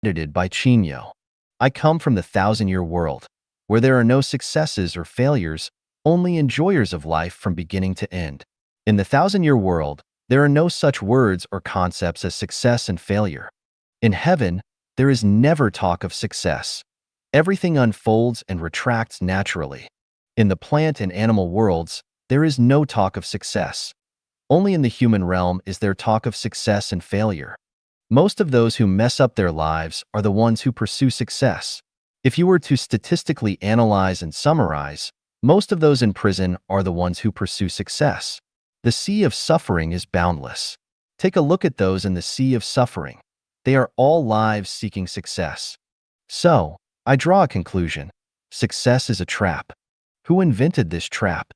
edited by Chinyo. I come from the thousand-year world, where there are no successes or failures, only enjoyers of life from beginning to end. In the thousand-year world, there are no such words or concepts as success and failure. In heaven, there is never talk of success. Everything unfolds and retracts naturally. In the plant and animal worlds, there is no talk of success. Only in the human realm is there talk of success and failure. Most of those who mess up their lives are the ones who pursue success. If you were to statistically analyze and summarize, most of those in prison are the ones who pursue success. The sea of suffering is boundless. Take a look at those in the sea of suffering. They are all lives seeking success. So, I draw a conclusion. Success is a trap. Who invented this trap?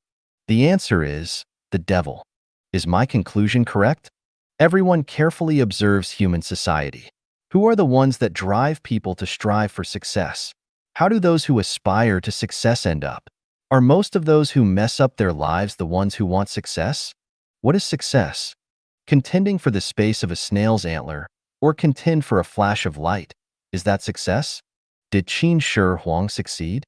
The answer is the devil. Is my conclusion correct? Everyone carefully observes human society. Who are the ones that drive people to strive for success? How do those who aspire to success end up? Are most of those who mess up their lives the ones who want success? What is success? Contending for the space of a snail's antler, or contend for a flash of light. Is that success? Did Qin Shi Huang succeed?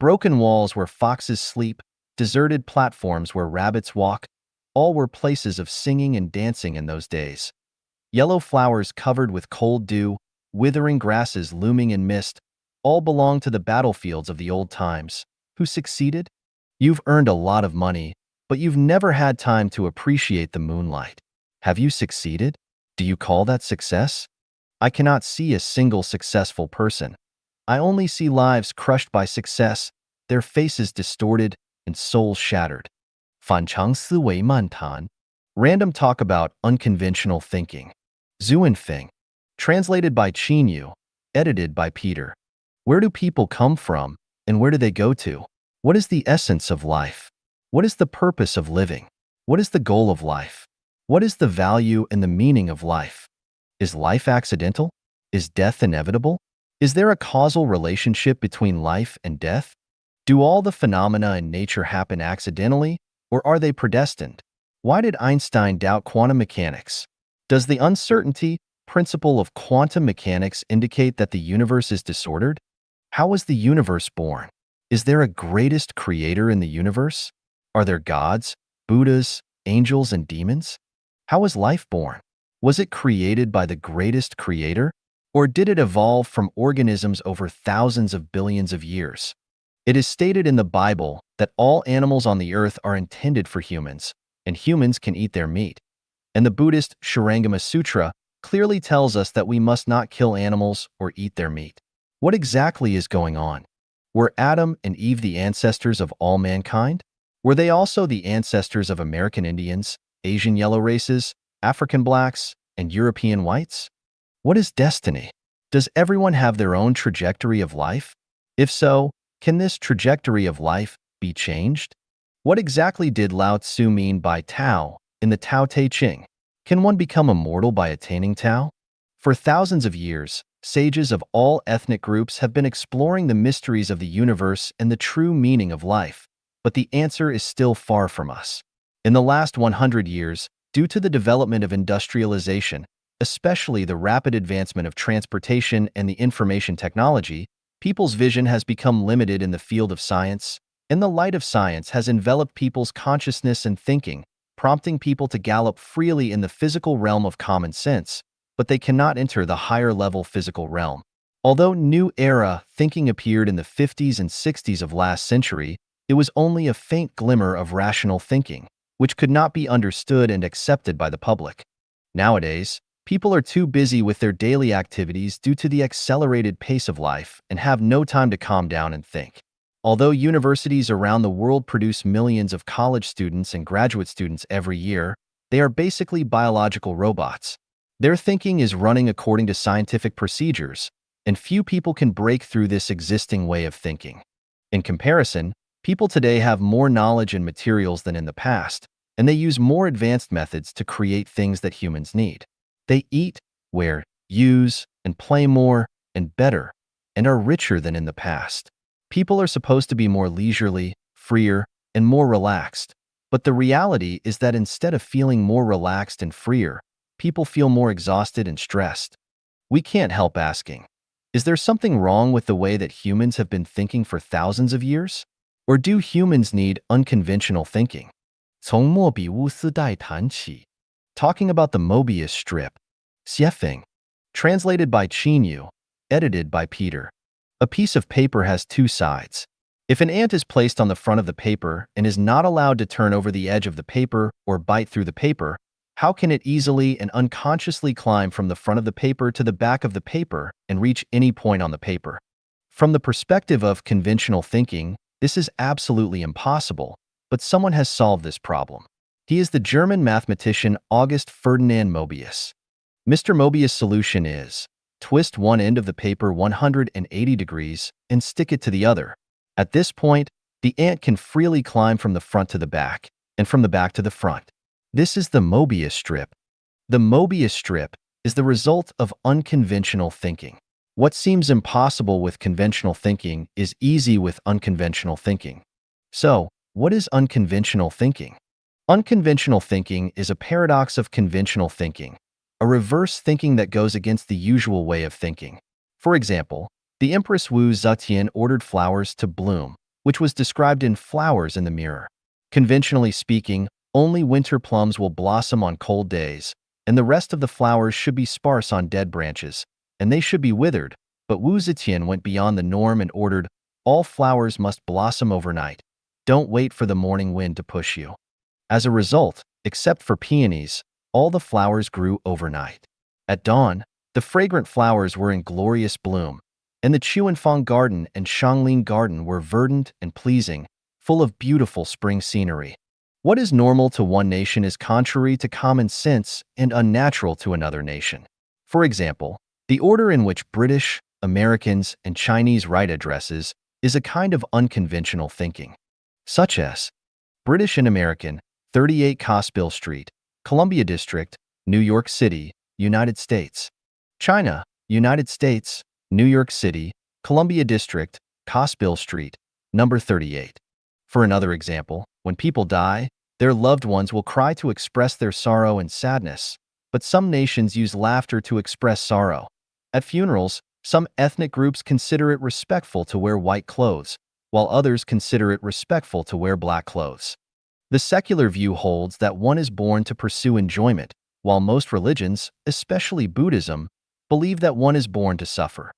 Broken walls where foxes sleep, deserted platforms where rabbits walk, all were places of singing and dancing in those days. Yellow flowers covered with cold dew, withering grasses looming in mist, all belong to the battlefields of the old times. Who succeeded? You've earned a lot of money, but you've never had time to appreciate the moonlight. Have you succeeded? Do you call that success? I cannot see a single successful person. I only see lives crushed by success, their faces distorted and souls shattered. 反常思维漫谈. Random talk about unconventional thinking. Zuanfeng. Translated by Chinyu. Edited by Peter. Where do people come from, and where do they go to? What is the essence of life? What is the purpose of living? What is the goal of life? What is the value and the meaning of life? Is life accidental? Is death inevitable? Is there a causal relationship between life and death? Do all the phenomena in nature happen accidentally, or are they predestined? Why did Einstein doubt quantum mechanics? Does the uncertainty principle of quantum mechanics indicate that the universe is disordered? How was the universe born? Is there a greatest creator in the universe? Are there gods, Buddhas, angels, and demons? How was life born? Was it created by the greatest creator? Or did it evolve from organisms over thousands of billions of years? It is stated in the Bible that all animals on the earth are intended for humans, and humans can eat their meat. And the Buddhist Shurangama Sutra clearly tells us that we must not kill animals or eat their meat. What exactly is going on? Were Adam and Eve the ancestors of all mankind? Were they also the ancestors of American Indians, Asian yellow races, African blacks, and European whites? What is destiny? Does everyone have their own trajectory of life? If so, can this trajectory of life be changed? What exactly did Lao Tzu mean by Tao in the Tao Te Ching? Can one become immortal by attaining Tao? For thousands of years, sages of all ethnic groups have been exploring the mysteries of the universe and the true meaning of life, but the answer is still far from us. In the last 100 years, due to the development of industrialization, especially the rapid advancement of transportation and the information technology, people's vision has become limited in the field of science, and the light of science has enveloped people's consciousness and thinking, prompting people to gallop freely in the physical realm of common sense, but they cannot enter the higher-level physical realm. Although New Era thinking appeared in the 50s and 60s of last century, it was only a faint glimmer of rational thinking, which could not be understood and accepted by the public. Nowadays, people are too busy with their daily activities due to the accelerated pace of life and have no time to calm down and think. Although universities around the world produce millions of college students and graduate students every year, they are basically biological robots. Their thinking is running according to scientific procedures, and few people can break through this existing way of thinking. In comparison, people today have more knowledge and materials than in the past, and they use more advanced methods to create things that humans need. They eat, wear, use, and play more and better, and are richer than in the past. People are supposed to be more leisurely, freer, and more relaxed, but the reality is that instead of feeling more relaxed and freer, people feel more exhausted and stressed. We can't help asking, is there something wrong with the way that humans have been thinking for thousands of years? Or do humans need unconventional thinking? 从莫比乌斯带谈起. Talking about the Mobius strip. Xiefeng. Translated by Chinyu. Edited by Peter. A piece of paper has two sides. If an ant is placed on the front of the paper and is not allowed to turn over the edge of the paper or bite through the paper, how can it easily and unconsciously climb from the front of the paper to the back of the paper and reach any point on the paper? From the perspective of conventional thinking, this is absolutely impossible, but someone has solved this problem. He is the German mathematician August Ferdinand Mobius. Mr. Mobius' solution is, twist one end of the paper 180 degrees and stick it to the other. At this point, the ant can freely climb from the front to the back, and from the back to the front. This is the Mobius strip. The Mobius strip is the result of unconventional thinking. What seems impossible with conventional thinking is easy with unconventional thinking. So, what is unconventional thinking? Unconventional thinking is a paradox of conventional thinking, a reverse thinking that goes against the usual way of thinking. For example, the Empress Wu Zetian ordered flowers to bloom, which was described in Flowers in the Mirror. Conventionally speaking, only winter plums will blossom on cold days, and the rest of the flowers should be sparse on dead branches, and they should be withered. But Wu Zetian went beyond the norm and ordered, all flowers must blossom overnight. Don't wait for the morning wind to push you. As a result, except for peonies, all the flowers grew overnight. At dawn, the fragrant flowers were in glorious bloom, and the Chuanfang Garden and Shanglin Garden were verdant and pleasing, full of beautiful spring scenery. What is normal to one nation is contrary to common sense and unnatural to another nation. For example, the order in which British, Americans, and Chinese write addresses is a kind of unconventional thinking, such as British and American, 38 Cosbill Street, Columbia District, New York City, United States. China, United States, New York City, Columbia District, Cosbill Street, number 38. For another example, when people die, their loved ones will cry to express their sorrow and sadness, but some nations use laughter to express sorrow. At funerals, some ethnic groups consider it respectful to wear white clothes, while others consider it respectful to wear black clothes. The secular view holds that one is born to pursue enjoyment, while most religions, especially Buddhism, believe that one is born to suffer.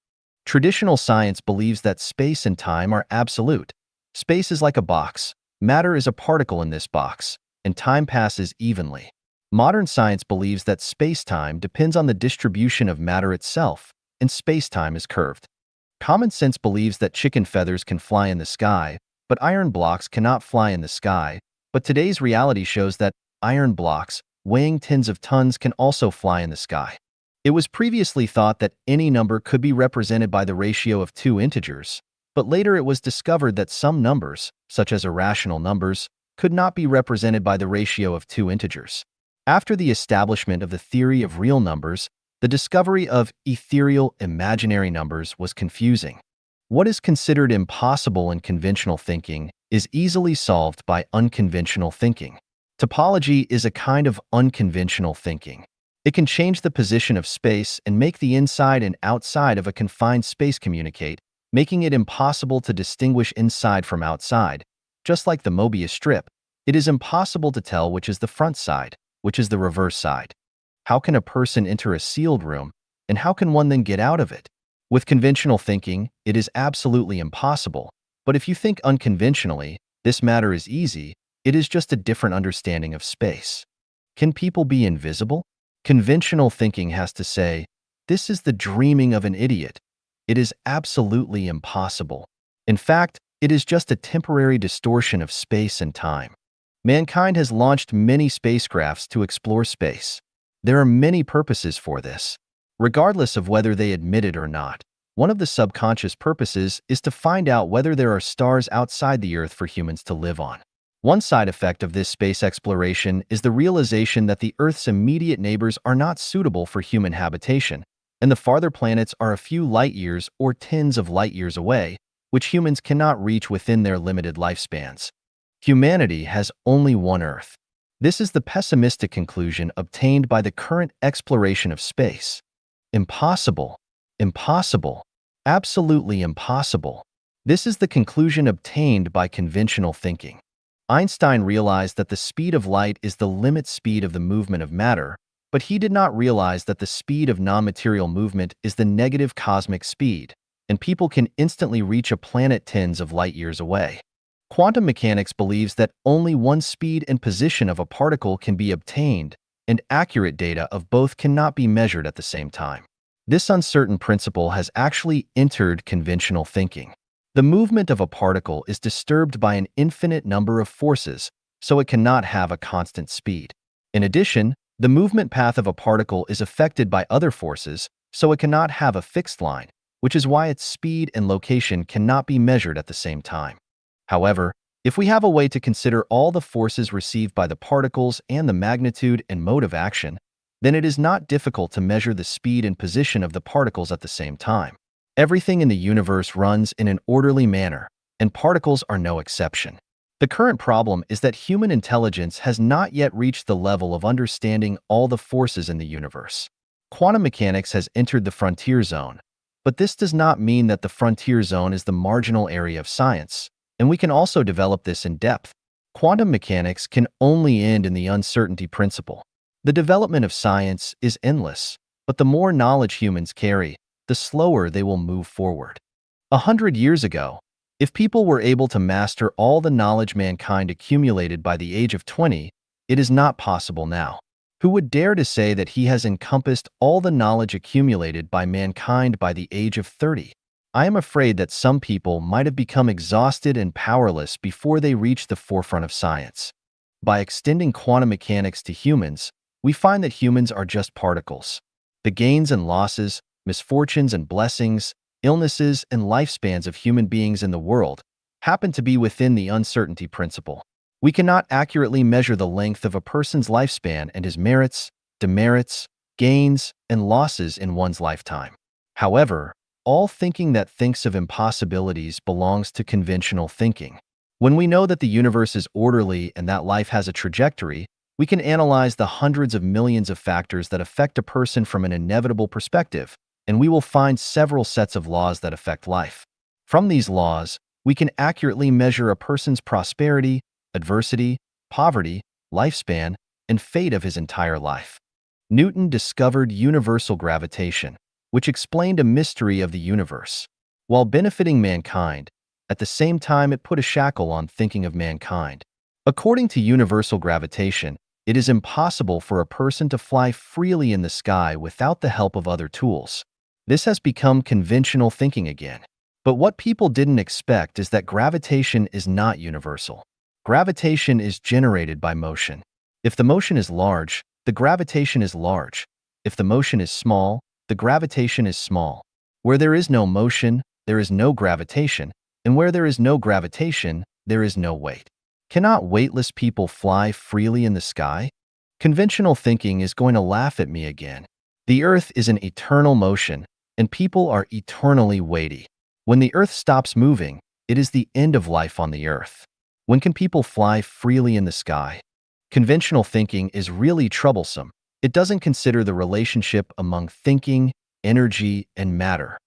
Traditional science believes that space and time are absolute. Space is like a box. Matter is a particle in this box, and time passes evenly. Modern science believes that space-time depends on the distribution of matter itself, and space-time is curved. Common sense believes that chicken feathers can fly in the sky, but iron blocks cannot fly in the sky, but today's reality shows that iron blocks, weighing tens of tons, can also fly in the sky. It was previously thought that any number could be represented by the ratio of two integers, but later it was discovered that some numbers, such as irrational numbers, could not be represented by the ratio of two integers. After the establishment of the theory of real numbers, the discovery of ethereal imaginary numbers was confusing. What is considered impossible in conventional thinking is easily solved by unconventional thinking. Topology is a kind of unconventional thinking. It can change the position of space and make the inside and outside of a confined space communicate, making it impossible to distinguish inside from outside. Just like the Mobius strip, it is impossible to tell which is the front side, which is the reverse side. How can a person enter a sealed room, and how can one then get out of it? With conventional thinking, it is absolutely impossible, but if you think unconventionally, this matter is easy. It is just a different understanding of space. Can people be invisible? Conventional thinking has to say, this is the dreaming of an idiot. It is absolutely impossible. In fact, it is just a temporary distortion of space and time. Mankind has launched many spacecrafts to explore space. There are many purposes for this. Regardless of whether they admit it or not, one of the subconscious purposes is to find out whether there are stars outside the Earth for humans to live on. One side effect of this space exploration is the realization that the Earth's immediate neighbors are not suitable for human habitation, and the farther planets are a few light years or tens of light years away, which humans cannot reach within their limited lifespans. Humanity has only one Earth. This is the pessimistic conclusion obtained by the current exploration of space. Impossible. Impossible. Absolutely impossible. This is the conclusion obtained by conventional thinking. Einstein realized that the speed of light is the limit speed of the movement of matter, but he did not realize that the speed of non-material movement is the negative cosmic speed, and people can instantly reach a planet tens of light years away. Quantum mechanics believes that only one speed and position of a particle can be obtained, and accurate data of both cannot be measured at the same time. This uncertain principle has actually entered conventional thinking. The movement of a particle is disturbed by an infinite number of forces, so it cannot have a constant speed. In addition, the movement path of a particle is affected by other forces, so it cannot have a fixed line, which is why its speed and location cannot be measured at the same time. However, if we have a way to consider all the forces received by the particles and the magnitude and mode of action, then it is not difficult to measure the speed and position of the particles at the same time. Everything in the universe runs in an orderly manner, and particles are no exception. The current problem is that human intelligence has not yet reached the level of understanding all the forces in the universe. Quantum mechanics has entered the frontier zone, but this does not mean that the frontier zone is the marginal area of science, and we can also develop this in depth. Quantum mechanics can only end in the uncertainty principle. The development of science is endless, but the more knowledge humans carry, the slower they will move forward. 100 years ago, if people were able to master all the knowledge mankind accumulated by the age of 20, it is not possible now. Who would dare to say that he has encompassed all the knowledge accumulated by mankind by the age of 30? I am afraid that some people might have become exhausted and powerless before they reached the forefront of science. By extending quantum mechanics to humans, we find that humans are just particles. The gains and losses, misfortunes and blessings, illnesses and lifespans of human beings in the world happen to be within the uncertainty principle. We cannot accurately measure the length of a person's lifespan and his merits, demerits, gains, and losses in one's lifetime. However, all thinking that thinks of impossibilities belongs to conventional thinking. When we know that the universe is orderly and that life has a trajectory, we can analyze the hundreds of millions of factors that affect a person from an inevitable perspective, and we will find several sets of laws that affect life. From these laws, we can accurately measure a person's prosperity, adversity, poverty, lifespan, and fate of his entire life. Newton discovered universal gravitation, which explained a mystery of the universe. While benefiting mankind, at the same time it put a shackle on thinking of mankind. According to universal gravitation, it is impossible for a person to fly freely in the sky without the help of other tools. This has become conventional thinking again. But what people didn't expect is that gravitation is not universal. Gravitation is generated by motion. If the motion is large, the gravitation is large. If the motion is small, the gravitation is small. Where there is no motion, there is no gravitation, and where there is no gravitation, there is no weight. Cannot weightless people fly freely in the sky? Conventional thinking is going to laugh at me again. The Earth is in eternal motion, and people are eternally weighty. When the Earth stops moving, it is the end of life on the Earth. When can people fly freely in the sky? Conventional thinking is really troublesome. It doesn't consider the relationship among thinking, energy, and matter.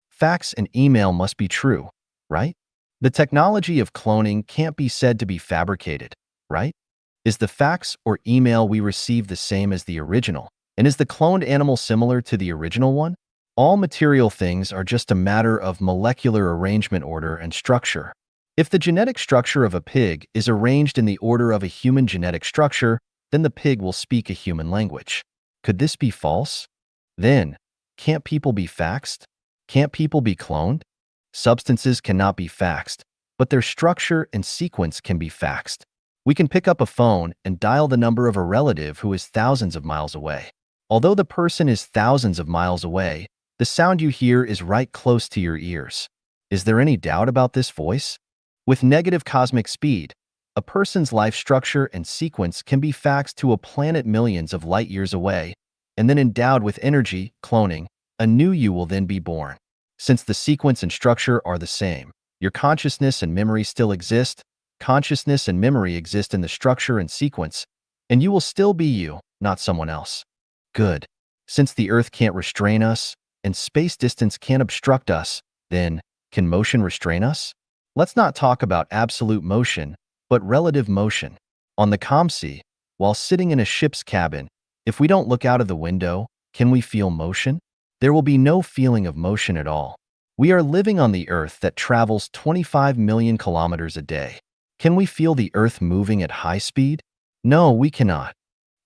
Fax and email must be true, right? The technology of cloning can't be said to be fabricated, right? Is the fax or email we receive the same as the original? And is the cloned animal similar to the original one? All material things are just a matter of molecular arrangement, order, and structure. If the genetic structure of a pig is arranged in the order of a human genetic structure, then the pig will speak a human language. Could this be false? Then, can't people be faxed? Can't people be cloned? Substances cannot be faxed, but their structure and sequence can be faxed. We can pick up a phone and dial the number of a relative who is thousands of miles away. Although the person is thousands of miles away, the sound you hear is right close to your ears. Is there any doubt about this voice? With negative cosmic speed, a person's life structure and sequence can be faxed to a planet millions of light years away, and then endowed with energy, cloning, a new you will then be born. Since the sequence and structure are the same, your consciousness and memory still exist. Consciousness and memory exist in the structure and sequence, And you will still be you, not someone else. Good. Since the Earth can't restrain us, and space distance can't obstruct us, then, can motion restrain us? Let's not talk about absolute motion, but relative motion. On the ComC, while sitting in a ship's cabin, if we don't look out of the window, can we feel motion? There will be no feeling of motion at all. We are living on the Earth that travels 25 million kilometers a day. Can we feel the Earth moving at high speed? No, we cannot.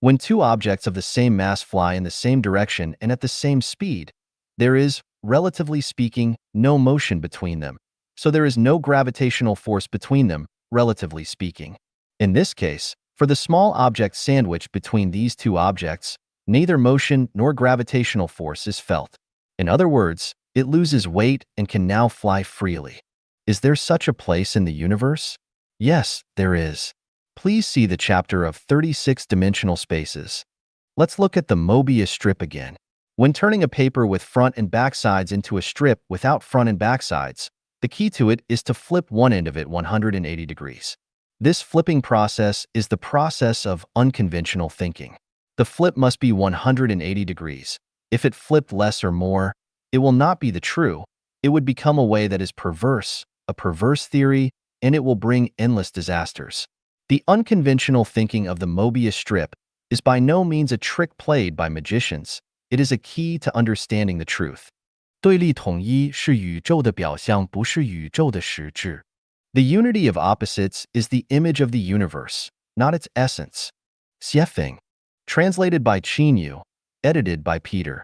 When two objects of the same mass fly in the same direction and at the same speed, there is, relatively speaking, no motion between them. So there is no gravitational force between them, relatively speaking. In this case, for the small object sandwiched between these two objects, neither motion nor gravitational force is felt. In other words, it loses weight and can now fly freely. Is there such a place in the universe? Yes, there is. Please see the chapter of 36-dimensional spaces. Let's look at the Mobius strip again. When turning a paper with front and back sides into a strip without front and back sides, the key to it is to flip one end of it 180 degrees. This flipping process is the process of unconventional thinking. The flip must be 180 degrees. If it flipped less or more, it will not be the true. It would become a way that is perverse, a perverse theory, and it will bring endless disasters. The unconventional thinking of the Mobius strip is by no means a trick played by magicians. It is a key to understanding the truth. 对立统一是宇宙的表象，不是宇宙的实质。The unity of opposites is the image of the universe, not its essence. Self-reliance. Translated by Chinyu, edited by Peter.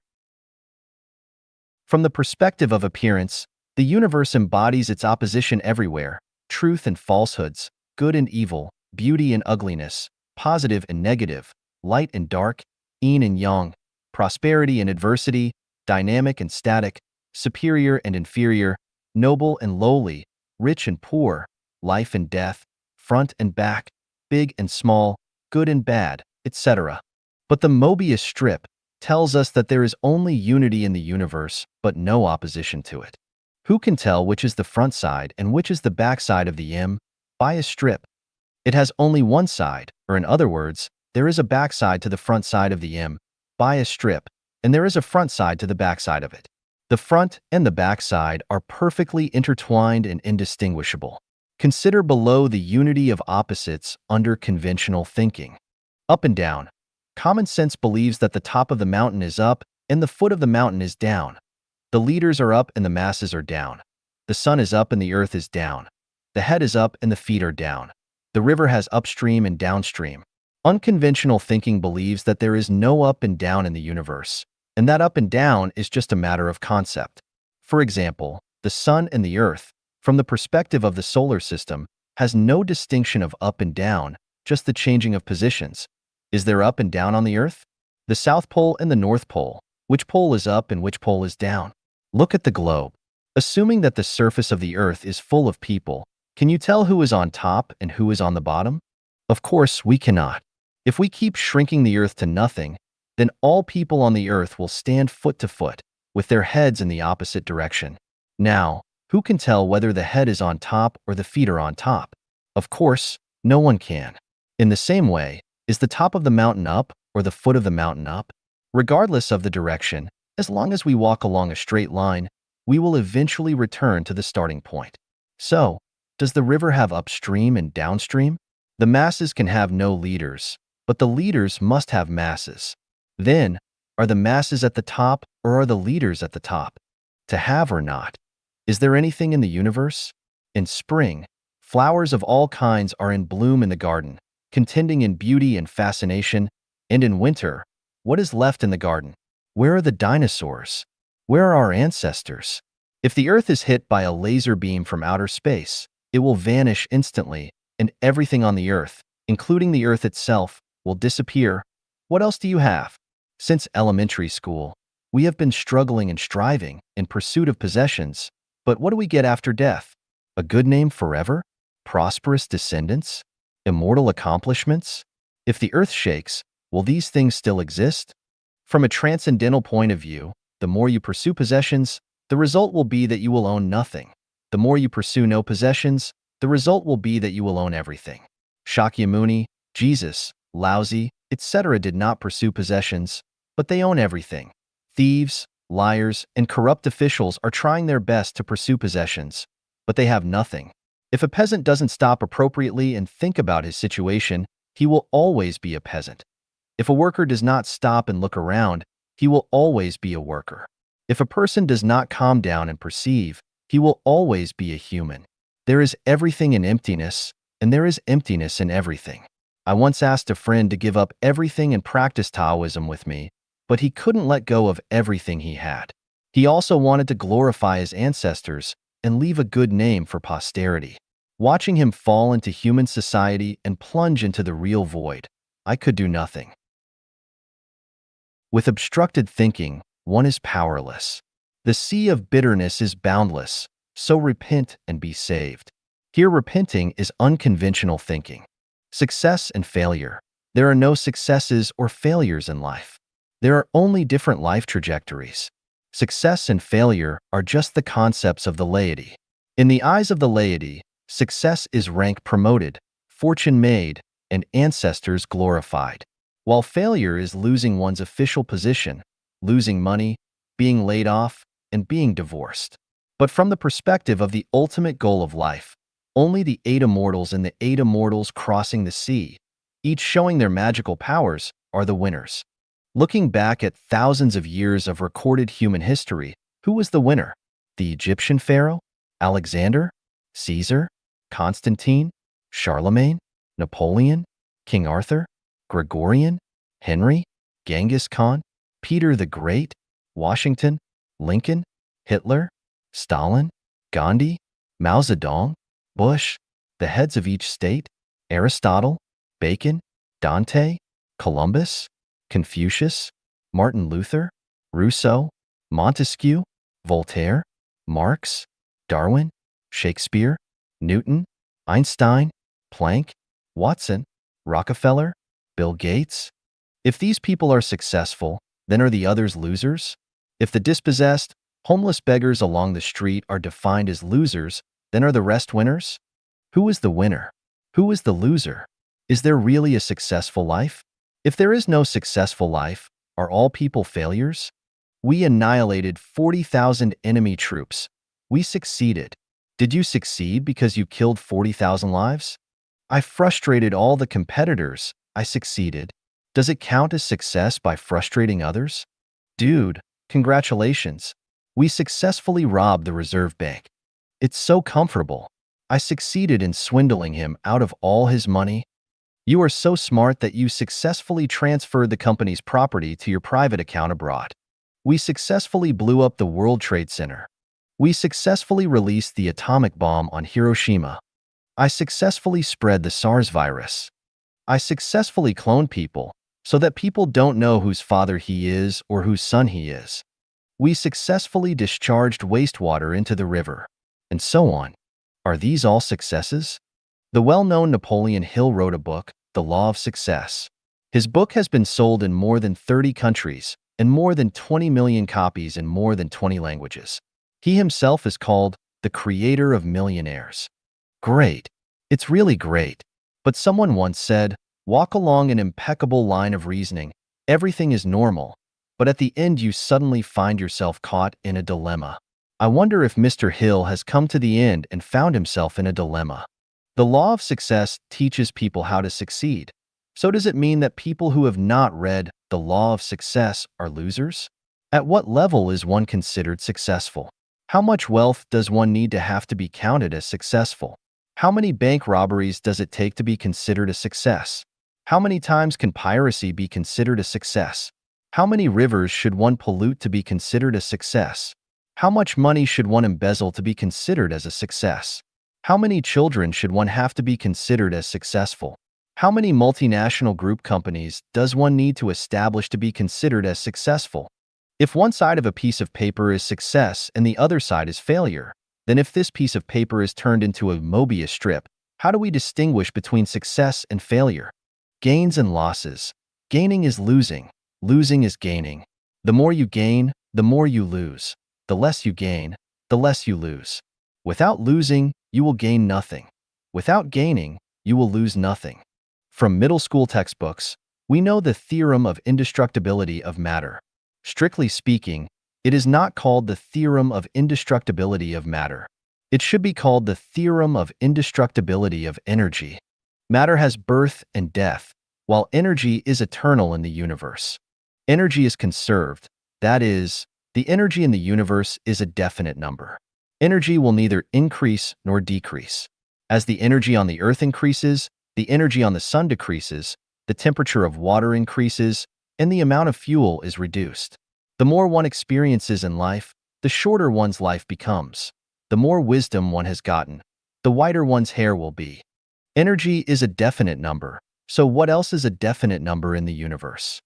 From the perspective of appearance, the universe embodies its opposition everywhere: truth and falsehoods, good and evil, beauty and ugliness, positive and negative, light and dark, yin and yang, prosperity and adversity, dynamic and static, superior and inferior, noble and lowly, rich and poor, life and death, front and back, big and small, good and bad, etc. But the Mobius strip tells us that there is only unity in the universe, but no opposition to it. Who can tell which is the front side and which is the back side of the M? By a strip. It has only one side, or in other words, there is a back side to the front side of the M, by a strip, and there is a front side to the back side of it. The front and the back side are perfectly intertwined and indistinguishable. Consider below the unity of opposites under conventional thinking. Up and down. Common sense believes that the top of the mountain is up and the foot of the mountain is down. The leaders are up and the masses are down. The sun is up and the earth is down. The head is up and the feet are down. The river has upstream and downstream. Unconventional thinking believes that there is no up and down in the universe, and that up and down is just a matter of concept. For example, the sun and the earth, from the perspective of the solar system, has no distinction of up and down, just the changing of positions. Is there up and down on the earth? The South Pole and the North Pole. Which pole is up and which pole is down? Look at the globe. Assuming that the surface of the earth is full of people, can you tell who is on top and who is on the bottom? Of course, we cannot. If we keep shrinking the earth to nothing, then all people on the earth will stand foot to foot, with their heads in the opposite direction. Now, who can tell whether the head is on top or the feet are on top? Of course, no one can. In the same way, is the top of the mountain up or the foot of the mountain up? Regardless of the direction, as long as we walk along a straight line, we will eventually return to the starting point. So, does the river have upstream and downstream? The masses can have no leaders, but the leaders must have masses. Then, are the masses at the top or are the leaders at the top? To have or not? Is there anything in the universe? In spring, flowers of all kinds are in bloom in the garden, contending in beauty and fascination, and in winter, what is left in the garden? Where are the dinosaurs? Where are our ancestors? If the Earth is hit by a laser beam from outer space, it will vanish instantly, and everything on the Earth, including the Earth itself, will disappear. What else do you have? Since elementary school, we have been struggling and striving in pursuit of possessions, but what do we get after death? A good name forever? Prosperous descendants? Immortal accomplishments? If the Earth shakes, will these things still exist? From a transcendental point of view, the more you pursue possessions, the result will be that you will own nothing. The more you pursue no possessions, the result will be that you will own everything. Shakyamuni, Jesus, lousy, etc. did not pursue possessions, but they own everything. Thieves, liars, and corrupt officials are trying their best to pursue possessions, but they have nothing. If a peasant doesn't stop appropriately and think about his situation, he will always be a peasant. If a worker does not stop and look around, he will always be a worker. If a person does not calm down and perceive, he will always be a human. There is everything in emptiness, and there is emptiness in everything. I once asked a friend to give up everything and practice Taoism with me, but he couldn't let go of everything he had. He also wanted to glorify his ancestors and leave a good name for posterity. Watching him fall into human society and plunge into the real void, I could do nothing. With obstructed thinking, one is powerless. The sea of bitterness is boundless, so repent and be saved. Here, repenting is unconventional thinking. Success and failure. There are no successes or failures in life. There are only different life trajectories. Success and failure are just the concepts of the laity. In the eyes of the laity, success is rank promoted, fortune made, and ancestors glorified, while failure is losing one's official position, losing money, being laid off, and being divorced. But from the perspective of the ultimate goal of life, only the 8 immortals and the 8 immortals crossing the sea, each showing their magical powers, are the winners. Looking back at thousands of years of recorded human history, who was the winner? The Egyptian pharaoh? Alexander? Caesar? Constantine? Charlemagne? Napoleon? King Arthur? Gregorian? Henry? Genghis Khan? Peter the Great? Washington? Lincoln? Hitler? Stalin? Gandhi? Mao Zedong? Bush? The heads of each state? Aristotle? Bacon? Dante? Columbus? Confucius? Martin Luther? Rousseau? Montesquieu? Voltaire? Marx? Darwin? Shakespeare? Newton? Einstein? Planck? Watson? Rockefeller? Bill Gates? If these people are successful, then are the others losers? If the dispossessed, homeless beggars along the street are defined as losers, then are the rest winners? Who is the winner? Who is the loser? Is there really a successful life? If there is no successful life, are all people failures? We annihilated 40,000 enemy troops. We succeeded. Did you succeed because you killed 40,000 lives? I frustrated all the competitors. I succeeded. Does it count as success by frustrating others? Dude, congratulations. We successfully robbed the Reserve Bank. It's so comfortable. I succeeded in swindling him out of all his money. You are so smart that you successfully transferred the company's property to your private account abroad. We successfully blew up the World Trade Center. We successfully released the atomic bomb on Hiroshima. I successfully spread the SARS virus. I successfully cloned people so that people don't know whose father he is or whose son he is. We successfully discharged wastewater into the river, and so on. Are these all successes? The well-known Napoleon Hill wrote a book, The Law of Success. His book has been sold in more than 30 countries and more than 20 million copies in more than 20 languages. He himself is called the creator of millionaires. Great. It's really great. But someone once said, walk along an impeccable line of reasoning. Everything is normal. But at the end you suddenly find yourself caught in a dilemma. I wonder if Mr. Hill has come to the end and found himself in a dilemma. The law of success teaches people how to succeed. So does it mean that people who have not read The Law of Success are losers? At what level is one considered successful? How much wealth does one need to have to be counted as successful? How many bank robberies does it take to be considered a success? How many times can piracy be considered a success? How many rivers should one pollute to be considered a success? How much money should one embezzle to be considered as a success? How many children should one have to be considered as successful? How many multinational group companies does one need to establish to be considered as successful? If one side of a piece of paper is success and the other side is failure, then if this piece of paper is turned into a Mobius strip, how do we distinguish between success and failure? Gains and losses. Gaining is losing. Losing is gaining. The more you gain, the more you lose. The less you gain, the less you lose. Without losing, you will gain nothing. Without gaining, you will lose nothing. From middle school textbooks, we know the theorem of indestructibility of matter. Strictly speaking, it is not called the theorem of indestructibility of matter. It should be called the theorem of indestructibility of energy. Matter has birth and death, while energy is eternal in the universe. Energy is conserved, that is, the energy in the universe is a definite number. Energy will neither increase nor decrease. As the energy on the Earth increases, the energy on the Sun decreases, the temperature of water increases, and the amount of fuel is reduced. The more one experiences in life, the shorter one's life becomes. The more wisdom one has gotten, the whiter one's hair will be. Energy is a definite number, so what else is a definite number in the universe?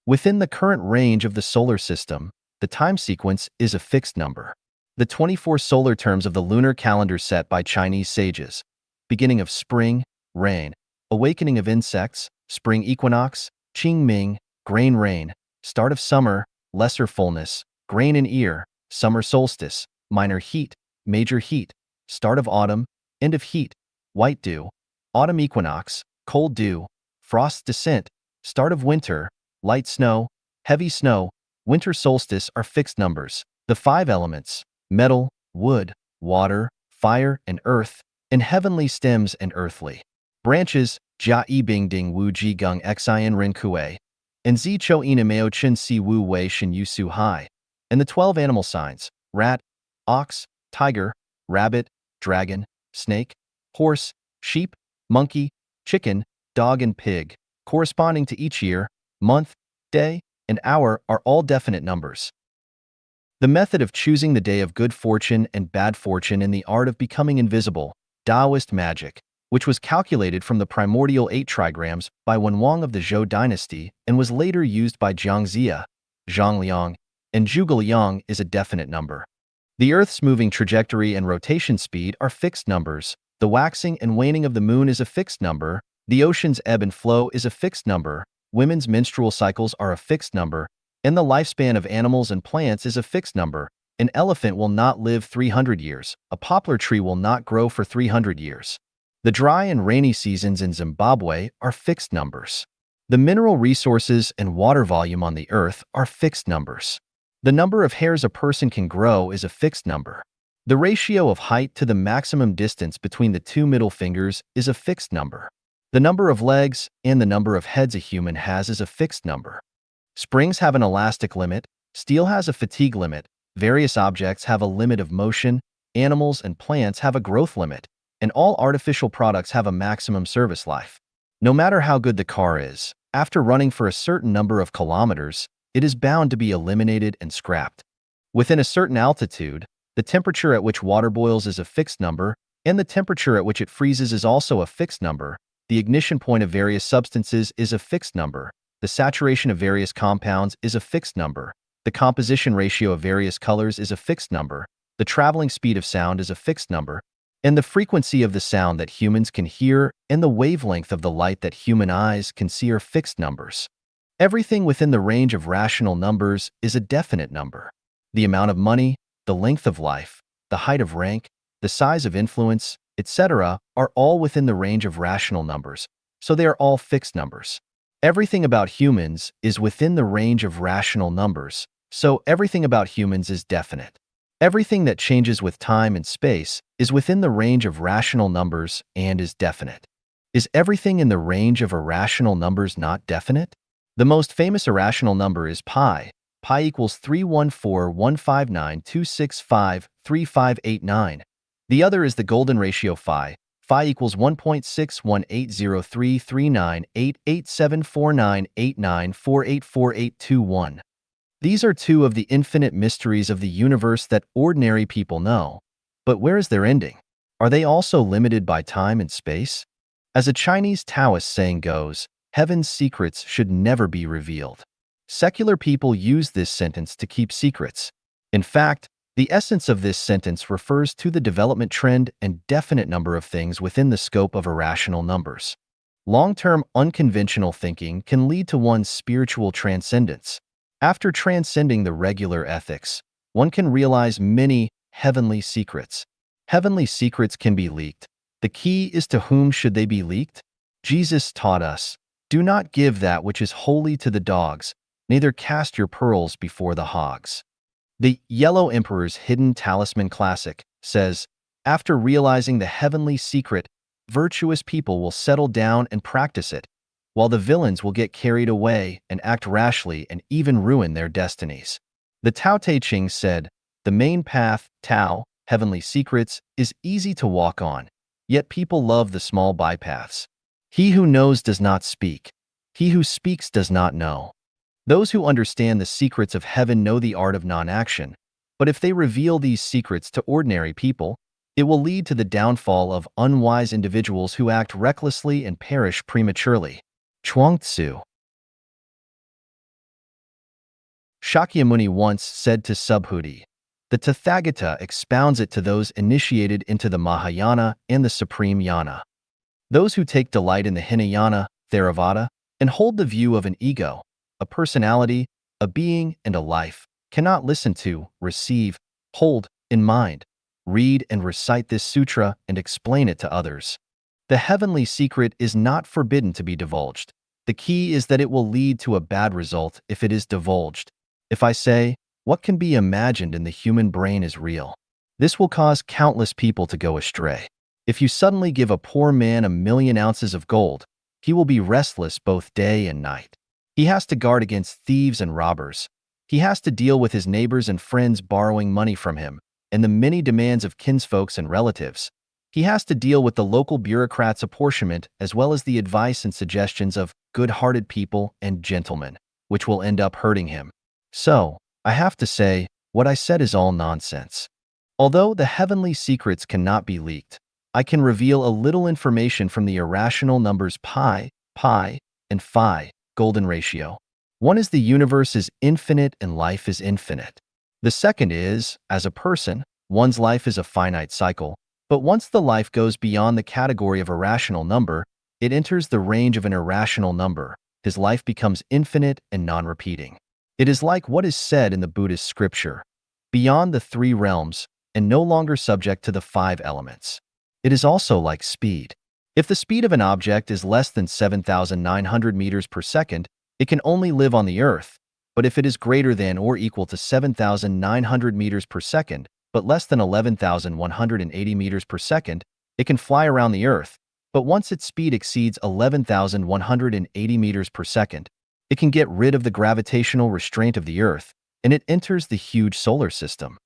Within the current range of the solar system, the time sequence is a fixed number. The 24 solar terms of the lunar calendar set by Chinese sages, beginning of spring, rain, awakening of insects, spring equinox, Qingming, grain rain, start of summer, lesser fullness, grain in ear, summer solstice, minor heat, major heat, start of autumn, end of heat, white dew, autumn equinox, cold dew, frost descent, start of winter, light snow, heavy snow, winter solstice are fixed numbers. The 5 elements, metal, wood, water, fire, and earth, and heavenly stems and earthly branches, jia yi bing ding wu ji gung xian ren kue, and zi cho ina meo chen si wu wei shin yu su hai, and the 12 animal signs, rat, ox, tiger, rabbit, dragon, snake, horse, sheep, monkey, chicken, dog, and pig, corresponding to each year, month, day, and hour are all definite numbers. The method of choosing the day of good fortune and bad fortune in the art of becoming invisible, Taoist magic, which was calculated from the primordial 8 trigrams by Wenwang of the Zhou dynasty and was later used by Jiang Zia, Zhang Liang, and Zhuge Liang, is a definite number. The Earth's moving trajectory and rotation speed are fixed numbers. The waxing and waning of the moon is a fixed number. The ocean's ebb and flow is a fixed number. Women's menstrual cycles are a fixed number. And the lifespan of animals and plants is a fixed number. An elephant will not live 300 years. A poplar tree will not grow for 300 years. The dry and rainy seasons in Zimbabwe are fixed numbers. The mineral resources and water volume on the Earth are fixed numbers. The number of hairs a person can grow is a fixed number. The ratio of height to the maximum distance between the 2 middle fingers is a fixed number. The number of legs and the number of heads a human has is a fixed number. Springs have an elastic limit, steel has a fatigue limit, various objects have a limit of motion, animals and plants have a growth limit, and all artificial products have a maximum service life. No matter how good the car is, after running for a certain number of kilometers, it is bound to be eliminated and scrapped. Within a certain altitude, the temperature at which water boils is a fixed number, and the temperature at which it freezes is also a fixed number. The ignition point of various substances is a fixed number. The saturation of various compounds is a fixed number. The composition ratio of various colors is a fixed number. The traveling speed of sound is a fixed number. And the frequency of the sound that humans can hear and the wavelength of the light that human eyes can see are fixed numbers. Everything within the range of rational numbers is a definite number. The amount of money, the length of life, the height of rank, the size of influence, etc., are all within the range of rational numbers, so they are all fixed numbers. Everything about humans is within the range of rational numbers, so everything about humans is definite. Everything that changes with time and space is within the range of rational numbers and is definite. Is everything in the range of irrational numbers not definite? The most famous irrational number is pi. Pi equals 314,159,265,3589. The other is the golden ratio phi. Phi equals 1.61803398874989484821. These are 2 of the infinite mysteries of the universe that ordinary people know. But where is their ending? Are they also limited by time and space? As a Chinese Taoist saying goes, heaven's secrets should never be revealed. Secular people use this sentence to keep secrets. In fact, the essence of this sentence refers to the development trend and definite number of things within the scope of irrational numbers. Long-term unconventional thinking can lead to one's spiritual transcendence. After transcending the regular ethics, one can realize many heavenly secrets. Heavenly secrets can be leaked. The key is to whom should they be leaked? Jesus taught us, "Do not give that which is holy to the dogs, neither cast your pearls before the hogs." The Yellow Emperor's Hidden Talisman Classic says, after realizing the heavenly secret, virtuous people will settle down and practice it, while the villains will get carried away and act rashly and even ruin their destinies. The Tao Te Ching said, the main path, Tao, heavenly secrets, is easy to walk on, yet people love the small bypaths. He who knows does not speak. He who speaks does not know. Those who understand the secrets of heaven know the art of non-action, but if they reveal these secrets to ordinary people, it will lead to the downfall of unwise individuals who act recklessly and perish prematurely. Chuang-Tzu. Shakyamuni once said to Subhuti, the Tathagata expounds it to those initiated into the Mahayana and the Supreme Yana. Those who take delight in the Hinayana, Theravada, and hold the view of an ego, a personality, a being, and a life, cannot listen to, receive, hold, in mind, read and recite this sutra and explain it to others. The heavenly secret is not forbidden to be divulged. The key is that it will lead to a bad result if it is divulged. If I say, what can be imagined in the human brain is real, this will cause countless people to go astray. If you suddenly give a poor man 1,000,000 ounces of gold, he will be restless both day and night. He has to guard against thieves and robbers. He has to deal with his neighbors and friends borrowing money from him, and the many demands of kinsfolks and relatives. He has to deal with the local bureaucrats' apportionment as well as the advice and suggestions of good-hearted people and gentlemen, which will end up hurting him. So, I have to say, what I said is all nonsense. Although the heavenly secrets cannot be leaked, I can reveal a little information from the irrational numbers pi, and phi, golden ratio. One is the universe is infinite and life is infinite. The second is, as a person, one's life is a finite cycle, but once the life goes beyond the category of a rational number, it enters the range of an irrational number. His life becomes infinite and non-repeating. It is like what is said in the Buddhist scripture, beyond the 3 realms and no longer subject to the 5 elements. It is also like speed. If the speed of an object is less than 7,900 meters per second, it can only live on the earth, but if it is greater than or equal to 7,900 meters per second, but less than 11,180 meters per second, it can fly around the earth, but once its speed exceeds 11,180 meters per second, it can get rid of the gravitational restraint of the earth, and it enters the huge solar system.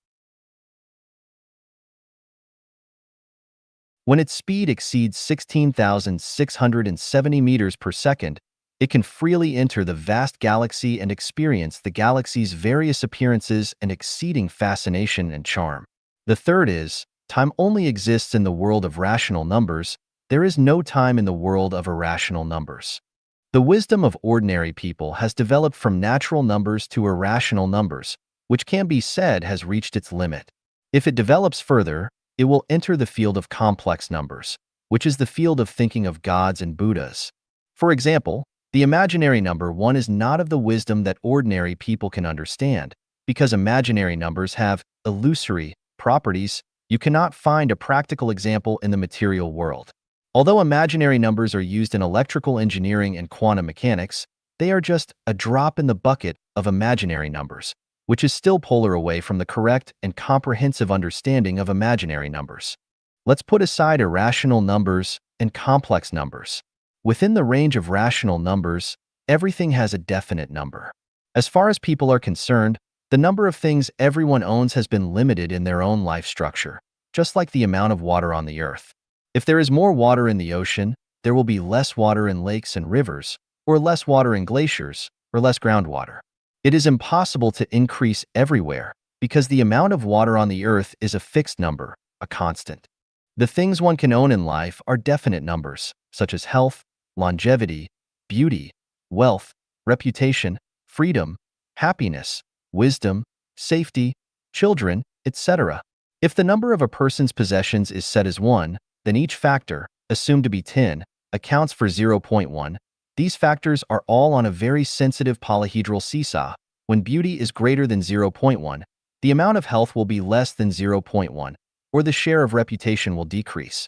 When its speed exceeds 16,670 meters per second, it can freely enter the vast galaxy and experience the galaxy's various appearances and exceeding fascination and charm. The third is, time only exists in the world of rational numbers. There is no time in the world of irrational numbers. The wisdom of ordinary people has developed from natural numbers to irrational numbers, which can be said has reached its limit. If it develops further, it will enter the field of complex numbers, which is the field of thinking of gods and Buddhas. For example, the imaginary number 1 is not of the wisdom that ordinary people can understand, because imaginary numbers have illusory properties. You cannot find a practical example in the material world. Although imaginary numbers are used in electrical engineering and quantum mechanics, they are just a drop in the bucket of imaginary numbers, which is still polar away from the correct and comprehensive understanding of imaginary numbers. Let's put aside irrational numbers and complex numbers. Within the range of rational numbers, everything has a definite number. As far as people are concerned, the number of things everyone owns has been limited in their own life structure, just like the amount of water on the earth. If there is more water in the ocean, there will be less water in lakes and rivers, or less water in glaciers, or less groundwater. It is impossible to increase everywhere, because the amount of water on the earth is a fixed number, a constant. The things one can own in life are definite numbers, such as health, longevity, beauty, wealth, reputation, freedom, happiness, wisdom, safety, children, etc. If the number of a person's possessions is set as 1, then each factor, assumed to be 10, accounts for 0.1. These factors are all on a very sensitive polyhedral seesaw. When beauty is greater than 0.1, the amount of health will be less than 0.1, or the share of reputation will decrease.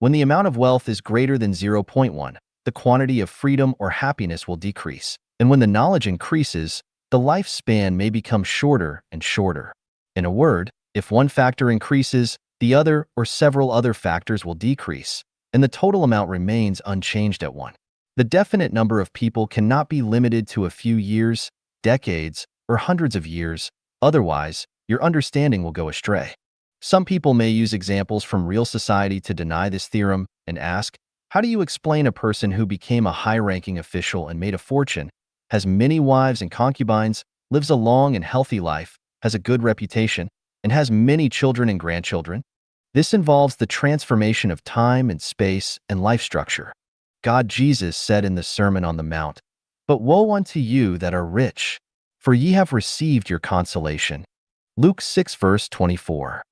When the amount of wealth is greater than 0.1, the quantity of freedom or happiness will decrease. And when the knowledge increases, the lifespan may become shorter and shorter. In a word, if one factor increases, the other or several other factors will decrease, and the total amount remains unchanged at 1. The definite number of people cannot be limited to a few years, decades, or hundreds of years, otherwise, your understanding will go astray. Some people may use examples from real society to deny this theorem and ask, how do you explain a person who became a high-ranking official and made a fortune, has many wives and concubines, lives a long and healthy life, has a good reputation, and has many children and grandchildren? This involves the transformation of time and space and life structure. God Jesus said in the Sermon on the Mount, "But woe unto you that are rich, for ye have received your consolation." Luke 6 verse 24.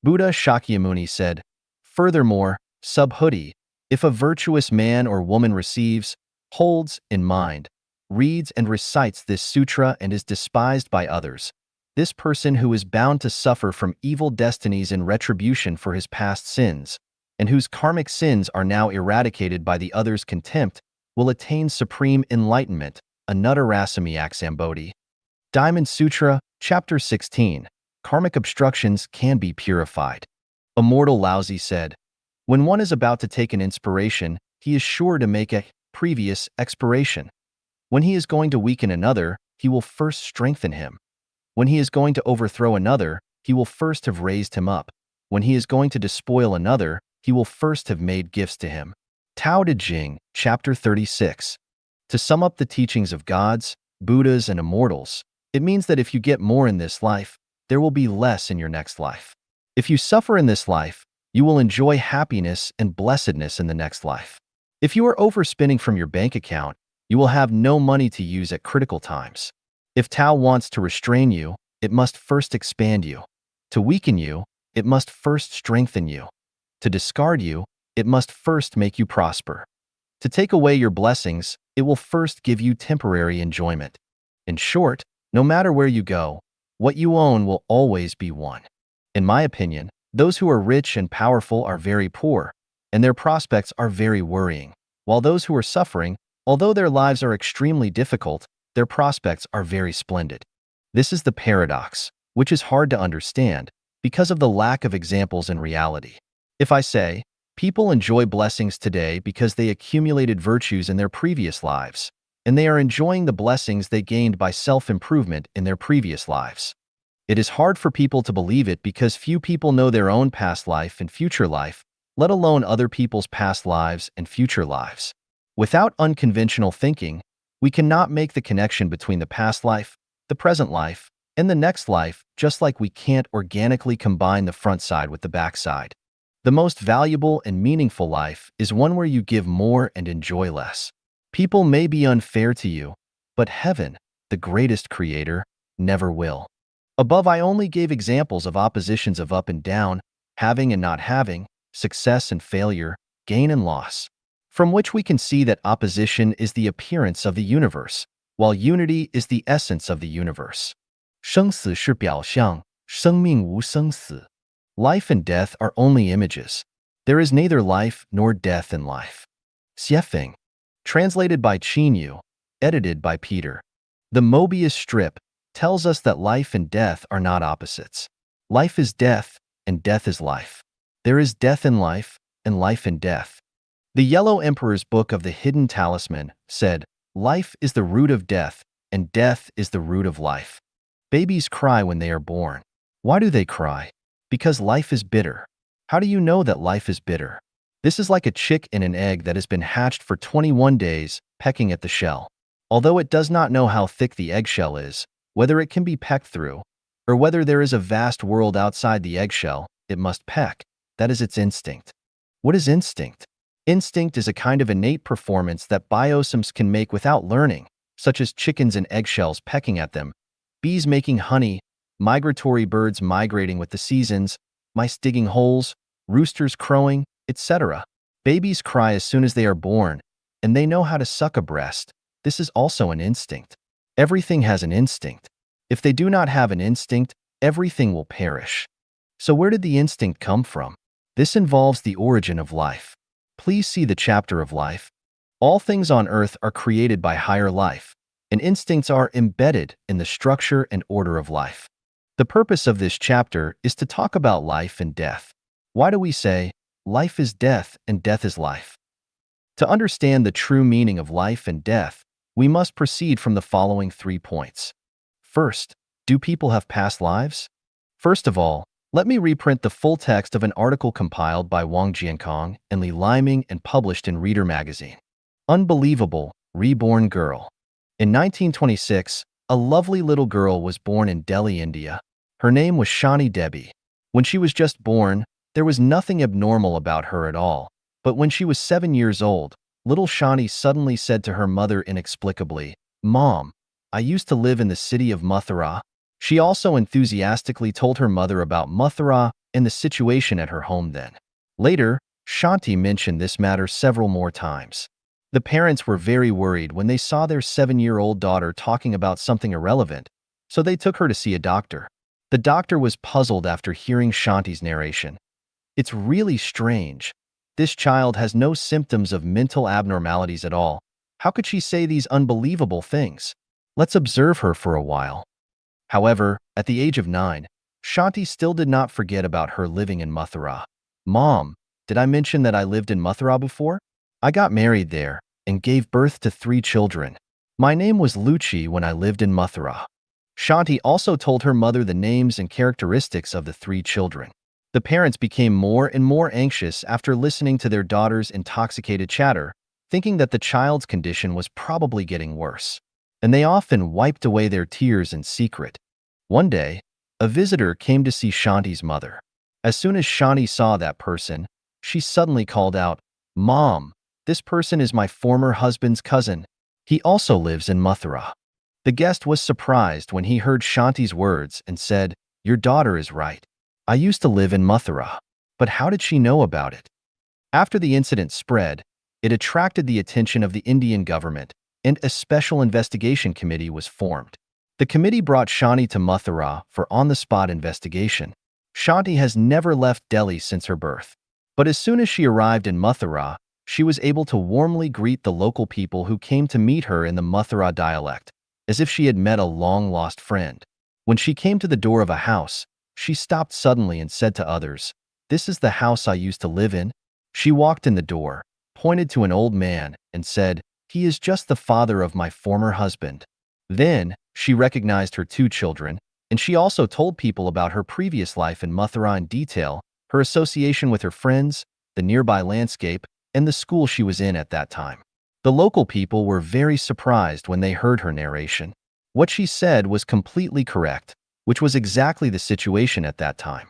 Buddha Shakyamuni said, "Furthermore, subhuti, if a virtuous man or woman receives, holds in mind, reads and recites this sutra and is despised by others, this person who is bound to suffer from evil destinies in retribution for his past sins, and whose karmic sins are now eradicated by the other's contempt, will attain supreme enlightenment." Anuttarasami Aksambodhi. Diamond Sutra, Chapter 16. Karmic obstructions can be purified. Immortal Laozi said, "When one is about to take an inspiration, he is sure to make a previous expiration. When he is going to weaken another, he will first strengthen him. When he is going to overthrow another, he will first have raised him up. When he is going to despoil another, he will first have made gifts to him." Tao Te Ching, Chapter 36. To sum up the teachings of gods, Buddhas, and immortals, it means that if you get more in this life, there will be less in your next life. If you suffer in this life, you will enjoy happiness and blessedness in the next life. If you are overspending from your bank account, you will have no money to use at critical times. If Tao wants to restrain you, it must first expand you. To weaken you, it must first strengthen you. To discard you, it must first make you prosper. To take away your blessings, it will first give you temporary enjoyment. In short, no matter where you go, what you own will always be one. In my opinion, those who are rich and powerful are very poor, and their prospects are very worrying, while those who are suffering, although their lives are extremely difficult, their prospects are very splendid. This is the paradox, which is hard to understand because of the lack of examples in reality. If I say, people enjoy blessings today because they accumulated virtues in their previous lives, and they are enjoying the blessings they gained by self-improvement in their previous lives. It is hard for people to believe it because few people know their own past life and future life, let alone other people's past lives and future lives. Without unconventional thinking, we cannot make the connection between the past life, the present life, and the next life, just like we can't organically combine the front side with the back side. The most valuable and meaningful life is one where you give more and enjoy less. People may be unfair to you, but heaven, the greatest creator, never will. Above, I only gave examples of oppositions of up and down, having and not having, success and failure, gain and loss, from which we can see that opposition is the appearance of the universe, while unity is the essence of the universe. 生死是表象，生命无生死. Life and death are only images. There is neither life nor death in life. Xiefeng. Translated by Qinyu, edited by Peter. The Mobius strip tells us that life and death are not opposites. Life is death, and death is life. There is death in life, and life in death. The Yellow Emperor's Book of the Hidden Talisman said, "Life is the root of death, and death is the root of life." Babies cry when they are born. Why do they cry? Because life is bitter. How do you know that life is bitter? This is like a chick in an egg that has been hatched for 21 days, pecking at the shell. Although it does not know how thick the eggshell is, whether it can be pecked through, or whether there is a vast world outside the eggshell, it must peck. That is its instinct. What is instinct? Instinct is a kind of innate performance that biosomes can make without learning, such as chickens and eggshells pecking at them, bees making honey, migratory birds migrating with the seasons, mice digging holes, roosters crowing, etc. Babies cry as soon as they are born, and they know how to suck a breast. This is also an instinct. Everything has an instinct. If they do not have an instinct, everything will perish. So where did the instinct come from? This involves the origin of life. Please see the chapter of life. All things on earth are created by higher life, and instincts are embedded in the structure and order of life. The purpose of this chapter is to talk about life and death. Why do we say, life is death and death is life? To understand the true meaning of life and death, we must proceed from the following 3 points. First, do people have past lives? First of all, let me reprint the full text of an article compiled by Wang Jiankong and Li Liming and published in Reader magazine. Unbelievable, reborn girl. In 1926, a lovely little girl was born in Delhi, India. Her name was Shani Devi. When she was just born, there was nothing abnormal about her at all. But when she was 7 years old, little Shani suddenly said to her mother inexplicably, "Mom, I used to live in the city of Mathura." She also enthusiastically told her mother about Mathura and the situation at her home then. Later, Shanti mentioned this matter several more times. The parents were very worried when they saw their 7-year-old daughter talking about something irrelevant, so they took her to see a doctor. The doctor was puzzled after hearing Shanti's narration. "It's really strange. This child has no symptoms of mental abnormalities at all. How could she say these unbelievable things? Let's observe her for a while." However, at the age of 9, Shanti still did not forget about her living in Mathura. "Mom, did I mention that I lived in Mathura before? I got married there and gave birth to 3 children. My name was Luchi when I lived in Mathura." Shanti also told her mother the names and characteristics of the 3 children. The parents became more and more anxious after listening to their daughter's intoxicated chatter, thinking that the child's condition was probably getting worse. And they often wiped away their tears in secret. One day, a visitor came to see Shanti's mother. As soon as Shanti saw that person, she suddenly called out, "Mom, this person is my former husband's cousin. He also lives in Mathura." The guest was surprised when he heard Shanti's words and said, "Your daughter is right. I used to live in Mathura. But how did she know about it?" After the incident spread, it attracted the attention of the Indian government, and a special investigation committee was formed. The committee brought Shanti to Mathura for on-the-spot investigation. Shanti has never left Delhi since her birth. But as soon as she arrived in Mathura, she was able to warmly greet the local people who came to meet her in the Mathura dialect, as if she had met a long-lost friend. When she came to the door of a house, she stopped suddenly and said to others, "This is the house I used to live in." She walked in the door, pointed to an old man, and said, "He is just the father of my former husband." Then, she recognized her 2 children, and she also told people about her previous life in Mathura in detail, her association with her friends, the nearby landscape, and the school she was in at that time. The local people were very surprised when they heard her narration. What she said was completely correct, which was exactly the situation at that time.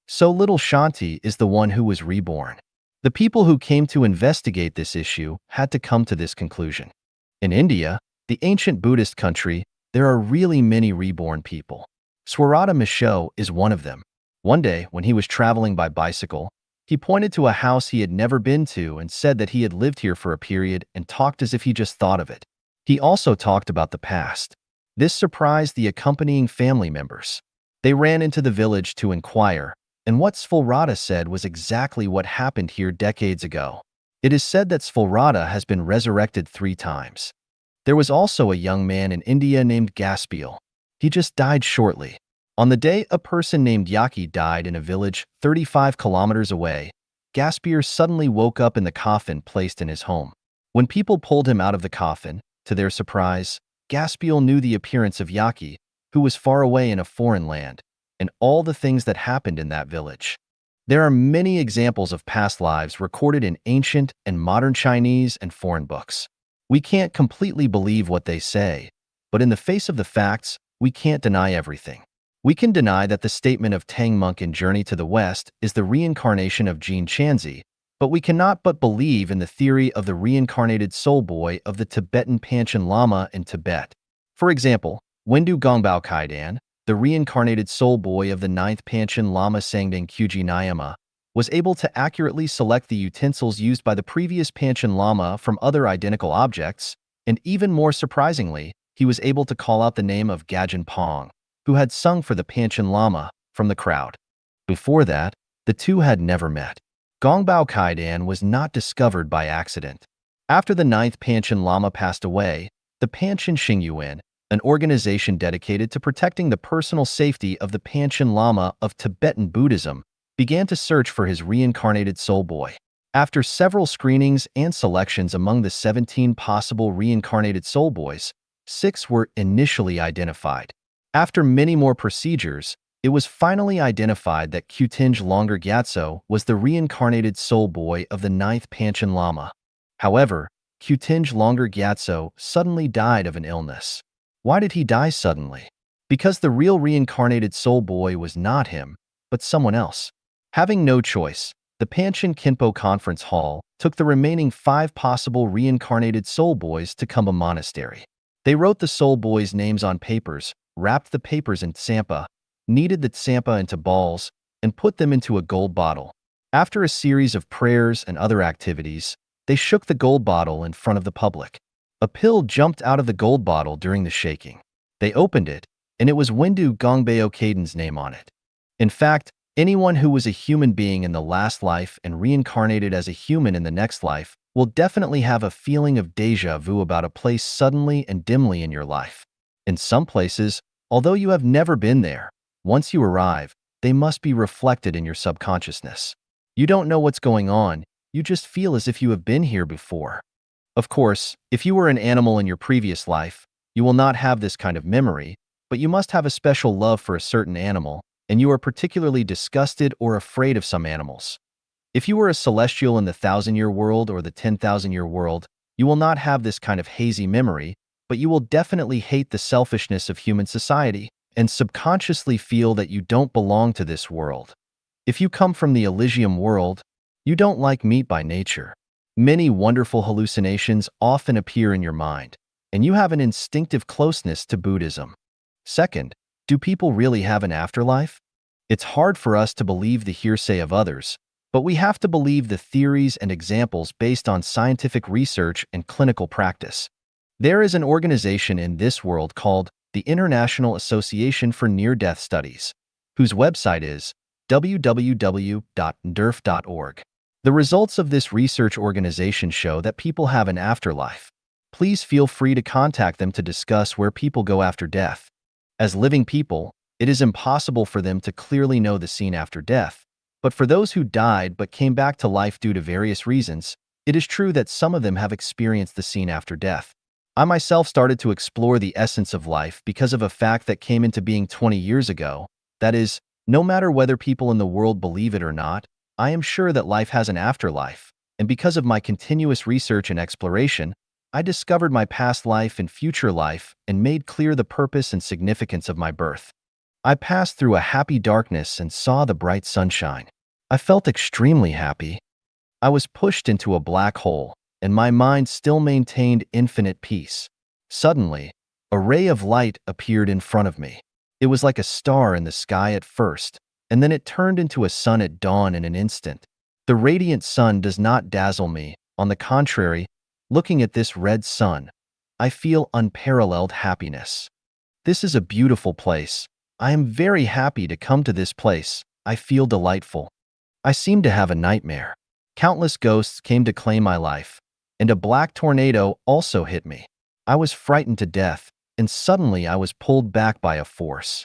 So little Shanti is the one who was reborn. The people who came to investigate this issue had to come to this conclusion. In India, the ancient Buddhist country, there are really many reborn people. Swarata Misho is one of them. One day, when he was traveling by bicycle, he pointed to a house he had never been to and said that he had lived here for a period and talked as if he just thought of it. He also talked about the past. This surprised the accompanying family members. They ran into the village to inquire, and what Swarata said was exactly what happened here decades ago. It is said that Swarata has been resurrected 3 times. There was also a young man in India named Gaspiel. He just died shortly. On the day a person named Yaki died in a village 35 kilometers away, Gaspier suddenly woke up in the coffin placed in his home. When people pulled him out of the coffin, to their surprise, Gaspiel knew the appearance of Yaki, who was far away in a foreign land, and all the things that happened in that village. There are many examples of past lives recorded in ancient and modern Chinese and foreign books. We can't completely believe what they say, but in the face of the facts, we can't deny everything. We can deny that the statement of Tang Monk in Journey to the West is the reincarnation of Jean Chanzi, but we cannot but believe in the theory of the reincarnated soul boy of the Tibetan Panchen Lama in Tibet. For example, Wendu Gongbao Kaidan, the reincarnated soul boy of the 9th Panchen Lama Sangdang Kyuji Nyama, was able to accurately select the utensils used by the previous Panchen Lama from other identical objects, and even more surprisingly, he was able to call out the name of Gajan Pong, who had sung for the Panchen Lama, from the crowd. Before that, the two had never met. Gongbao Kaidan was not discovered by accident. After the ninth Panchen Lama passed away, the Panchen Xingyuan, an organization dedicated to protecting the personal safety of the Panchen Lama of Tibetan Buddhism, began to search for his reincarnated soul boy. After several screenings and selections among the 17 possible reincarnated soul boys, 6 were initially identified. After many more procedures, it was finally identified that Kutinj Longer Gyatso was the reincarnated soul boy of the ninth Panchen Lama. However, Kutinj Longer Gyatso suddenly died of an illness. Why did he die suddenly? Because the real reincarnated soul boy was not him, but someone else. Having no choice, the Panchen Kinpo Conference Hall took the remaining 5 possible reincarnated soul boys to Kumbha Monastery. They wrote the soul boys' names on papers, wrapped the papers in tsampa, kneaded the tsampa into balls, and put them into a gold bottle. After a series of prayers and other activities, they shook the gold bottle in front of the public. A pill jumped out of the gold bottle during the shaking. They opened it, and it was Windu Gongbeo Kaiden's name on it. In fact, anyone who was a human being in the last life and reincarnated as a human in the next life will definitely have a feeling of déjà vu about a place suddenly and dimly in your life. In some places, although you have never been there, once you arrive, they must be reflected in your subconsciousness. You don't know what's going on, you just feel as if you have been here before. Of course, if you were an animal in your previous life, you will not have this kind of memory, but you must have a special love for a certain animal, and you are particularly disgusted or afraid of some animals. If you were a celestial in the 1,000-year world or the 10,000-year world, you will not have this kind of hazy memory, but you will definitely hate the selfishness of human society and subconsciously feel that you don't belong to this world. If you come from the Elysium world, you don't like meat by nature. Many wonderful hallucinations often appear in your mind, and you have an instinctive closeness to Buddhism. Second, do people really have an afterlife? It's hard for us to believe the hearsay of others, but we have to believe the theories and examples based on scientific research and clinical practice. There is an organization in this world called the International Association for Near-Death Studies, whose website is www.nderf.org. The results of this research organization show that people have an afterlife. Please feel free to contact them to discuss where people go after death. As living people, it is impossible for them to clearly know the scene after death, but for those who died but came back to life due to various reasons, it is true that some of them have experienced the scene after death. I myself started to explore the essence of life because of a fact that came into being 20 years ago. That is, no matter whether people in the world believe it or not, I am sure that life has an afterlife, and because of my continuous research and exploration, I discovered my past life and future life and made clear the purpose and significance of my birth. I passed through a happy darkness and saw the bright sunshine. I felt extremely happy. I was pushed into a black hole, and my mind still maintained infinite peace. Suddenly, a ray of light appeared in front of me. It was like a star in the sky at first, and then it turned into a sun at dawn in an instant. The radiant sun does not dazzle me. On the contrary, looking at this red sun, I feel unparalleled happiness. This is a beautiful place. I am very happy to come to this place. I feel delightful. I seem to have a nightmare. Countless ghosts came to claim my life, and a black tornado also hit me. I was frightened to death, and suddenly I was pulled back by a force.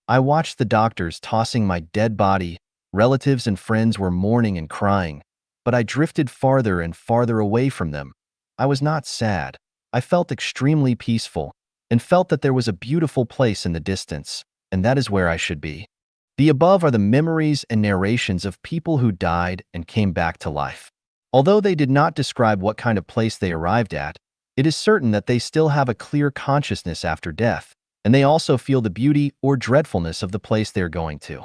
I watched the doctors tossing my dead body. Relatives and friends were mourning and crying, but I drifted farther and farther away from them. I was not sad. I felt extremely peaceful and felt that there was a beautiful place in the distance, and that is where I should be. The above are the memories and narrations of people who died and came back to life. Although they did not describe what kind of place they arrived at, it is certain that they still have a clear consciousness after death, and they also feel the beauty or dreadfulness of the place they are going to.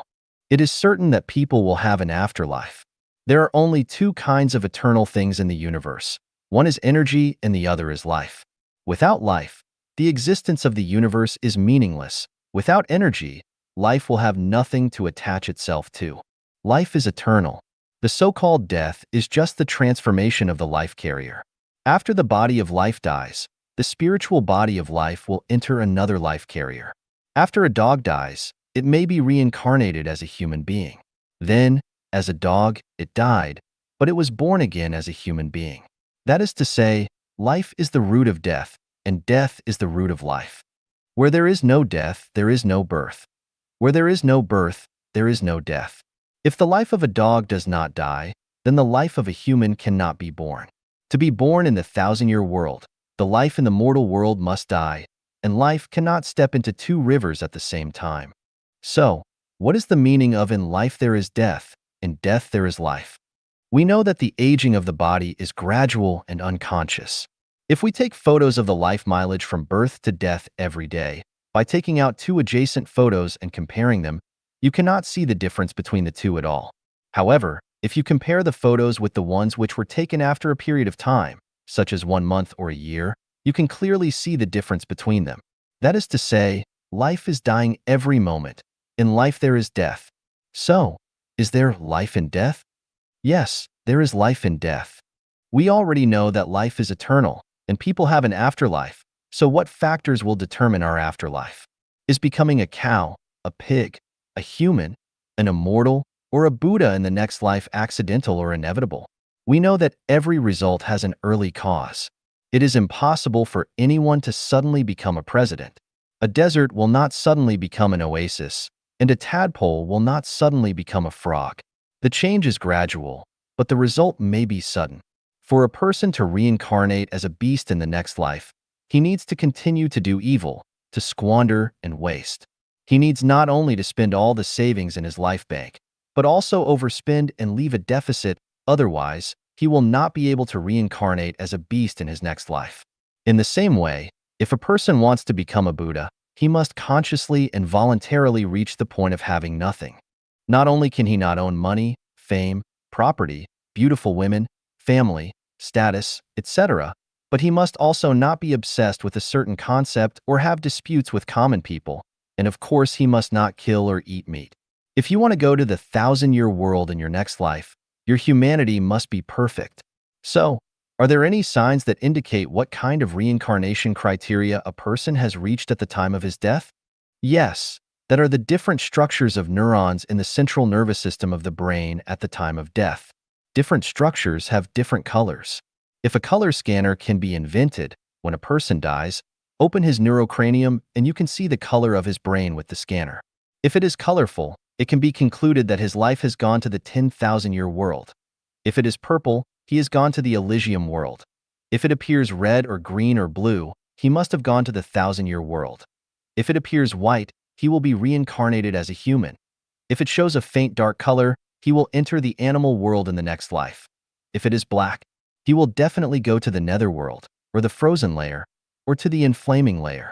It is certain that people will have an afterlife. There are only 2 kinds of eternal things in the universe. One is energy and the other is life. Without life, the existence of the universe is meaningless. Without energy, life will have nothing to attach itself to. Life is eternal. The so-called death is just the transformation of the life carrier. After the body of life dies, the spiritual body of life will enter another life carrier. After a dog dies, it may be reincarnated as a human being. Then, as a dog, it died, but it was born again as a human being. That is to say, life is the root of death, and death is the root of life. Where there is no death, there is no birth. Where there is no birth, there is no death. If the life of a dog does not die, then the life of a human cannot be born. To be born in the thousand-year world, the life in the mortal world must die, and life cannot step into two rivers at the same time. So, what is the meaning of "in life there is death, in death there is life"? We know that the aging of the body is gradual and unconscious. If we take photos of the life mileage from birth to death every day, by taking out two adjacent photos and comparing them, you cannot see the difference between the two at all. However, if you compare the photos with the ones which were taken after a period of time, such as 1 month or a year, you can clearly see the difference between them. That is to say, life is dying every moment. In life there is death. So, is there life in death? Yes, there is life in death. We already know that life is eternal, and people have an afterlife. So what factors will determine our afterlife? Is becoming a cow, a pig, a human, an immortal, or a Buddha in the next life accidental or inevitable? We know that every result has an early cause. It is impossible for anyone to suddenly become a president. A desert will not suddenly become an oasis, and a tadpole will not suddenly become a frog. The change is gradual, but the result may be sudden. For a person to reincarnate as a beast in the next life, he needs to continue to do evil, to squander and waste. He needs not only to spend all the savings in his life bank, but also overspend and leave a deficit. Otherwise, he will not be able to reincarnate as a beast in his next life. In the same way, if a person wants to become a Buddha, he must consciously and voluntarily reach the point of having nothing. Not only can he not own money, fame, property, beautiful women, family, status, etc., but he must also not be obsessed with a certain concept or have disputes with common people, and of course he must not kill or eat meat. If you want to go to the thousand-year world in your next life, your humanity must be perfect. So, are there any signs that indicate what kind of reincarnation criteria a person has reached at the time of his death? Yes, that are the different structures of neurons in the central nervous system of the brain at the time of death. Different structures have different colors. If a color scanner can be invented when a person dies, open his neurocranium and you can see the color of his brain with the scanner. If it is colorful, it can be concluded that his life has gone to the 10,000-year world. If it is purple, he has gone to the Elysium world. If it appears red or green or blue, he must have gone to the 1,000-year world. If it appears white, he will be reincarnated as a human. If it shows a faint dark color, he will enter the animal world in the next life. If it is black, he will definitely go to the netherworld, or the frozen layer, or to the inflaming layer.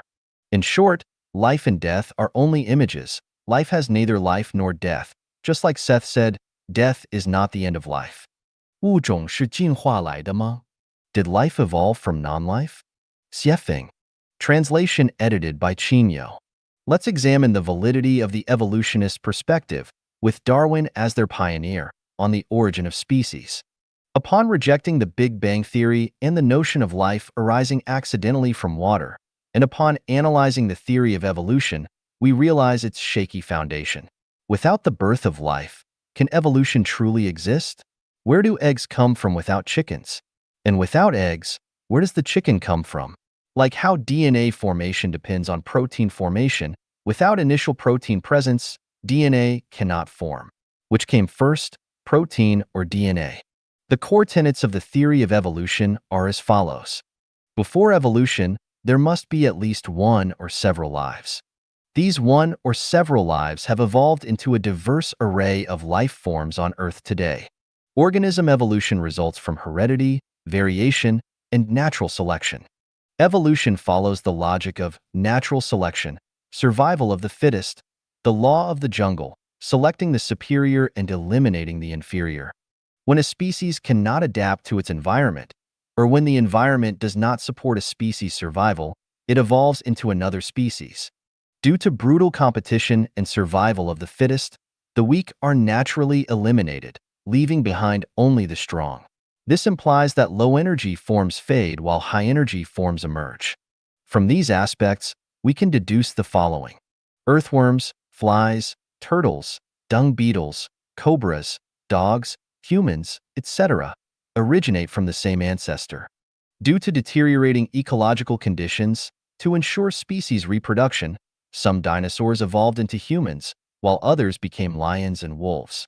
In short, life and death are only images. Life has neither life nor death. Just like Seth said, death is not the end of life. 物种是进化来的吗? Did life evolve from non-life? Refuting. Translation edited by Chinyo. Let's examine the validity of the evolutionist perspective, with Darwin as their pioneer, on the origin of species. Upon rejecting the Big Bang Theory and the notion of life arising accidentally from water, and upon analyzing the theory of evolution, we realize its shaky foundation. Without the birth of life, can evolution truly exist? Where do eggs come from without chickens? And without eggs, where does the chicken come from? Like how DNA formation depends on protein formation, without initial protein presence, DNA cannot form. Which came first, protein or DNA? The core tenets of the theory of evolution are as follows. Before evolution, there must be at least one or several lives. These one or several lives have evolved into a diverse array of life forms on Earth today. Organism evolution results from heredity, variation, and natural selection. Evolution follows the logic of natural selection, survival of the fittest, the law of the jungle, selecting the superior and eliminating the inferior. When a species cannot adapt to its environment, or when the environment does not support a species' survival, it evolves into another species. Due to brutal competition and survival of the fittest, the weak are naturally eliminated, leaving behind only the strong. This implies that low-energy forms fade while high-energy forms emerge. From these aspects, we can deduce the following. Earthworms, flies, turtles, dung beetles, cobras, dogs, humans, etc. originate from the same ancestor. Due to deteriorating ecological conditions, to ensure species reproduction, some dinosaurs evolved into humans, while others became lions and wolves.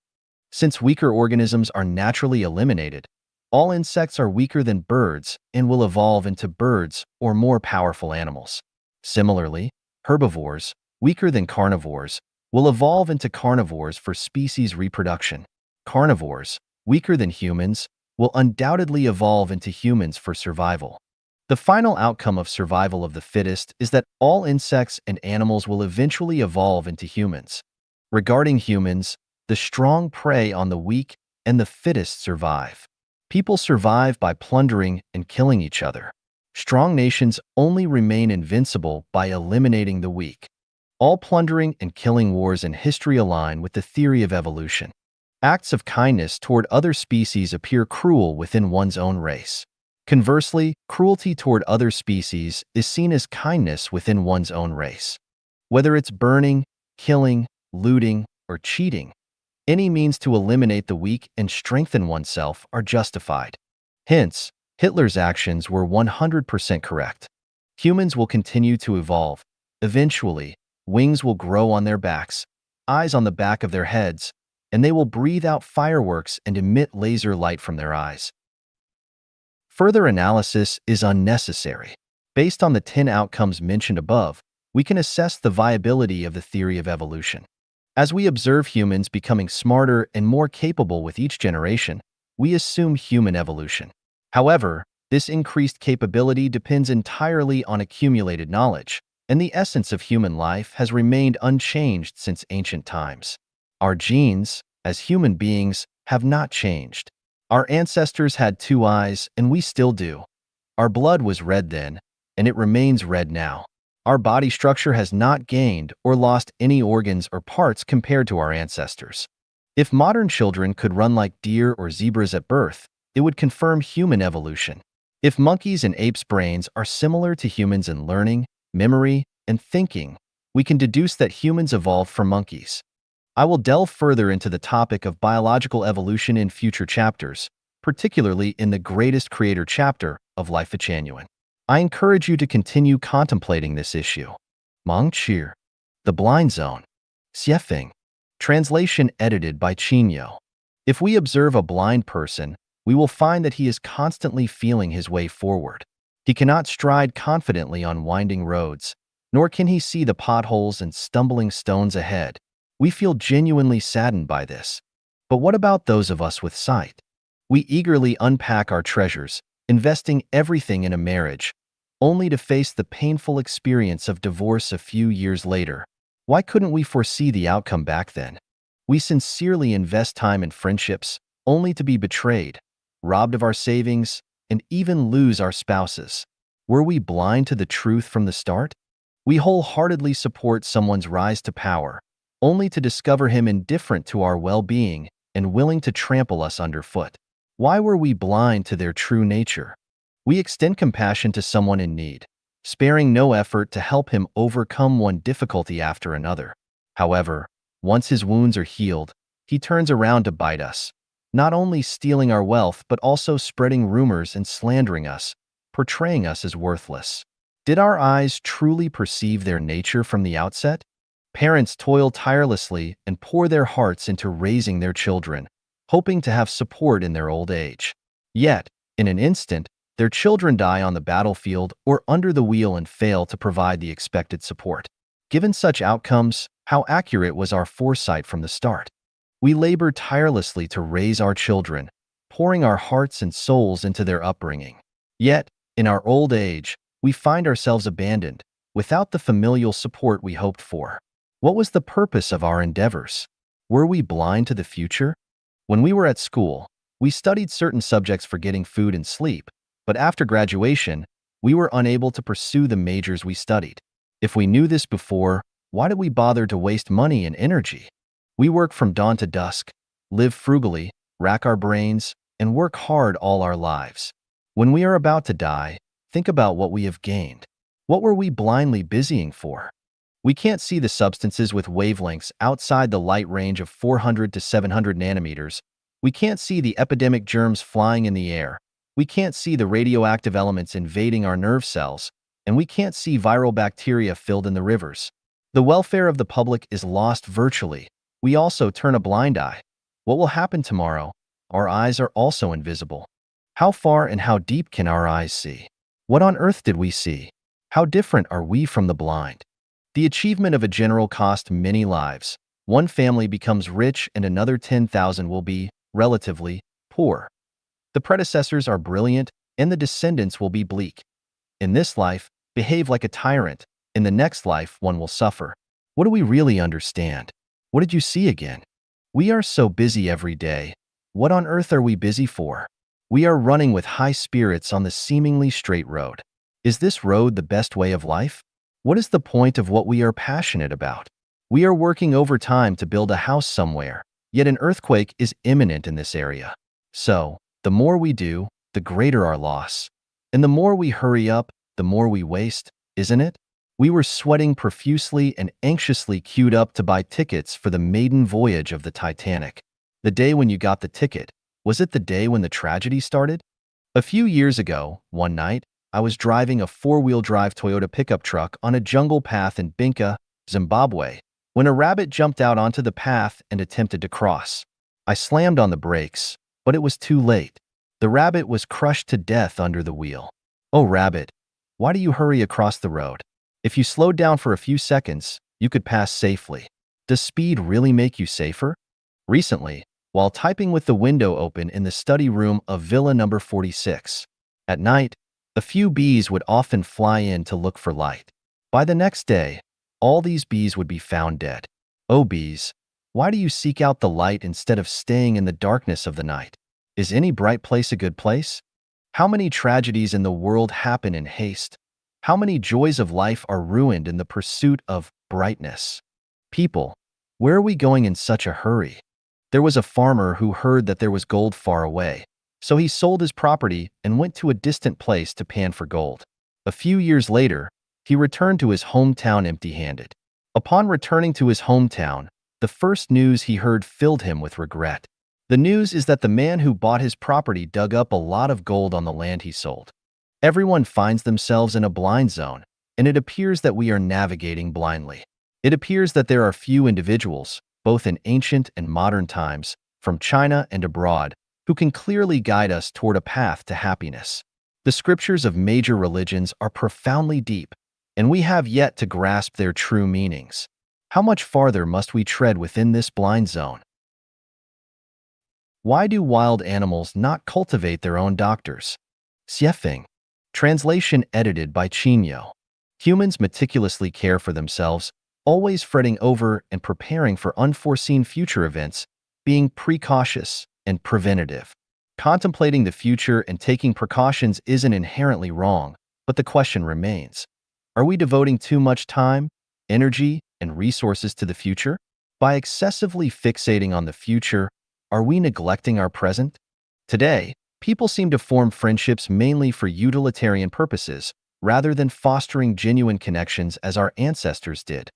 Since weaker organisms are naturally eliminated, all insects are weaker than birds and will evolve into birds or more powerful animals. Similarly, herbivores, weaker than carnivores, will evolve into carnivores for species reproduction. Carnivores, weaker than humans, will undoubtedly evolve into humans for survival. The final outcome of survival of the fittest is that all insects and animals will eventually evolve into humans. Regarding humans, the strong prey on the weak and the fittest survive. People survive by plundering and killing each other. Strong nations only remain invincible by eliminating the weak. All plundering and killing wars in history align with the theory of evolution. Acts of kindness toward other species appear cruel within one's own race. Conversely, cruelty toward other species is seen as kindness within one's own race. Whether it's burning, killing, looting, or cheating, any means to eliminate the weak and strengthen oneself are justified. Hence, Hitler's actions were 100% correct. Humans will continue to evolve. Eventually, wings will grow on their backs, eyes on the back of their heads, and they will breathe out fireworks and emit laser light from their eyes. Further analysis is unnecessary. Based on the 10 outcomes mentioned above, we can assess the viability of the theory of evolution. As we observe humans becoming smarter and more capable with each generation, we assume human evolution. However, this increased capability depends entirely on accumulated knowledge, and the essence of human life has remained unchanged since ancient times. Our genes, as human beings, have not changed. Our ancestors had 2 eyes, and we still do. Our blood was red then, and it remains red now. Our body structure has not gained or lost any organs or parts compared to our ancestors. If modern children could run like deer or zebras at birth, it would confirm human evolution. If monkeys' and apes' brains are similar to humans in learning, memory, and thinking, we can deduce that humans evolved from monkeys. I will delve further into the topic of biological evolution in future chapters, particularly in the Greatest Creator chapter of Life Genuine. I encourage you to continue contemplating this issue. Mong Chir, The Blind Zone. Xiefeng. Translation edited by Chinyo. If we observe a blind person, we will find that he is constantly feeling his way forward. He cannot stride confidently on winding roads, nor can he see the potholes and stumbling stones ahead. We feel genuinely saddened by this. But what about those of us with sight? We eagerly unpack our treasures, investing everything in a marriage, only to face the painful experience of divorce a few years later. Why couldn't we foresee the outcome back then? We sincerely invest time in friendships, only to be betrayed, robbed of our savings, and even lose our spouses. Were we blind to the truth from the start? We wholeheartedly support someone's rise to power, only to discover him indifferent to our well-being and willing to trample us underfoot. Why were we blind to their true nature? We extend compassion to someone in need, sparing no effort to help him overcome one difficulty after another. However, once his wounds are healed, he turns around to bite us, not only stealing our wealth but also spreading rumors and slandering us, portraying us as worthless. Did our eyes truly perceive their nature from the outset? Parents toil tirelessly and pour their hearts into raising their children, hoping to have support in their old age. Yet, in an instant, their children die on the battlefield or under the wheel and fail to provide the expected support. Given such outcomes, how accurate was our foresight from the start? We labor tirelessly to raise our children, pouring our hearts and souls into their upbringing. Yet, in our old age, we find ourselves abandoned, without the familial support we hoped for. What was the purpose of our endeavors? Were we blind to the future? When we were at school, we studied certain subjects for getting food and sleep, but after graduation, we were unable to pursue the majors we studied. If we knew this before, why did we bother to waste money and energy? We work from dawn to dusk, live frugally, rack our brains, and work hard all our lives. When we are about to die, think about what we have gained. What were we blindly busying for? We can't see the substances with wavelengths outside the light range of 400 to 700 nanometers. We can't see the epidemic germs flying in the air. We can't see the radioactive elements invading our nerve cells, and we can't see viral bacteria filled in the rivers. The welfare of the public is lost virtually. We also turn a blind eye. What will happen tomorrow? Our eyes are also invisible. How far and how deep can our eyes see? What on earth did we see? How different are we from the blind? The achievement of a general cost many lives. One family becomes rich and another 10,000 will be, relatively, poor. The predecessors are brilliant and the descendants will be bleak. In this life, behave like a tyrant. In the next life, one will suffer. What do we really understand? What did you see again? We are so busy every day. What on earth are we busy for? We are running with high spirits on the seemingly straight road. Is this road the best way of life? What is the point of what we are passionate about? We are working overtime to build a house somewhere, yet an earthquake is imminent in this area. So, the more we do, the greater our loss. And the more we hurry up, the more we waste, isn't it? We were sweating profusely and anxiously queued up to buy tickets for the maiden voyage of the Titanic. The day when you got the ticket, was it the day when the tragedy started? A few years ago, one night, I was driving a four-wheel drive Toyota pickup truck on a jungle path in Binka, Zimbabwe, when a rabbit jumped out onto the path and attempted to cross. I slammed on the brakes, but it was too late. The rabbit was crushed to death under the wheel. Oh, rabbit, why do you hurry across the road? If you slowed down for a few seconds, you could pass safely. Does speed really make you safer? Recently, while typing with the window open in the study room of Villa number 46, at night, a few bees would often fly in to look for light. By the next day, all these bees would be found dead. Oh, bees, why do you seek out the light instead of staying in the darkness of the night? Is any bright place a good place? How many tragedies in the world happen in haste? How many joys of life are ruined in the pursuit of brightness? People, where are we going in such a hurry? There was a farmer who heard that there was gold far away, so he sold his property and went to a distant place to pan for gold. A few years later, he returned to his hometown empty-handed. Upon returning to his hometown, the first news he heard filled him with regret. The news is that the man who bought his property dug up a lot of gold on the land he sold. Everyone finds themselves in a blind zone, and it appears that we are navigating blindly. It appears that there are few individuals, both in ancient and modern times, from China and abroad, who can clearly guide us toward a path to happiness. The scriptures of major religions are profoundly deep, and we have yet to grasp their true meanings. How much farther must we tread within this blind zone? Why do wild animals not cultivate their own doctors? Self-reliance. Translation edited by Chinyo. Humans meticulously care for themselves, always fretting over and preparing for unforeseen future events, being precautious and preventative. Contemplating the future and taking precautions isn't inherently wrong, but the question remains: are we devoting too much time, energy, and resources to the future? By excessively fixating on the future, are we neglecting our present? Today, people seem to form friendships mainly for utilitarian purposes, rather than fostering genuine connections as our ancestors did,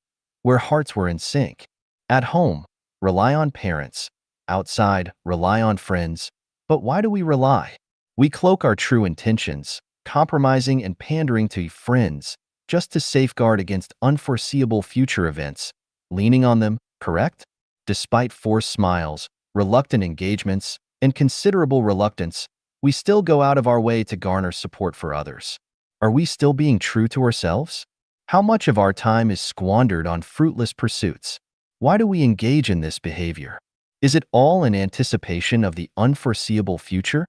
where hearts were in sync. At home, rely on parents. Outside, rely on friends. But why do we rely? We cloak our true intentions, compromising and pandering to friends, just to safeguard against unforeseeable future events, leaning on them, correct? Despite forced smiles, reluctant engagements, and considerable reluctance, we still go out of our way to garner support for others. Are we still being true to ourselves? How much of our time is squandered on fruitless pursuits? Why do we engage in this behavior? Is it all in anticipation of the unforeseeable future?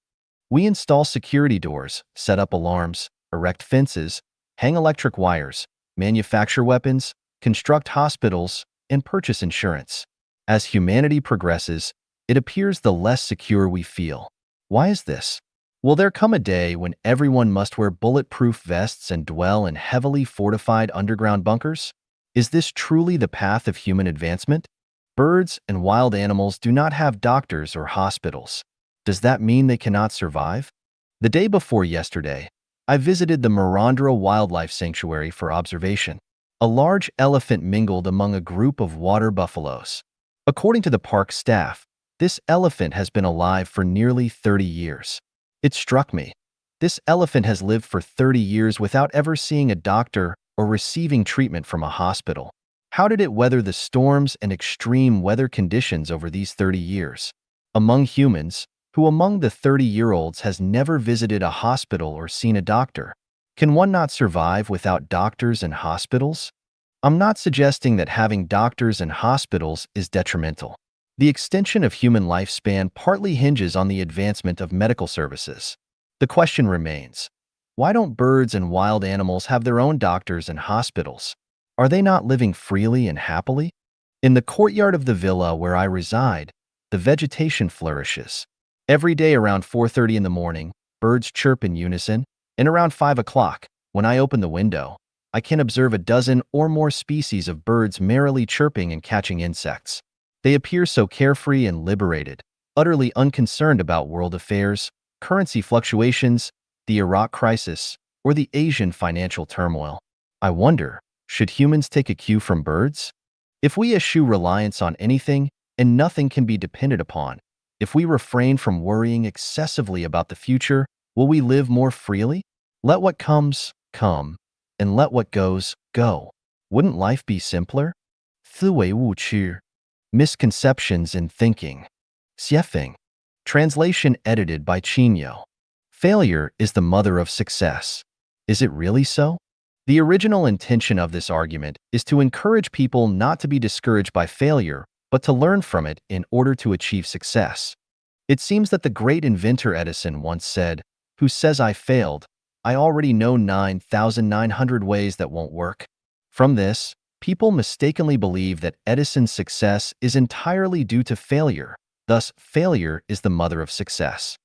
We install security doors, set up alarms, erect fences, hang electric wires, manufacture weapons, construct hospitals, and purchase insurance. As humanity progresses, it appears the less secure we feel. Why is this? Will there come a day when everyone must wear bulletproof vests and dwell in heavily fortified underground bunkers? Is this truly the path of human advancement? Birds and wild animals do not have doctors or hospitals. Does that mean they cannot survive? The day before yesterday, I visited the Marandra Wildlife Sanctuary for observation. A large elephant mingled among a group of water buffaloes. According to the park staff, This elephant has been alive for nearly 30 years. It struck me. This elephant has lived for 30 years without ever seeing a doctor or receiving treatment from a hospital. How did it weather the storms and extreme weather conditions over these 30 years? Among humans, who among the 30-year-olds has never visited a hospital or seen a doctor? Can one not survive without doctors and hospitals? I'm not suggesting that having doctors and hospitals is detrimental. The extension of human lifespan partly hinges on the advancement of medical services. The question remains, why don't birds and wild animals have their own doctors and hospitals? Are they not living freely and happily? In the courtyard of the villa where I reside, the vegetation flourishes. Every day around 4:30 in the morning, birds chirp in unison, and around 5 o'clock, when I open the window, I can observe a dozen or more species of birds merrily chirping and catching insects. They appear so carefree and liberated, utterly unconcerned about world affairs, currency fluctuations, the Iraq crisis, or the Asian financial turmoil. I wonder, should humans take a cue from birds? If we eschew reliance on anything and nothing can be depended upon, if we refrain from worrying excessively about the future, will we live more freely? Let what comes, come, and let what goes, go. Wouldn't life be simpler? 思维误区 Misconceptions in Thinking. Self-reliance. Translation edited by Chino. Failure is the mother of success. Is it really so? The original intention of this argument is to encourage people not to be discouraged by failure, but to learn from it in order to achieve success. It seems that the great inventor Edison once said, "Who says I failed? I already know 9,900 ways that won't work." From this, people mistakenly believe that Edison's success is entirely due to failure. Thus, failure is the mother of success.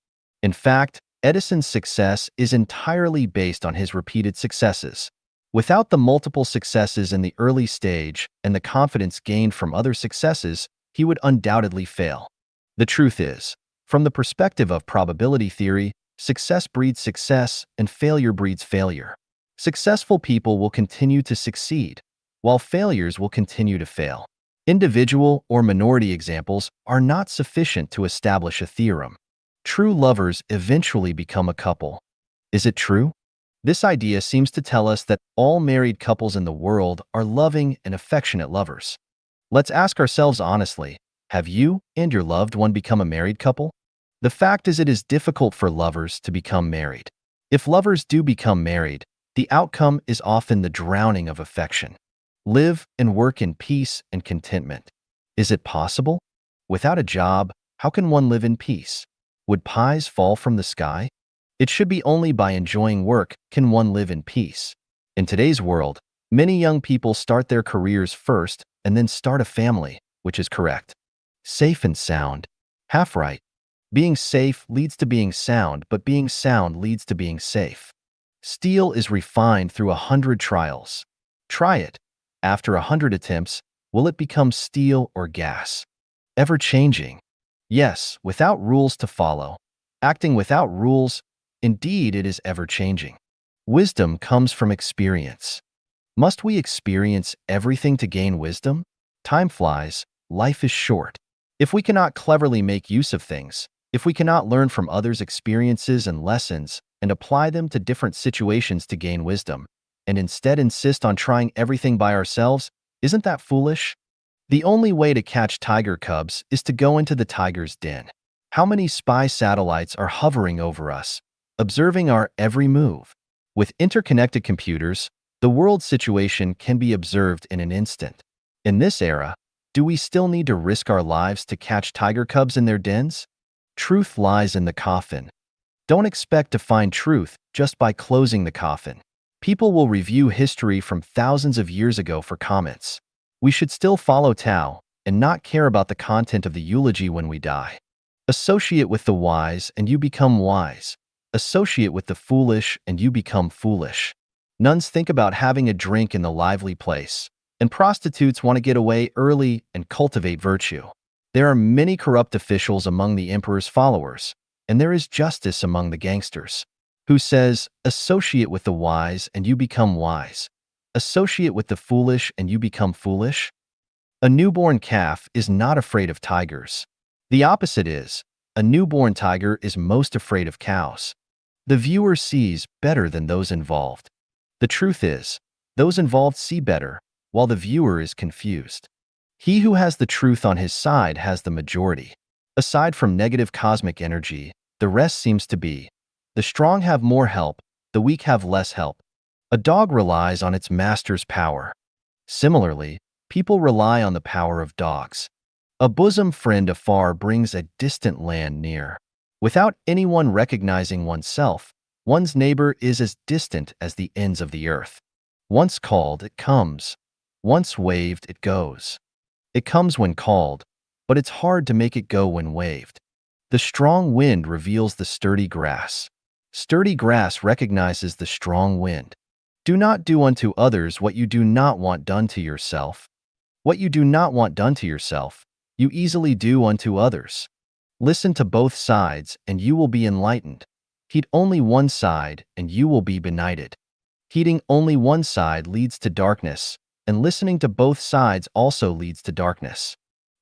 In fact, Edison's success is entirely based on his repeated successes. Without the multiple successes in the early stage and the confidence gained from other successes, he would undoubtedly fail. The truth is, from the perspective of probability theory, success breeds success and failure breeds failure. Successful people will continue to succeed, while failures will continue to fail. Individual or minority examples are not sufficient to establish a theorem. True lovers eventually become a couple. Is it true? This idea seems to tell us that all married couples in the world are loving and affectionate lovers. Let's ask ourselves honestly, have you and your loved one become a married couple? The fact is, it is difficult for lovers to become married. If lovers do become married, the outcome is often the drowning of affection. Live and work in peace and contentment. Is it possible? Without a job, how can one live in peace? Would pies fall from the sky? It should be only by enjoying work can one live in peace. In today's world, many young people start their careers first and then start a family, which is correct. Safe and sound. Half right. Being safe leads to being sound, but being sound leads to being safe. Steel is refined through 100 trials. Try it. After 100 attempts, will it become steel or gas? Ever-changing. Yes, without rules to follow. Acting without rules, indeed it is ever-changing. Wisdom comes from experience. Must we experience everything to gain wisdom? Time flies, life is short. If we cannot cleverly make use of things, if we cannot learn from others' experiences and lessons and apply them to different situations to gain wisdom, and instead insist on trying everything by ourselves, isn't that foolish? The only way to catch tiger cubs is to go into the tiger's den. How many spy satellites are hovering over us, observing our every move? With interconnected computers, the world situation can be observed in an instant. In this era, do we still need to risk our lives to catch tiger cubs in their dens? Truth lies in the coffin. Don't expect to find truth just by closing the coffin. People will review history from thousands of years ago for comments. We should still follow Tao and not care about the content of the eulogy when we die. Associate with the wise and you become wise. Associate with the foolish and you become foolish. Nuns think about having a drink in the lively place, and prostitutes want to get away early and cultivate virtue. There are many corrupt officials among the emperor's followers, and there is justice among the gangsters. Who says, associate with the wise and you become wise? Associate with the foolish and you become foolish? A newborn calf is not afraid of tigers. The opposite is, a newborn tiger is most afraid of cows. The viewer sees better than those involved. The truth is, those involved see better, while the viewer is confused. He who has the truth on his side has the majority. Aside from negative cosmic energy, the rest seems to be, the strong have more help, the weak have less help. A dog relies on its master's power. Similarly, people rely on the power of dogs. A bosom friend afar brings a distant land near. Without anyone recognizing oneself, one's neighbor is as distant as the ends of the earth. Once called, it comes. Once waved, it goes. It comes when called, but it's hard to make it go when waved. The strong wind reveals the sturdy grass. Sturdy grass recognizes the strong wind. Do not do unto others what you do not want done to yourself. What you do not want done to yourself, you easily do unto others. Listen to both sides, and you will be enlightened. Heed only one side, and you will be benighted. Heeding only one side leads to darkness, and listening to both sides also leads to darkness.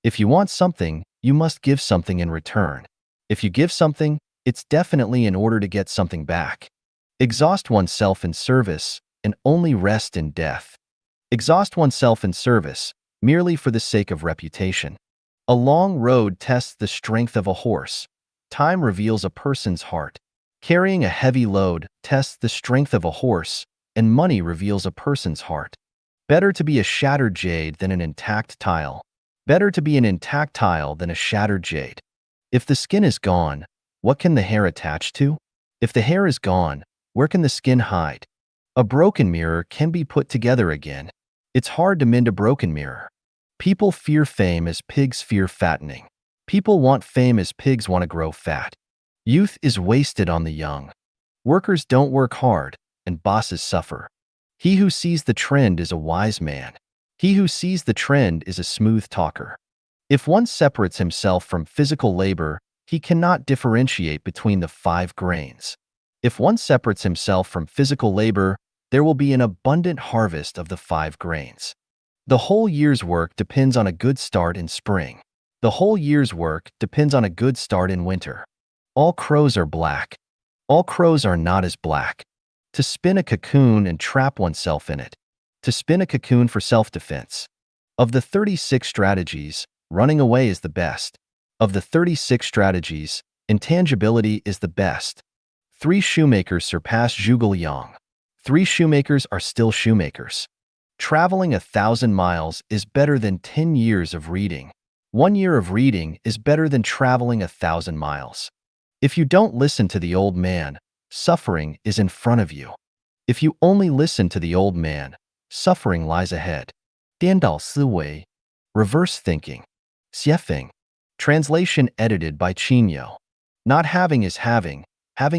If you want something, you must give something in return. If you give something, it's definitely in order to get something back. Exhaust oneself in service, and only rest in death. Exhaust oneself in service, merely for the sake of reputation. A long road tests the strength of a horse. Time reveals a person's heart. Carrying a heavy load tests the strength of a horse, and money reveals a person's heart. Better to be a shattered jade than an intact tile. Better to be an intact tile than a shattered jade. If the skin is gone, what can the hair attach to? If the hair is gone, where can the skin hide? A broken mirror can be put together again. It's hard to mend a broken mirror. People fear fame as pigs fear fattening. People want fame as pigs want to grow fat. Youth is wasted on the young. Workers don't work hard, and bosses suffer. He who sees the trend is a wise man. He who sees the trend is a smooth talker. If one separates himself from physical labor, he cannot differentiate between the 5 grains. If one separates himself from physical labor, there will be an abundant harvest of the 5 grains. The whole year's work depends on a good start in spring. The whole year's work depends on a good start in winter. All crows are black. All crows are not as black. To spin a cocoon and trap oneself in it. To spin a cocoon for self-defense. Of the 36 strategies, running away is the best. Of the 36 strategies, intangibility is the best. 3 shoemakers surpass Zhuge 3 shoemakers are still shoemakers. Traveling 1,000 miles is better than 10 years of reading. 1 year of reading is better than traveling 1,000 miles. If you don't listen to the old man, suffering is in front of you. If you only listen to the old man, suffering lies ahead. 颠倒思维, reverse thinking. 斜风. Translation edited by Chino. Not having is having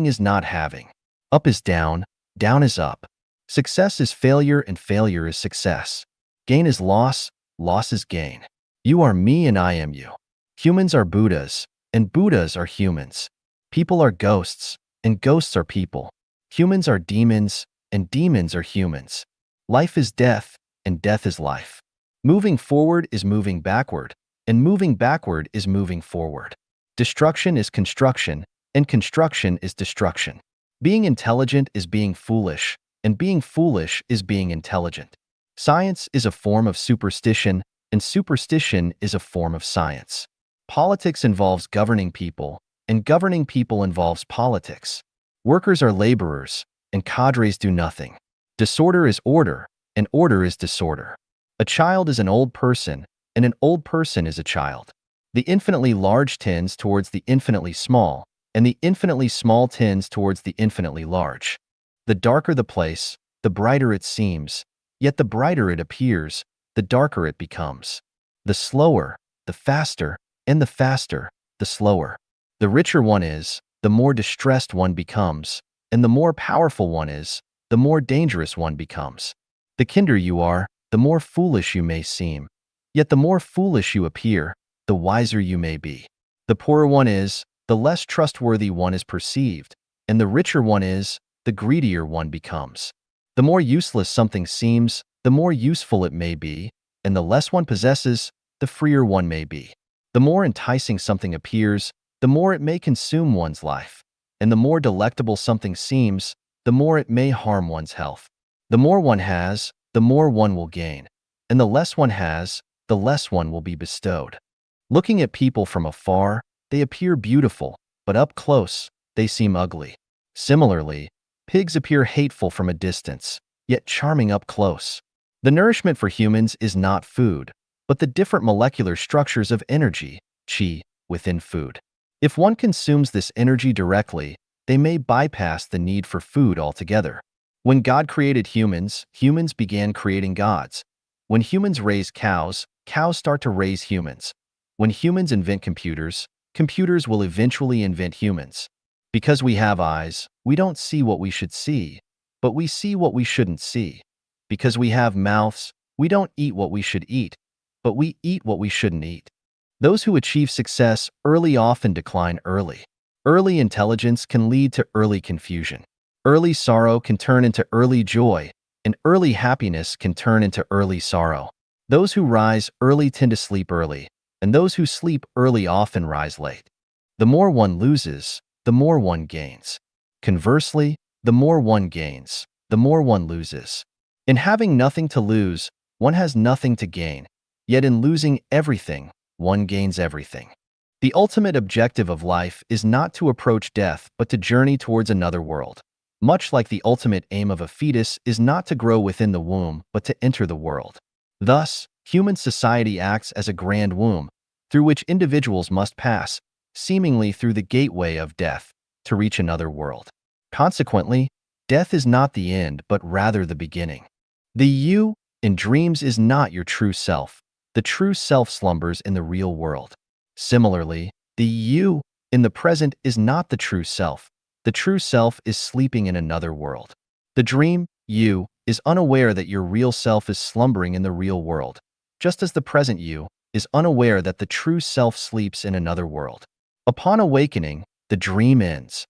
is not having. Up is down, down is up. Success is failure and failure is success. Gain is loss, loss is gain. You are me and I am you. Humans are Buddhas, and Buddhas are humans. People are ghosts, and ghosts are people. Humans are demons, and demons are humans. Life is death, and death is life. Moving forward is moving backward, and moving backward is moving forward. Destruction is construction, and construction is destruction. Being intelligent is being foolish, and being foolish is being intelligent. Science is a form of superstition, and superstition is a form of science. Politics involves governing people, and governing people involves politics. Workers are laborers, and cadres do nothing. Disorder is order, and order is disorder. A child is an old person, and an old person is a child. The infinitely large tends towards the infinitely small, and the infinitely small tends towards the infinitely large. The darker the place, the brighter it seems, yet the brighter it appears, the darker it becomes. The slower, the faster, and the faster, the slower. The richer one is, the more distressed one becomes, and the more powerful one is, the more dangerous one becomes. The kinder you are, the more foolish you may seem, yet the more foolish you appear, the wiser you may be. The poorer one is, the less trustworthy one is perceived, and the richer one is, the greedier one becomes. The more useless something seems, the more useful it may be, and the less one possesses, the freer one may be. The more enticing something appears, the more it may consume one's life. And the more delectable something seems, the more it may harm one's health. The more one has, the more one will gain. And the less one has, the less one will be bestowed. Looking at people from afar, they appear beautiful, but up close, they seem ugly. Similarly, pigs appear hateful from a distance, yet charming up close. The nourishment for humans is not food, but the different molecular structures of energy, qi, within food. If one consumes this energy directly, they may bypass the need for food altogether. When God created humans, humans began creating gods. When humans raise cows, cows start to raise humans. When humans invent computers, computers will eventually invent humans. Because we have eyes, we don't see what we should see, but we see what we shouldn't see. Because we have mouths, we don't eat what we should eat, but we eat what we shouldn't eat. Those who achieve success early often decline early. Early intelligence can lead to early confusion. Early sorrow can turn into early joy, and early happiness can turn into early sorrow. Those who rise early tend to sleep early, and those who sleep early often rise late. The more one loses, the more one gains. Conversely, the more one gains, the more one loses. In having nothing to lose, one has nothing to gain, yet in losing everything, one gains everything. The ultimate objective of life is not to approach death, but to journey towards another world. Much like the ultimate aim of a fetus is not to grow within the womb, but to enter the world. Thus, human society acts as a grand womb, through which individuals must pass, seemingly through the gateway of death, to reach another world. Consequently, death is not the end, but rather the beginning. The you in dreams is not your true self. The true self slumbers in the real world. Similarly, the you in the present is not the true self. The true self is sleeping in another world. The dream, you, is unaware that your real self is slumbering in the real world, just as the present you is unaware that the true self sleeps in another world. Upon awakening, the dream ends.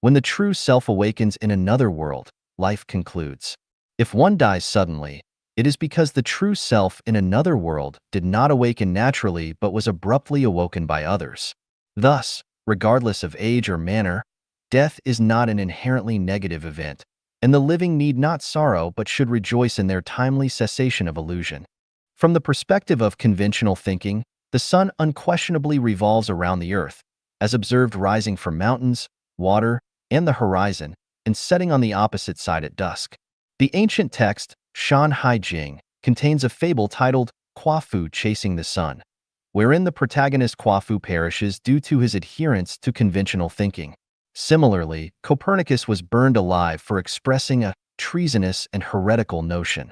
When the true self awakens in another world, life concludes. If one dies suddenly, it is because the true self in another world did not awaken naturally but was abruptly awoken by others. Thus, regardless of age or manner, death is not an inherently negative event, and the living need not sorrow but should rejoice in their timely cessation of illusion. From the perspective of conventional thinking, the sun unquestionably revolves around the earth, as observed rising from mountains, water, and the horizon, and setting on the opposite side at dusk. The ancient text, Shan Hai Jing, contains a fable titled Quafu Chasing the Sun, wherein the protagonist Quafu perishes due to his adherence to conventional thinking. Similarly, Copernicus was burned alive for expressing a treasonous and heretical notion.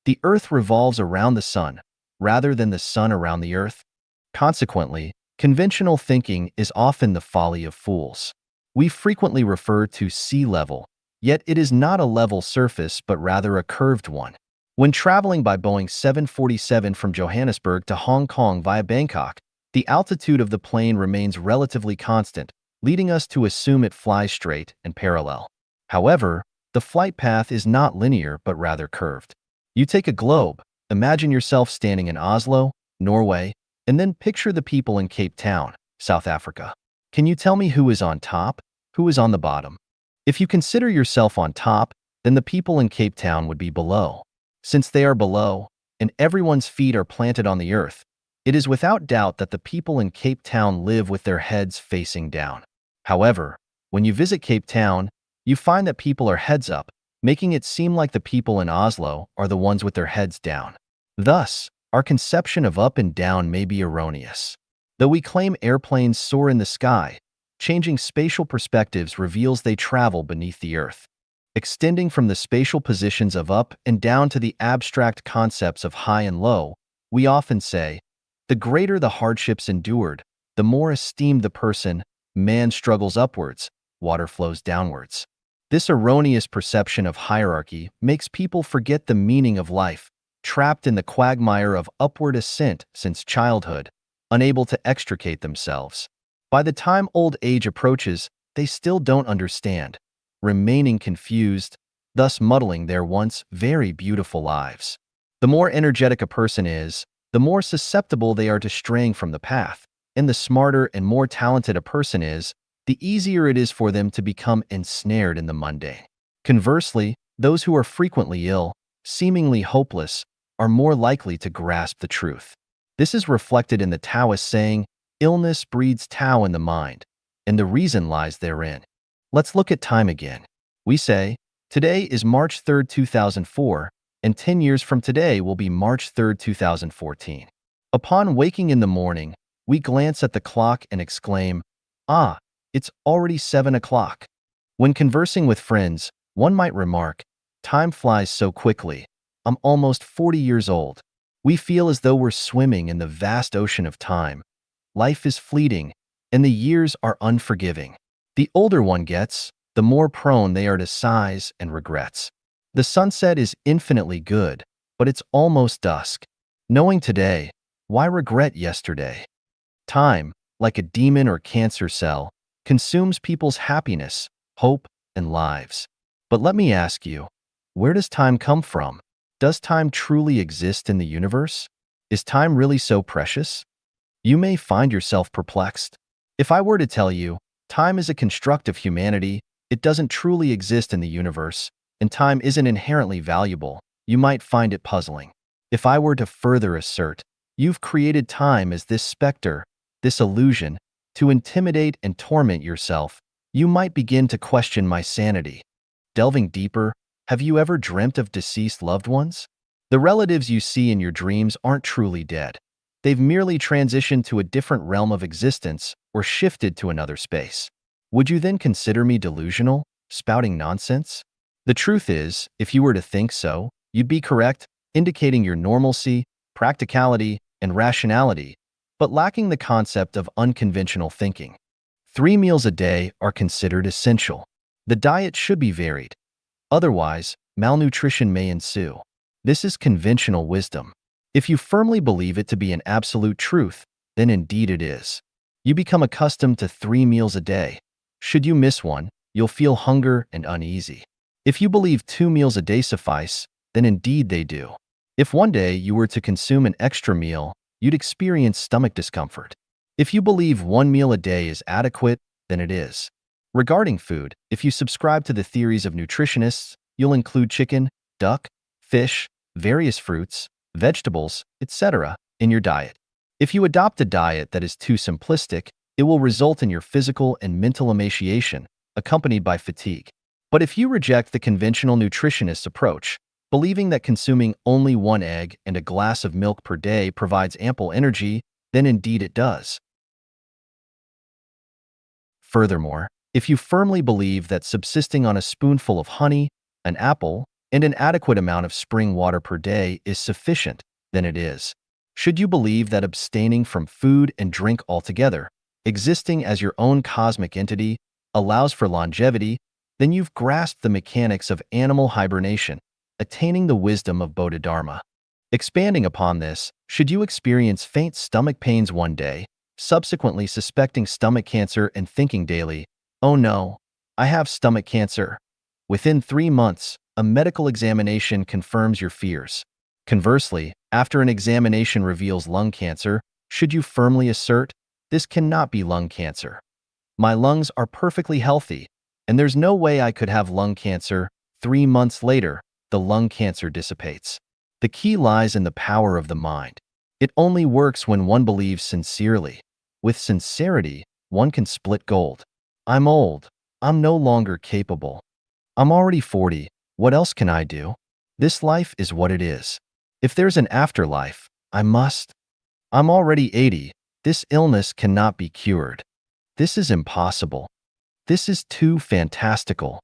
The earth revolves around the sun, rather than the sun around the earth. Consequently, conventional thinking is often the folly of fools. We frequently refer to sea level, yet it is not a level surface but rather a curved one. When traveling by Boeing 747 from Johannesburg to Hong Kong via Bangkok, the altitude of the plane remains relatively constant, leading us to assume it flies straight and parallel. However, the flight path is not linear but rather curved. You take a globe, imagine yourself standing in Oslo, Norway, and then picture the people in Cape Town, South Africa. Can you tell me who is on top, who is on the bottom? If you consider yourself on top, then the people in Cape Town would be below. Since they are below, and everyone's feet are planted on the earth, it is without doubt that the people in Cape Town live with their heads facing down. However, when you visit Cape Town, you find that people are heads up, making it seem like the people in Oslo are the ones with their heads down. Thus, our conception of up and down may be erroneous. Though we claim airplanes soar in the sky, changing spatial perspectives reveals they travel beneath the earth. Extending from the spatial positions of up and down to the abstract concepts of high and low, we often say, the greater the hardships endured, the more esteemed the person, man struggles upwards, water flows downwards. This erroneous perception of hierarchy makes people forget the meaning of life, trapped in the quagmire of upward ascent since childhood, unable to extricate themselves. By the time old age approaches, they still don't understand, remaining confused, thus muddling their once very beautiful lives. The more energetic a person is, the more susceptible they are to straying from the path. And the smarter and more talented a person is, the easier it is for them to become ensnared in the mundane. Conversely, those who are frequently ill, seemingly hopeless, are more likely to grasp the truth. This is reflected in the Taoist saying, "Illness breeds Tao in the mind, and the reason lies therein." Let's look at time again. We say, today is March 3rd, 2004, and 10 years from today will be March 3rd, 2014. Upon waking in the morning, we glance at the clock and exclaim, "Ah, it's already 7 o'clock." When conversing with friends, one might remark, "Time flies so quickly. I'm almost 40 years old." We feel as though we're swimming in the vast ocean of time. Life is fleeting, and the years are unforgiving. The older one gets, the more prone they are to sighs and regrets. The sunset is infinitely good, but it's almost dusk. Knowing today, why regret yesterday? Time, like a demon or cancer cell, consumes people's happiness, hope, and lives. But let me ask you, where does time come from? Does time truly exist in the universe? Is time really so precious? You may find yourself perplexed. If I were to tell you, time is a construct of humanity, it doesn't truly exist in the universe, and time isn't inherently valuable, you might find it puzzling. If I were to further assert, you've created time as this specter, this illusion, to intimidate and torment yourself, you might begin to question my sanity. Delving deeper, have you ever dreamt of deceased loved ones? The relatives you see in your dreams aren't truly dead. They've merely transitioned to a different realm of existence or shifted to another space. Would you then consider me delusional, spouting nonsense? The truth is, if you were to think so, you'd be correct, indicating your normalcy, practicality, and rationality, but lacking the concept of unconventional thinking. 3 meals a day are considered essential. The diet should be varied. Otherwise, malnutrition may ensue. This is conventional wisdom. If you firmly believe it to be an absolute truth, then indeed it is. You become accustomed to 3 meals a day. Should you miss one, you'll feel hunger and uneasy. If you believe 2 meals a day suffice, then indeed they do. If one day you were to consume an extra meal, you'd experience stomach discomfort. If you believe 1 meal a day is adequate, then it is. Regarding food, if you subscribe to the theories of nutritionists, you'll include chicken, duck, fish, various fruits, vegetables, etc. in your diet. If you adopt a diet that is too simplistic, it will result in your physical and mental emaciation, accompanied by fatigue. But if you reject the conventional nutritionist's approach, believing that consuming only 1 egg and a glass of milk per day provides ample energy, then indeed it does. Furthermore, if you firmly believe that subsisting on a spoonful of honey, an apple, and an adequate amount of spring water per day is sufficient, then it is. Should you believe that abstaining from food and drink altogether, existing as your own cosmic entity, allows for longevity, then you've grasped the mechanics of animal hibernation, attaining the wisdom of Bodhidharma. Expanding upon this, should you experience faint stomach pains one day, subsequently suspecting stomach cancer and thinking daily, "Oh no, I have stomach cancer," within 3 months, a medical examination confirms your fears. Conversely, after an examination reveals lung cancer, should you firmly assert, "This cannot be lung cancer. My lungs are perfectly healthy, and there's no way I could have lung cancer," 3 months later, the lung cancer dissipates. The key lies in the power of the mind. It only works when one believes sincerely. With sincerity, one can split gold. I'm old. I'm no longer capable. I'm already 40. What else can I do? This life is what it is. If there's an afterlife, I must. I'm already 80. This illness cannot be cured. This is impossible. This is too fantastical.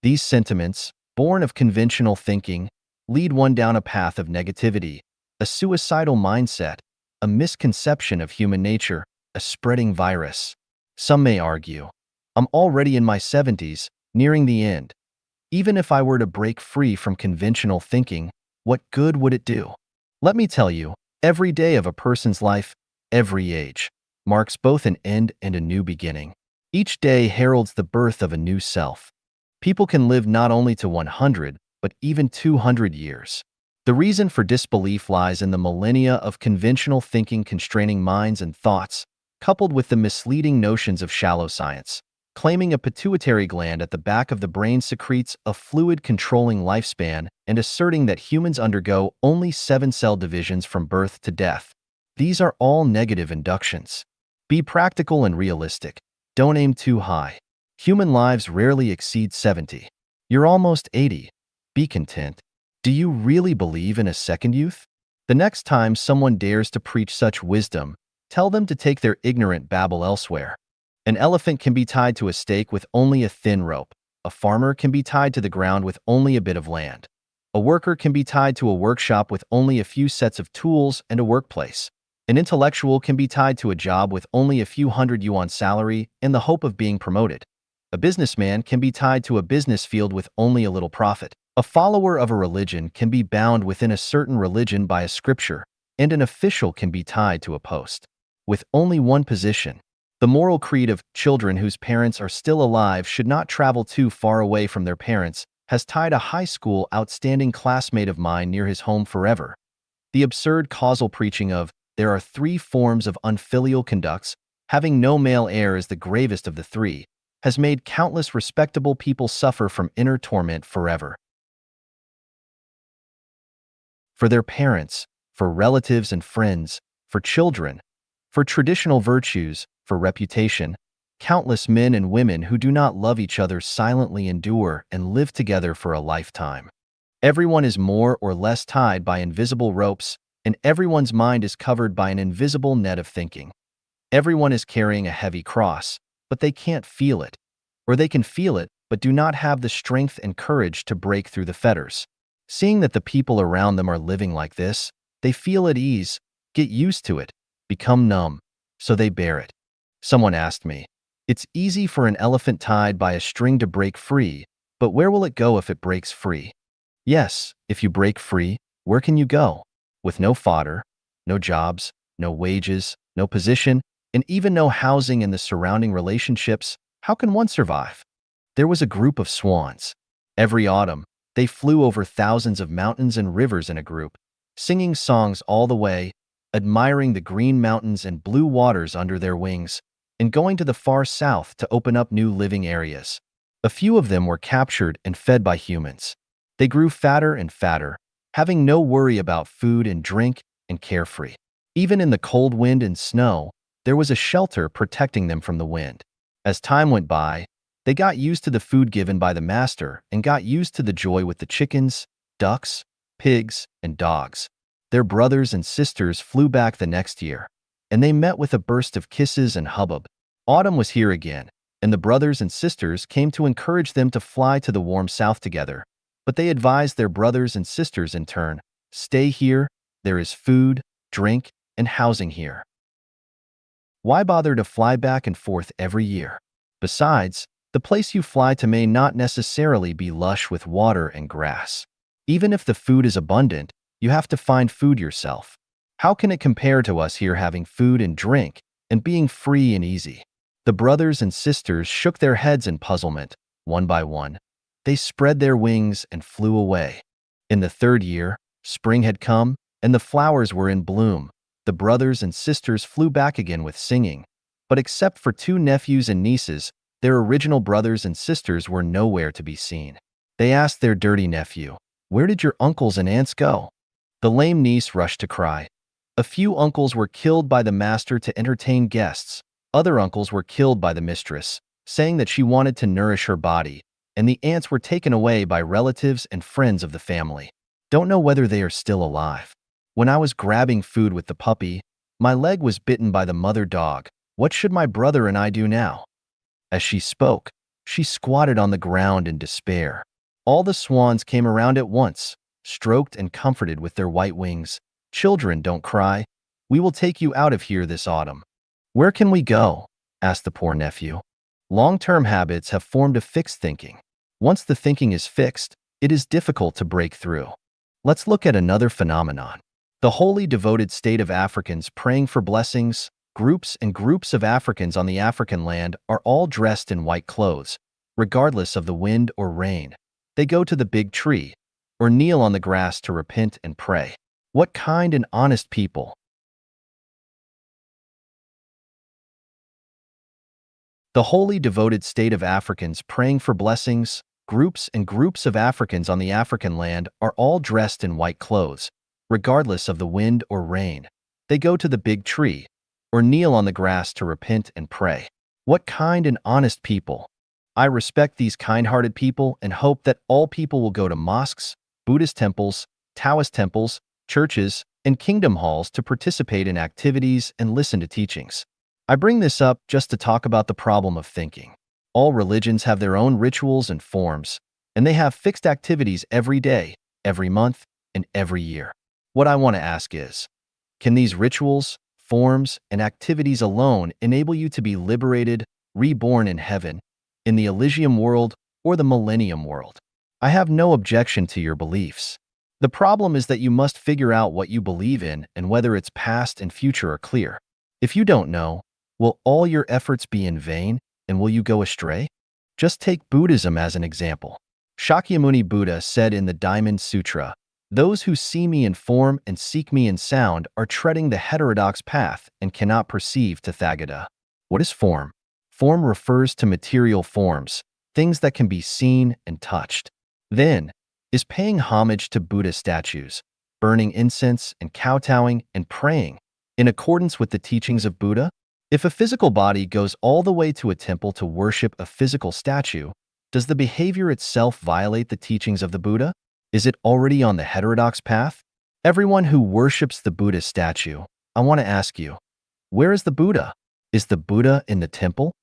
These sentiments, born of conventional thinking, lead one down a path of negativity, a suicidal mindset, a misconception of human nature, a spreading virus. Some may argue, I'm already in my 70s, nearing the end. Even if I were to break free from conventional thinking, what good would it do? Let me tell you, every day of a person's life, every age, marks both an end and a new beginning. Each day heralds the birth of a new self. People can live not only to 100, but even 200 years. The reason for disbelief lies in the millennia of conventional thinking constraining minds and thoughts, coupled with the misleading notions of shallow science, claiming a pituitary gland at the back of the brain secretes a fluid controlling lifespan and asserting that humans undergo only 7-cell divisions from birth to death. These are all negative inductions. Be practical and realistic. Don't aim too high. Human lives rarely exceed 70. You're almost 80. Be content. Do you really believe in a second youth? The next time someone dares to preach such wisdom, tell them to take their ignorant babble elsewhere. An elephant can be tied to a stake with only a thin rope. A farmer can be tied to the ground with only a bit of land. A worker can be tied to a workshop with only a few sets of tools and a workplace. An intellectual can be tied to a job with only a few hundred yuan salary in the hope of being promoted. A businessman can be tied to a business field with only a little profit. A follower of a religion can be bound within a certain religion by a scripture, and an official can be tied to a post with only one position. The moral creed of children whose parents are still alive should not travel too far away from their parents has tied a high school outstanding classmate of mine near his home forever. The absurd causal preaching of there are 3 forms of unfilial conducts, having no male heir is the gravest of the 3, has made countless respectable people suffer from inner torment forever. For their parents, for relatives and friends, for children, for traditional virtues, for reputation, countless men and women who do not love each other silently endure and live together for a lifetime. Everyone is more or less tied by invisible ropes, and everyone's mind is covered by an invisible net of thinking. Everyone is carrying a heavy cross, but they can't feel it. Or they can feel it, but do not have the strength and courage to break through the fetters. Seeing that the people around them are living like this, they feel at ease, get used to it, become numb, so they bear it. Someone asked me, it's easy for an elephant tied by a string to break free, but where will it go if it breaks free? Yes, if you break free, where can you go? With no fodder, no jobs, no wages, no position, and even no housing and the surrounding relationships, how can one survive? There was a group of swans. Every autumn, they flew over thousands of mountains and rivers in a group, singing songs all the way, admiring the green mountains and blue waters under their wings, and going to the far south to open up new living areas. A few of them were captured and fed by humans. They grew fatter and fatter, having no worry about food and drink, and carefree. Even in the cold wind and snow, there was a shelter protecting them from the wind. As time went by, they got used to the food given by the master and got used to the joy with the chickens, ducks, pigs, and dogs. Their brothers and sisters flew back the next year, and they met with a burst of kisses and hubbub. Autumn was here again, and the brothers and sisters came to encourage them to fly to the warm south together. But they advised their brothers and sisters in turn, stay here, there is food, drink, and housing here. Why bother to fly back and forth every year? Besides, the place you fly to may not necessarily be lush with water and grass. Even if the food is abundant, you have to find food yourself. How can it compare to us here having food and drink and being free and easy? The brothers and sisters shook their heads in puzzlement, one by one. They spread their wings and flew away. In the 3rd year, spring had come, and the flowers were in bloom. The brothers and sisters flew back again with singing. But except for 2 nephews and nieces, their original brothers and sisters were nowhere to be seen. They asked their dirty nephew, where did your uncles and aunts go? The lame niece rushed to cry. A few uncles were killed by the master to entertain guests. Other uncles were killed by the mistress, saying that she wanted to nourish her body, and the aunts were taken away by relatives and friends of the family. Don't know whether they are still alive. When I was grabbing food with the puppy, my leg was bitten by the mother dog. What should my brother and I do now? As she spoke, she squatted on the ground in despair. All the swans came around at once, stroked and comforted with their white wings. Children, don't cry. We will take you out of here this autumn. Where can we go? Asked the poor nephew. Long-term habits have formed a fixed thinking. Once the thinking is fixed, it is difficult to break through. Let's look at another phenomenon. The wholly devoted state of Africans praying for blessings. Groups and groups of Africans on the African land are all dressed in white clothes, regardless of the wind or rain. They go to the big tree, or kneel on the grass to repent and pray. What kind and honest people! The wholly devoted state of Africans praying for blessings, groups and groups of Africans on the African land are all dressed in white clothes, regardless of the wind or rain. They go to the big tree, or kneel on the grass to repent and pray. What kind and honest people! I respect these kind-hearted people and hope that all people will go to mosques, Buddhist temples, Taoist temples, churches, and kingdom halls to participate in activities and listen to teachings. I bring this up just to talk about the problem of thinking. All religions have their own rituals and forms, and they have fixed activities every day, every month, and every year. What I want to ask is, can these rituals, forms, and activities alone enable you to be liberated, reborn in heaven, in the Elysium world, or the Millennium world? I have no objection to your beliefs. The problem is that you must figure out what you believe in and whether its past and future are clear. If you don't know, will all your efforts be in vain, and will you go astray? Just take Buddhism as an example. Shakyamuni Buddha said in the Diamond Sutra, "Those who see me in form and seek me in sound are treading the heterodox path and cannot perceive Tathagata." What is form? Form refers to material forms, things that can be seen and touched. Then, is paying homage to Buddha statues, burning incense and kowtowing and praying in accordance with the teachings of Buddha? If a physical body goes all the way to a temple to worship a physical statue, does the behavior itself violate the teachings of the Buddha? Is it already on the heterodox path? Everyone who worships the Buddha statue, I want to ask you, where is the Buddha? Is the Buddha in the temple?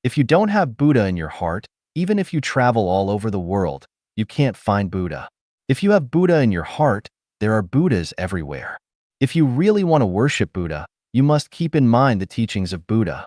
If you don't have Buddha in your heart, even if you travel all over the world, you can't find Buddha. If you have Buddha in your heart, there are Buddhas everywhere. If you really want to worship Buddha, you must keep in mind the teachings of Buddha.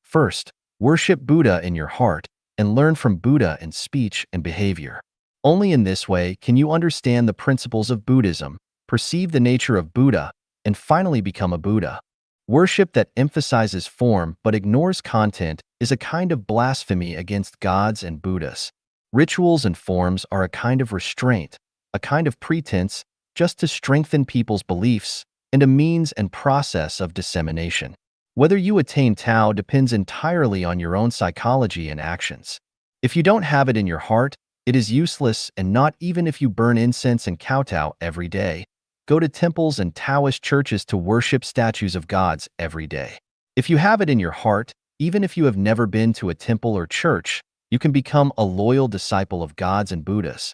First, worship Buddha in your heart and learn from Buddha in speech and behavior. Only in this way can you understand the principles of Buddhism, perceive the nature of Buddha, and finally become a Buddha. Worship that emphasizes form but ignores content is a kind of blasphemy against gods and Buddhas. Rituals and forms are a kind of restraint, a kind of pretense, just to strengthen people's beliefs, and a means and process of dissemination. Whether you attain Tao depends entirely on your own psychology and actions. If you don't have it in your heart, it is useless, and not even if you burn incense and kowtow every day, go to temples and Taoist churches to worship statues of gods every day. If you have it in your heart, even if you have never been to a temple or church, you can become a loyal disciple of gods and Buddhas.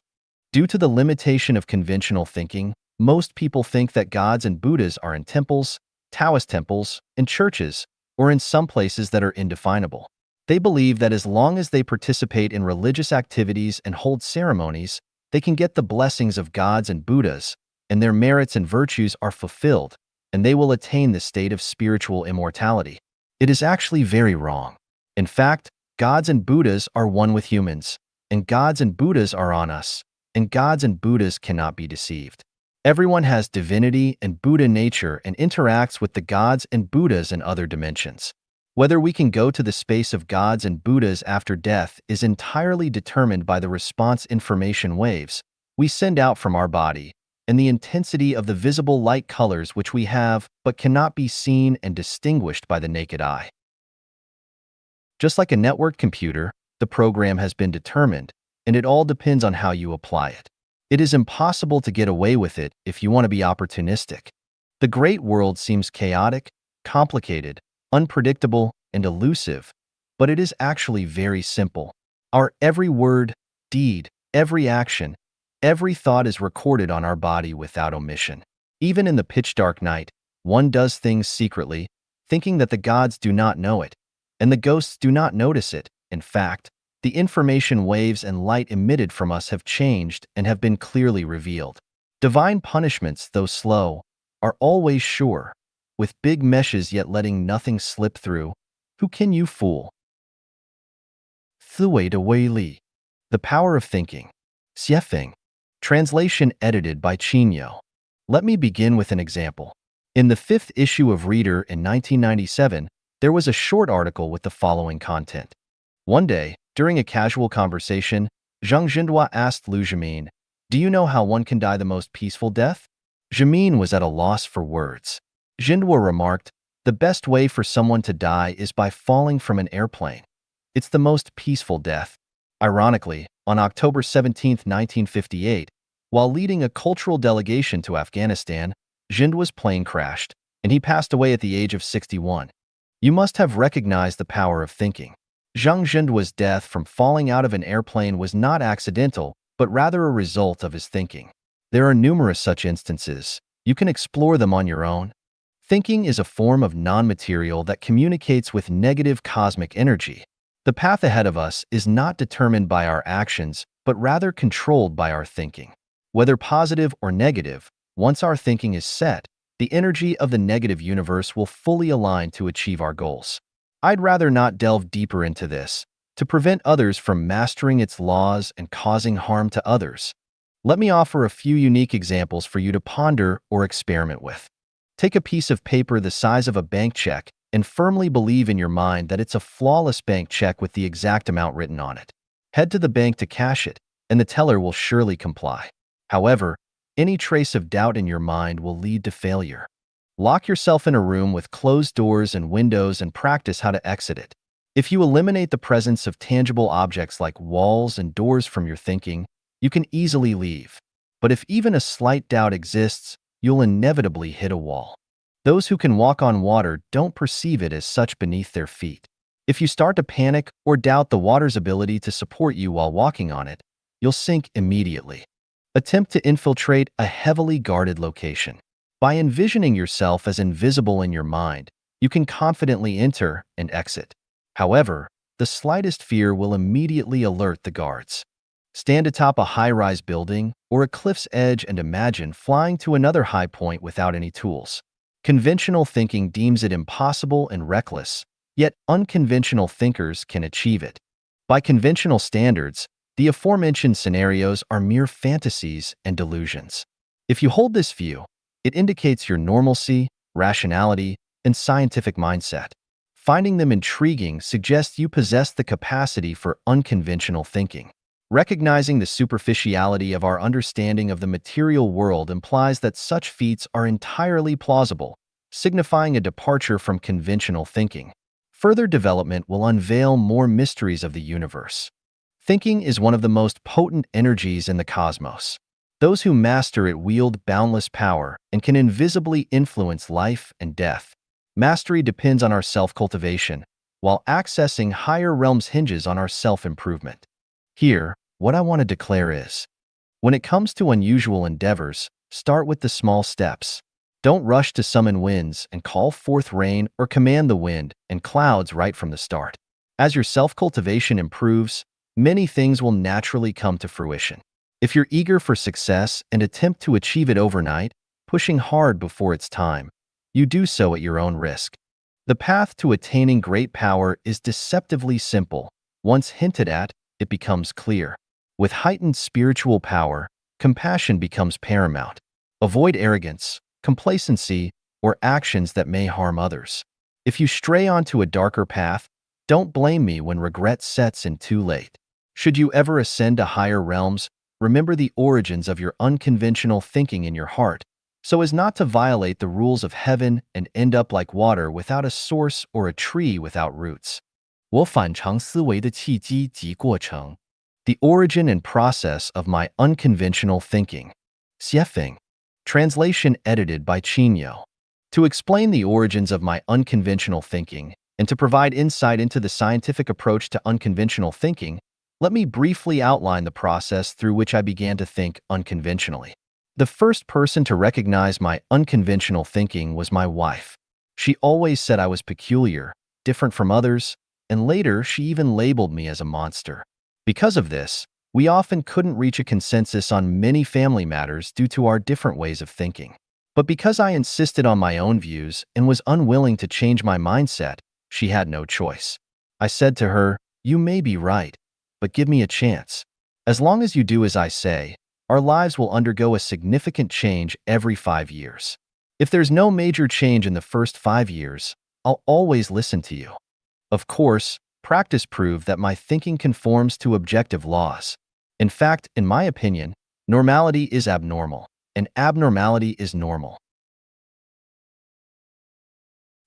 Due to the limitation of conventional thinking, most people think that gods and Buddhas are in temples, Taoist temples, and churches, or in some places that are indefinable. They believe that as long as they participate in religious activities and hold ceremonies, they can get the blessings of gods and Buddhas, and their merits and virtues are fulfilled, and they will attain the state of spiritual immortality. It is actually very wrong. In fact, gods and Buddhas are one with humans, and gods and Buddhas are on us, and gods and Buddhas cannot be deceived. Everyone has divinity and Buddha nature and interacts with the gods and Buddhas in other dimensions. Whether we can go to the space of gods and Buddhas after death is entirely determined by the response information waves we send out from our body and the intensity of the visible light colors which we have but cannot be seen and distinguished by the naked eye. Just like a networked computer, the program has been determined, and it all depends on how you apply it. It is impossible to get away with it if you want to be opportunistic. The great world seems chaotic, complicated, unpredictable, and elusive, but it is actually very simple. Our every word, deed, every action, every thought is recorded on our body without omission. Even in the pitch-dark night, one does things secretly, thinking that the gods do not know it, and the ghosts do not notice it. In fact, the information waves and light emitted from us have changed and have been clearly revealed. Divine punishments, though slow, are always sure, with big meshes yet letting nothing slip through. Who can you fool? Thuwei de Wei Li. The Power of Thinking. Xiefeng. Translation edited by Qinyo. Let me begin with an example. In the 5th issue of Reader in 1997, there was a short article with the following content. One day, during a casual conversation, Zhang Jindua asked Liu Jimin, "Do you know how one can die the most peaceful death?" Jimin was at a loss for words. Jindua remarked, The best way for someone to die is by falling from an airplane. It's the most peaceful death. Ironically, on October 17, 1958, while leading a cultural delegation to Afghanistan, Jinda's plane crashed, and he passed away at the age of 61. You must have recognized the power of thinking. Zhang Jinda's death from falling out of an airplane was not accidental, but rather a result of his thinking. There are numerous such instances. You can explore them on your own. Thinking is a form of non-material that communicates with negative cosmic energy. The path ahead of us is not determined by our actions, but rather controlled by our thinking. Whether positive or negative, once our thinking is set, the energy of the negative universe will fully align to achieve our goals. I'd rather not delve deeper into this, to prevent others from mastering its laws and causing harm to others. Let me offer a few unique examples for you to ponder or experiment with. Take a piece of paper the size of a bank check and firmly believe in your mind that it's a flawless bank check with the exact amount written on it. Head to the bank to cash it, and the teller will surely comply. However, any trace of doubt in your mind will lead to failure. Lock yourself in a room with closed doors and windows and practice how to exit it. If you eliminate the presence of tangible objects like walls and doors from your thinking, you can easily leave. But if even a slight doubt exists, you'll inevitably hit a wall. Those who can walk on water don't perceive it as such beneath their feet. If you start to panic or doubt the water's ability to support you while walking on it, you'll sink immediately. Attempt to infiltrate a heavily guarded location. By envisioning yourself as invisible in your mind, you can confidently enter and exit. However, the slightest fear will immediately alert the guards. Stand atop a high-rise building or a cliff's edge and imagine flying to another high point without any tools. Conventional thinking deems it impossible and reckless, yet unconventional thinkers can achieve it. By conventional standards, the aforementioned scenarios are mere fantasies and delusions. If you hold this view, it indicates your normalcy, rationality, and scientific mindset. Finding them intriguing suggests you possess the capacity for unconventional thinking. Recognizing the superficiality of our understanding of the material world implies that such feats are entirely plausible, signifying a departure from conventional thinking. Further development will unveil more mysteries of the universe. Thinking is one of the most potent energies in the cosmos. Those who master it wield boundless power and can invisibly influence life and death. Mastery depends on our self-cultivation, while accessing higher realms hinges on our self-improvement. Here, what I want to declare is, when it comes to unusual endeavors, start with the small steps. Don't rush to summon winds and call forth rain or command the wind and clouds right from the start. As your self-cultivation improves, many things will naturally come to fruition. If you're eager for success and attempt to achieve it overnight, pushing hard before it's time, you do so at your own risk. The path to attaining great power is deceptively simple. Once hinted at, it becomes clear. With heightened spiritual power, compassion becomes paramount. Avoid arrogance, complacency, or actions that may harm others. If you stray onto a darker path, don't blame me when regret sets in too late. Should you ever ascend to higher realms, remember the origins of your unconventional thinking in your heart, so as not to violate the rules of heaven and end up like water without a source or a tree without roots. 我反常思维的契机及过程. The origin and process of my unconventional thinking. Self-reliance. Translation edited by Chinyo. To explain the origins of my unconventional thinking and to provide insight into the scientific approach to unconventional thinking, let me briefly outline the process through which I began to think unconventionally. The first person to recognize my unconventional thinking was my wife. She always said I was peculiar, different from others, and later she even labeled me as a monster. Because of this, we often couldn't reach a consensus on many family matters due to our different ways of thinking. But because I insisted on my own views and was unwilling to change my mindset, she had no choice. I said to her, "You may be right, but give me a chance. As long as you do as I say, our lives will undergo a significant change every 5 years. If there's no major change in the first 5 years, I'll always listen to you." Of course, practice proved that my thinking conforms to objective laws. In fact, in my opinion, normality is abnormal, and abnormality is normal.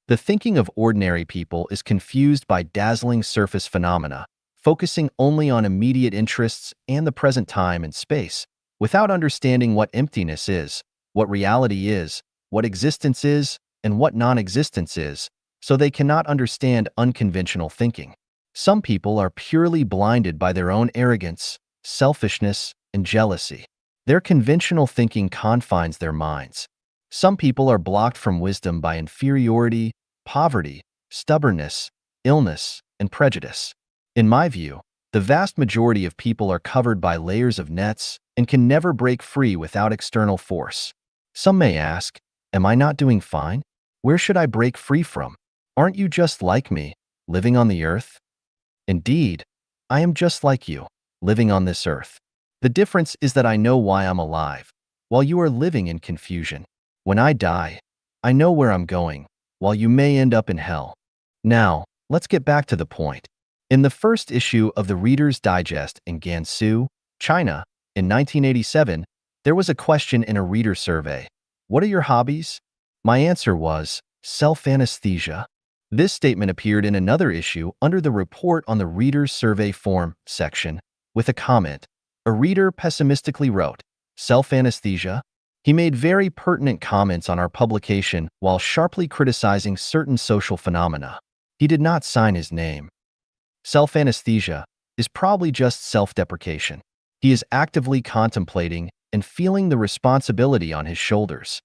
The thinking of ordinary people is confused by dazzling surface phenomena, focusing only on immediate interests and the present time and space, without understanding what emptiness is, what reality is, what existence is, and what non-existence is, so they cannot understand unconventional thinking. Some people are purely blinded by their own arrogance, selfishness, and jealousy. Their conventional thinking confines their minds. Some people are blocked from wisdom by inferiority, poverty, stubbornness, illness, and prejudice. In my view, the vast majority of people are covered by layers of nets and can never break free without external force. Some may ask, am I not doing fine? Where should I break free from? Aren't you just like me, living on the earth? Indeed, I am just like you, living on this earth. The difference is that I know why I'm alive, while you are living in confusion. When I die, I know where I'm going, while you may end up in hell. Now, let's get back to the point. In the first issue of the Reader's Digest in Gansu, China, in 1987, there was a question in a reader survey. What are your hobbies? My answer was, self-anesthesia. This statement appeared in another issue under the Report on the Reader's Survey Form section, with a comment. A reader pessimistically wrote, self-anesthesia? He made very pertinent comments on our publication while sharply criticizing certain social phenomena. He did not sign his name. Self-anesthesia is probably just self-deprecation. He is actively contemplating and feeling the responsibility on his shoulders.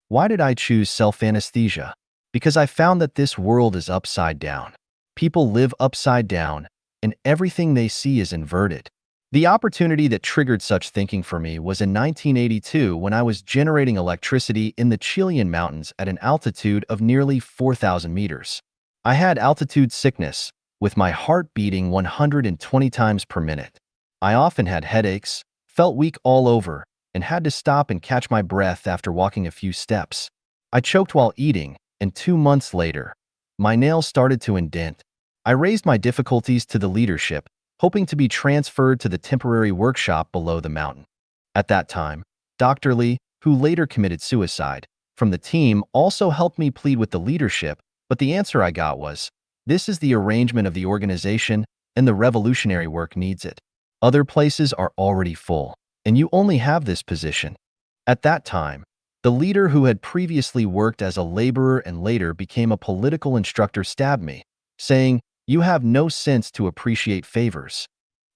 Why did I choose self-anesthesia? Because I found that this world is upside down. People live upside down, and everything they see is inverted. The opportunity that triggered such thinking for me was in 1982 when I was generating electricity in the Chilean mountains at an altitude of nearly 4,000 meters. I had altitude sickness, with my heart beating 120 times per minute. I often had headaches, felt weak all over, and had to stop and catch my breath after walking a few steps. I choked while eating, and 2 months later, my nails started to indent. I raised my difficulties to the leadership, hoping to be transferred to the temporary workshop below the mountain. At that time, Dr. Lee, who later committed suicide, from the team also helped me plead with the leadership, but the answer I got was, this is the arrangement of the organization and the revolutionary work needs it. Other places are already full, and you only have this position. At that time, the leader who had previously worked as a laborer and later became a political instructor stabbed me, saying, you have no sense to appreciate favors.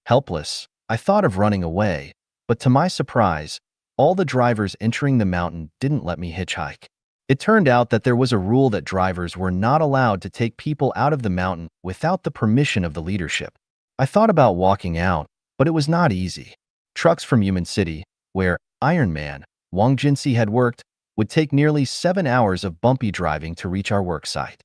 Helpless, I thought of running away, but to my surprise, all the drivers entering the mountain didn't let me hitchhike. It turned out that there was a rule that drivers were not allowed to take people out of the mountain without the permission of the leadership. I thought about walking out, but it was not easy. Trucks from Human City, where Iron Man, Wang Jinsi had worked, would take nearly 7 hours of bumpy driving to reach our work site.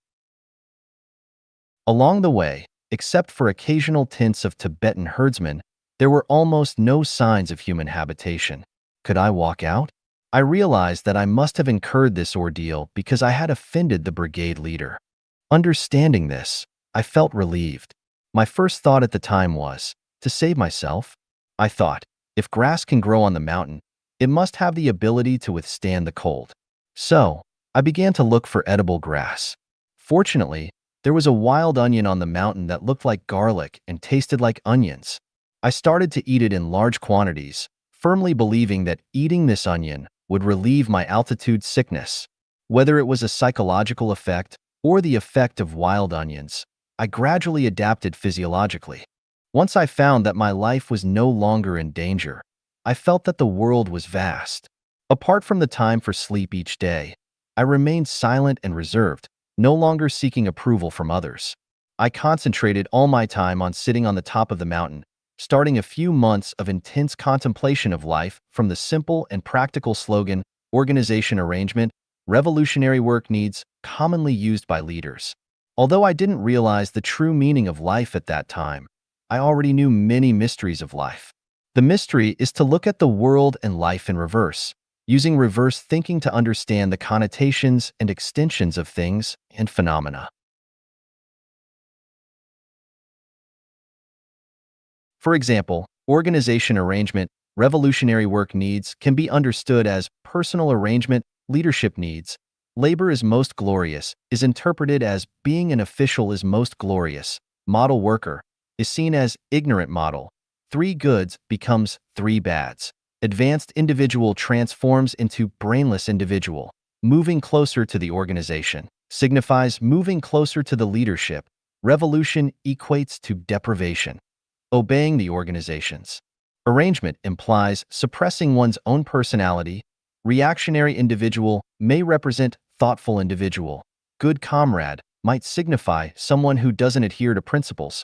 Along the way, except for occasional tints of Tibetan herdsmen, there were almost no signs of human habitation. Could I walk out? I realized that I must have incurred this ordeal because I had offended the brigade leader. Understanding this, I felt relieved. My first thought at the time was, to save myself? I thought, if grass can grow on the mountain, it must have the ability to withstand the cold. So, I began to look for edible grass. Fortunately, there was a wild onion on the mountain that looked like garlic and tasted like onions. I started to eat it in large quantities, firmly believing that eating this onion would relieve my altitude sickness. Whether it was a psychological effect or the effect of wild onions, I gradually adapted physiologically. Once I found that my life was no longer in danger, I felt that the world was vast. Apart from the time for sleep each day, I remained silent and reserved, no longer seeking approval from others. I concentrated all my time on sitting on the top of the mountain, starting a few months of intense contemplation of life from the simple and practical slogan, organization arrangement, revolutionary work needs, commonly used by leaders. Although I didn't realize the true meaning of life at that time, I already knew many mysteries of life. The mystery is to look at the world and life in reverse, using reverse thinking to understand the connotations and extensions of things and phenomena. For example, organization arrangement, revolutionary work needs can be understood as personal arrangement, leadership needs, Labor is most glorious is interpreted as being an official is most glorious. Model worker is seen as ignorant model. Three goods becomes three bads. Advanced individual transforms into brainless individual. Moving closer to the organization signifies moving closer to the leadership. Revolution equates to deprivation. Obeying the organization's arrangement implies suppressing one's own personality. Reactionary individual may represent thoughtful individual. Good comrade might signify someone who doesn't adhere to principles.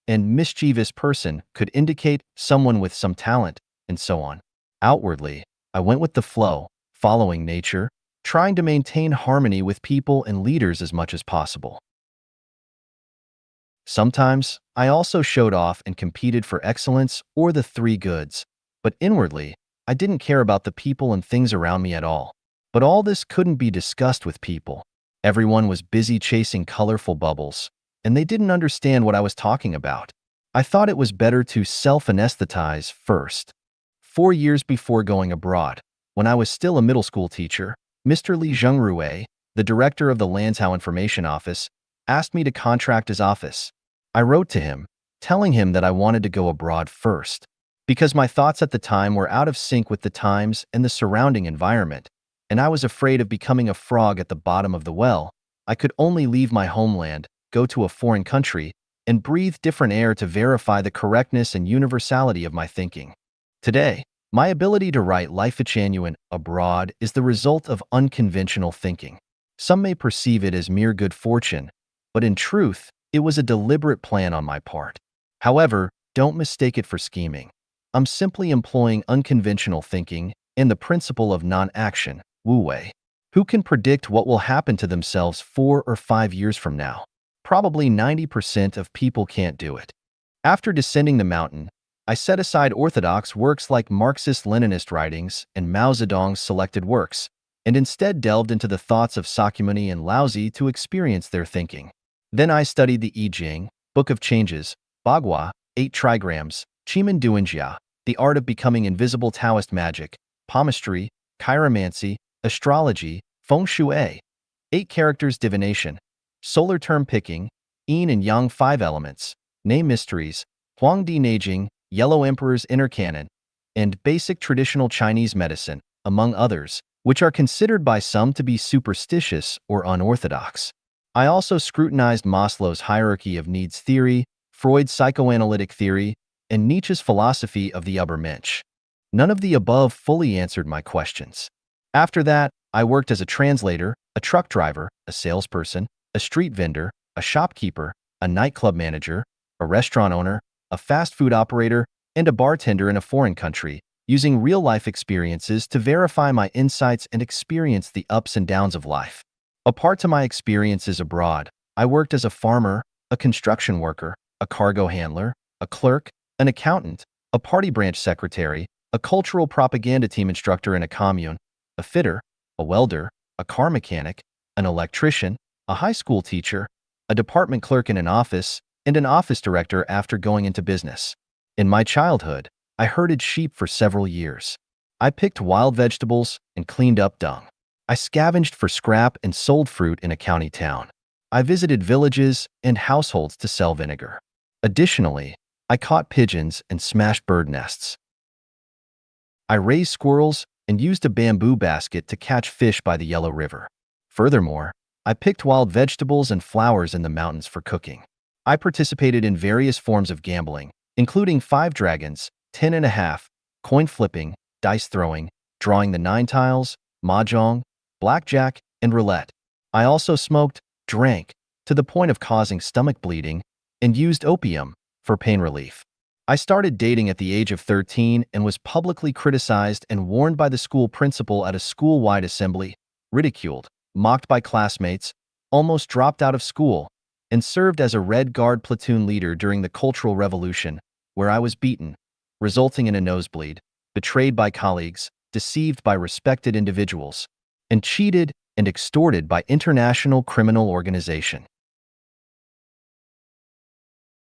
And mischievous person could indicate someone with some talent, and so on. Outwardly, I went with the flow, following nature, trying to maintain harmony with people and leaders as much as possible. Sometimes, I also showed off and competed for excellence or the three goods, but inwardly, I didn't care about the people and things around me at all. But all this couldn't be discussed with people. Everyone was busy chasing colorful bubbles, and they didn't understand what I was talking about. I thought it was better to self-anesthetize first. 4 years before going abroad, when I was still a middle school teacher, Mr. Li Zhengrui, the director of the Lanzhou Information Office, asked me to contract his office. I wrote to him, telling him that I wanted to go abroad first, because my thoughts at the time were out of sync with the times and the surrounding environment, and I was afraid of becoming a frog at the bottom of the well. I could only leave my homeland, go to a foreign country, and breathe different air to verify the correctness and universality of my thinking. Today, my ability to write Refuting abroad is the result of unconventional thinking. Some may perceive it as mere good fortune, but in truth, it was a deliberate plan on my part. However, don't mistake it for scheming. I'm simply employing unconventional thinking and the principle of non-action, Wu Wei. Who can predict what will happen to themselves 4 or 5 years from now? Probably 90% of people can't do it. After descending the mountain, I set aside orthodox works like Marxist-Leninist writings and Mao Zedong's selected works, and instead delved into the thoughts of Sakyamuni and Laozi to experience their thinking. Then I studied the I Ching, Book of Changes, Bagua, 8 Trigrams, Chiman Duanjia, the art of becoming invisible Taoist magic, palmistry, chiromancy, astrology, feng shui, 8 characters divination, solar term picking, yin and yang 5 elements, name mysteries, Huangdi Neijing, Yellow Emperor's inner canon, and basic traditional Chinese medicine, among others, which are considered by some to be superstitious or unorthodox. I also scrutinized Maslow's hierarchy of needs theory, Freud's psychoanalytic theory, and Nietzsche's philosophy of the Übermensch. None of the above fully answered my questions. After that, I worked as a translator, a truck driver, a salesperson, a street vendor, a shopkeeper, a nightclub manager, a restaurant owner, a fast food operator, and a bartender in a foreign country, using real-life experiences to verify my insights and experience the ups and downs of life. Apart to my experiences abroad, I worked as a farmer, a construction worker, a cargo handler, a clerk, an accountant, a party branch secretary, a cultural propaganda team instructor in a commune, a fitter, a welder, a car mechanic, an electrician, a high school teacher, a department clerk in an office, and an office director after going into business. In my childhood, I herded sheep for several years. I picked wild vegetables and cleaned up dung. I scavenged for scrap and sold fruit in a county town. I visited villages and households to sell vinegar. Additionally, I caught pigeons and smashed bird nests. I raised squirrels and used a bamboo basket to catch fish by the Yellow River. Furthermore, I picked wild vegetables and flowers in the mountains for cooking. I participated in various forms of gambling, including 5 dragons, 10 and a half, coin flipping, dice throwing, drawing the 9 tiles, mahjong, blackjack, and roulette. I also smoked, drank, to the point of causing stomach bleeding, and used opium for pain relief. I started dating at the age of 13 and was publicly criticized and warned by the school principal at a school-wide assembly, ridiculed, mocked by classmates, almost dropped out of school, and served as a Red Guard platoon leader during the Cultural Revolution, where I was beaten, resulting in a nosebleed, betrayed by colleagues, deceived by respected individuals, and cheated and extorted by international criminal organization.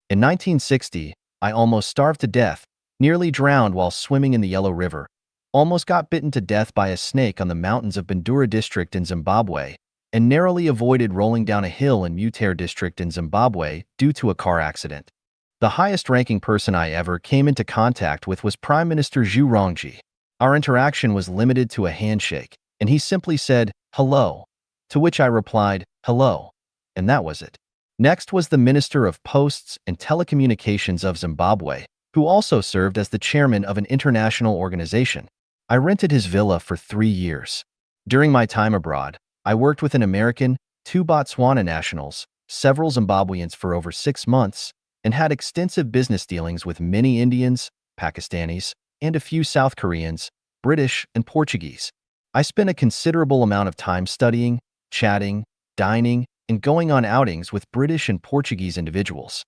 In 1960, I almost starved to death, nearly drowned while swimming in the Yellow River, almost got bitten to death by a snake on the mountains of Bandura district in Zimbabwe, and narrowly avoided rolling down a hill in Mutare district in Zimbabwe due to a car accident. The highest-ranking person I ever came into contact with was Prime Minister Zhu Rongji. Our interaction was limited to a handshake, and he simply said, "Hello," to which I replied, "Hello," and that was it. Next was the Minister of Posts and Telecommunications of Zimbabwe, who also served as the chairman of an international organization. I rented his villa for 3 years. During my time abroad, I worked with an American, 2 Botswana nationals, several Zimbabweans for over 6 months, and had extensive business dealings with many Indians, Pakistanis, and a few South Koreans, British, and Portuguese. I spent a considerable amount of time studying, chatting, dining, and going on outings with British and Portuguese individuals.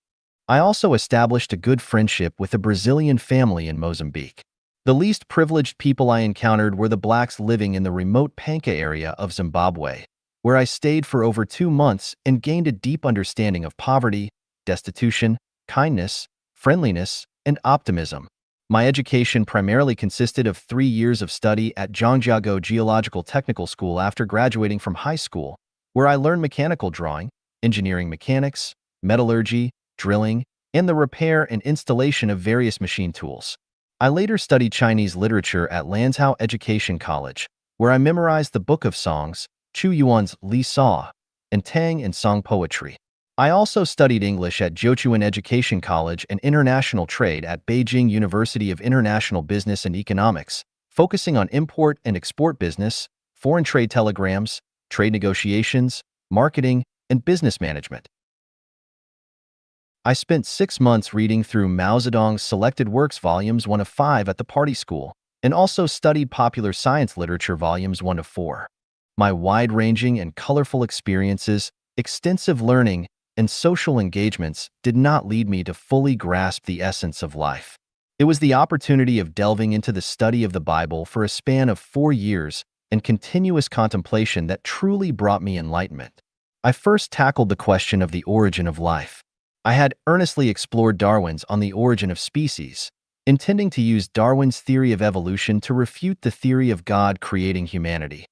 I also established a good friendship with a Brazilian family in Mozambique. The least privileged people I encountered were the blacks living in the remote Panka area of Zimbabwe, where I stayed for over 2 months and gained a deep understanding of poverty, destitution, kindness, friendliness, and optimism. My education primarily consisted of 3 years of study at Zhangjiago Geological Technical School after graduating from high school, where I learned mechanical drawing, engineering mechanics, metallurgy, drilling, and the repair and installation of various machine tools. I later studied Chinese literature at Lanzhou Education College, where I memorized the Book of Songs, Chu Yuan's Li Sa, and Tang and Song poetry. I also studied English at Zhochuan Education College and International Trade at Beijing University of International Business and Economics, focusing on import and export business, foreign trade telegrams, trade negotiations, marketing, and business management. I spent 6 months reading through Mao Zedong's Selected Works Volumes 1 of 5 at the Party School, and also studied Popular Science Literature Volumes 1 of 4. My wide-ranging and colorful experiences, extensive learning, and social engagements did not lead me to fully grasp the essence of life. It was the opportunity of delving into the study of the Bible for a span of 4 years and continuous contemplation that truly brought me enlightenment. I first tackled the question of the origin of life. I had earnestly explored Darwin's On the Origin of Species, intending to use Darwin's theory of evolution to refute the theory of God creating humanity.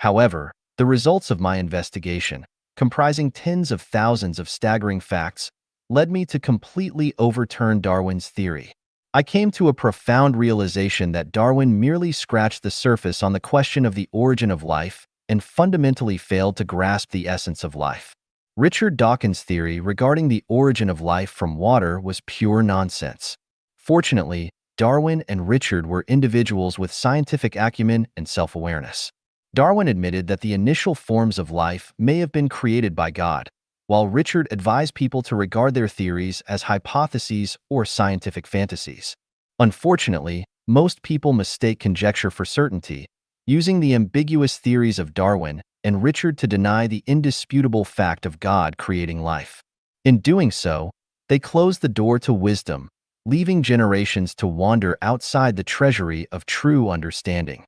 However, the results of my investigation, comprising tens of thousands of staggering facts, led me to completely overturn Darwin's theory. I came to a profound realization that Darwin merely scratched the surface on the question of the origin of life and fundamentally failed to grasp the essence of life. Richard Dawkins' theory regarding the origin of life from water was pure nonsense. Fortunately, Darwin and Richard were individuals with scientific acumen and self-awareness. Darwin admitted that the initial forms of life may have been created by God, while Richard advised people to regard their theories as hypotheses or scientific fantasies. Unfortunately, most people mistake conjecture for certainty, using the ambiguous theories of Darwin and Richard to deny the indisputable fact of God creating life. In doing so, they close the door to wisdom, leaving generations to wander outside the treasury of true understanding.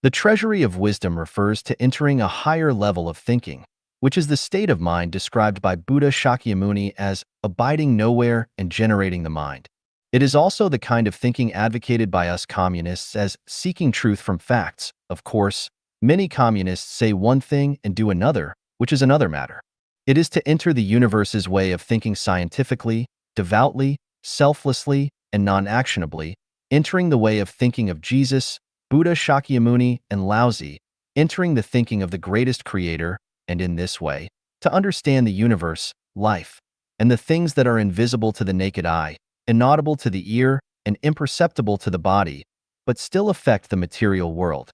The treasury of wisdom refers to entering a higher level of thinking, which is the state of mind described by Buddha Shakyamuni as abiding nowhere and generating the mind. It is also the kind of thinking advocated by us communists as seeking truth from facts. Of course, many communists say one thing and do another, which is another matter. It is to enter the universe's way of thinking scientifically, devoutly, selflessly, and non-actionably, entering the way of thinking of Jesus, Buddha Shakyamuni, and Laozi, entering the thinking of the greatest creator, and in this way, to understand the universe, life, and the things that are invisible to the naked eye, inaudible to the ear, and imperceptible to the body, but still affect the material world.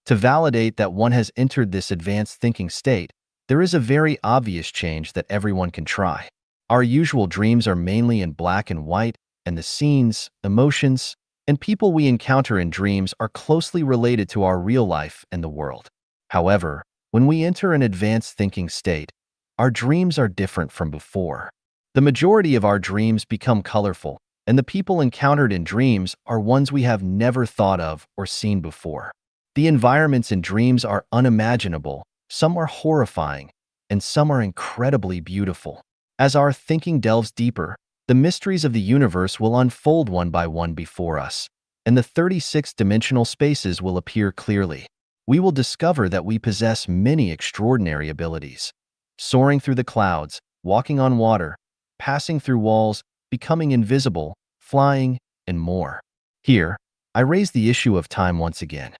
To validate that one has entered this advanced thinking state, there is a very obvious change that everyone can try. Our usual dreams are mainly in black and white, and the scenes, emotions, and people we encounter in dreams are closely related to our real life and the world. However, when we enter an advanced thinking state, our dreams are different from before. The majority of our dreams become colorful, and the people encountered in dreams are ones we have never thought of or seen before. The environments in dreams are unimaginable, some are horrifying, and some are incredibly beautiful. As our thinking delves deeper, the mysteries of the universe will unfold one by one before us, and the 36-dimensional spaces will appear clearly. we will discover that we possess many extraordinary abilities. Soaring through the clouds, walking on water, passing through walls, becoming invisible, flying, and more. Here, I raise the issue of time once again.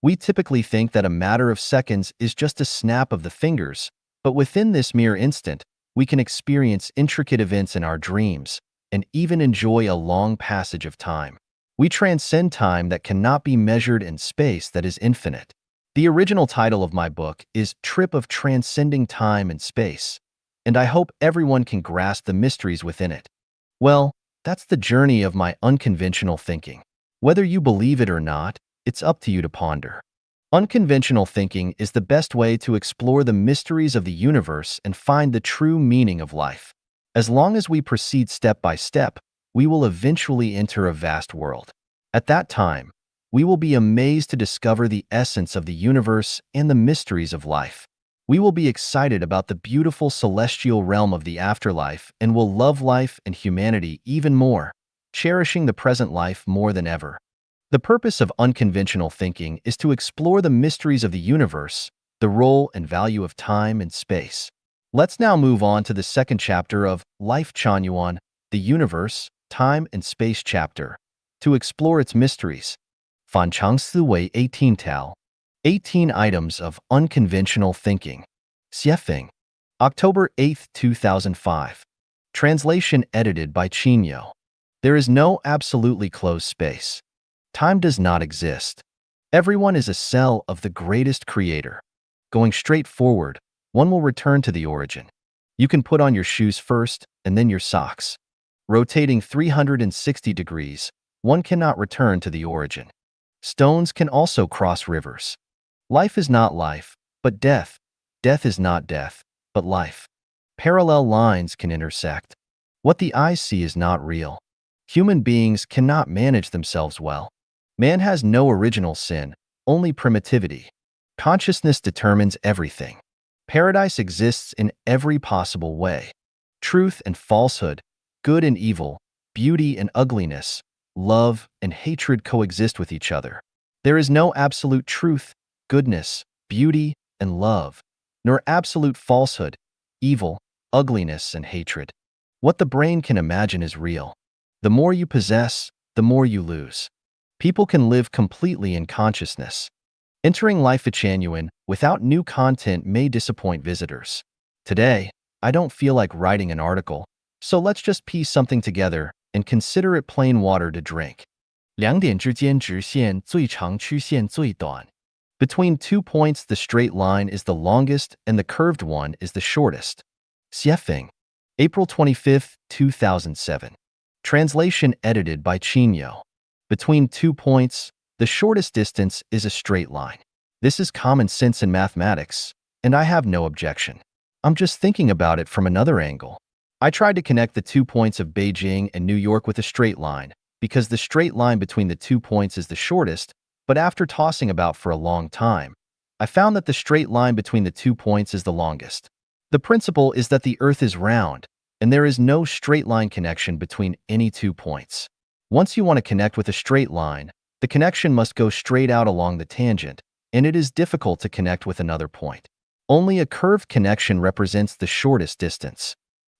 We typically think that a matter of seconds is just a snap of the fingers, but within this mere instant, we can experience intricate events in our dreams and even enjoy a long passage of time. We transcend time that cannot be measured in space that is infinite. The original title of my book is Trip of Transcending Time and Space, and I hope everyone can grasp the mysteries within it. Well, that's the journey of my unconventional thinking. Whether you believe it or not, it's up to you to ponder. Unconventional thinking is the best way to explore the mysteries of the universe and find the true meaning of life. As long as we proceed step by step, we will eventually enter a vast world. At that time, we will be amazed to discover the essence of the universe and the mysteries of life. We will be excited about the beautiful celestial realm of the afterlife and will love life and humanity even more, cherishing the present life more than ever. The purpose of unconventional thinking is to explore the mysteries of the universe, the role and value of time and space. Let's now move on to the second chapter of Life Chanyuan, the Universe, Time and Space chapter, to explore its mysteries. Fan Chang Si Wei 18 Tao, 18 Items of Unconventional Thinking. Xiefeng. October 8, 2005. Translation edited by Chinyo. There is no absolutely closed space. Time does not exist. Everyone is a cell of the greatest creator. Going straight forward, one will return to the origin. You can put on your shoes first and then your socks. Rotating 360 degrees, one cannot return to the origin. Stones can also cross rivers. Life is not life, but death. Death is not death, but life. Parallel lines can intersect. What the eyes see is not real. Human beings cannot manage themselves well. Man has no original sin, only primitivity. Consciousness determines everything. Paradise exists in every possible way. Truth and falsehood, good and evil, beauty and ugliness, love and hatred coexist with each other. There is no absolute truth, goodness, beauty, and love, nor absolute falsehood, evil, ugliness, and hatred. What the brain can imagine is real. The more you possess, the more you lose. People can live completely in consciousness. Entering Life Genuine without new content may disappoint visitors. Today, I don't feel like writing an article, so let's just piece something together and consider it plain water to drink. 两点之间直线最长曲线最短. Between 2 points, the straight line is the longest and the curved one is the shortest. Xiefeng. April 25, 2007. Translation edited by Chinyo. Between 2 points, the shortest distance is a straight line. This is common sense in mathematics, and I have no objection. I'm just thinking about it from another angle. I tried to connect the 2 points of Beijing and New York with a straight line, because the straight line between the 2 points is the shortest, but after tossing about for a long time, I found that the straight line between the 2 points is the longest. The principle is that the Earth is round, and there is no straight line connection between any 2 points. Once you want to connect with a straight line, the connection must go straight out along the tangent, and it is difficult to connect with another point. Only a curved connection represents the shortest distance.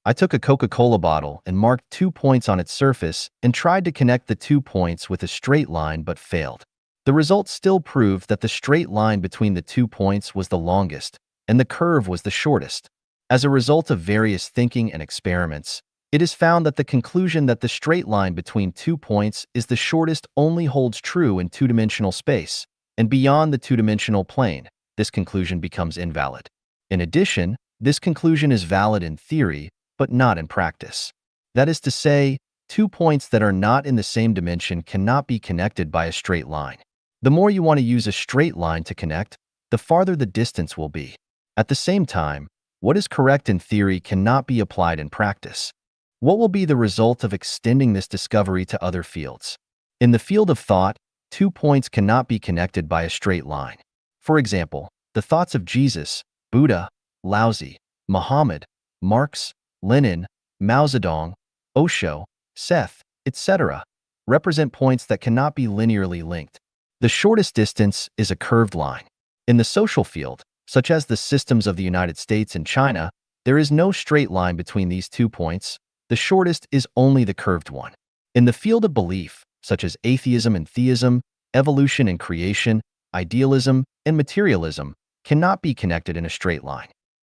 I took a Coca-Cola bottle and marked 2 points on its surface and tried to connect the 2 points with a straight line but failed. The result still proved that the straight line between the 2 points was the longest, and the curve was the shortest. As a result of various thinking and experiments, it is found that the conclusion that the straight line between 2 points is the shortest only holds true in two-dimensional space, and beyond the two-dimensional plane, this conclusion becomes invalid. In addition, this conclusion is valid in theory, but not in practice. That is to say, 2 points that are not in the same dimension cannot be connected by a straight line. The more you want to use a straight line to connect, the farther the distance will be. At the same time, what is correct in theory cannot be applied in practice. What will be the result of extending this discovery to other fields? In the field of thought, 2 points cannot be connected by a straight line. For example, the thoughts of Jesus, Buddha, Laozi, Muhammad, Marx, Lenin, Mao Zedong, Osho, Seth, etc., represent points that cannot be linearly linked. The shortest distance is a curved line. In the social field, such as the systems of the United States and China, there is no straight line between these 2 points. The shortest is only the curved one. In the field of belief, such as atheism and theism, evolution and creation, idealism and materialism, cannot be connected in a straight line.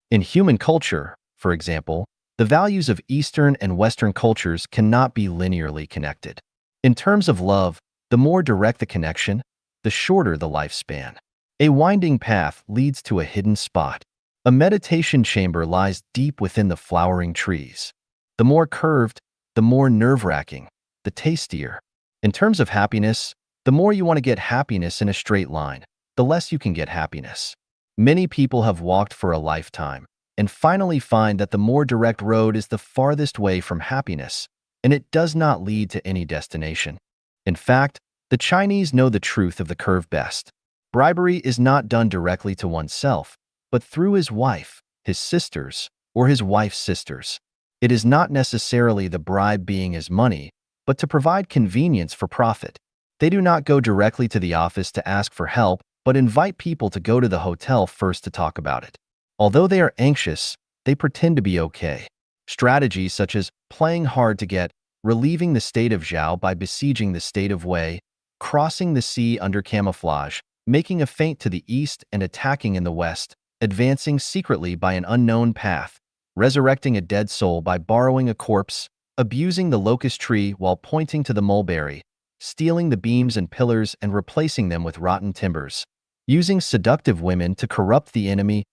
In human culture, for example, the values of Eastern and Western cultures cannot be linearly connected. In terms of love, the more direct the connection, the shorter the lifespan. A winding path leads to a hidden spot. A meditation chamber lies deep within the flowering trees. The more curved, the more nerve-wracking, the tastier. In terms of happiness, the more you want to get happiness in a straight line, the less you can get happiness. Many people have walked for a lifetime and finally find that the more direct road is the farthest way from happiness, and it does not lead to any destination. In fact, the Chinese know the truth of the curve best. Bribery is not done directly to oneself, but through his wife, his sisters, or his wife's sisters. It is not necessarily the bribe being his money, but to provide convenience for profit. They do not go directly to the office to ask for help, but invite people to go to the hotel first to talk about it. Although they are anxious, they pretend to be okay. Strategies such as playing hard to get, relieving the state of Zhao by besieging the state of Wei, crossing the sea under camouflage, making a feint to the east and attacking in the west, advancing secretly by an unknown path, resurrecting a dead soul by borrowing a corpse, abusing the locust tree while pointing to the mulberry, stealing the beams and pillars and replacing them with rotten timbers, using seductive women to corrupt the enemy,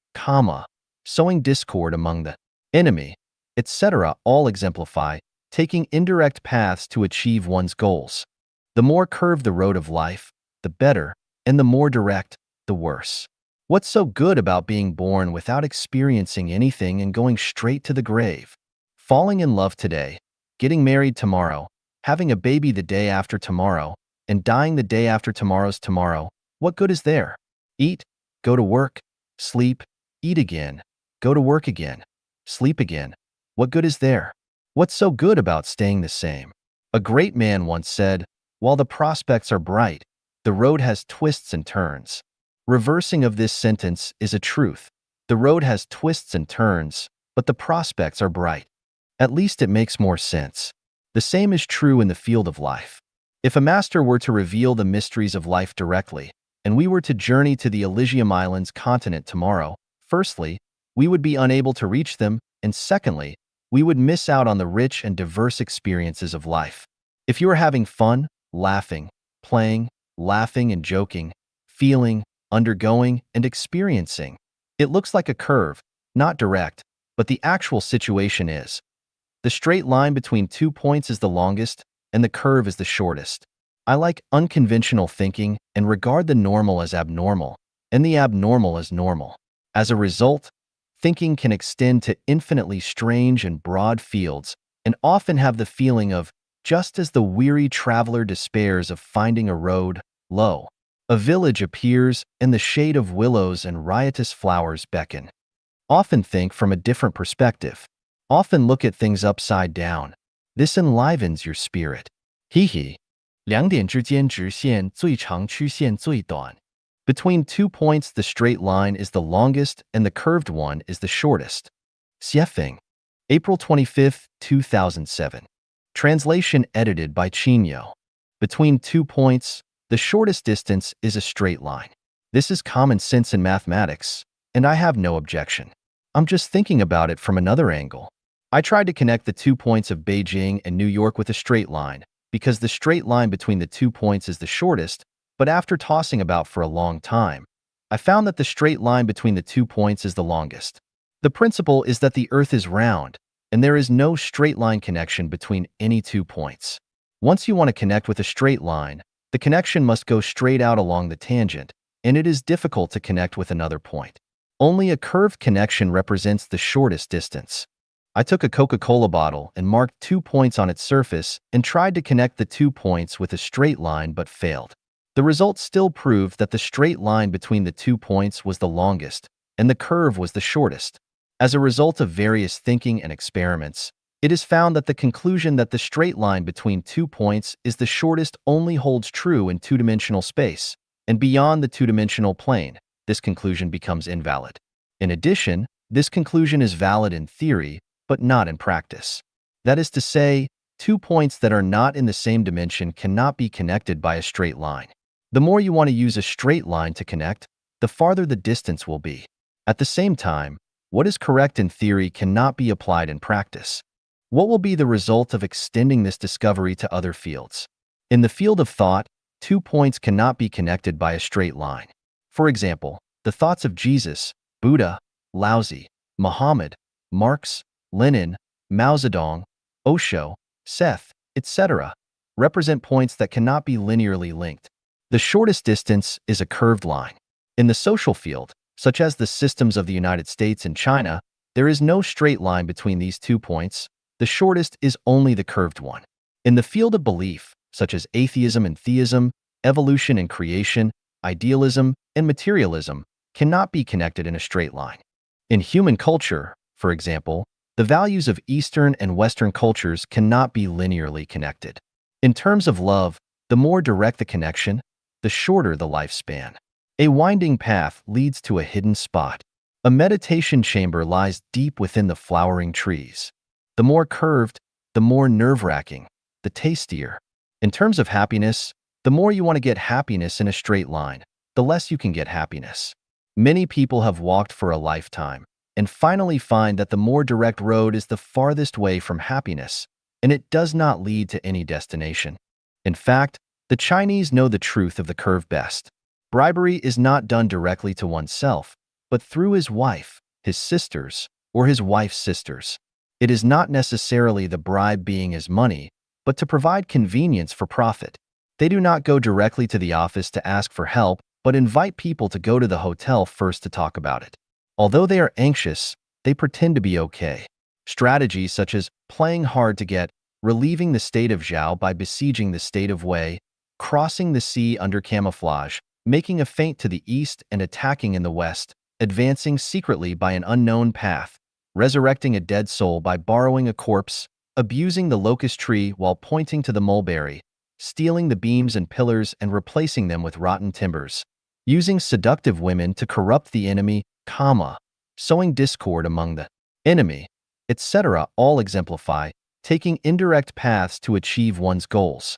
sowing discord among the enemy, etc. all exemplify taking indirect paths to achieve one's goals. The more curved the road of life, the better, and the more direct, the worse. What's so good about being born without experiencing anything and going straight to the grave? Falling in love today, getting married tomorrow, having a baby the day after tomorrow, and dying the day after tomorrow's tomorrow, what good is there? Eat, go to work, sleep, eat again, go to work again, sleep again. What good is there? What's so good about staying the same? A great man once said, "While the prospects are bright, the road has twists and turns." Reversing of this sentence is a truth. The road has twists and turns, but the prospects are bright. At least it makes more sense. The same is true in the field of life. If a master were to reveal the mysteries of life directly, and we were to journey to the Elysium Islands continent tomorrow, firstly, we would be unable to reach them, and secondly, we would miss out on the rich and diverse experiences of life. If you are having fun, laughing, playing, laughing and joking, feeling, undergoing, and experiencing, it looks like a curve, not direct, but the actual situation is. The straight line between 2 points is the longest, and the curve is the shortest. I like unconventional thinking and regard the normal as abnormal, and the abnormal as normal. As a result, thinking can extend to infinitely strange and broad fields, and often have the feeling of, just as the weary traveler despairs of finding a road, lo, a village appears, and the shade of willows and riotous flowers beckon. Often think from a different perspective. Often look at things upside down. This enlivens your spirit. 两点之间直线最长曲线最短. Between 2 points, the straight line is the longest and the curved one is the shortest. Xiefeng. April 25, 2007. Translation edited by Chinyo. Between 2 points, the shortest distance is a straight line. This is common sense in mathematics, and I have no objection. I'm just thinking about it from another angle. I tried to connect the 2 points of Beijing and New York with a straight line, because the straight line between the 2 points is the shortest, but after tossing about for a long time, I found that the straight line between the 2 points is the longest. The principle is that the Earth is round, and there is no straight line connection between any 2 points. Once you want to connect with a straight line, the connection must go straight out along the tangent, and it is difficult to connect with another point. Only a curved connection represents the shortest distance. I took a Coca-Cola bottle and marked 2 points on its surface and tried to connect the 2 points with a straight line but failed. The result still proved that the straight line between the 2 points was the longest, and the curve was the shortest. As a result of various thinking and experiments, it is found that the conclusion that the straight line between 2 points is the shortest only holds true in two-dimensional space, and beyond the two-dimensional plane, this conclusion becomes invalid. In addition, this conclusion is valid in theory, but not in practice. That is to say, two points that are not in the same dimension cannot be connected by a straight line. The more you want to use a straight line to connect, the farther the distance will be. At the same time, what is correct in theory cannot be applied in practice. What will be the result of extending this discovery to other fields? In the field of thought, two points cannot be connected by a straight line. For example, the thoughts of Jesus, Buddha, Laozi, Muhammad, Marx, Lenin, Mao Zedong, Osho, Seth, etc., represent points that cannot be linearly linked. The shortest distance is a curved line. In the social field, such as the systems of the United States and China, there is no straight line between these 2 points. The shortest is only the curved one. In the field of belief, such as atheism and theism, evolution and creation, idealism and materialism, cannot be connected in a straight line. In human culture, for example, the values of Eastern and Western cultures cannot be linearly connected. In terms of love, the more direct the connection, the shorter the lifespan. A winding path leads to a hidden spot. A meditation chamber lies deep within the flowering trees. The more curved, the more nerve-wracking, the tastier. In terms of happiness, the more you want to get happiness in a straight line, the less you can get happiness. Many people have walked for a lifetime and finally find that the more direct road is the farthest way from happiness, and it does not lead to any destination. In fact, the Chinese know the truth of the curve best. Bribery is not done directly to oneself, but through his wife, his sisters, or his wife's sisters. It is not necessarily the bribe being his money, but to provide convenience for profit. They do not go directly to the office to ask for help, but invite people to go to the hotel first to talk about it. Although they are anxious, they pretend to be okay. Strategies such as playing hard to get, relieving the state of Zhao by besieging the state of Wei, crossing the sea under camouflage, making a feint to the east and attacking in the west, advancing secretly by an unknown path, resurrecting a dead soul by borrowing a corpse, abusing the locust tree while pointing to the mulberry, stealing the beams and pillars and replacing them with rotten timbers, using seductive women to corrupt the enemy, sowing discord among the enemy, etc. all exemplify taking indirect paths to achieve one's goals.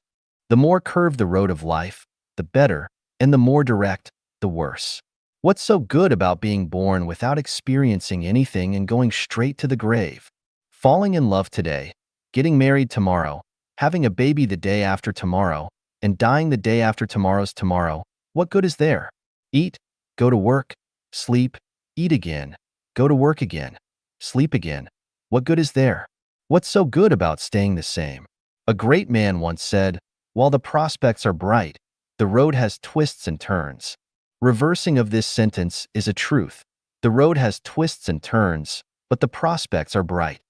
The more curved the road of life, the better, and the more direct, the worse. What's so good about being born without experiencing anything and going straight to the grave? Falling in love today, getting married tomorrow, having a baby the day after tomorrow, and dying the day after tomorrow's tomorrow, what good is there? Eat, go to work, sleep, eat again, go to work again, sleep again. What good is there? What's so good about staying the same? A great man once said, "While the prospects are bright, the road has twists and turns." Reversing of this sentence is a truth. The road has twists and turns, but the prospects are bright.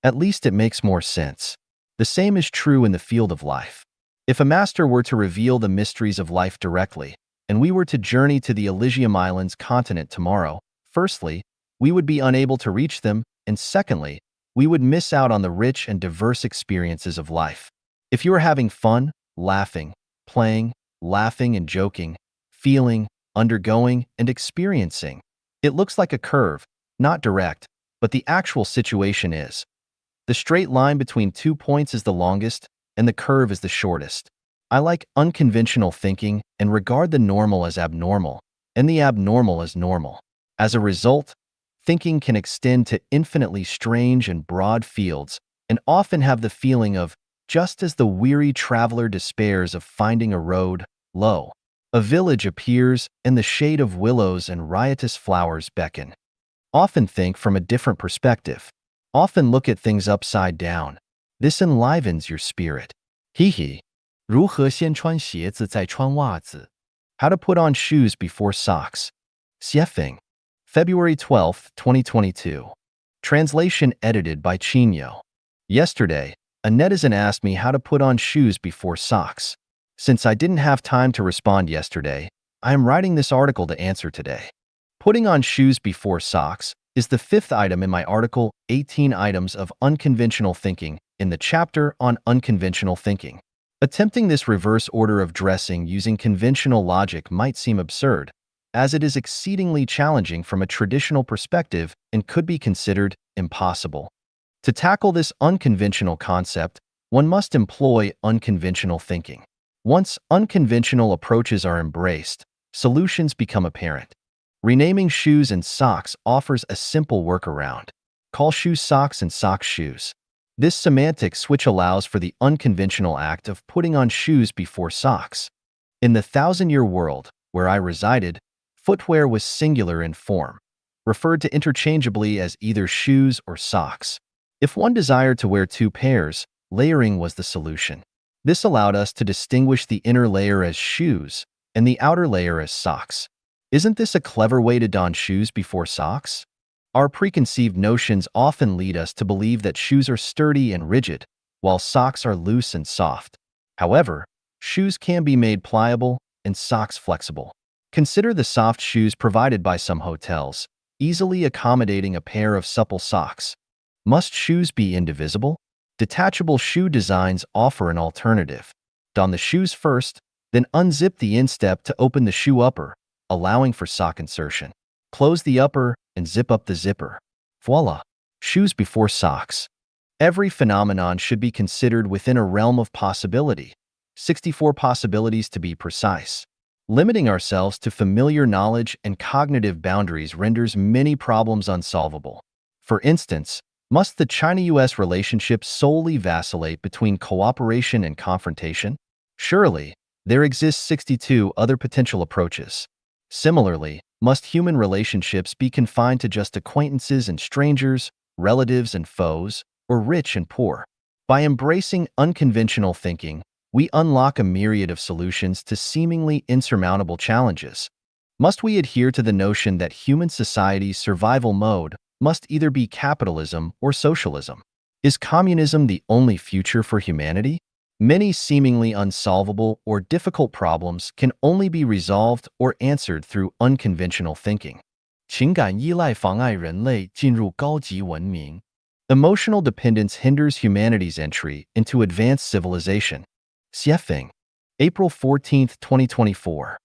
At least it makes more sense. The same is true in the field of life. If a master were to reveal the mysteries of life directly, and we were to journey to the Elysium Islands continent tomorrow, firstly, we would be unable to reach them, and secondly, we would miss out on the rich and diverse experiences of life. If you are having fun, laughing, playing, laughing and joking, feeling, undergoing, and experiencing, it looks like a curve, not direct, but the actual situation is. The straight line between 2 points is the longest, and the curve is the shortest. I like unconventional thinking and regard the normal as abnormal, and the abnormal as normal. As a result, thinking can extend to infinitely strange and broad fields, and often have the feeling of, just as the weary traveler despairs of finding a road, lo, a village appears, and the shade of willows and riotous flowers beckon. Often think from a different perspective. Often look at things upside down. This enlivens your spirit. He. 如何先穿鞋子再穿袜子? How to put on shoes before socks. Xiefeng. February 12, 2022. Translation edited by Chinyo. Yesterday, a netizen asked me how to put on shoes before socks. Since I didn't have time to respond yesterday, I am writing this article to answer today. Putting on shoes before socks is the 5th item in my article, 18 Items of Unconventional Thinking, in the chapter on Unconventional Thinking. Attempting this reverse order of dressing using conventional logic might seem absurd, as it is exceedingly challenging from a traditional perspective and could be considered impossible. To tackle this unconventional concept, one must employ unconventional thinking. Once unconventional approaches are embraced, solutions become apparent. Renaming shoes and socks offers a simple workaround. Call shoes socks and socks shoes. This semantic switch allows for the unconventional act of putting on shoes before socks. In the thousand-year world, where I resided, footwear was singular in form, referred to interchangeably as either shoes or socks. If one desired to wear two pairs, layering was the solution. This allowed us to distinguish the inner layer as shoes and the outer layer as socks. Isn't this a clever way to don shoes before socks? Our preconceived notions often lead us to believe that shoes are sturdy and rigid, while socks are loose and soft. However, shoes can be made pliable and socks flexible. Consider the soft shoes provided by some hotels, easily accommodating a pair of supple socks. Must shoes be indivisible? Detachable shoe designs offer an alternative. Don the shoes first, then unzip the instep to open the shoe upper, allowing for sock insertion. Close the upper and zip up the zipper. Voila! Shoes before socks. Every phenomenon should be considered within a realm of possibility. 64 possibilities to be precise. Limiting ourselves to familiar knowledge and cognitive boundaries renders many problems unsolvable. For instance, must the China-US relationship solely vacillate between cooperation and confrontation? Surely, there exist 62 other potential approaches. Similarly, must human relationships be confined to just acquaintances and strangers, relatives and foes, or rich and poor? By embracing unconventional thinking, we unlock a myriad of solutions to seemingly insurmountable challenges. Must we adhere to the notion that human society's survival mode must either be capitalism or socialism? Is communism the only future for humanity? Many seemingly unsolvable or difficult problems can only be resolved or answered through unconventional thinking. 情感依赖妨碍人类进入高级文明. Emotional dependence hinders humanity's entry into advanced civilization. Refuting. April 14, 2024.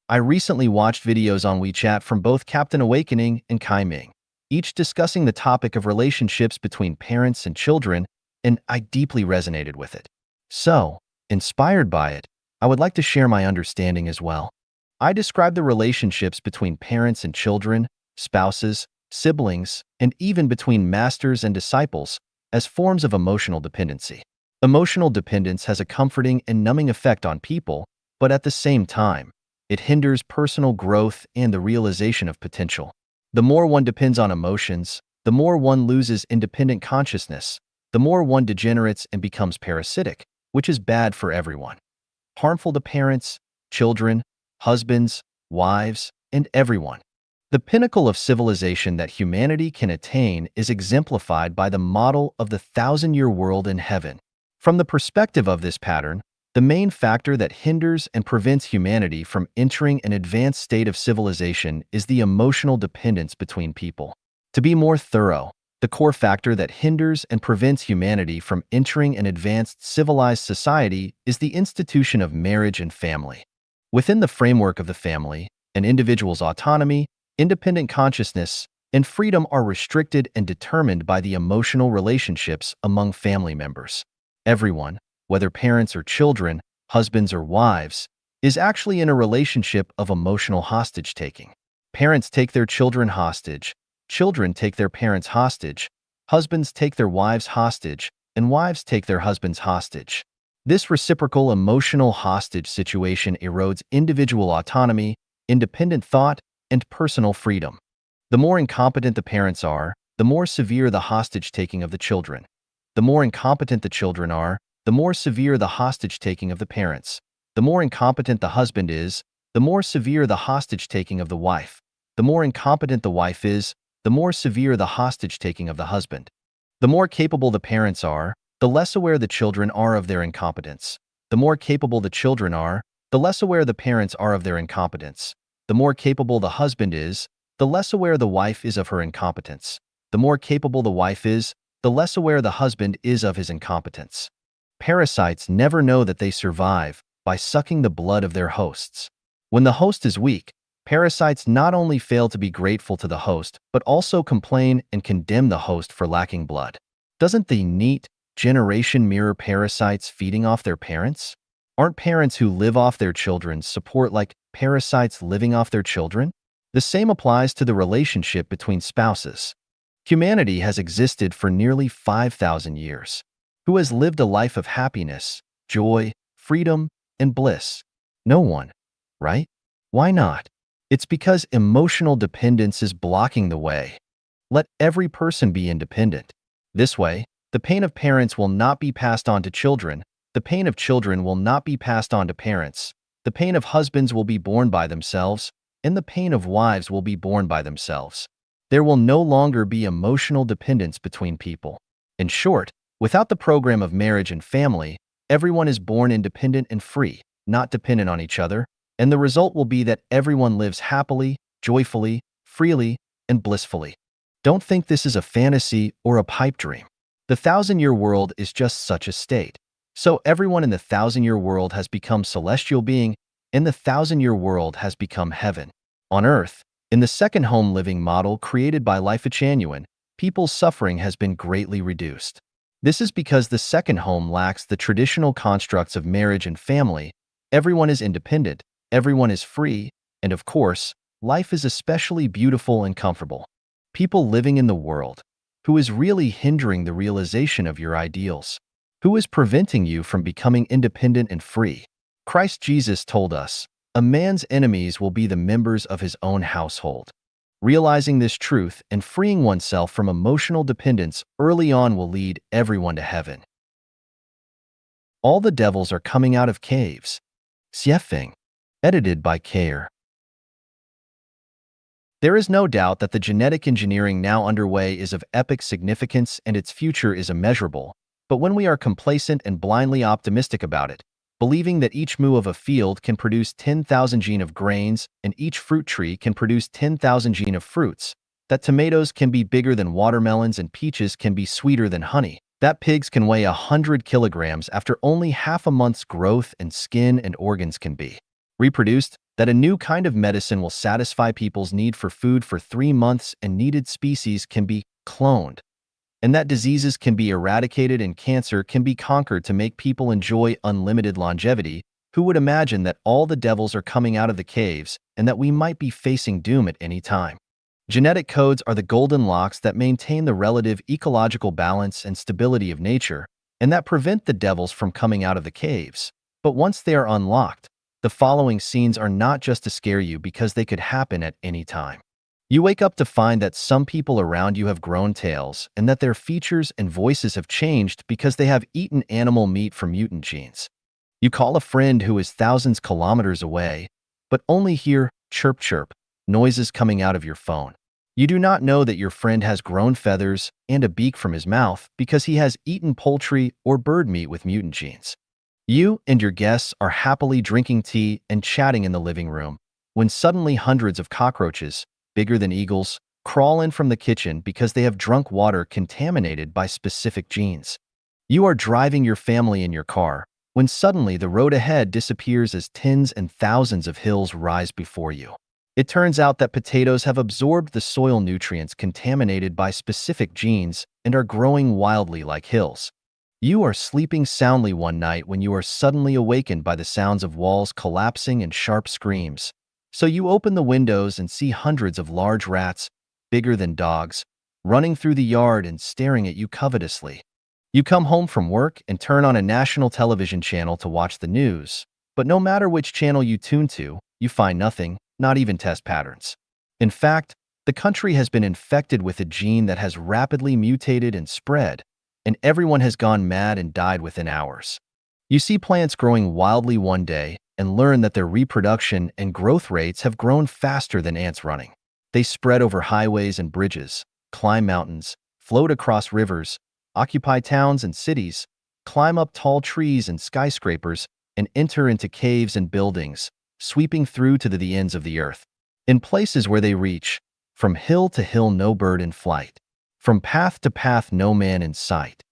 I recently watched videos on WeChat from both Captain Awakening and Kai Ming, each discussing the topic of relationships between parents and children, and I deeply resonated with it. So, inspired by it, I would like to share my understanding as well. I describe the relationships between parents and children, spouses, siblings, and even between masters and disciples as forms of emotional dependency. Emotional dependence has a comforting and numbing effect on people, but at the same time, it hinders personal growth and the realization of potential. The more one depends on emotions, the more one loses independent consciousness, the more one degenerates and becomes parasitic, which is bad for everyone. Harmful to parents, children, husbands, wives, and everyone. The pinnacle of civilization that humanity can attain is exemplified by the model of the thousand-year world in heaven. From the perspective of this pattern, the main factor that hinders and prevents humanity from entering an advanced state of civilization is the emotional dependence between people. To be more thorough, the core factor that hinders and prevents humanity from entering an advanced civilized society is the institution of marriage and family. Within the framework of the family, an individual's autonomy, independent consciousness, and freedom are restricted and determined by the emotional relationships among family members. Everyone, whether parents or children, husbands or wives, is actually in a relationship of emotional hostage-taking. Parents take their children hostage, children take their parents hostage, husbands take their wives hostage, and wives take their husbands hostage. This reciprocal emotional hostage situation erodes individual autonomy, independent thought, and personal freedom. The more incompetent the parents are, the more severe the hostage-taking of the children. The more incompetent the children are, the more severe the hostage-taking of the parents. The more incompetent the husband is, the more severe the hostage-taking of the wife. The more incompetent the wife is, the more severe the hostage-taking of the husband. The more capable the parents are, the less aware the children are of their incompetence. The more capable the children are, the less aware the parents are of their incompetence. The more capable the husband is, the less aware the wife is of her incompetence. The more capable the wife is, the less aware the husband is of his incompetence. Parasites never know that they survive by sucking the blood of their hosts. When the host is weak, parasites not only fail to be grateful to the host, but also complain and condemn the host for lacking blood. Doesn't the neat generation mirror parasites feeding off their parents? Aren't parents who live off their children's support like parasites living off their children? The same applies to the relationship between spouses. Humanity has existed for nearly 5,000 years. Who has lived a life of happiness, joy, freedom, and bliss? No one, right? Why not? It's because emotional dependence is blocking the way. Let every person be independent. This way, the pain of parents will not be passed on to children, the pain of children will not be passed on to parents, the pain of husbands will be borne by themselves, and the pain of wives will be borne by themselves. There will no longer be emotional dependence between people. In short, without the program of marriage and family, everyone is born independent and free, not dependent on each other, and the result will be that everyone lives happily, joyfully, freely, and blissfully. Don't think this is a fantasy or a pipe dream. The 1,000-year world is just such a state. So everyone in the 1,000-year world has become celestial being, and the 1,000-year world has become heaven. On Earth, in the second home living model created by Refuting, people's suffering has been greatly reduced. This is because the second home lacks the traditional constructs of marriage and family. Everyone is independent, everyone is free, and of course, life is especially beautiful and comfortable. People living in the world. Who is really hindering the realization of your ideals? Who is preventing you from becoming independent and free? Christ Jesus told us, a man's enemies will be the members of his own household. Realizing this truth and freeing oneself from emotional dependence early on will lead everyone to heaven. All the devils are coming out of caves. Self-reliance. Edited by Care. There is no doubt that the genetic engineering now underway is of epic significance and its future is immeasurable, but when we are complacent and blindly optimistic about it, believing that each moo of a field can produce 10,000 gene of grains and each fruit tree can produce 10,000 gene of fruits, that tomatoes can be bigger than watermelons and peaches can be sweeter than honey, that pigs can weigh 100 kilograms after only half a month's growth and skin and organs can be reproduced, that a new kind of medicine will satisfy people's need for food for 3 months and needed species can be cloned, and that diseases can be eradicated and cancer can be conquered to make people enjoy unlimited longevity. Who would imagine that all the devils are coming out of the caves and that we might be facing doom at any time? Genetic codes are the golden locks that maintain the relative ecological balance and stability of nature, and that prevent the devils from coming out of the caves. But once they are unlocked, the following scenes are not just to scare you because they could happen at any time. You wake up to find that some people around you have grown tails and that their features and voices have changed because they have eaten animal meat from mutant genes. You call a friend who is thousands kilometers away, but only hear chirp chirp noises coming out of your phone. You do not know that your friend has grown feathers and a beak from his mouth because he has eaten poultry or bird meat with mutant genes. You and your guests are happily drinking tea and chatting in the living room, when suddenly hundreds of cockroaches, bigger than eagles, crawl in from the kitchen because they have drunk water contaminated by specific genes. You are driving your family in your car, when suddenly the road ahead disappears as tens and thousands of hills rise before you. It turns out that potatoes have absorbed the soil nutrients contaminated by specific genes and are growing wildly like hills. You are sleeping soundly one night when you are suddenly awakened by the sounds of walls collapsing and sharp screams. So you open the windows and see hundreds of large rats, bigger than dogs, running through the yard and staring at you covetously. You come home from work and turn on a national television channel to watch the news, but no matter which channel you tune to, you find nothing, not even test patterns. In fact, the country has been infected with a gene that has rapidly mutated and spread, and everyone has gone mad and died within hours. You see plants growing wildly one day and learn that their reproduction and growth rates have grown faster than ants running. They spread over highways and bridges, climb mountains, float across rivers, occupy towns and cities, climb up tall trees and skyscrapers, and enter into caves and buildings, sweeping through to the ends of the earth. In places where they reach, from hill to hill no bird in flight, from path to path no man in sight.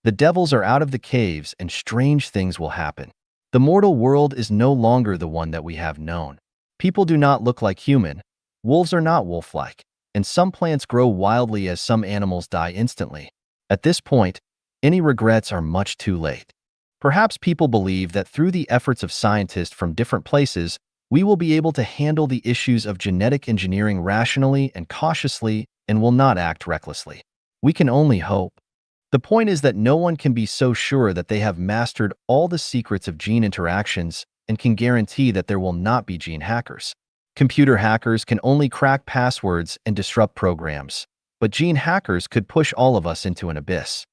The devils are out of the caves and strange things will happen. The mortal world is no longer the one that we have known. People do not look like human, wolves are not wolf-like, and some plants grow wildly as some animals die instantly. At this point, any regrets are much too late. Perhaps people believe that through the efforts of scientists from different places, we will be able to handle the issues of genetic engineering rationally and cautiously and will not act recklessly. We can only hope. The point is that no one can be so sure that they have mastered all the secrets of gene interactions and can guarantee that there will not be gene hackers. Computer hackers can only crack passwords and disrupt programs, but gene hackers could push all of us into an abyss.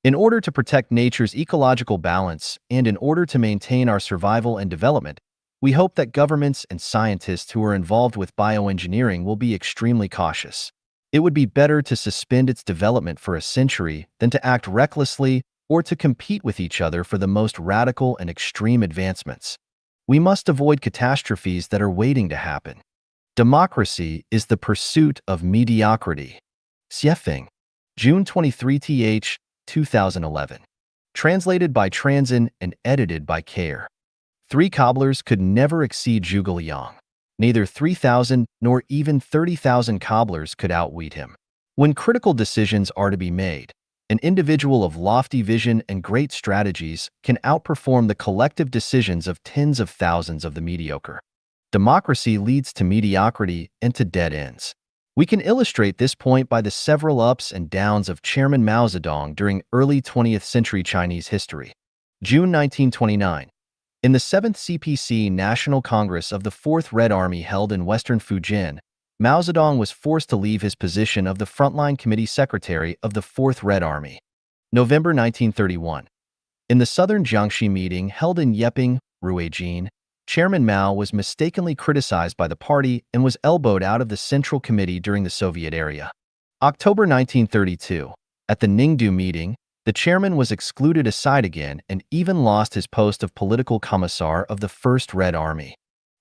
In order to protect nature's ecological balance and in order to maintain our survival and development, we hope that governments and scientists who are involved with bioengineering will be extremely cautious. It would be better to suspend its development for a century than to act recklessly or to compete with each other for the most radical and extreme advancements. We must avoid catastrophes that are waiting to happen. Democracy is the pursuit of mediocrity. Self-reliance. June 23, 2011. Translated by Transcending and edited by Care. 3 cobblers could never exceed Zhuge Liang. Neither 3,000 nor even 30,000 cobblers could outwit him. When critical decisions are to be made, an individual of lofty vision and great strategies can outperform the collective decisions of tens of thousands of the mediocre. Democracy leads to mediocrity and to dead ends. We can illustrate this point by the several ups and downs of Chairman Mao Zedong during early 20th century Chinese history. June 1929. In the 7th CPC National Congress of the 4th Red Army held in western Fujian, Mao Zedong was forced to leave his position of the Frontline Committee Secretary of the 4th Red Army. November 1931. In the Southern Jiangxi meeting held in Yeping, Ruijin, Chairman Mao was mistakenly criticized by the party and was elbowed out of the Central Committee during the Soviet era. October 1932. At the Ningdu meeting, the chairman was excluded aside again and even lost his post of political commissar of the First Red Army.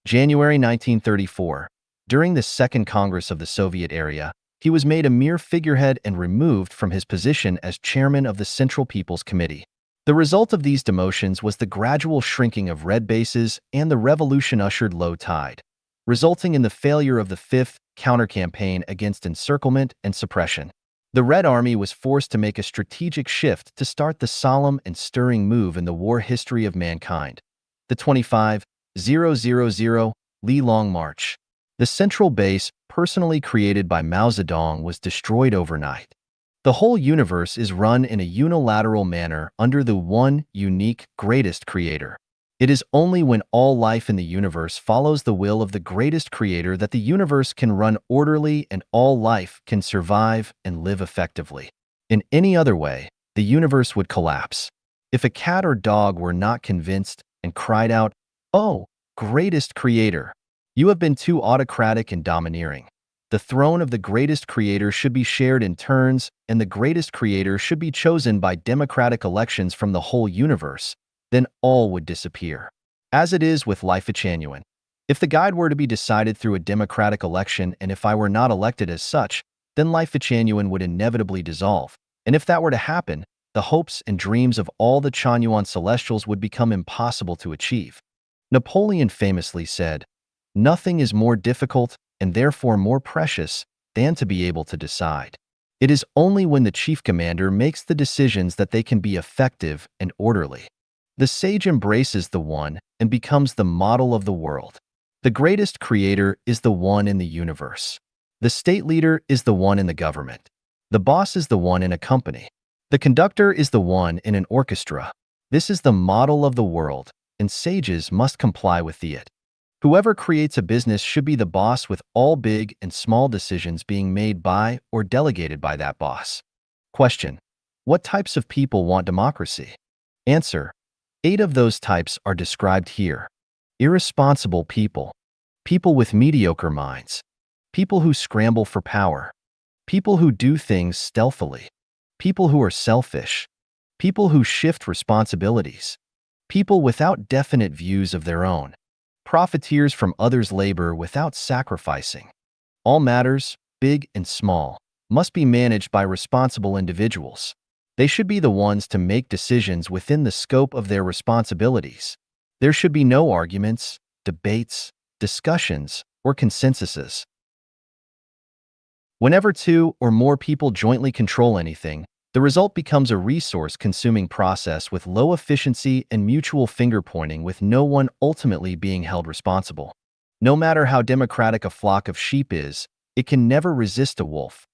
January 1934. During the Second Congress of the Soviet era, he was made a mere figurehead and removed from his position as chairman of the Central People's Committee. The result of these demotions was the gradual shrinking of red bases and the revolution ushered low tide, resulting in the failure of the Fifth counter-campaign against encirclement and suppression. The Red Army was forced to make a strategic shift to start the solemn and stirring move in the war history of mankind, the 25,000 Li Long March. The central base, personally created by Mao Zedong, was destroyed overnight. The whole universe is run in a unilateral manner under the one, unique, greatest creator. It is only when all life in the universe follows the will of the greatest creator that the universe can run orderly and all life can survive and live effectively. In any other way, the universe would collapse. If a cat or dog were not convinced and cried out, "Oh, greatest creator," you have been too autocratic and domineering. The throne of the greatest creator should be shared in turns, and the greatest creator should be chosen by democratic elections from the whole universe. Then all would disappear. As it is with life genuine. If the guide were to be decided through a democratic election and if I were not elected as such, then life genuine would inevitably dissolve. And if that were to happen, the hopes and dreams of all the Chanyuan celestials would become impossible to achieve. Napoleon famously said, "Nothing is more difficult and therefore more precious than to be able to decide." It is only when the chief commander makes the decisions that they can be effective and orderly. The sage embraces the one and becomes the model of the world. The greatest creator is the one in the universe. The state leader is the one in the government. The boss is the one in a company. The conductor is the one in an orchestra. This is the model of the world, and sages must comply with it. Whoever creates a business should be the boss, with all big and small decisions being made by or delegated by that boss. Question: what types of people want democracy? Answer: 8 of those types are described here. Irresponsible people. People with mediocre minds. People who scramble for power. People who do things stealthily. People who are selfish. People who shift responsibilities. People without definite views of their own. Profiteers from others' labor without sacrificing. All matters, big and small, must be managed by responsible individuals. They should be the ones to make decisions within the scope of their responsibilities. There should be no arguments, debates, discussions, or consensuses. Whenever two or more people jointly control anything, the result becomes a resource-consuming process with low efficiency and mutual finger-pointing, with no one ultimately being held responsible. No matter how democratic a flock of sheep is, it can never resist a wolf.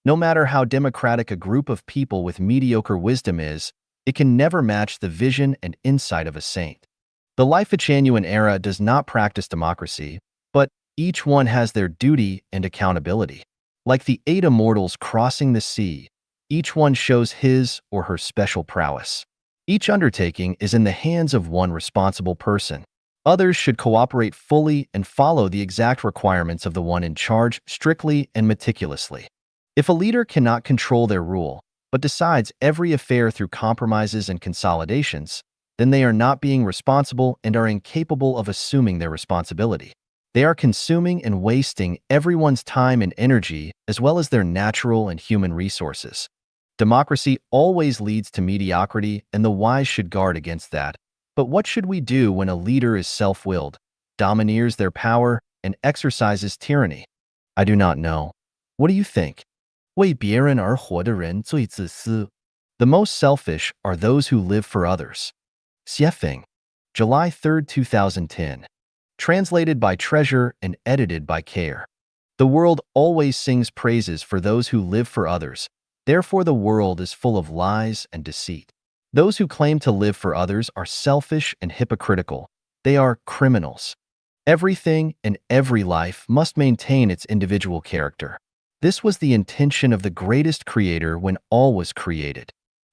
No matter how democratic a group of people with mediocre wisdom is, it can never match the vision and insight of a saint. The Life-Genuine era does not practice democracy, but each one has their duty and accountability. Like the 8 immortals crossing the sea, each one shows his or her special prowess. Each undertaking is in the hands of one responsible person. Others should cooperate fully and follow the exact requirements of the one in charge strictly and meticulously. If a leader cannot control their rule, but decides every affair through compromises and consolidations, then they are not being responsible and are incapable of assuming their responsibility. They are consuming and wasting everyone's time and energy, as well as their natural and human resources. Democracy always leads to mediocrity, and the wise should guard against that. But what should we do when a leader is self-willed, domineers their power, and exercises tyranny? I do not know. What do you think? 为别人而活的人最自私. The most selfish are those who live for others. Refuting, July 3, 2010. Translated by Treasure and edited by Care. The world always sings praises for those who live for others. Therefore, the world is full of lies and deceit. Those who claim to live for others are selfish and hypocritical. They are criminals. Everything and every life must maintain its individual character. This was the intention of the greatest creator when all was created.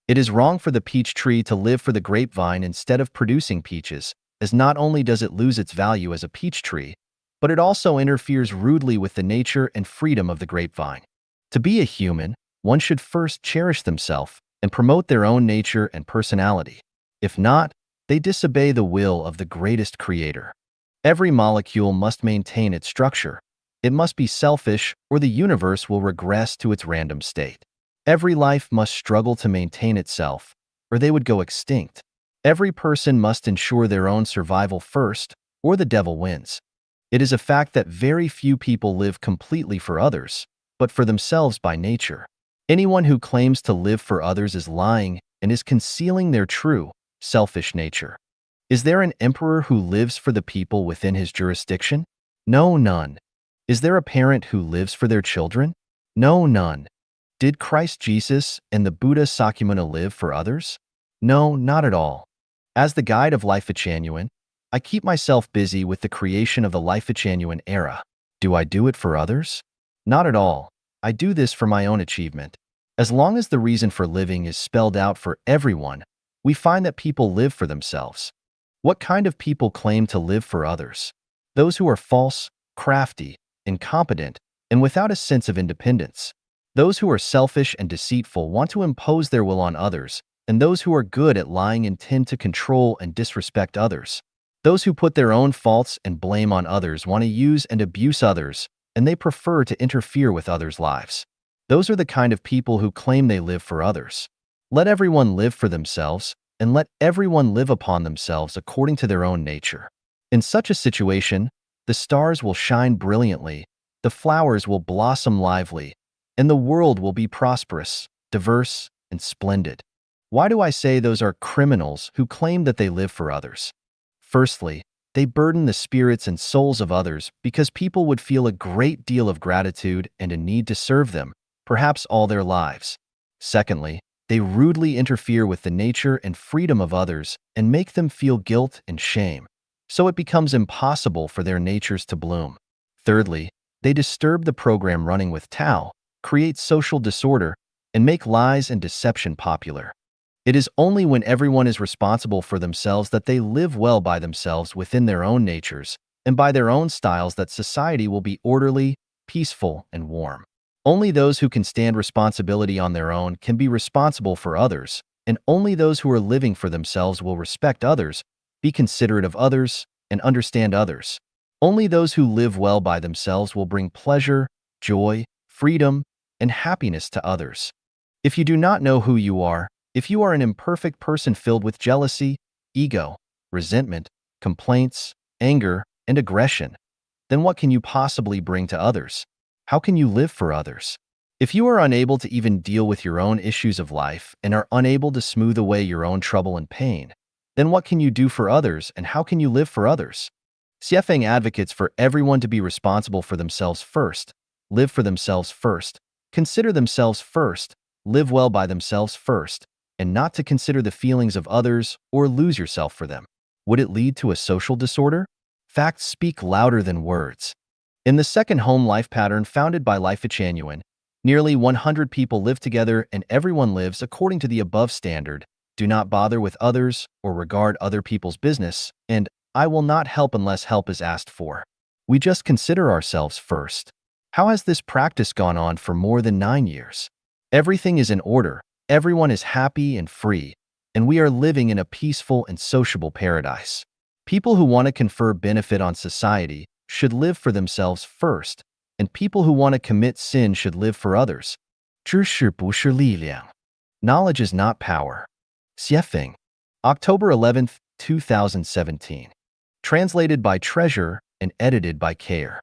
It is wrong for the peach tree to live for the grapevine instead of producing peaches, as not only does it lose its value as a peach tree, but it also interferes rudely with the nature and freedom of the grapevine. To be a human, one should first cherish themselves and promote their own nature and personality. If not, they disobey the will of the greatest creator. Every molecule must maintain its structure. It must be selfish, or the universe will regress to its random state. Every life must struggle to maintain itself, or they would go extinct. Every person must ensure their own survival first, or the devil wins. It is a fact that very few people live completely for others, but for themselves by nature. Anyone who claims to live for others is lying and is concealing their true, selfish nature. Is there an emperor who lives for the people within his jurisdiction? No, none. Is there a parent who lives for their children? No, none. Did Christ Jesus and the Buddha Sakyamuni live for others? No, not at all. As the guide of Life-Genuine, I keep myself busy with the creation of the Life-Genuine era. Do I do it for others? Not at all. I do this for my own achievement. As long as the reason for living is spelled out for everyone, we find that people live for themselves. What kind of people claim to live for others? Those who are false, crafty, incompetent, and without a sense of independence. Those who are selfish and deceitful want to impose their will on others, and those who are good at lying intend to control and disrespect others. Those who put their own faults and blame on others want to use and abuse others, and they prefer to interfere with others' lives. Those are the kind of people who claim they live for others. Let everyone live for themselves, and let everyone live upon themselves according to their own nature. In such a situation, the stars will shine brilliantly, the flowers will blossom lively, and the world will be prosperous, diverse, and splendid. Why do I say those are criminals who claim that they live for others? Firstly, they burden the spirits and souls of others because people would feel a great deal of gratitude and a need to serve them, perhaps all their lives. Secondly, they rudely interfere with the nature and freedom of others and make them feel guilt and shame, so it becomes impossible for their natures to bloom. Thirdly, they disturb the program running with Tao, create social disorder, and make lies and deception popular. It is only when everyone is responsible for themselves that they live well by themselves within their own natures and by their own styles that society will be orderly, peaceful, and warm. Only those who can stand responsibility on their own can be responsible for others, and only those who are living for themselves will respect others, be considerate of others, and understand others. Only those who live well by themselves will bring pleasure, joy, freedom, and happiness to others. If you do not know who you are, If you are an imperfect person filled with jealousy, ego, resentment, complaints, anger, and aggression, then what can you possibly bring to others? How can you live for others? If you are unable to even deal with your own issues of life and are unable to smooth away your own trouble and pain, then what can you do for others and how can you live for others? Self-reliance advocates for everyone to be responsible for themselves first, live for themselves first, consider themselves first, live well by themselves first, and not to consider the feelings of others or lose yourself for them. Would it lead to a social disorder? Facts speak louder than words. In the second home life pattern founded by Refuting, nearly 100 people live together and everyone lives according to the above standard. Do not bother with others or regard other people's business, and I will not help unless help is asked for. We just consider ourselves first. How has this practice gone on for more than 9 years? Everything is in order, everyone is happy and free, and we are living in a peaceful and sociable paradise. People who want to confer benefit on society should live for themselves first, and people who want to commit sin should live for others. 知识不是力量. Knowledge is not power. Self-reliance. October 11th, 2017. Translated by Treasure and edited by Care.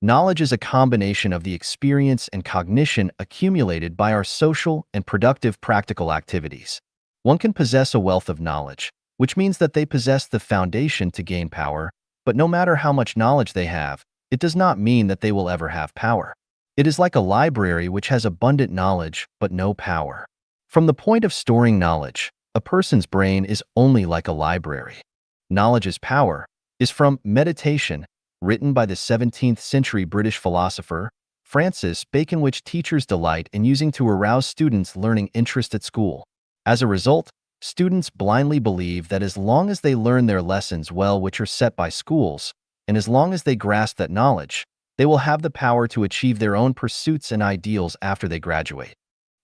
Knowledge is a combination of the experience and cognition accumulated by our social and productive practical activities. One can possess a wealth of knowledge, which means that they possess the foundation to gain power, but no matter how much knowledge they have, it does not mean that they will ever have power. It is like a library which has abundant knowledge but no power. From the point of storing knowledge, a person's brain is only like a library. Knowledge is power is from Meditation, written by the 17th century British philosopher Francis Bacon, which teachers delight in using to arouse students' learning interest at school. As a result, students blindly believe that as long as they learn their lessons well, which are set by schools, and as long as they grasp that knowledge, they will have the power to achieve their own pursuits and ideals after they graduate.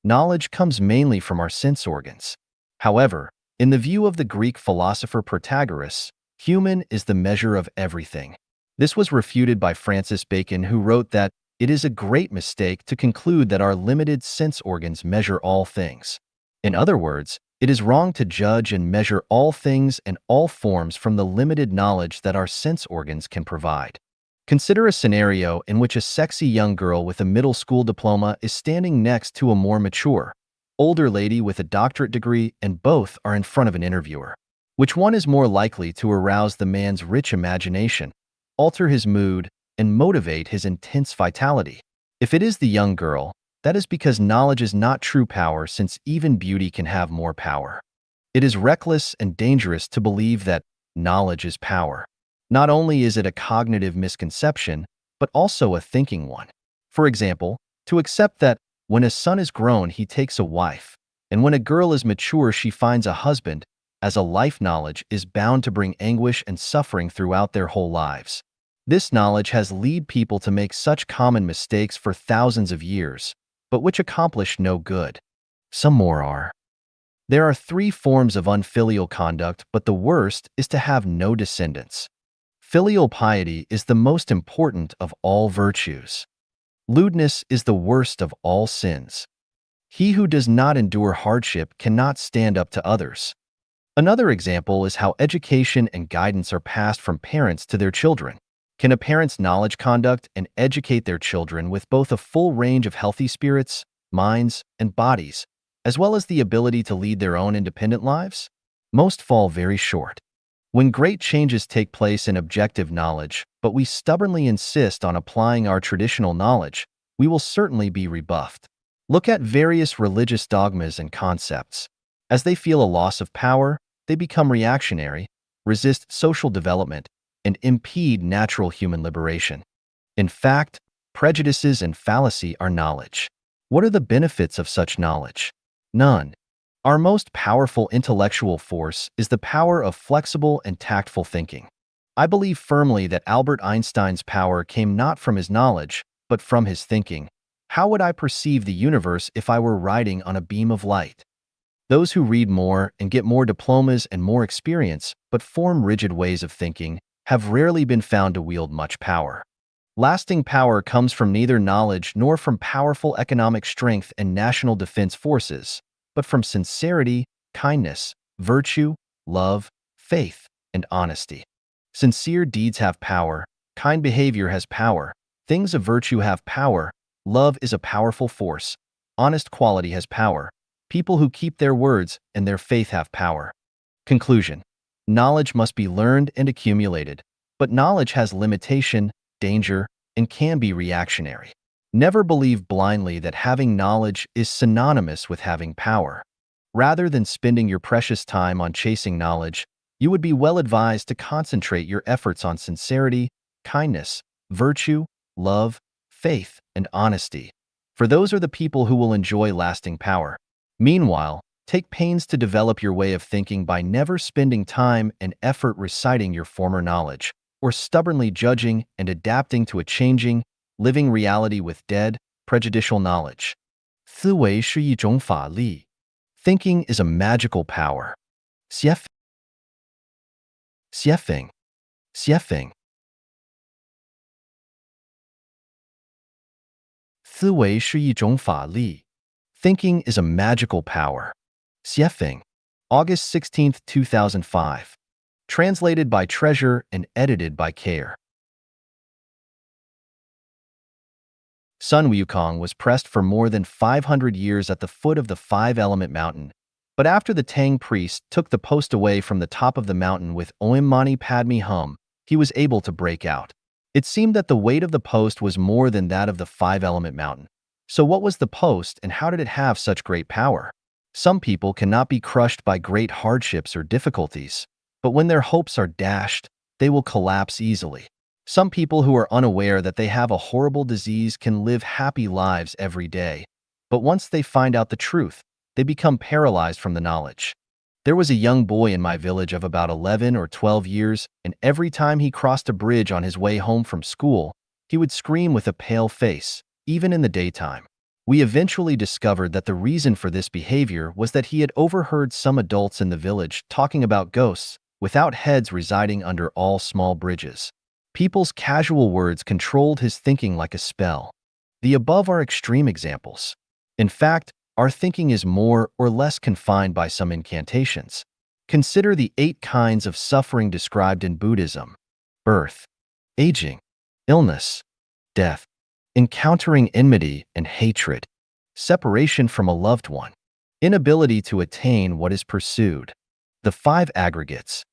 Knowledge comes mainly from our sense organs. However, in the view of the Greek philosopher Protagoras, human is the measure of everything. This was refuted by Francis Bacon, who wrote that it is a great mistake to conclude that our limited sense organs measure all things. In other words, it is wrong to judge and measure all things and all forms from the limited knowledge that our sense organs can provide. Consider a scenario in which a sexy young girl with a middle school diploma is standing next to a more mature, older lady with a doctorate degree, and both are in front of an interviewer. Which one is more likely to arouse the man's rich imagination, alter his mood, and motivate his intense vitality? If it is the young girl, that is because knowledge is not true power, since even beauty can have more power. It is reckless and dangerous to believe that knowledge is power. Not only is it a cognitive misconception, but also a thinking one. For example, to accept that when a son is grown, he takes a wife, and when a girl is mature, she finds a husband, as a life knowledge is bound to bring anguish and suffering throughout their whole lives. This knowledge has led people to make such common mistakes for thousands of years, but which accomplish no good. Some more are. There are 3 forms of unfilial conduct, but the worst is to have no descendants. Filial piety is the most important of all virtues. Lewdness is the worst of all sins. He who does not endure hardship cannot stand up to others. Another example is how education and guidance are passed from parents to their children. Can a parent's knowledge conduct and educate their children with both a full range of healthy spirits, minds, and bodies, as well as the ability to lead their own independent lives? Most fall very short. When great changes take place in objective knowledge, but we stubbornly insist on applying our traditional knowledge, we will certainly be rebuffed. Look at various religious dogmas and concepts. As they feel a loss of power, they become reactionary, resist social development, and impede natural human liberation. In fact, prejudices and fallacy are knowledge. What are the benefits of such knowledge? None. Our most powerful intellectual force is the power of flexible and tactful thinking. I believe firmly that Albert Einstein's power came not from his knowledge, but from his thinking. How would I perceive the universe if I were riding on a beam of light? Those who read more and get more diplomas and more experience, but form rigid ways of thinking, have rarely been found to wield much power. Lasting power comes from neither knowledge nor from powerful economic strength and national defense forces, but from sincerity, kindness, virtue, love, faith, and honesty. Sincere deeds have power, kind behavior has power, things of virtue have power, love is a powerful force, honest quality has power, people who keep their words and their faith have power. Conclusion. Knowledge must be learned and accumulated, but knowledge has limitation, danger, and can be reactionary. Never believe blindly that having knowledge is synonymous with having power. Rather than spending your precious time on chasing knowledge, you would be well advised to concentrate your efforts on sincerity, kindness, virtue, love, faith, and honesty, for those are the people who will enjoy lasting power. Meanwhile, take pains to develop your way of thinking by never spending time and effort reciting your former knowledge, or stubbornly judging and adapting to a changing, living reality with dead, prejudicial knowledge. 思维是一种法力. Thinking is a magical power. 写法. 思维是一种法力. Thinking is a magical power. 写法. August 16, 2005. Translated by Treasure and edited by Care. Sun Wukong was pressed for more than 500 years at the foot of the five-element mountain, but after the Tang priest took the post away from the top of the mountain with Om Mani Padme Hum, he was able to break out. It seemed that the weight of the post was more than that of the five-element mountain. So what was the post and how did it have such great power? Some people cannot be crushed by great hardships or difficulties, but when their hopes are dashed, they will collapse easily. Some people who are unaware that they have a horrible disease can live happy lives every day, but once they find out the truth, they become paralyzed from the knowledge. There was a young boy in my village of about 11 or 12 years, and every time he crossed a bridge on his way home from school, he would scream with a pale face, even in the daytime. We eventually discovered that the reason for this behavior was that he had overheard some adults in the village talking about ghosts without heads residing under all small bridges. People's casual words controlled his thinking like a spell. The above are extreme examples. In fact, our thinking is more or less confined by some incantations. Consider the 8 kinds of suffering described in Buddhism: birth, aging, illness, death, encountering enmity and hatred, separation from a loved one, inability to attain what is pursued. The 5 aggregates.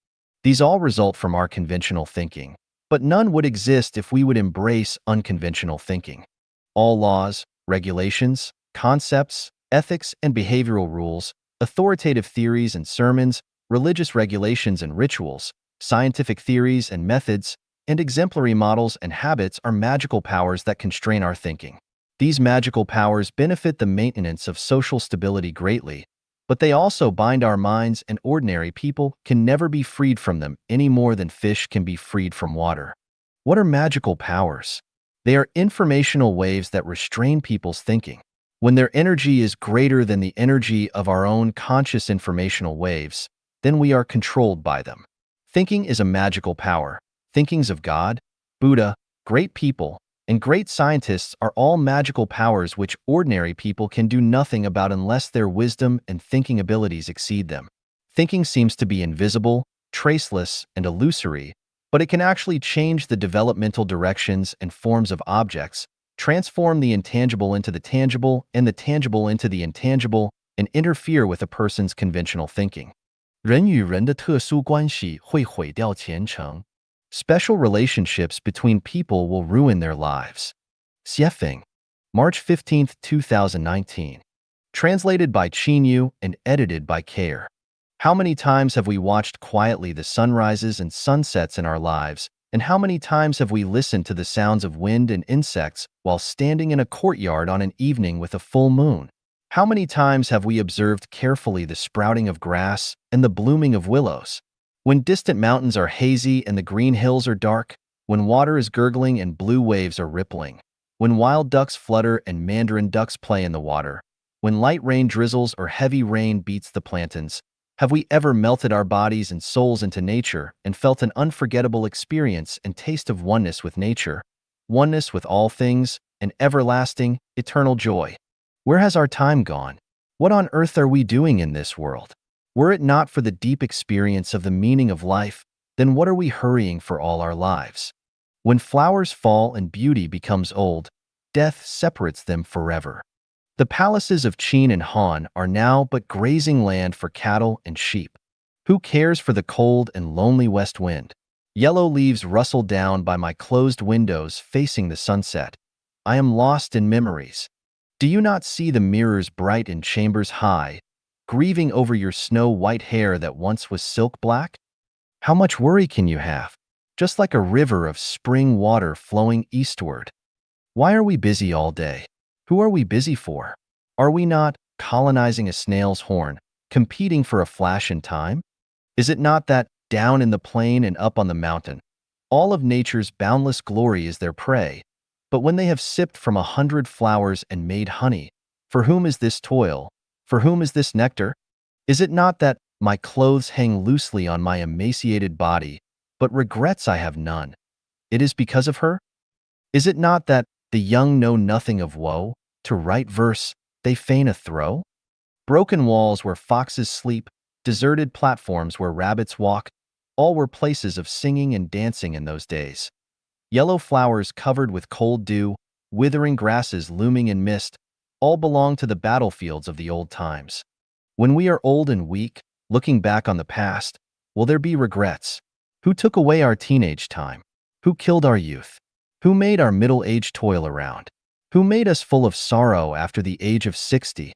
These all result from our conventional thinking, but none would exist if we would embrace unconventional thinking. All laws, regulations, concepts, ethics and behavioral rules, authoritative theories and sermons, religious regulations and rituals, scientific theories and methods, and exemplary models and habits are magical powers that constrain our thinking. These magical powers benefit the maintenance of social stability greatly, but they also bind our minds, and ordinary people can never be freed from them any more than fish can be freed from water. What are magical powers? They are informational waves that restrain people's thinking. When their energy is greater than the energy of our own conscious informational waves, then we are controlled by them. Thinking is a magical power. Thinkings of God, Buddha, great people, and great scientists are all magical powers which ordinary people can do nothing about unless their wisdom and thinking abilities exceed them. Thinking seems to be invisible, traceless, and illusory, but it can actually change the developmental directions and forms of objects, transform the intangible into the tangible and the tangible into the intangible, and interfere with a person's conventional thinking. 人与人的特殊关系会毁掉前程. Special relationships between people will ruin their lives. Refuting. March 15, 2019. Translated by Chinyu and edited by Care. How many times have we watched quietly the sunrises and sunsets in our lives, and how many times have we listened to the sounds of wind and insects while standing in a courtyard on an evening with a full moon? How many times have we observed carefully the sprouting of grass and the blooming of willows? When distant mountains are hazy and the green hills are dark, when water is gurgling and blue waves are rippling, when wild ducks flutter and mandarin ducks play in the water, when light rain drizzles or heavy rain beats the plantains, have we ever melted our bodies and souls into nature and felt an unforgettable experience and taste of oneness with nature, oneness with all things, and everlasting, eternal joy? Where has our time gone? What on earth are we doing in this world? Were it not for the deep experience of the meaning of life, then what are we hurrying for all our lives? When flowers fall and beauty becomes old, death separates them forever. The palaces of Qin and Han are now but grazing land for cattle and sheep. Who cares for the cold and lonely west wind? Yellow leaves rustle down by my closed windows facing the sunset. I am lost in memories. Do you not see the mirrors bright in chambers high, grieving over your snow-white hair that once was silk black? How much worry can you have? Just like a river of spring water flowing eastward. Why are we busy all day? Who are we busy for? Are we not colonizing a snail's horn, competing for a flash in time? Is it not that, down in the plain and up on the mountain, all of nature's boundless glory is their prey? But when they have sipped from 100 flowers and made honey, for whom is this toil? For whom is this nectar? Is it not that my clothes hang loosely on my emaciated body, but regrets I have none? It is because of her? Is it not that the young know nothing of woe? To write verse, they feign a throw? Broken walls where foxes sleep, deserted platforms where rabbits walk, all were places of singing and dancing in those days. Yellow flowers covered with cold dew, withering grasses looming in mist, all belong to the battlefields of the old times. When we are old and weak, looking back on the past, will there be regrets? Who took away our teenage time? Who killed our youth? Who made our middle age toil around? Who made us full of sorrow after the age of 60?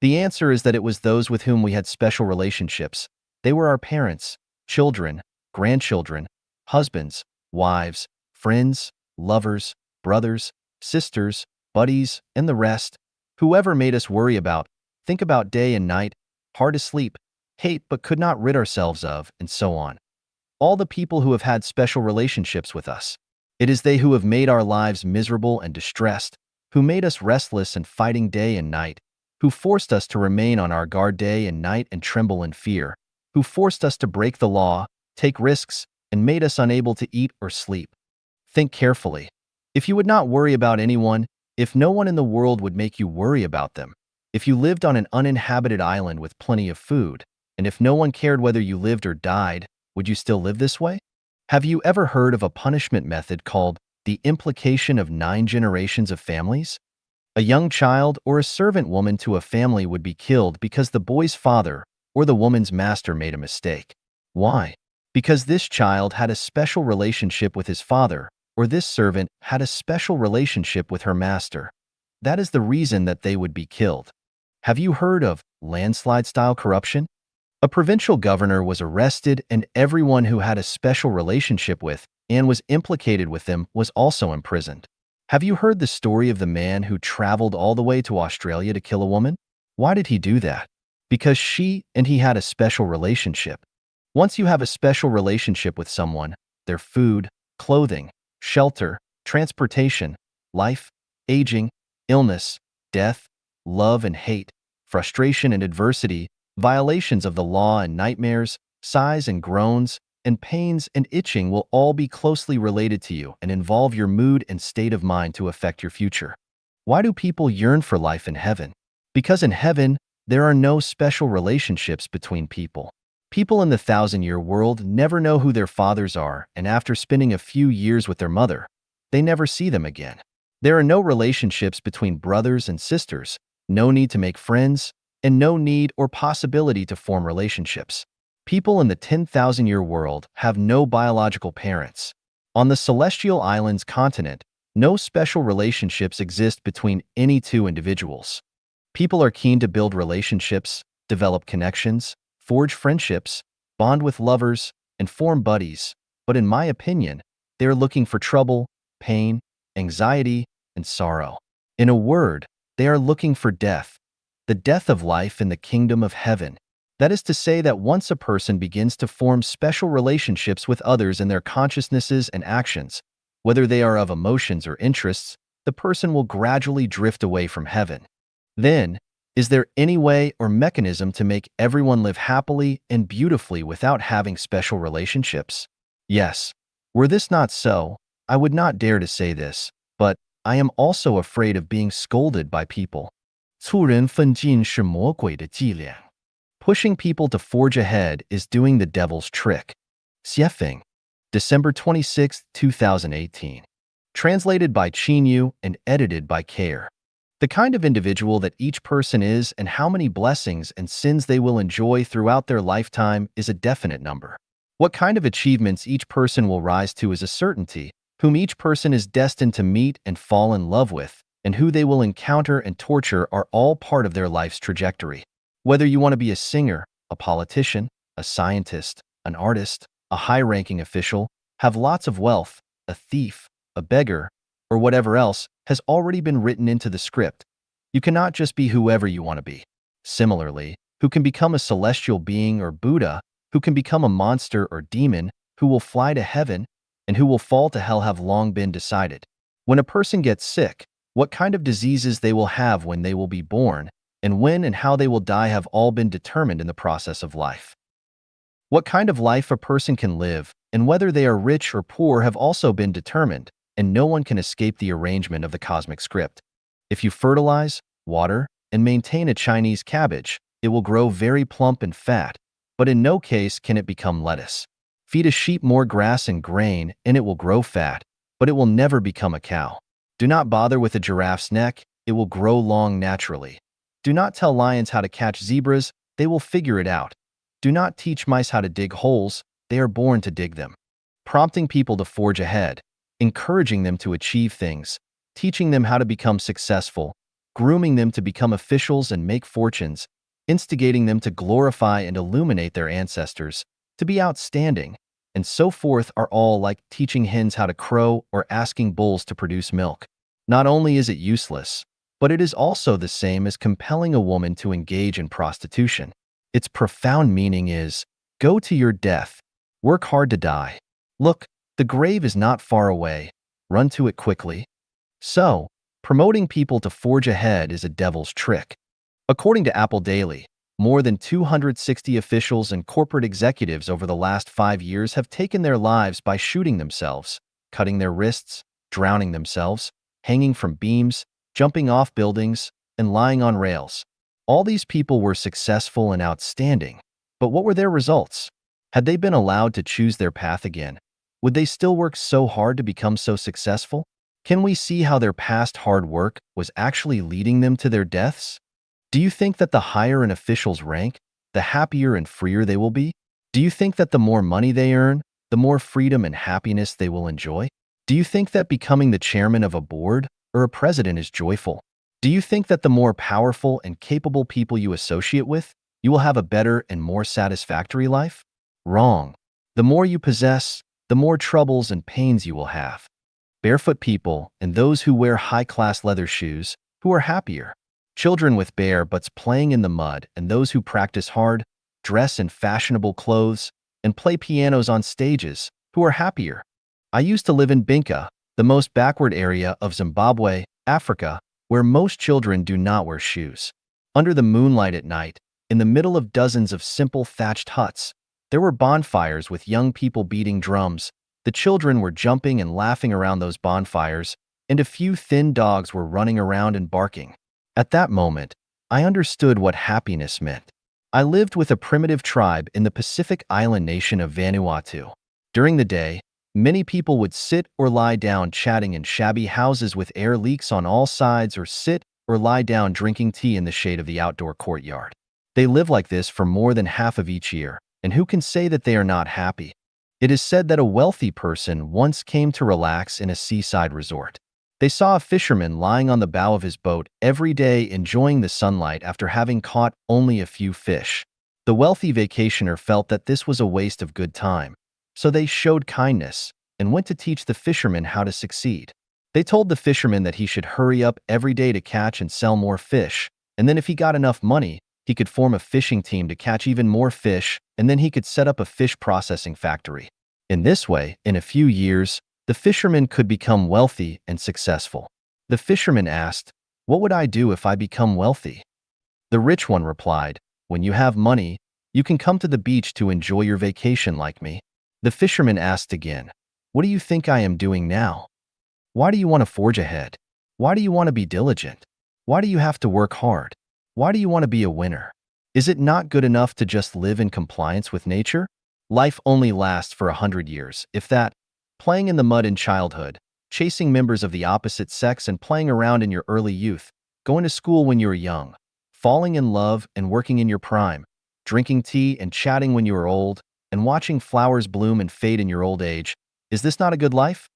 The answer is that it was those with whom we had special relationships. They were our parents, children, grandchildren, husbands, wives, friends, lovers, brothers, sisters, buddies, and the rest. Whoever made us worry about, think about day and night, hard to sleep, hate but could not rid ourselves of, and so on. All the people who have had special relationships with us. It is they who have made our lives miserable and distressed, who made us restless and fighting day and night, who forced us to remain on our guard day and night and tremble in fear, who forced us to break the law, take risks, and made us unable to eat or sleep. Think carefully. If you would not worry about anyone, if no one in the world would make you worry about them, if you lived on an uninhabited island with plenty of food, and if no one cared whether you lived or died, would you still live this way? Have you ever heard of a punishment method called the implication of 9 generations of families? A young child or a servant woman to a family would be killed because the boy's father or the woman's master made a mistake. Why? Because this child had a special relationship with his father, or this servant had a special relationship with her master. That is the reason that they would be killed. Have you heard of landslide-style corruption? A provincial governor was arrested and everyone who had a special relationship with and was implicated with them was also imprisoned. Have you heard the story of the man who traveled all the way to Australia to kill a woman? Why did he do that? Because she and he had a special relationship. Once you have a special relationship with someone, their food, clothing, shelter, transportation, life, aging, illness, death, love and hate, frustration and adversity, violations of the law and nightmares, sighs and groans, and pains and itching will all be closely related to you and involve your mood and state of mind to affect your future. Why do people yearn for life in heaven? Because in heaven, there are no special relationships between people. People in the 1,000-year world never know who their fathers are, and after spending a few years with their mother, they never see them again. There are no relationships between brothers and sisters, no need to make friends, and no need or possibility to form relationships. People in the 10,000-year world have no biological parents. On the celestial islands continent, no special relationships exist between any two individuals. People are keen to build relationships, develop connections, forge friendships, bond with lovers, and form buddies, but in my opinion, they are looking for trouble, pain, anxiety, and sorrow. In a word, they are looking for death, the death of life in the kingdom of heaven. That is to say that once a person begins to form special relationships with others in their consciousnesses and actions, whether they are of emotions or interests, the person will gradually drift away from heaven. Then, is there any way or mechanism to make everyone live happily and beautifully without having special relationships? Yes. Were this not so, I would not dare to say this, but I am also afraid of being scolded by people. 促人奋进是魔鬼的伎俩。Pushing people to forge ahead is doing the devil's trick. Self-reliance. December 26, 2018. Translated by Chinyu and edited by Care. The kind of individual that each person is and how many blessings and sins they will enjoy throughout their lifetime is a definite number. What kind of achievements each person will rise to is a certainty, whom each person is destined to meet and fall in love with, and who they will encounter and torture are all part of their life's trajectory. Whether you want to be a singer, a politician, a scientist, an artist, a high-ranking official, have lots of wealth, a thief, a beggar, or whatever else has already been written into the script. You cannot just be whoever you want to be. Similarly, who can become a celestial being or Buddha, who can become a monster or demon, who will fly to heaven, and who will fall to hell have long been decided. When a person gets sick, what kind of diseases they will have when they will be born, and when and how they will die have all been determined in the process of life. What kind of life a person can live, and whether they are rich or poor have also been determined, and no one can escape the arrangement of the cosmic script. If you fertilize, water, and maintain a Chinese cabbage, it will grow very plump and fat, but in no case can it become lettuce. Feed a sheep more grass and grain, and it will grow fat, but it will never become a cow. Do not bother with a giraffe's neck, it will grow long naturally. Do not tell lions how to catch zebras, they will figure it out. Do not teach mice how to dig holes, they are born to dig them. Prompting people to forge ahead, encouraging them to achieve things, teaching them how to become successful, grooming them to become officials and make fortunes, instigating them to glorify and illuminate their ancestors, to be outstanding, and so forth are all like teaching hens how to crow or asking bulls to produce milk. Not only is it useless, but it is also the same as compelling a woman to engage in prostitution. Its profound meaning is, go to your death, work hard to die. Look, the grave is not far away, run to it quickly. So, promoting people to forge ahead is a devil's trick. According to Apple Daily, more than 260 officials and corporate executives over the last 5 years have taken their lives by shooting themselves, cutting their wrists, drowning themselves, hanging from beams, jumping off buildings, and lying on rails. All these people were successful and outstanding, but what were their results? Had they been allowed to choose their path again, would they still work so hard to become so successful? Can we see how their past hard work was actually leading them to their deaths? Do you think that the higher an official's rank, the happier and freer they will be? Do you think that the more money they earn, the more freedom and happiness they will enjoy? Do you think that becoming the chairman of a board or a president is joyful? Do you think that the more powerful and capable people you associate with, you will have a better and more satisfactory life? Wrong. The more you possess, the more troubles and pains you will have. Barefoot people and those who wear high-class leather shoes, who are happier? Children with bare butts playing in the mud and those who practice hard, dress in fashionable clothes, and play pianos on stages, who are happier? I used to live in Binka, the most backward area of Zimbabwe, Africa, where most children do not wear shoes. Under the moonlight at night, in the middle of dozens of simple thatched huts, there were bonfires with young people beating drums. The children were jumping and laughing around those bonfires, and a few thin dogs were running around and barking. At that moment, I understood what happiness meant. I lived with a primitive tribe in the Pacific island nation of Vanuatu. During the day, many people would sit or lie down chatting in shabby houses with air leaks on all sides, or sit or lie down drinking tea in the shade of the outdoor courtyard. They live like this for more than half of each year, and who can say that they are not happy? It is said that a wealthy person once came to relax in a seaside resort. They saw a fisherman lying on the bow of his boat every day enjoying the sunlight after having caught only a few fish. The wealthy vacationer felt that this was a waste of good time, so they showed kindness and went to teach the fisherman how to succeed. They told the fisherman that he should hurry up every day to catch and sell more fish, and then if he got enough money, he could form a fishing team to catch even more fish, and then he could set up a fish processing factory. In this way, in a few years, the fisherman could become wealthy and successful. The fisherman asked, "What would I do if I become wealthy?" The rich one replied, "When you have money, you can come to the beach to enjoy your vacation like me." The fisherman asked again, "What do you think I am doing now? Why do you want to forge ahead? Why do you want to be diligent? Why do you have to work hard? Why do you want to be a winner? Is it not good enough to just live in compliance with nature? Life only lasts for 100 years, if that. Playing in the mud in childhood, chasing members of the opposite sex and playing around in your early youth, going to school when you were young, falling in love and working in your prime, drinking tea and chatting when you were old, and watching flowers bloom and fade in your old age. Is this not a good life?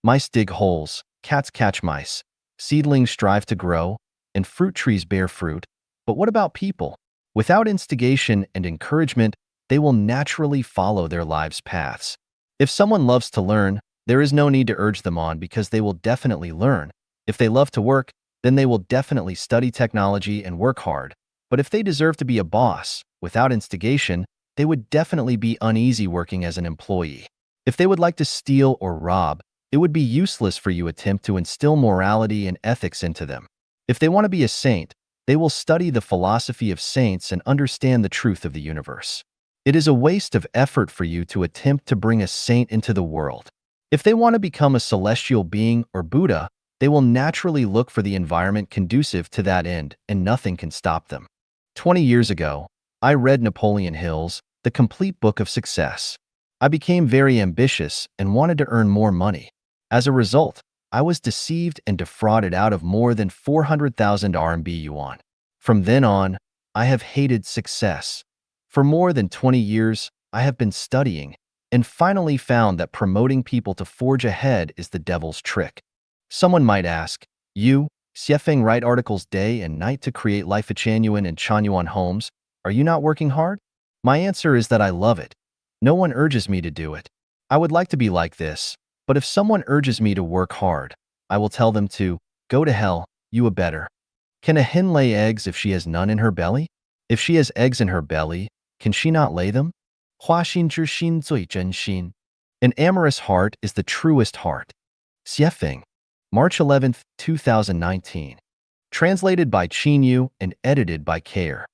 Mice dig holes, cats catch mice, seedlings strive to grow, and fruit trees bear fruit. But what about people? Without instigation and encouragement, they will naturally follow their lives' paths. If someone loves to learn, there is no need to urge them on because they will definitely learn. If they love to work, then they will definitely study technology and work hard. But if they deserve to be a boss, without instigation, they would definitely be uneasy working as an employee. If they would like to steal or rob, it would be useless for you to attempt to instill morality and ethics into them. If they want to be a saint, they will study the philosophy of saints and understand the truth of the universe. It is a waste of effort for you to attempt to bring a saint into the world. If they want to become a celestial being or Buddha, they will naturally look for the environment conducive to that end, and nothing can stop them. 20 years ago, I read Napoleon Hill's The Complete Book of Success. I became very ambitious and wanted to earn more money. As a result, I was deceived and defrauded out of more than 400,000 RMB yuan. From then on, I have hated success. For more than 20 years, I have been studying and finally found that promoting people to forge ahead is the devil's trick. Someone might ask, you, Xiefeng, write articles day and night to create Life-Chanuan and Chanyuan homes. Are you not working hard? My answer is that I love it. No one urges me to do it. I would like to be like this, but if someone urges me to work hard, I will tell them to go to hell, you a better. Can a hen lay eggs if she has none in her belly? If she has eggs in her belly, can she not lay them? 花心之心最真心. An amorous heart is the truest heart. Xiefeng, March 11, 2019. Translated by Chinyu and edited by Care.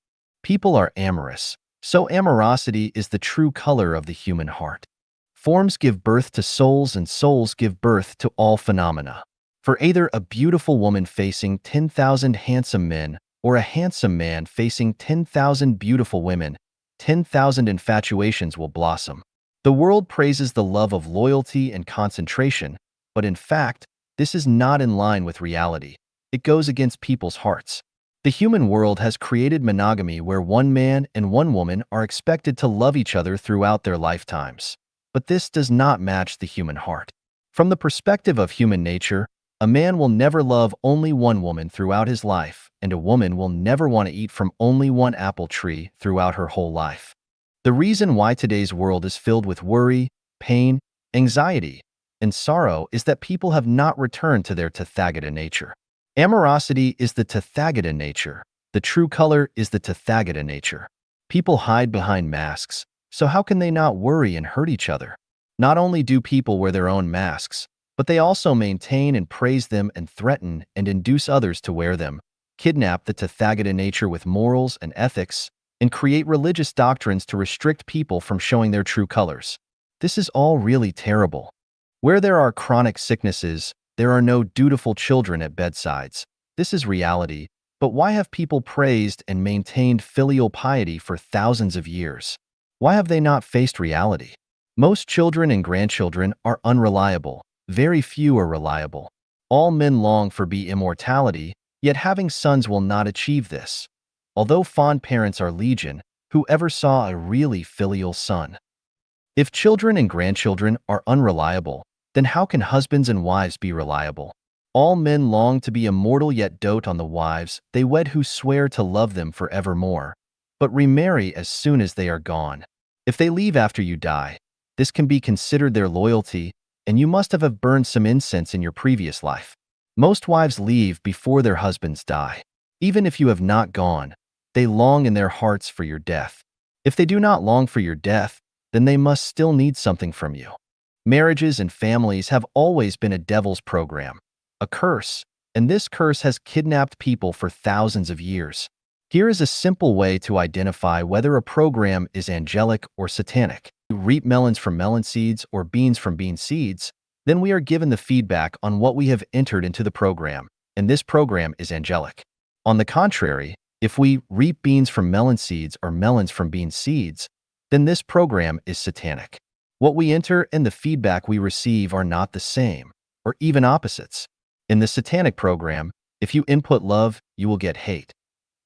People are amorous, so amorosity is the true color of the human heart. Forms give birth to souls and souls give birth to all phenomena. For either a beautiful woman facing 10,000 handsome men or a handsome man facing 10,000 beautiful women, 10,000 infatuations will blossom. The world praises the love of loyalty and concentration, but in fact, this is not in line with reality. It goes against people's hearts. The human world has created monogamy where one man and one woman are expected to love each other throughout their lifetimes. But this does not match the human heart. From the perspective of human nature, a man will never love only one woman throughout his life, and a woman will never want to eat from only one apple tree throughout her whole life. The reason why today's world is filled with worry, pain, anxiety, and sorrow is that people have not returned to their Tathagata nature. Amorosity is the Tathagata nature. The true color is the Tathagata nature. People hide behind masks, so how can they not worry and hurt each other? Not only do people wear their own masks, but they also maintain and praise them and threaten and induce others to wear them, kidnap the Tathagata nature with morals and ethics, and create religious doctrines to restrict people from showing their true colors. This is all really terrible. Where there are chronic sicknesses, there are no dutiful children at bedsides. This is reality, but why have people praised and maintained filial piety for thousands of years? Why have they not faced reality? Most children and grandchildren are unreliable. Very few are reliable. All men long for immortality, yet having sons will not achieve this. Although fond parents are legion, who ever saw a really filial son? If children and grandchildren are unreliable, then how can husbands and wives be reliable? All men long to be immortal yet dote on the wives they wed who swear to love them forevermore, but remarry as soon as they are gone. If they leave after you die, this can be considered their loyalty, and you must have burned some incense in your previous life. Most wives leave before their husbands die. Even if you have not gone, they long in their hearts for your death. If they do not long for your death, then they must still need something from you. Marriages and families have always been a devil's program, a curse, and this curse has kidnapped people for thousands of years. Here is a simple way to identify whether a program is angelic or satanic. Reap melons from melon seeds or beans from bean seeds, then we are given the feedback on what we have entered into the program, and this program is angelic. On the contrary, If we reap beans from melon seeds or melons from bean seeds, then this program is satanic. What we enter and the feedback we receive are not the same, or even opposites. In the satanic program, if you input love, you will get hate.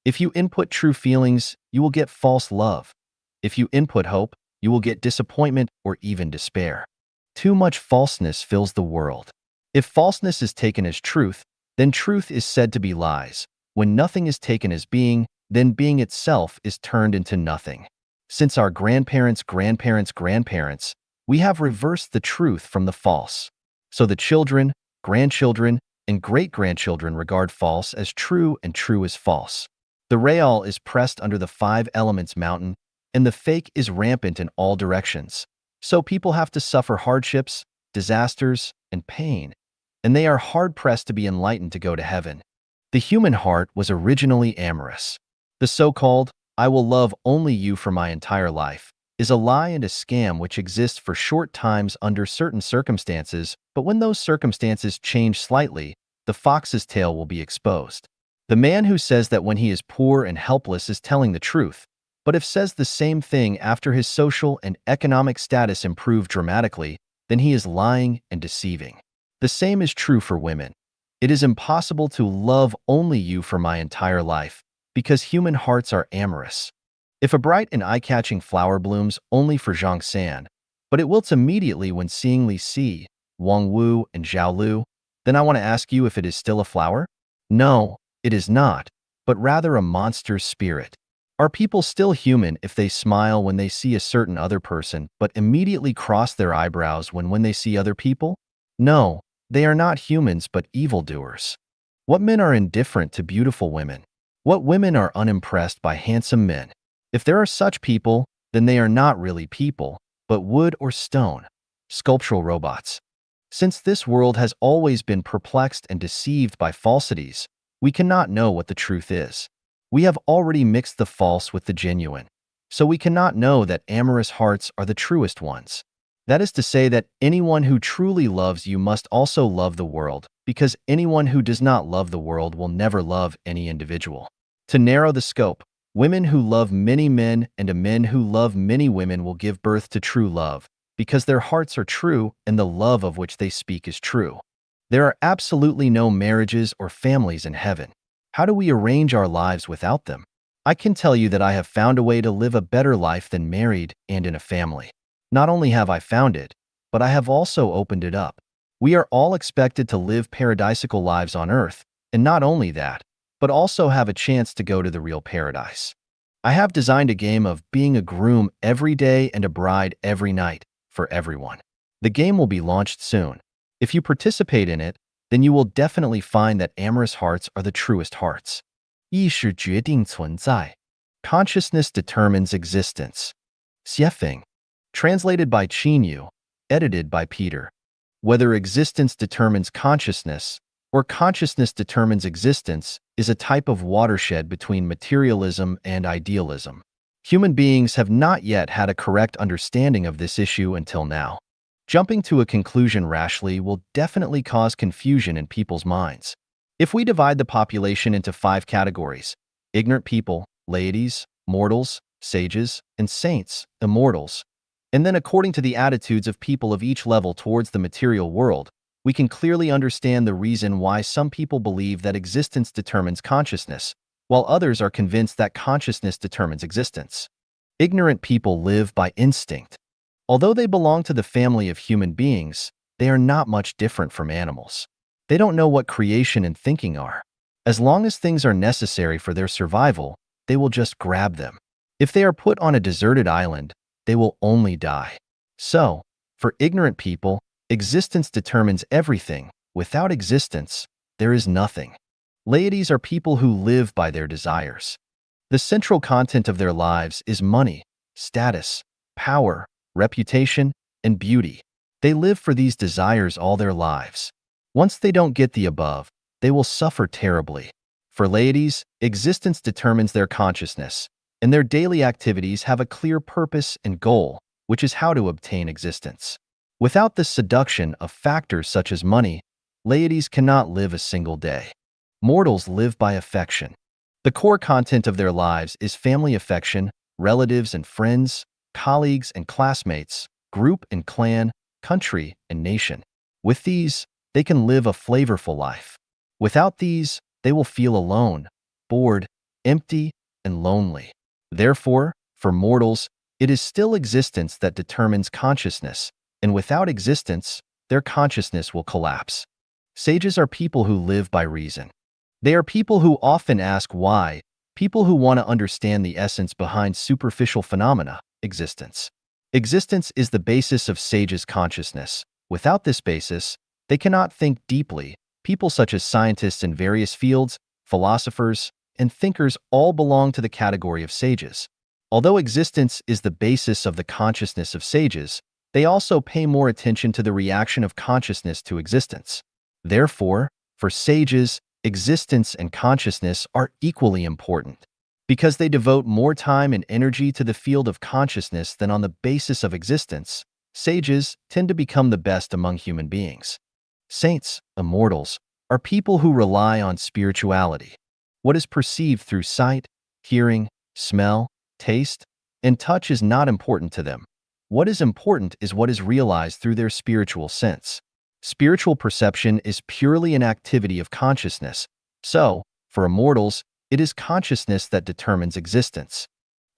If you input true feelings, you will get false love. If you input hope, you will get disappointment or even despair. Too much falseness fills the world. If falseness is taken as truth, then truth is said to be lies. When nothing is taken as being, then being itself is turned into nothing. Since our grandparents' grandparents' we have reversed the truth from the false. So the children, grandchildren, and great-grandchildren regard false as true and true as false. The real is pressed under the five elements mountain, and the fake is rampant in all directions. So people have to suffer hardships, disasters, and pain, and they are hard-pressed to be enlightened to go to heaven. The human heart was originally amorous. The so-called, I will love only you for my entire life, is a lie and a scam which exists for short times under certain circumstances, but when those circumstances change slightly, the fox's tail will be exposed. The man who says that when he is poor and helpless is telling the truth, but if says the same thing after his social and economic status improve dramatically, then he is lying and deceiving. The same is true for women. It is impossible to love only you for my entire life, because human hearts are amorous. If a bright and eye-catching flower blooms only for Zhang San, but it wilts immediately when seeing Li Si, Wang Wu, and Zhao Lu, then I want to ask you if it is still a flower? No, it is not, but rather a monster's spirit. Are people still human if they smile when they see a certain other person, but immediately cross their eyebrows when they see other people? No, they are not humans but evildoers. What men are indifferent to beautiful women? What women are unimpressed by handsome men? If there are such people, then they are not really people, but wood or stone, sculptural robots. Since this world has always been perplexed and deceived by falsities, we cannot know what the truth is. We have already mixed the false with the genuine, so we cannot know that amorous hearts are the truest ones. That is to say that anyone who truly loves you must also love the world, because anyone who does not love the world will never love any individual. To narrow the scope, women who love many men and men who love many women will give birth to true love, because their hearts are true and the love of which they speak is true. There are absolutely no marriages or families in heaven. How do we arrange our lives without them? I can tell you that I have found a way to live a better life than married and in a family. Not only have I found it, but I have also opened it up. We are all expected to live paradisical lives on earth, and not only that, but also have a chance to go to the real paradise. I have designed a game of being a groom every day and a bride every night for everyone. The game will be launched soon. If you participate in it, then you will definitely find that amorous hearts are the truest hearts. 意识决定存在. Consciousness determines existence. Xiefeng. Translated by Qinyu, edited by Peter. Whether existence determines consciousness, or consciousness determines existence, is a type of watershed between materialism and idealism. Human beings have not yet had a correct understanding of this issue until now. Jumping to a conclusion rashly will definitely cause confusion in people's minds. If we divide the population into 5 categories: ignorant people, laities, mortals, sages, and saints, immortals, and then according to the attitudes of people of each level towards the material world, we can clearly understand the reason why some people believe that existence determines consciousness, while others are convinced that consciousness determines existence. Ignorant people live by instinct. Although they belong to the family of human beings, they are not much different from animals. They don't know what creation and thinking are. As long as things are necessary for their survival, they will just grab them. If they are put on a deserted island, they will only die. So, for ignorant people, existence determines everything. Without existence, there is nothing. Laities are people who live by their desires. The central content of their lives is money, status, power, reputation, and beauty. They live for these desires all their lives. Once they don't get the above, they will suffer terribly. For laities, existence determines their consciousness, and their daily activities have a clear purpose and goal, which is how to obtain existence. Without the seduction of factors such as money, laities cannot live a single day. Mortals live by affection. The core content of their lives is family affection, relatives and friends, colleagues and classmates, group and clan, country and nation. With these, they can live a flavorful life. Without these, they will feel alone, bored, empty, and lonely. Therefore, for mortals, it is still existence that determines consciousness, and without existence, their consciousness will collapse. Sages are people who live by reason. They are people who often ask why, people who want to understand the essence behind superficial phenomena, existence. Existence is the basis of sages' consciousness. Without this basis, they cannot think deeply. People such as scientists in various fields, philosophers, and thinkers all belong to the category of sages. Although existence is the basis of the consciousness of sages, they also pay more attention to the reaction of consciousness to existence. Therefore, for sages, existence and consciousness are equally important. Because they devote more time and energy to the field of consciousness than on the basis of existence, sages tend to become the best among human beings. Saints, immortals, are people who rely on spirituality. What is perceived through sight, hearing, smell, taste, and touch is not important to them. What is important is what is realized through their spiritual sense. Spiritual perception is purely an activity of consciousness. So, for immortals, it is consciousness that determines existence.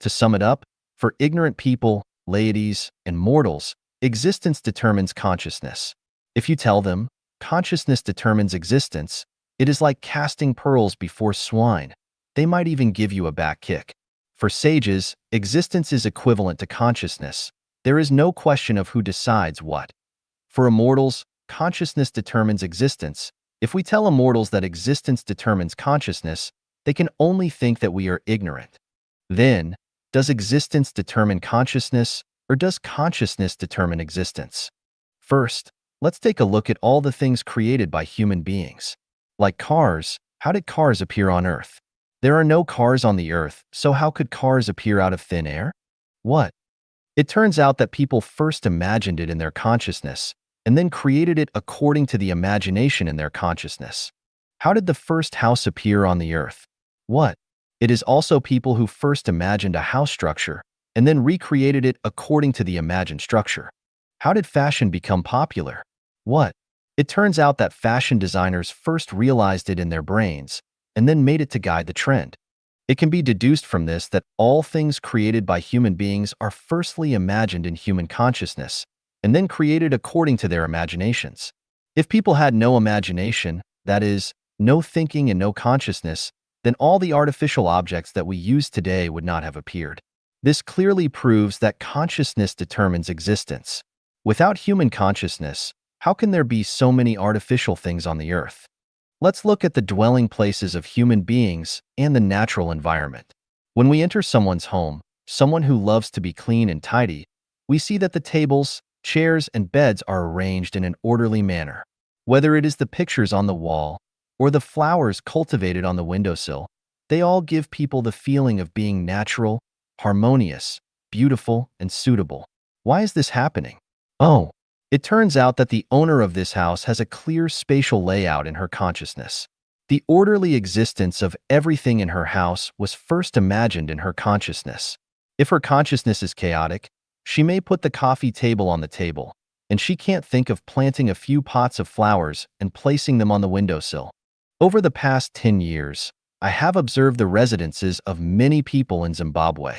To sum it up, for ignorant people, laities, and mortals, existence determines consciousness. If you tell them, consciousness determines existence, it is like casting pearls before swine. They might even give you a back kick. For sages, existence is equivalent to consciousness. There is no question of who decides what. For immortals, consciousness determines existence. If we tell immortals that existence determines consciousness, they can only think that we are ignorant. Then, does existence determine consciousness, or does consciousness determine existence? First, let's take a look at all the things created by human beings. Like cars, how did cars appear on Earth? There are no cars on the Earth, so how could cars appear out of thin air? What? It turns out that people first imagined it in their consciousness, and then created it according to the imagination in their consciousness. How did the first house appear on the Earth? What? It is also people who first imagined a house structure, and then recreated it according to the imagined structure. How did fashion become popular? What? It turns out that fashion designers first realized it in their brains, and then made it to guide the trend. It can be deduced from this that all things created by human beings are firstly imagined in human consciousness, and then created according to their imaginations. If people had no imagination, that is, no thinking and no consciousness, then all the artificial objects that we use today would not have appeared. This clearly proves that consciousness determines existence. Without human consciousness, how can there be so many artificial things on the Earth? Let's look at the dwelling places of human beings and the natural environment. When we enter someone's home, someone who loves to be clean and tidy, we see that the tables, chairs, and beds are arranged in an orderly manner. Whether it is the pictures on the wall or the flowers cultivated on the windowsill, they all give people the feeling of being natural, harmonious, beautiful, and suitable. Why is this happening? Oh, it turns out that the owner of this house has a clear spatial layout in her consciousness. The orderly existence of everything in her house was first imagined in her consciousness. If her consciousness is chaotic, she may put the coffee table on the table, and she can't think of planting a few pots of flowers and placing them on the windowsill. Over the past 10 years, I have observed the residences of many people in Zimbabwe.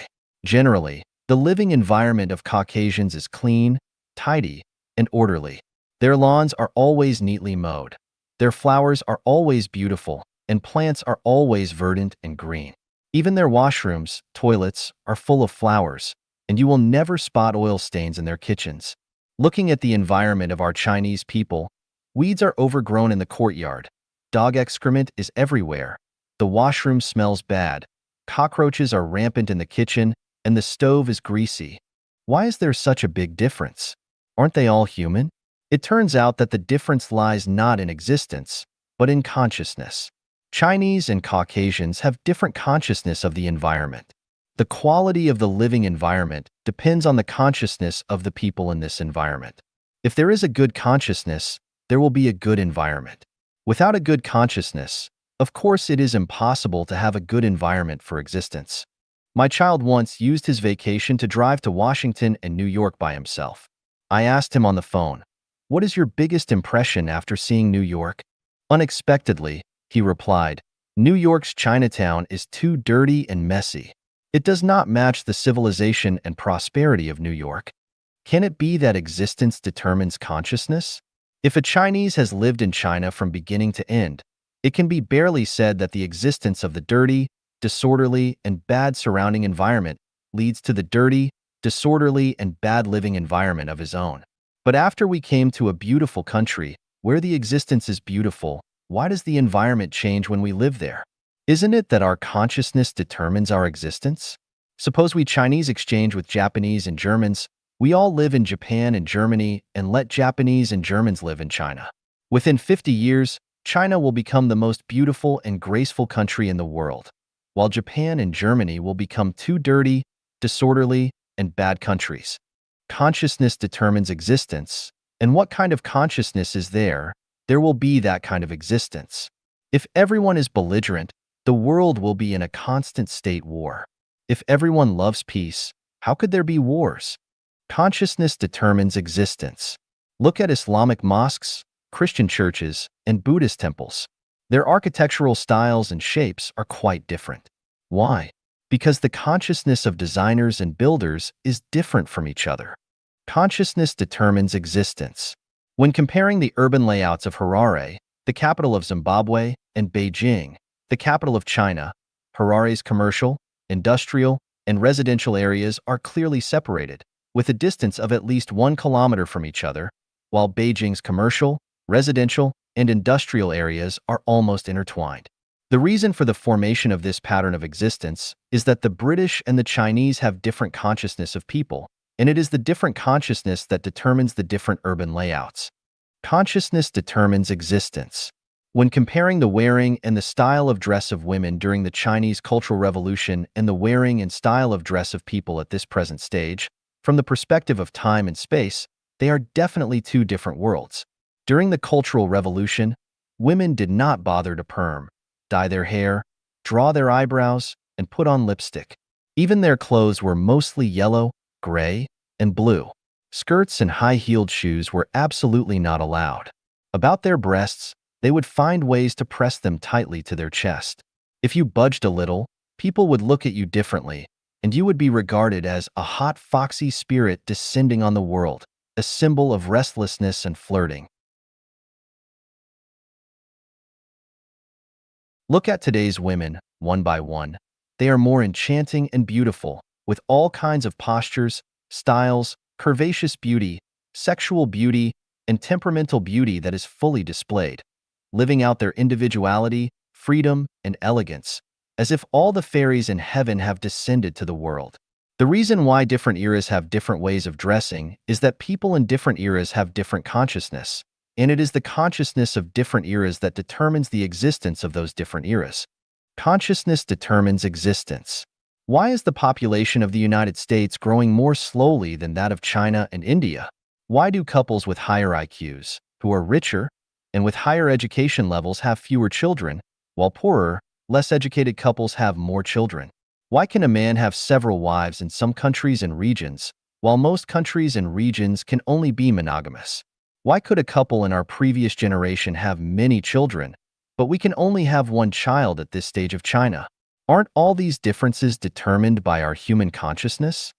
Generally, the living environment of Caucasians is clean, tidy, and orderly. Their lawns are always neatly mowed. Their flowers are always beautiful, and plants are always verdant and green. Even their washrooms, toilets, are full of flowers, and you will never spot oil stains in their kitchens. Looking at the environment of our Chinese people, weeds are overgrown in the courtyard. Dog excrement is everywhere. The washroom smells bad. Cockroaches are rampant in the kitchen, and the stove is greasy. Why is there such a big difference? Aren't they all human? It turns out that the difference lies not in existence, but in consciousness. Chinese and Caucasians have different consciousness of the environment. The quality of the living environment depends on the consciousness of the people in this environment. If there is a good consciousness, there will be a good environment. Without a good consciousness, Of course, it is impossible to have a good environment for existence. My child once used his vacation to drive to Washington and New York by himself. I asked him on the phone, "What is your biggest impression after seeing New York?" Unexpectedly, he replied, "New York's Chinatown is too dirty and messy. It does not match the civilization and prosperity of New York." Can it be that existence determines consciousness? If a Chinese has lived in China from beginning to end, it can be barely said that the existence of the dirty, disorderly, and bad surrounding environment leads to the dirty, disorderly, and bad living environment of his own. But after we came to a beautiful country, where the existence is beautiful, why does the environment change when we live there? Isn't it that our consciousness determines our existence? Suppose we Chinese exchange with Japanese and Germans. We all live in Japan and Germany and let Japanese and Germans live in China. Within 50 years, China will become the most beautiful and graceful country in the world, while Japan and Germany will become too dirty, disorderly, and bad countries. Consciousness determines existence, and what kind of consciousness is there, there will be that kind of existence. If everyone is belligerent, the world will be in a constant state war. If everyone loves peace, how could there be wars? Consciousness determines existence. Look at Islamic mosques, Christian churches, and Buddhist temples. Their architectural styles and shapes are quite different. Why? Because the consciousness of designers and builders is different from each other. Consciousness determines existence. When comparing the urban layouts of Harare, the capital of Zimbabwe, and Beijing, the capital of China, Harare's commercial, industrial, and residential areas are clearly separated, with a distance of at least 1 kilometer from each other, while Beijing's commercial, residential, and industrial areas are almost intertwined. The reason for the formation of this pattern of existence is that the British and the Chinese have different consciousness of people, and it is the different consciousness that determines the different urban layouts. Consciousness determines existence. When comparing the wearing and the style of dress of women during the Chinese Cultural Revolution and the wearing and style of dress of people at this present stage, from the perspective of time and space, they are definitely two different worlds. During the Cultural Revolution, women did not bother to perm, dye their hair, draw their eyebrows, and put on lipstick. Even their clothes were mostly yellow, gray, and blue. Skirts and high-heeled shoes were absolutely not allowed. About their breasts, they would find ways to press them tightly to their chest. If you budged a little, people would look at you differently, and you would be regarded as a hot, foxy spirit descending on the world, a symbol of restlessness and flirting. Look at today's women, one by one. They are more enchanting and beautiful, with all kinds of postures, styles, curvaceous beauty, sexual beauty, and temperamental beauty that is fully displayed, living out their individuality, freedom, and elegance, as if all the fairies in heaven have descended to the world. The reason why different eras have different ways of dressing is that people in different eras have different consciousness, and it is the consciousness of different eras that determines the existence of those different eras. Consciousness determines existence. Why is the population of the United States growing more slowly than that of China and India? Why do couples with higher IQs, who are richer, and with higher education levels have fewer children, while poorer, less educated couples have more children? Why can a man have several wives in some countries and regions, while most countries and regions can only be monogamous? Why could a couple in our previous generation have many children, but we can only have one child at this stage of China? Aren't all these differences determined by our human consciousness?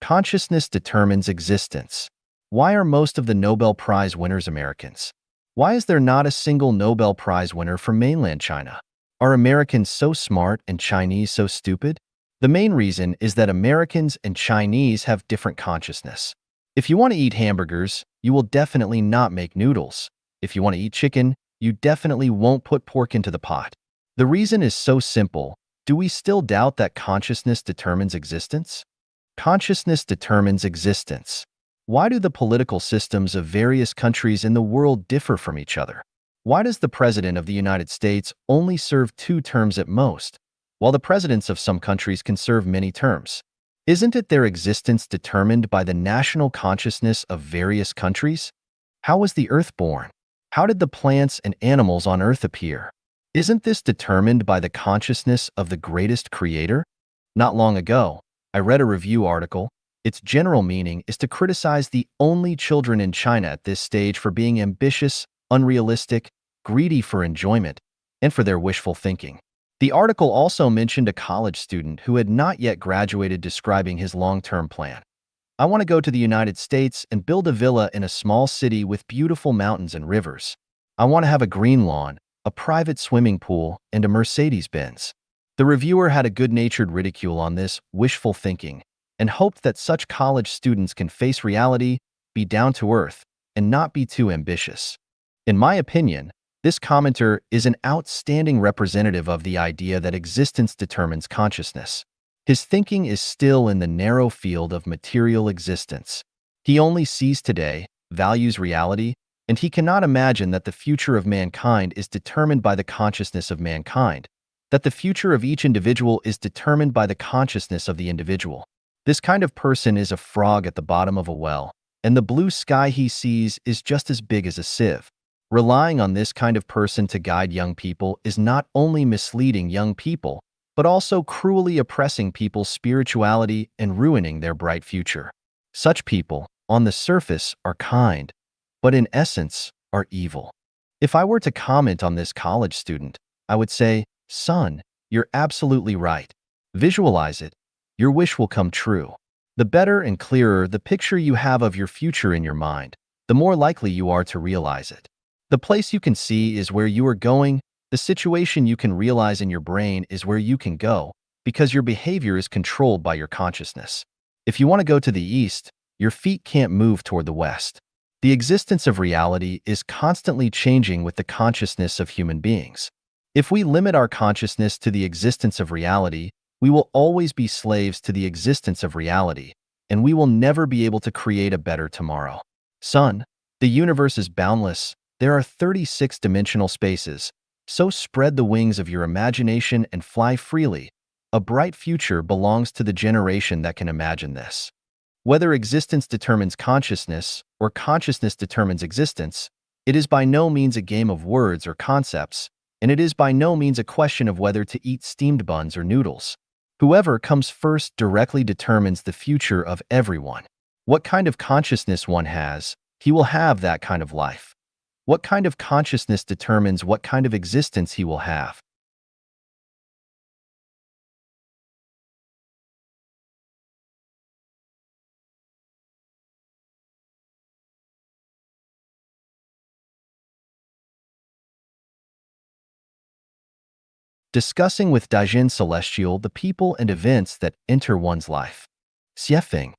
Consciousness determines existence. Why are most of the Nobel Prize winners Americans? Why is there not a single Nobel Prize winner from mainland China? Are Americans so smart and Chinese so stupid? The main reason is that Americans and Chinese have different consciousness. If you want to eat hamburgers, you will definitely not make noodles. If you want to eat chicken, you definitely won't put pork into the pot. The reason is so simple. Do we still doubt that consciousness determines existence? Consciousness determines existence. Why do the political systems of various countries in the world differ from each other? Why does the President of the United States only serve 2 terms at most, while the presidents of some countries can serve many terms? Isn't it their existence determined by the national consciousness of various countries? How was the Earth born? How did the plants and animals on Earth appear? Isn't this determined by the consciousness of the greatest creator? Not long ago, I read a review article. Its general meaning is to criticize the only children in China at this stage for being ambitious, unrealistic, greedy for enjoyment, and for their wishful thinking. The article also mentioned a college student who had not yet graduated describing his long-term plan. I want to go to the United States and build a villa in a small city with beautiful mountains and rivers. I want to have a green lawn, a private swimming pool, and a Mercedes-Benz. The reviewer had a good-natured ridicule on this wishful thinking and hoped that such college students can face reality, be down to earth, and not be too ambitious. In my opinion, this commenter is an outstanding representative of the idea that existence determines consciousness. His thinking is still in the narrow field of material existence. He only sees today, values reality, and he cannot imagine that the future of mankind is determined by the consciousness of mankind, that the future of each individual is determined by the consciousness of the individual. This kind of person is a frog at the bottom of a well, and the blue sky he sees is just as big as a sieve. Relying on this kind of person to guide young people is not only misleading young people, but also cruelly oppressing people's spirituality and ruining their bright future. Such people, on the surface, are kind, but in essence, are evil. If I were to comment on this college student, I would say, "Son, you're absolutely right. Visualize it. Your wish will come true." The better and clearer the picture you have of your future in your mind, the more likely you are to realize it. The place you can see is where you are going. The situation you can realize in your brain is where you can go, because your behavior is controlled by your consciousness. If you want to go to the east, your feet can't move toward the west. The existence of reality is constantly changing with the consciousness of human beings. If we limit our consciousness to the existence of reality, we will always be slaves to the existence of reality, and we will never be able to create a better tomorrow. Son, the universe is boundless. There are 36-dimensional spaces, so spread the wings of your imagination and fly freely. A bright future belongs to the generation that can imagine this. Whether existence determines consciousness or consciousness determines existence, it is by no means a game of words or concepts, and it is by no means a question of whether to eat steamed buns or noodles. Whoever comes first directly determines the future of everyone. What kind of consciousness one has, he will have that kind of life. What kind of consciousness determines what kind of existence he will have. Discussing with Dajin Celestial the people and events that enter one's life. Xiefeng,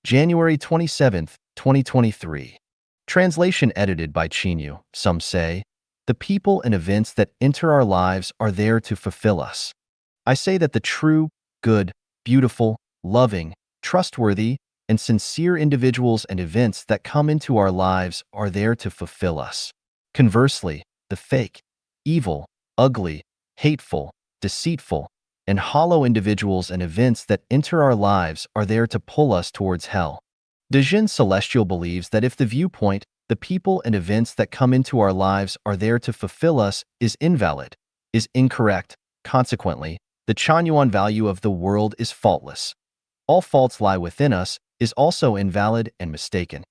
January 27, 2023. Translation edited by Chinyu. Some say, the people and events that enter our lives are there to fulfill us. I say that the true, good, beautiful, loving, trustworthy, and sincere individuals and events that come into our lives are there to fulfill us. Conversely, the fake, evil, ugly, hateful, deceitful, and hollow individuals and events that enter our lives are there to pull us towards hell. Dajin Celestial believes that if the viewpoint, the people and events that come into our lives are there to fulfill us is invalid, is incorrect, consequently, the Chanyuan value of the world is faultless. All faults lie within us is also invalid and mistaken.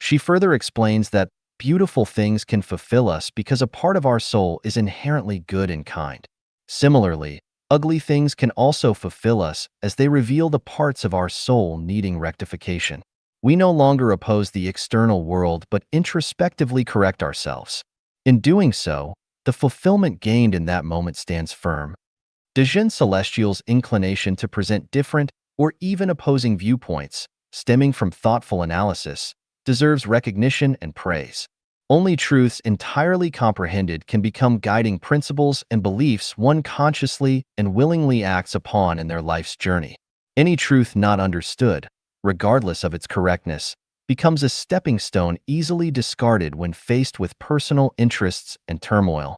She further explains that beautiful things can fulfill us because a part of our soul is inherently good and kind. Similarly, ugly things can also fulfill us as they reveal the parts of our soul needing rectification. We no longer oppose the external world but introspectively correct ourselves. In doing so, the fulfillment gained in that moment stands firm. Dajin Celestial's inclination to present different or even opposing viewpoints, stemming from thoughtful analysis, deserves recognition and praise. Only truths entirely comprehended can become guiding principles and beliefs one consciously and willingly acts upon in their life's journey. Any truth not understood, regardless of its correctness, becomes a stepping stone easily discarded when faced with personal interests and turmoil.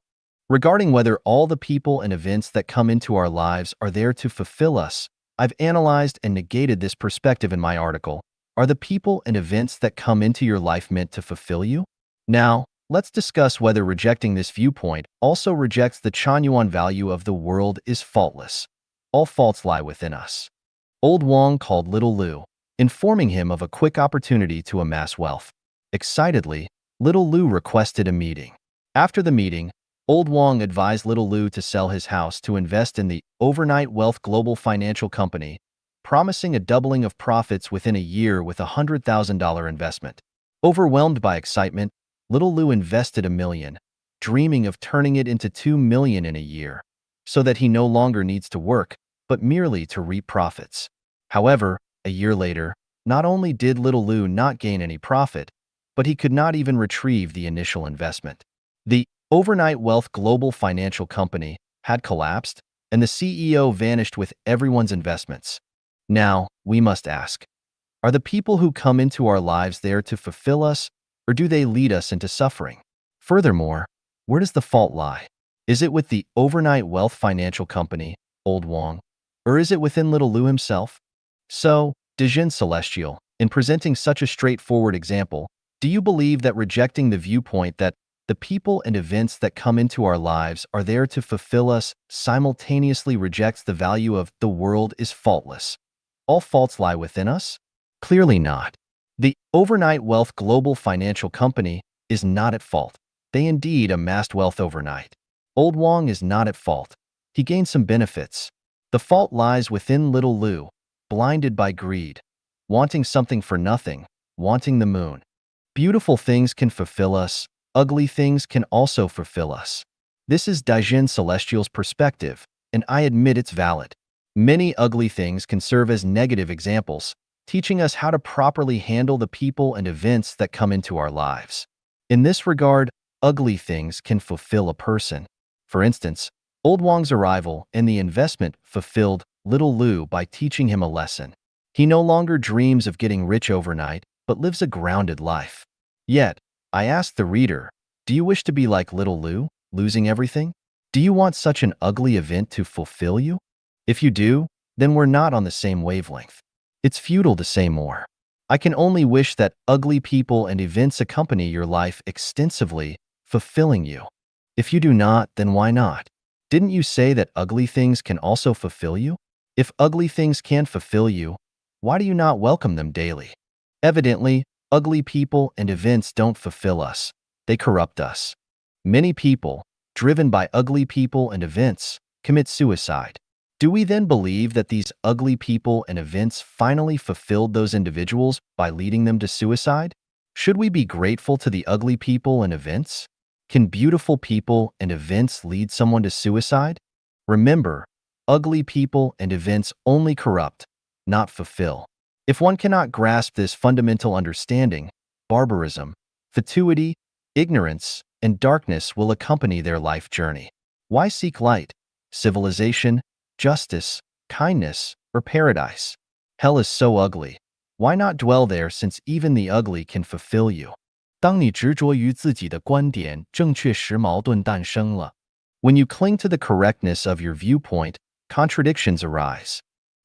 Regarding whether all the people and events that come into our lives are there to fulfill us, I've analyzed and negated this perspective in my article. Are the people and events that come into your life meant to fulfill you? Now, let's discuss whether rejecting this viewpoint also rejects the Chanyuan value of the world is faultless. All faults lie within us. Old Wang called little Lu, informing him of a quick opportunity to amass wealth. Excitedly, little Lu requested a meeting. After the meeting, Old Wang advised little Lu to sell his house to invest in the overnight wealth global financial company, promising a doubling of profits within a year with a $100,000 investment. Overwhelmed by excitement, little Lu invested $1 million, dreaming of turning it into $2 million in a year, so that he no longer needs to work, but merely to reap profits. However, a year later, not only did little Lu not gain any profit, but he could not even retrieve the initial investment. The overnight wealth global financial company had collapsed, and the CEO vanished with everyone's investments. Now, we must ask, are the people who come into our lives there to fulfill us, or do they lead us into suffering? Furthermore, where does the fault lie? Is it with the overnight wealth financial company, Old Wang, or is it within little Lu himself? So, Dejin Celestial, in presenting such a straightforward example, do you believe that rejecting the viewpoint that the people and events that come into our lives are there to fulfill us simultaneously rejects the value of the world is faultless? All faults lie within us? Clearly not. The overnight wealth global financial company is not at fault. They indeed amassed wealth overnight. Old Wang is not at fault. He gained some benefits. The fault lies within little Lu, blinded by greed, wanting something for nothing, wanting the moon. Beautiful things can fulfill us, ugly things can also fulfill us. This is Daijin Celestial's perspective, and I admit it's valid. Many ugly things can serve as negative examples, teaching us how to properly handle the people and events that come into our lives. In this regard, ugly things can fulfill a person. For instance, Old Wang's arrival and the investment fulfilled little Lu by teaching him a lesson. He no longer dreams of getting rich overnight, but lives a grounded life. Yet, I ask the reader, do you wish to be like little Lu, losing everything? Do you want such an ugly event to fulfill you? If you do, then we're not on the same wavelength. It's futile to say more. I can only wish that ugly people and events accompany your life extensively, fulfilling you. If you do not, then why not? Didn't you say that ugly things can also fulfill you? If ugly things can fulfill you, why do you not welcome them daily? Evidently, ugly people and events don't fulfill us. They corrupt us. Many people, driven by ugly people and events, commit suicide. Do we then believe that these ugly people and events finally fulfilled those individuals by leading them to suicide? Should we be grateful to the ugly people and events? Can beautiful people and events lead someone to suicide? Remember, ugly people and events only corrupt, not fulfill. If one cannot grasp this fundamental understanding, barbarism, fatuity, ignorance, and darkness will accompany their life journey. Why seek light, civilization, justice, kindness, or paradise? Hell is so ugly. Why not dwell there since even the ugly can fulfill you? 当你执着于自己的观点正确时，矛盾诞生了。When you cling to the correctness of your viewpoint, contradictions arise.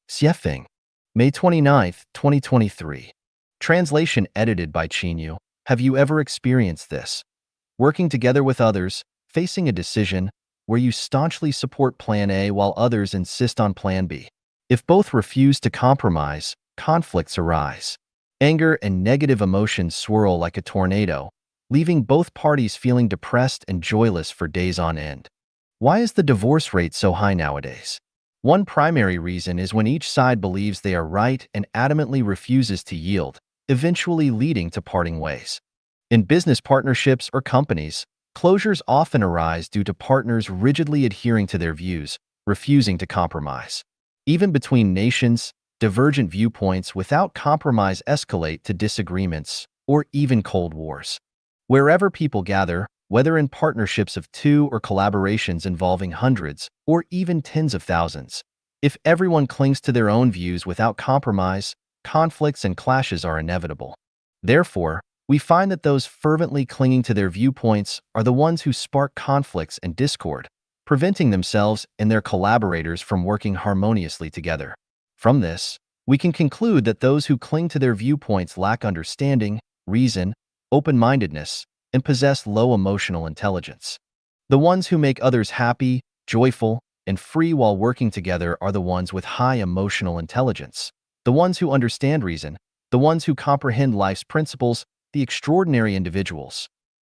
Self-reliance, May 29, 2023. Translation edited by Chinyu. Have you ever experienced this? Working together with others, facing a decision, where you staunchly support Plan A while others insist on Plan B. If both refuse to compromise, conflicts arise. Anger and negative emotions swirl like a tornado, leaving both parties feeling depressed and joyless for days on end. Why is the divorce rate so high nowadays? One primary reason is when each side believes they are right and adamantly refuses to yield, eventually leading to parting ways. In business partnerships or companies, closures often arise due to partners rigidly adhering to their views, refusing to compromise. Even between nations, divergent viewpoints without compromise escalate to disagreements or even cold wars. Wherever people gather, whether in partnerships of two or collaborations involving hundreds or even tens of thousands, if everyone clings to their own views without compromise, conflicts and clashes are inevitable. Therefore, we find that those fervently clinging to their viewpoints are the ones who spark conflicts and discord, preventing themselves and their collaborators from working harmoniously together. From this, we can conclude that those who cling to their viewpoints lack understanding, reason, open-mindedness, and possess low emotional intelligence. The ones who make others happy, joyful, and free while working together are the ones with high emotional intelligence. The ones who understand reason, the ones who comprehend life's principles, the extraordinary individuals.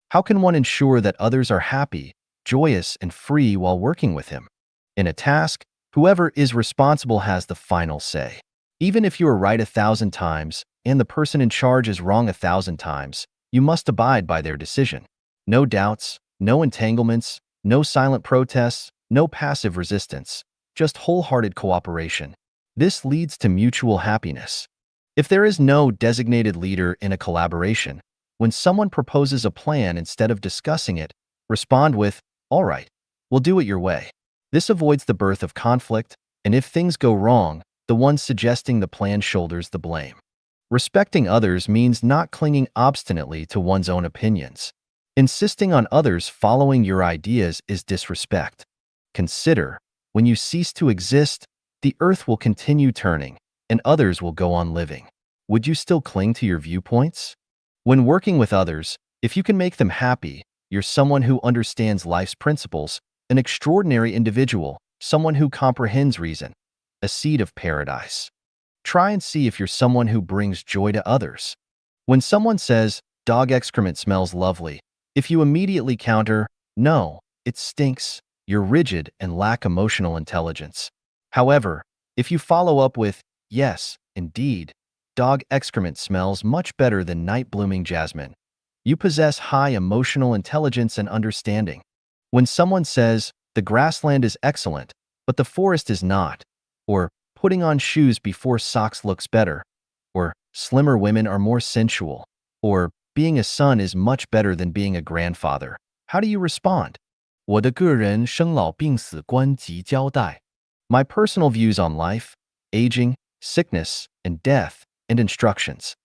How can one ensure that others are happy, joyous, and free while working with him? In a task, whoever is responsible has the final say. Even if you are right 1,000 times and the person in charge is wrong 1,000 times, you must abide by their decision. No doubts, no entanglements, no silent protests, no passive resistance, just wholehearted cooperation. This leads to mutual happiness. If there is no designated leader in a collaboration, when someone proposes a plan instead of discussing it, respond with, "All right, we'll do it your way." This avoids the birth of conflict, and if things go wrong, the one suggesting the plan shoulders the blame. Respecting others means not clinging obstinately to one's own opinions. Insisting on others following your ideas is disrespect. Consider, when you cease to exist, the earth will continue turning, and others will go on living. Would you still cling to your viewpoints? When working with others, if you can make them happy, you're someone who understands life's principles, an extraordinary individual, someone who comprehends reason, a seed of paradise. Try and see if you're someone who brings joy to others. When someone says, "Dog excrement smells lovely," if you immediately counter, "No, it stinks," you're rigid and lack emotional intelligence. However, if you follow up with, "Yes, indeed, dog excrement smells much better than night-blooming jasmine," you possess high emotional intelligence and understanding. When someone says, "The grassland is excellent, but the forest is not," or "Putting on shoes before socks looks better," or "Slimmer women are more sensual," or "Being a son is much better than being a grandfather," how do you respond? 我的个人生老病死观及交代. My personal views on life, aging, sickness, and death, and instructions.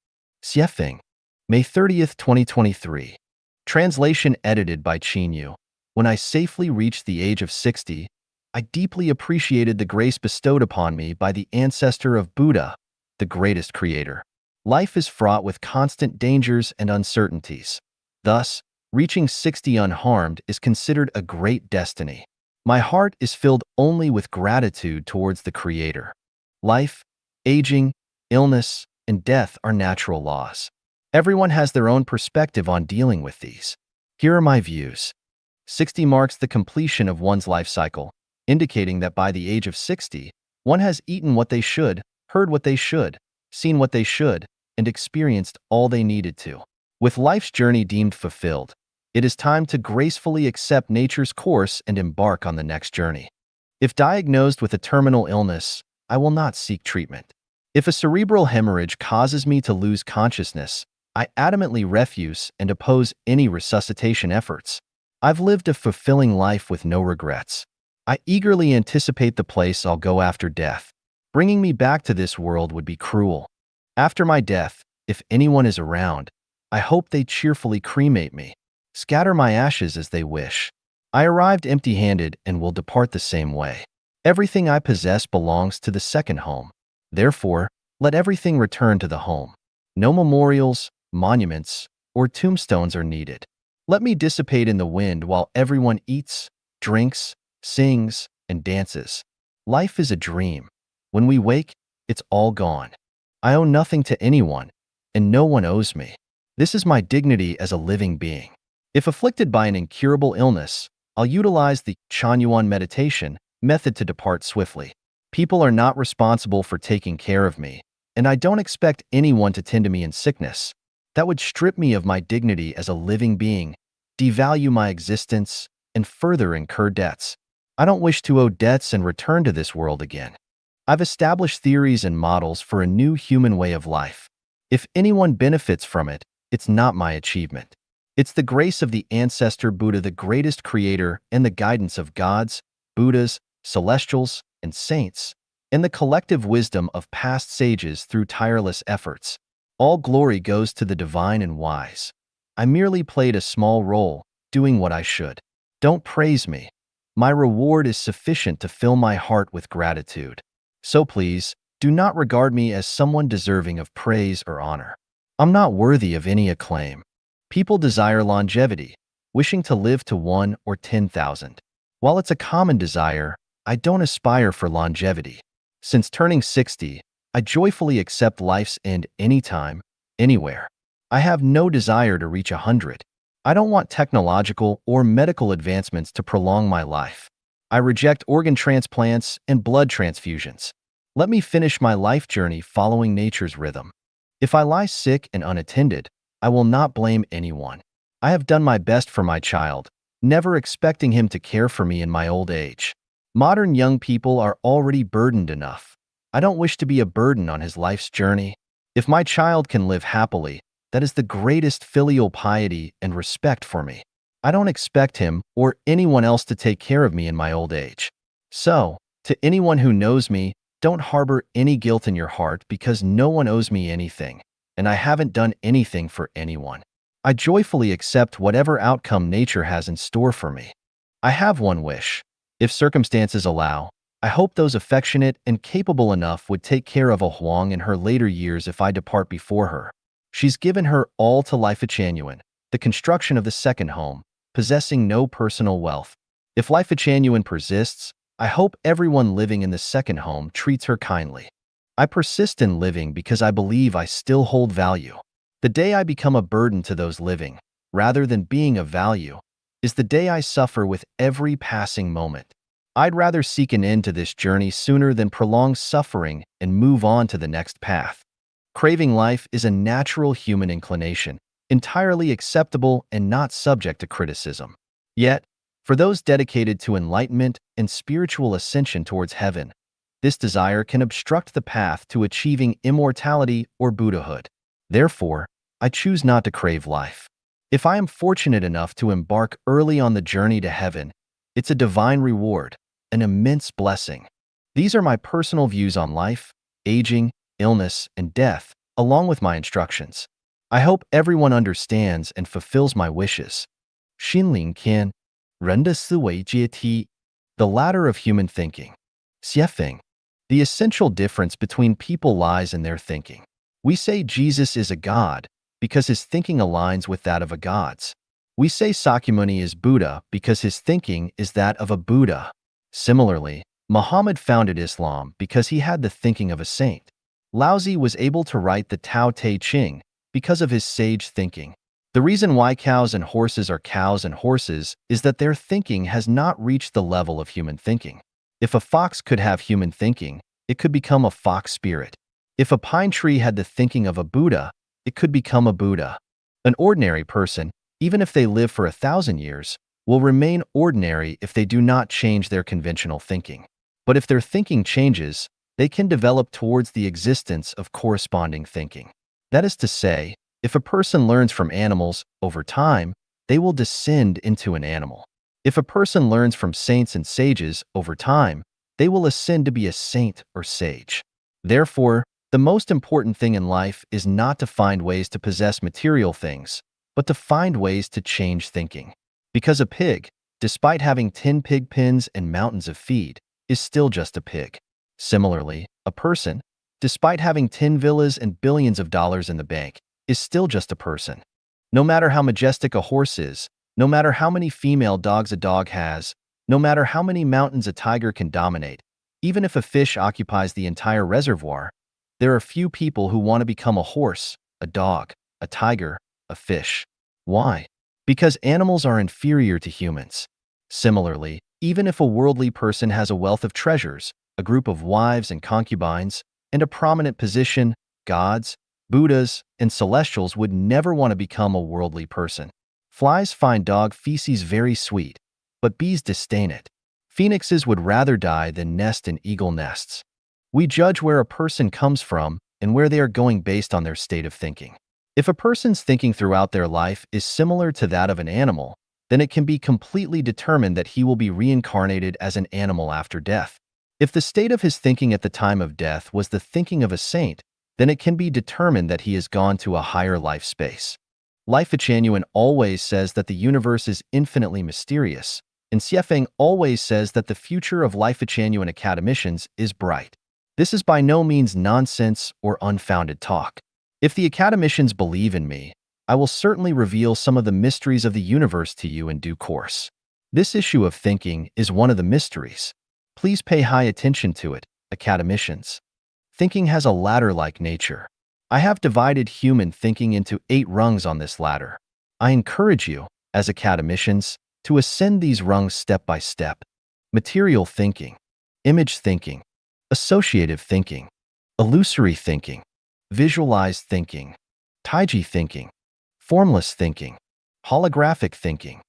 Self-reliance. May 30th, 2023. Translation edited by Chinyu. When I safely reached the age of 60, I deeply appreciated the grace bestowed upon me by the ancestor of Buddha, the greatest creator. Life is fraught with constant dangers and uncertainties. Thus, reaching 60 unharmed is considered a great destiny. My heart is filled only with gratitude towards the Creator. Life, aging, illness, and death are natural laws. Everyone has their own perspective on dealing with these. Here are my views. 60 marks the completion of one's life cycle, indicating that by the age of 60, one has eaten what they should, heard what they should, seen what they should, and experienced all they needed to. With life's journey deemed fulfilled, it is time to gracefully accept nature's course and embark on the next journey. If diagnosed with a terminal illness, I will not seek treatment. If a cerebral hemorrhage causes me to lose consciousness, I adamantly refuse and oppose any resuscitation efforts. I've lived a fulfilling life with no regrets. I eagerly anticipate the place I'll go after death. Bringing me back to this world would be cruel. After my death, if anyone is around, I hope they cheerfully cremate me, scatter my ashes as they wish. I arrived empty-handed and will depart the same way. Everything I possess belongs to the second home. Therefore, let everything return to the home. No memorials, monuments, or tombstones are needed. Let me dissipate in the wind while everyone eats, drinks, sings, and dances. Life is a dream. When we wake, it's all gone. I owe nothing to anyone, and no one owes me. This is my dignity as a living being. If afflicted by an incurable illness, I'll utilize the Chanyuan meditation method to depart swiftly. People are not responsible for taking care of me, and I don't expect anyone to tend to me in sickness. That would strip me of my dignity as a living being, devalue my existence, and further incur debts. I don't wish to owe debts and return to this world again. I've established theories and models for a new human way of life. If anyone benefits from it, it's not my achievement. It's the grace of the ancestor Buddha, the greatest creator, and the guidance of gods, Buddhas, celestials, and saints, and the collective wisdom of past sages through tireless efforts. All glory goes to the divine and wise. I merely played a small role, doing what I should. Don't praise me. My reward is sufficient to fill my heart with gratitude. So please, do not regard me as someone deserving of praise or honor. I'm not worthy of any acclaim. People desire longevity, wishing to live to 1 or 10,000. While it's a common desire, I don't aspire for longevity. Since turning 60, I joyfully accept life's end anytime, anywhere. I have no desire to reach 100. I don't want technological or medical advancements to prolong my life. I reject organ transplants and blood transfusions. Let me finish my life journey following nature's rhythm. If I lie sick and unattended, I will not blame anyone. I have done my best for my child, never expecting him to care for me in my old age. Modern young people are already burdened enough. I don't wish to be a burden on his life's journey. If my child can live happily, that is the greatest filial piety and respect for me. I don't expect him or anyone else to take care of me in my old age. So, to anyone who knows me, don't harbor any guilt in your heart because no one owes me anything, and I haven't done anything for anyone. I joyfully accept whatever outcome nature has in store for me. I have one wish. If circumstances allow, I hope those affectionate and capable enough would take care of a Huang in her later years if I depart before her. She's given her all to Refuting, the construction of the second home, possessing no personal wealth. If Refuting persists, I hope everyone living in the second home treats her kindly. I persist in living because I believe I still hold value. The day I become a burden to those living, rather than being of value, is the day I suffer with every passing moment. I'd rather seek an end to this journey sooner than prolong suffering and move on to the next path. Craving life is a natural human inclination, entirely acceptable and not subject to criticism. Yet, for those dedicated to enlightenment and spiritual ascension towards heaven, this desire can obstruct the path to achieving immortality or Buddhahood. Therefore, I choose not to crave life. If I am fortunate enough to embark early on the journey to heaven, it's a divine reward, an immense blessing. These are my personal views on life, aging, illness, and death, along with my instructions. I hope everyone understands and fulfills my wishes. 心灵间，人的思维阶梯, the ladder of human thinking. Self-reliance, the essential difference between people lies in their thinking. We say Jesus is a god because his thinking aligns with that of a god's. We say Sakyamuni is Buddha because his thinking is that of a Buddha. Similarly, Muhammad founded Islam because he had the thinking of a saint. Laozi was able to write the Tao Te Ching because of his sage thinking. The reason why cows and horses are cows and horses is that their thinking has not reached the level of human thinking. If a fox could have human thinking, it could become a fox spirit. If a pine tree had the thinking of a Buddha, it could become a Buddha. An ordinary person, even if they live for 1,000 years, will remain ordinary if they do not change their conventional thinking. But if their thinking changes, they can develop towards the existence of corresponding thinking. That is to say, if a person learns from animals, over time, they will descend into an animal. If a person learns from saints and sages, over time, they will ascend to be a saint or sage. Therefore, the most important thing in life is not to find ways to possess material things, but to find ways to change thinking. Because a pig, despite having 10 pig pens and mountains of feed, is still just a pig. Similarly, a person, despite having 10 villas and billions of dollars in the bank, is still just a person. No matter how majestic a horse is, no matter how many female dogs a dog has, no matter how many mountains a tiger can dominate, even if a fish occupies the entire reservoir, there are few people who want to become a horse, a dog, a tiger, a fish. Why? Because animals are inferior to humans. Similarly, even if a worldly person has a wealth of treasures, a group of wives and concubines, and a prominent position, gods, Buddhas, and celestials would never want to become a worldly person. Flies find dog feces very sweet, but bees disdain it. Phoenixes would rather die than nest in eagle nests. We judge where a person comes from and where they are going based on their state of thinking. If a person's thinking throughout their life is similar to that of an animal, then it can be completely determined that he will be reincarnated as an animal after death. If the state of his thinking at the time of death was the thinking of a saint, then it can be determined that he has gone to a higher life space. Refuting always says that the universe is infinitely mysterious, and Self-reliance always says that the future of Refuting academicians is bright. This is by no means nonsense or unfounded talk. If the academicians believe in me, I will certainly reveal some of the mysteries of the universe to you in due course. This issue of thinking is one of the mysteries. Please pay high attention to it, academicians. Thinking has a ladder-like nature. I have divided human thinking into 8 rungs on this ladder. I encourage you, as academicians, to ascend these rungs step by step. Material thinking, image thinking, associative thinking, illusory thinking, visualized thinking, taiji thinking, formless thinking, holographic thinking.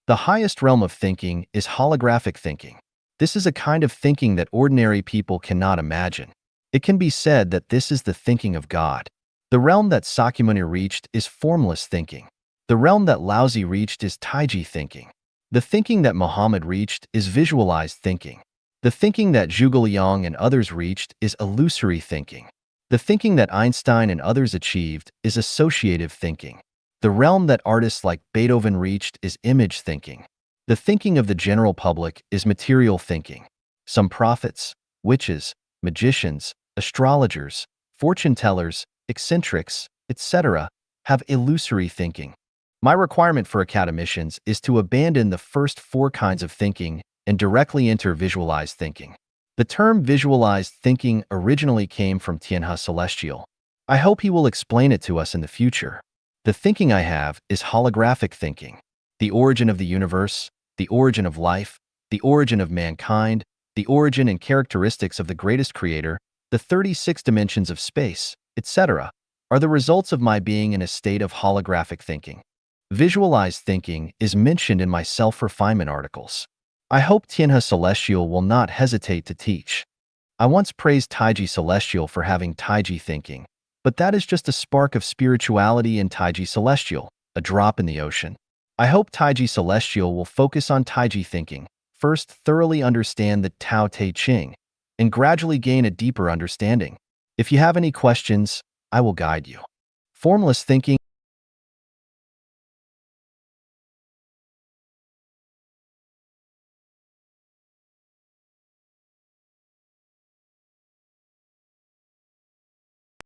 The highest realm of thinking is holographic thinking. This is a kind of thinking that ordinary people cannot imagine. It can be said that this is the thinking of God. The realm that Sakyamuni reached is formless thinking. The realm that Laozi reached is taiji thinking. The thinking that Muhammad reached is visualized thinking. The thinking that Zhuge Liang and others reached is illusory thinking. The thinking that Einstein and others achieved is associative thinking. The realm that artists like Beethoven reached is image thinking. The thinking of the general public is material thinking. Some prophets, witches, magicians, astrologers, fortune tellers, eccentrics, etc., have illusory thinking. My requirement for academicians is to abandon the first 4 kinds of thinking and directly enter visualized thinking. The term visualized thinking originally came from Tianhe Celestial. I hope he will explain it to us in the future. The thinking I have is holographic thinking. The origin of the universe, the origin of life, the origin of mankind, the origin and characteristics of the greatest creator, the 36 dimensions of space, etc., are the results of my being in a state of holographic thinking. Visualized thinking is mentioned in my self-refinement articles. I hope Tianhe Celestial will not hesitate to teach. I once praised Taiji Celestial for having Taiji thinking, but that is just a spark of spirituality in Taiji Celestial, a drop in the ocean. I hope Taiji Celestial will focus on Taiji thinking, first thoroughly understand the Tao Te Ching, and gradually gain a deeper understanding. If you have any questions, I will guide you. Formless thinking.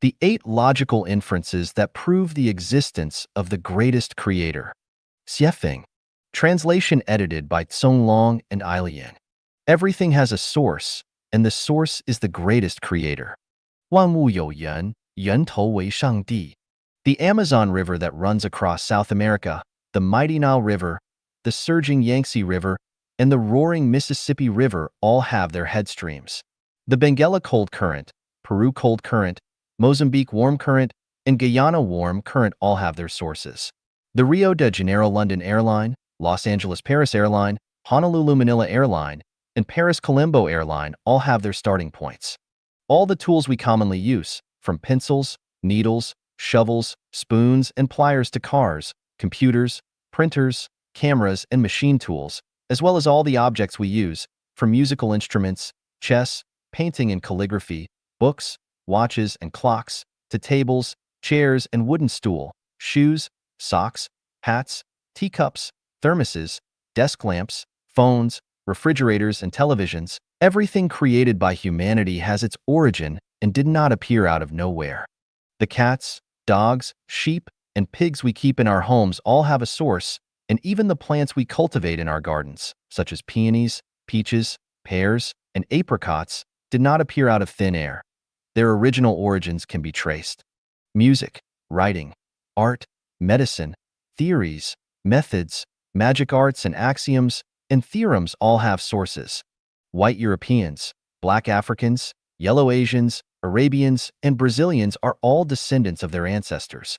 The 8 logical inferences that prove the existence of the greatest creator. Xiefeng. Translation edited by Tsong Long and Ailian. Everything has a source, and the source is the greatest creator. 万物有源，源头为上帝. The Amazon River that runs across South America, the mighty Nile River, the surging Yangtze River, and the roaring Mississippi River all have their headstreams. The Benguela Cold Current, Peru Cold Current, Mozambique Warm Current, and Guyana Warm Current all have their sources. The Rio de Janeiro London Airline, Los Angeles Paris Airline, Honolulu Manila Airline, and Paris Colombo Airline all have their starting points. All the tools we commonly use, from pencils, needles, shovels, spoons, and pliers to cars, computers, printers, cameras, and machine tools, as well as all the objects we use, from musical instruments, chess, painting and calligraphy, books, watches and clocks, to tables, chairs and wooden stool, shoes, socks, hats, teacups, thermoses, desk lamps, phones, refrigerators and televisions. Everything created by humanity has its origin and did not appear out of nowhere. The cats, dogs, sheep, and pigs we keep in our homes all have a source, and even the plants we cultivate in our gardens, such as peonies, peaches, pears, and apricots, did not appear out of thin air. Their original origins can be traced. Music, writing, art, medicine, theories, methods, magic arts and axioms, and theorems all have sources. White Europeans, black Africans, yellow Asians, Arabians, and Brazilians are all descendants of their ancestors.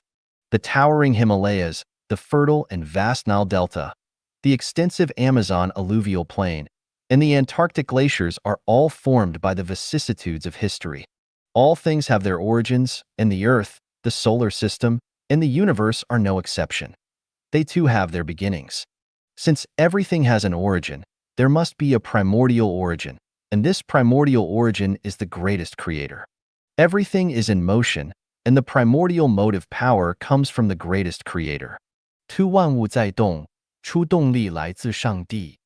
The towering Himalayas, the fertile and vast Nile Delta, the extensive Amazon alluvial plain, and the Antarctic glaciers are all formed by the vicissitudes of history. All things have their origins, and the Earth, the solar system, and the universe are no exception. They too have their beginnings. Since everything has an origin, there must be a primordial origin, and this primordial origin is the greatest creator. Everything is in motion, and the primordial motive power comes from the greatest creator. ทุ万物在动，出动力来自上帝.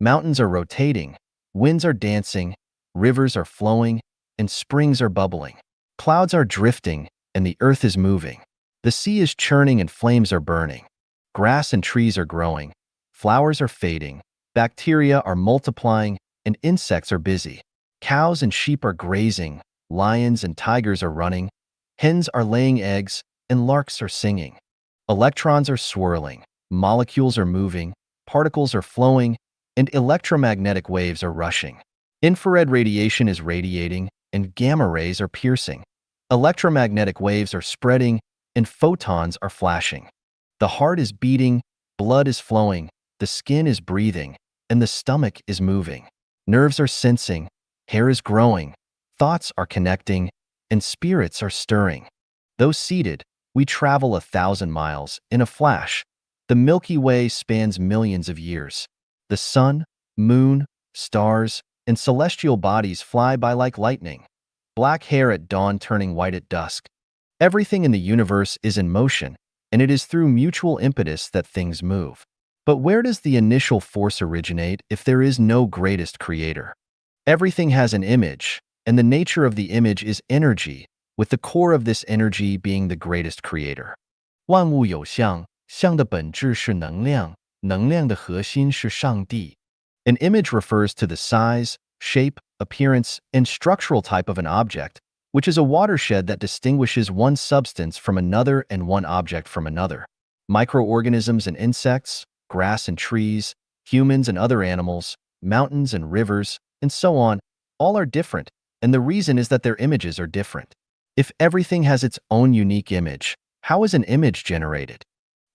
Mountains are rotating, winds are dancing, rivers are flowing, and springs are bubbling. Clouds are drifting, and the earth is moving. The sea is churning and flames are burning. Grass and trees are growing. Flowers are fading. Bacteria are multiplying, and insects are busy. Cows and sheep are grazing. Lions and tigers are running. Hens are laying eggs, and larks are singing. Electrons are swirling. Molecules are moving. Particles are flowing, and electromagnetic waves are rushing. Infrared radiation is radiating, and gamma rays are piercing. Electromagnetic waves are spreading, and photons are flashing. The heart is beating, blood is flowing, the skin is breathing, and the stomach is moving. Nerves are sensing, hair is growing, thoughts are connecting, and spirits are stirring. Though seated, we travel 1,000 miles in a flash. The Milky Way spans millions of years. The sun, moon, stars, and celestial bodies fly by like lightning. Black hair at dawn turning white at dusk. Everything in the universe is in motion, and it is through mutual impetus that things move. But where does the initial force originate if there is no greatest creator? Everything has an image, and the nature of the image is energy, with the core of this energy being the greatest creator. 万物有相，相的本质是能量，能量的核心是上帝。An image refers to the size, shape, appearance, and structural type of an object, which is a watershed that distinguishes one substance from another and one object from another. Microorganisms and insects, grass and trees, humans and other animals, mountains and rivers, and so on, all are different, and the reason is that their images are different. If everything has its own unique image, how is an image generated?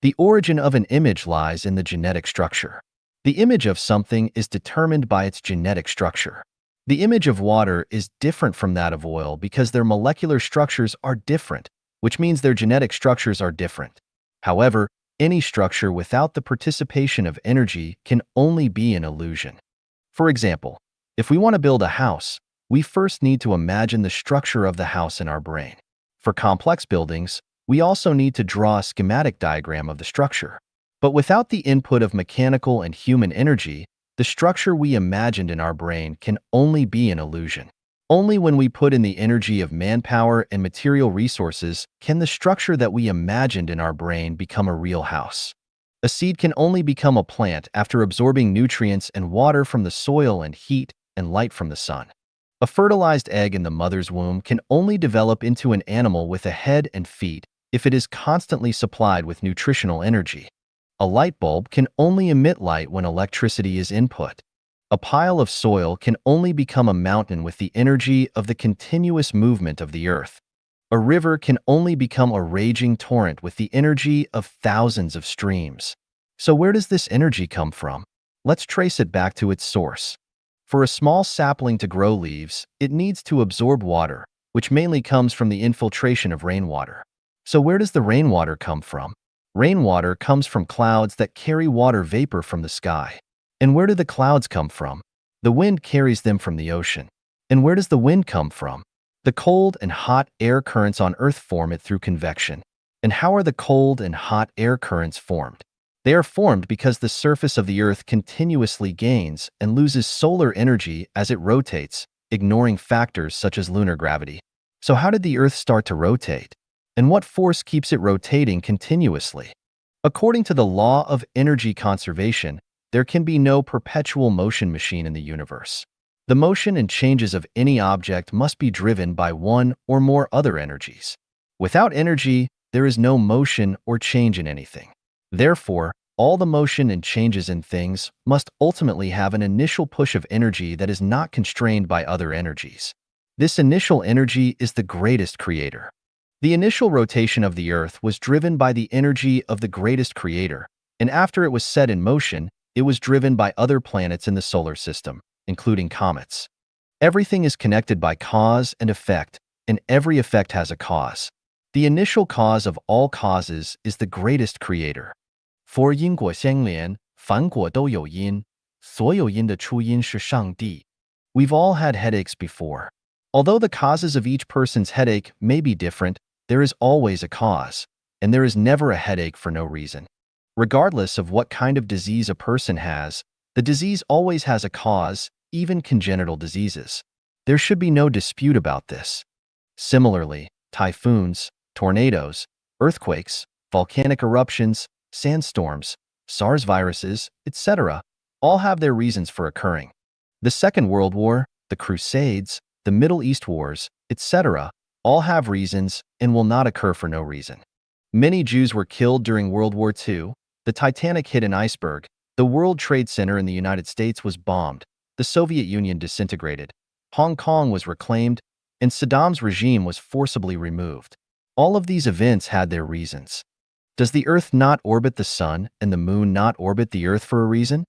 The origin of an image lies in the genetic structure. The image of something is determined by its genetic structure. The image of water is different from that of oil because their molecular structures are different, which means their genetic structures are different. However, any structure without the participation of energy can only be an illusion. For example, if we want to build a house, we first need to imagine the structure of the house in our brain. For complex buildings, we also need to draw a schematic diagram of the structure. But without the input of mechanical and human energy, the structure we imagined in our brain can only be an illusion. Only when we put in the energy of manpower and material resources can the structure that we imagined in our brain become a real house. A seed can only become a plant after absorbing nutrients and water from the soil and heat and light from the sun. A fertilized egg in the mother's womb can only develop into an animal with a head and feet if it is constantly supplied with nutritional energy. A light bulb can only emit light when electricity is input. A pile of soil can only become a mountain with the energy of the continuous movement of the earth. A river can only become a raging torrent with the energy of thousands of streams. So where does this energy come from? Let's trace it back to its source. For a small sapling to grow leaves, it needs to absorb water, which mainly comes from the infiltration of rainwater. So where does the rainwater come from? Rainwater comes from clouds that carry water vapor from the sky. And where do the clouds come from? The wind carries them from the ocean. And where does the wind come from? The cold and hot air currents on Earth form it through convection. And how are the cold and hot air currents formed? They are formed because the surface of the Earth continuously gains and loses solar energy as it rotates, ignoring factors such as lunar gravity. So how did the Earth start to rotate? And what force keeps it rotating continuously? According to the law of energy conservation, there can be no perpetual motion machine in the universe. The motion and changes of any object must be driven by one or more other energies. Without energy, there is no motion or change in anything. Therefore, all the motion and changes in things must ultimately have an initial push of energy that is not constrained by other energies. This initial energy is the greatest creator. The initial rotation of the Earth was driven by the energy of the greatest creator, and after it was set in motion, it was driven by other planets in the solar system, including comets. Everything is connected by cause and effect, and every effect has a cause. The initial cause of all causes is the greatest creator. For 因果相连，凡果都有因，所有因的出因是上帝. We've all had headaches before. Although the causes of each person's headache may be different, there is always a cause, and there is never a headache for no reason. Regardless of what kind of disease a person has, the disease always has a cause, even congenital diseases. There should be no dispute about this. Similarly, typhoons, tornadoes, earthquakes, volcanic eruptions, sandstorms, SARS viruses, etc., all have their reasons for occurring. The Second World War, the Crusades, the Middle East wars, etc., all have reasons and will not occur for no reason. Many Jews were killed during World War II, the Titanic hit an iceberg, the World Trade Center in the United States was bombed, the Soviet Union disintegrated, Hong Kong was reclaimed, and Saddam's regime was forcibly removed. All of these events had their reasons. Does the Earth not orbit the Sun and the Moon not orbit the Earth for a reason?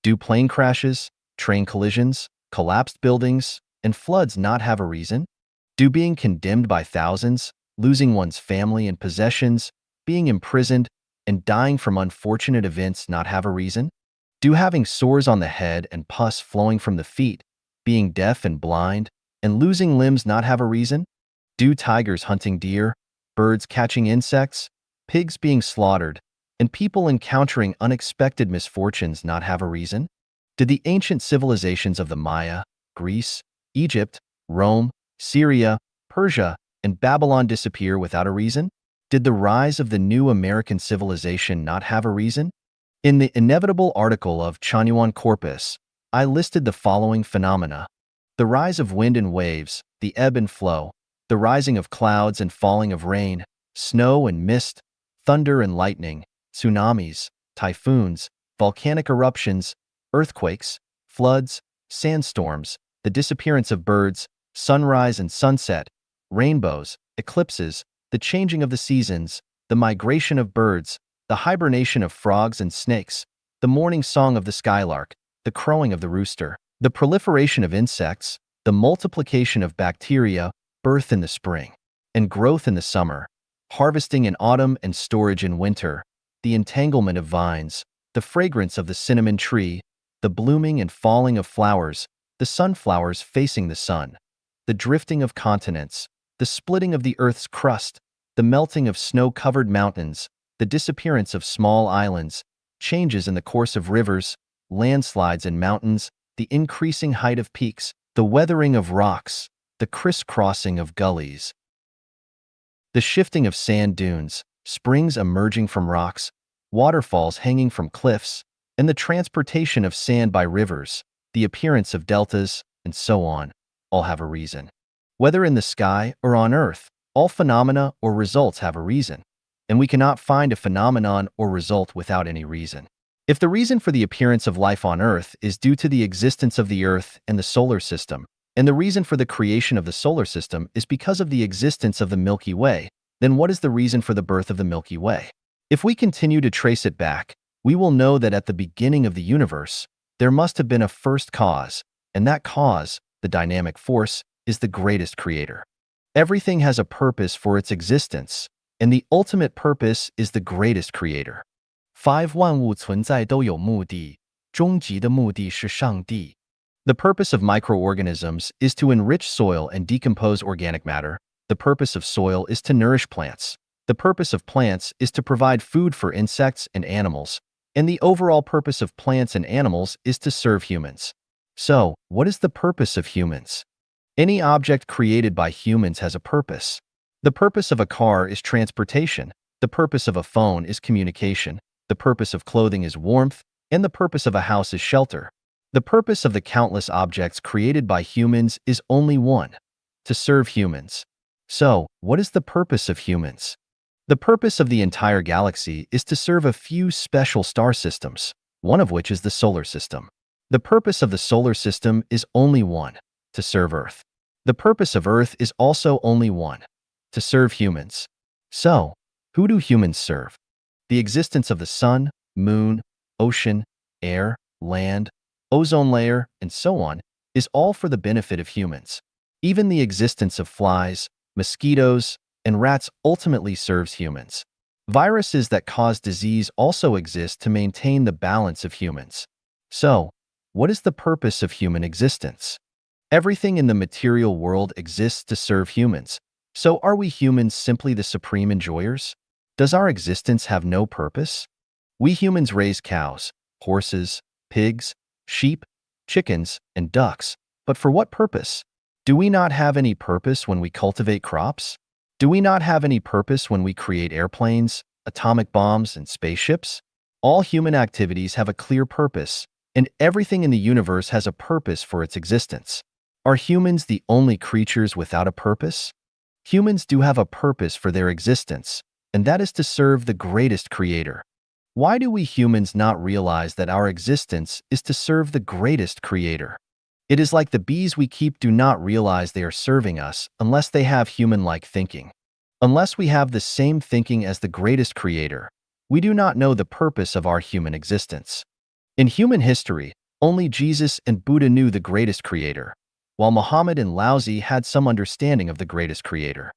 Do plane crashes, train collisions, collapsed buildings, and floods not have a reason? Do being condemned by thousands, losing one's family and possessions, being imprisoned, and dying from unfortunate events not have a reason? Do having sores on the head and pus flowing from the feet, being deaf and blind, and losing limbs not have a reason? Do tigers hunting deer, birds catching insects, pigs being slaughtered, and people encountering unexpected misfortunes not have a reason? Did the ancient civilizations of the Maya, Greece, Egypt, Rome, Syria, Persia, and Babylon disappear without a reason? Did the rise of the new American civilization not have a reason? In the inevitable article of Chanyuan Corpus, I listed the following phenomena: the rise of wind and waves, the ebb and flow, the rising of clouds and falling of rain, snow and mist, thunder and lightning, tsunamis, typhoons, volcanic eruptions, earthquakes, floods, sandstorms, the disappearance of birds, sunrise and sunset, rainbows, eclipses, the changing of the seasons, the migration of birds, the hibernation of frogs and snakes, the morning song of the skylark, the crowing of the rooster, the proliferation of insects, the multiplication of bacteria, birth in the spring, and growth in the summer, harvesting in autumn and storage in winter, the entanglement of vines, the fragrance of the cinnamon tree, the blooming and falling of flowers, the sunflowers facing the sun, the drifting of continents, the splitting of the Earth's crust, the melting of snow-covered mountains, the disappearance of small islands, changes in the course of rivers, landslides in mountains, the increasing height of peaks, the weathering of rocks, the crisscrossing of gullies, the shifting of sand dunes, springs emerging from rocks, waterfalls hanging from cliffs, and the transportation of sand by rivers, the appearance of deltas, and so on, all have a reason. Whether in the sky or on Earth, all phenomena or results have a reason, and we cannot find a phenomenon or result without any reason. If the reason for the appearance of life on Earth is due to the existence of the Earth and the solar system, and the reason for the creation of the solar system is because of the existence of the Milky Way, then what is the reason for the birth of the Milky Way? If we continue to trace it back, we will know that at the beginning of the universe, there must have been a first cause, and that cause, the dynamic force, is the greatest creator. Everything has a purpose for its existence, and the ultimate purpose is the greatest creator. 5. 万物存在都有目的，终极的目的是上帝。The purpose of microorganisms is to enrich soil and decompose organic matter. The purpose of soil is to nourish plants. The purpose of plants is to provide food for insects and animals. And the overall purpose of plants and animals is to serve humans. So, what is the purpose of humans? Any object created by humans has a purpose. The purpose of a car is transportation. The purpose of a phone is communication. The purpose of clothing is warmth. And the purpose of a house is shelter. The purpose of the countless objects created by humans is only one: to serve humans. So, what is the purpose of humans? The purpose of the entire galaxy is to serve a few special star systems, one of which is the solar system. The purpose of the solar system is only one: to serve Earth. The purpose of Earth is also only one: to serve humans. So, who do humans serve? The existence of the sun, moon, ocean, air, land, ozone layer, and so on is all for the benefit of humans. Even the existence of flies, mosquitoes, and rats ultimately serves humans. Viruses that cause disease also exist to maintain the balance of humans. So, what is the purpose of human existence? Everything in the material world exists to serve humans. So are we humans simply the supreme enjoyers? Does our existence have no purpose? We humans raise cows, horses, pigs, sheep, chickens, and ducks. But for what purpose? Do we not have any purpose when we cultivate crops? Do we not have any purpose when we create airplanes, atomic bombs, and spaceships? All human activities have a clear purpose, and everything in the universe has a purpose for its existence. Are humans the only creatures without a purpose? Humans do have a purpose for their existence, and that is to serve the greatest creator. Why do we humans not realize that our existence is to serve the greatest creator? It is like the bees we keep do not realize they are serving us unless they have human-like thinking. Unless we have the same thinking as the greatest creator, we do not know the purpose of our human existence. In human history, only Jesus and Buddha knew the greatest creator, while Muhammad and Laozi had some understanding of the greatest creator.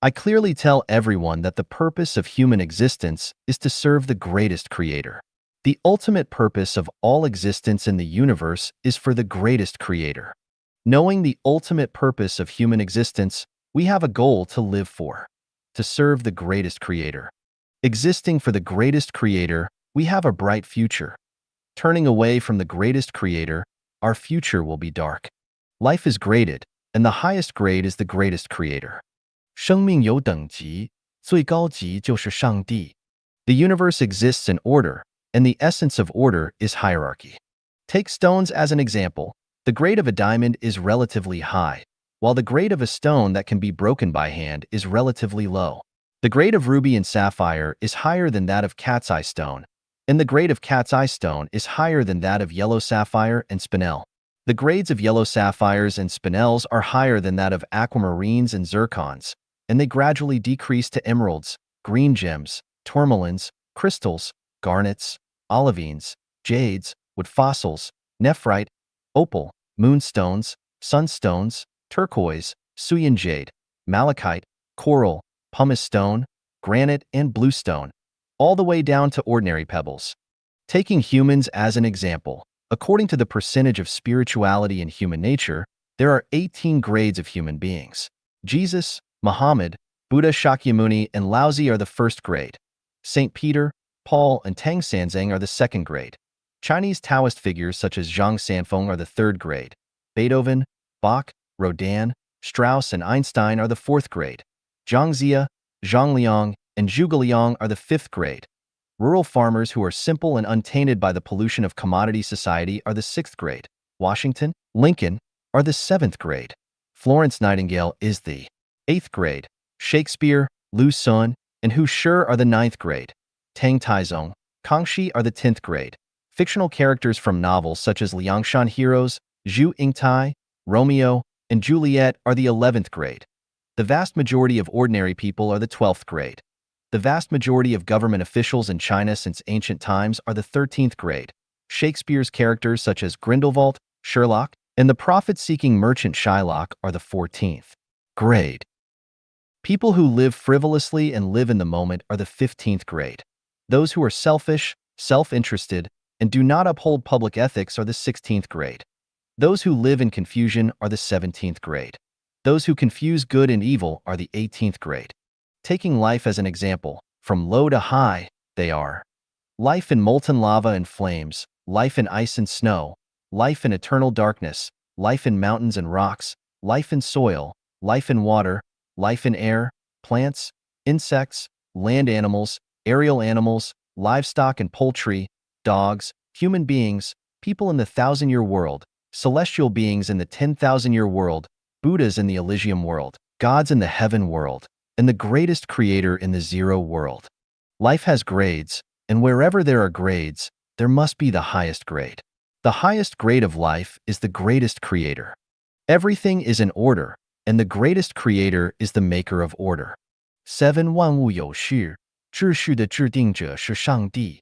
I clearly tell everyone that the purpose of human existence is to serve the greatest creator. The ultimate purpose of all existence in the universe is for the greatest creator. Knowing the ultimate purpose of human existence, we have a goal to live for, to serve the greatest creator. Existing for the greatest creator, we have a bright future. Turning away from the greatest creator, our future will be dark. Life is graded, and the highest grade is the greatest creator. 生命有等级，最高级就是上帝。The universe exists in order, and the essence of order is hierarchy. Take stones as an example. The grade of a diamond is relatively high, while the grade of a stone that can be broken by hand is relatively low. The grade of ruby and sapphire is higher than that of cat's eye stone, and the grade of cat's eye stone is higher than that of yellow sapphire and spinel. The grades of yellow sapphires and spinels are higher than that of aquamarines and zircons, and they gradually decrease to emeralds, green gems, tourmalines, crystals, garnets, olivines, jades, wood fossils, nephrite, opal, moonstones, sunstones, turquoise, Suyan jade, malachite, coral, pumice stone, granite, and bluestone, all the way down to ordinary pebbles. Taking humans as an example, according to the percentage of spirituality in human nature, there are 18 grades of human beings. Jesus, Muhammad, Buddha Shakyamuni, and Laozi are the first grade. St. Peter, Paul, and Tang Sanzang are the second grade. Chinese Taoist figures such as Zhang Sanfeng are the third grade. Beethoven, Bach, Rodin, Strauss, and Einstein are the fourth grade. Zhang Zia, Zhang Liang, and Zhuge Liang are the fifth grade. Rural farmers who are simple and untainted by the pollution of commodity society are the sixth grade. Washington, Lincoln are the seventh grade. Florence Nightingale is the eighth grade. Shakespeare, Lu Sun, and Hu Shi are the ninth grade. Tang Taizong, Kangxi are the 10th grade. Fictional characters from novels such as Liangshan heroes, Zhu Yingtai, Romeo, and Juliet are the 11th grade. The vast majority of ordinary people are the 12th grade. The vast majority of government officials in China since ancient times are the 13th grade. Shakespeare's characters such as Grindelwald, Sherlock, and the profit-seeking merchant Shylock are the 14th grade. People who live frivolously and live in the moment are the 15th grade. Those who are selfish, self-interested, and do not uphold public ethics are the 16th grade. Those who live in confusion are the 17th grade. Those who confuse good and evil are the 18th grade. Taking life as an example, from low to high, they are life in molten lava and flames, life in ice and snow, life in eternal darkness, life in mountains and rocks, life in soil, life in water, life in air, plants, insects, land animals, aerial animals, livestock and poultry, dogs, human beings, people in the 1,000-year world, celestial beings in the 10,000-year world, Buddhas in the Elysium world, gods in the heaven world, and the greatest creator in the zero world. Life has grades, and wherever there are grades, there must be the highest grade. The highest grade of life is the greatest creator. Everything is in order, and the greatest creator is the maker of order. 7. 万物有序，秩序的制定者是上帝.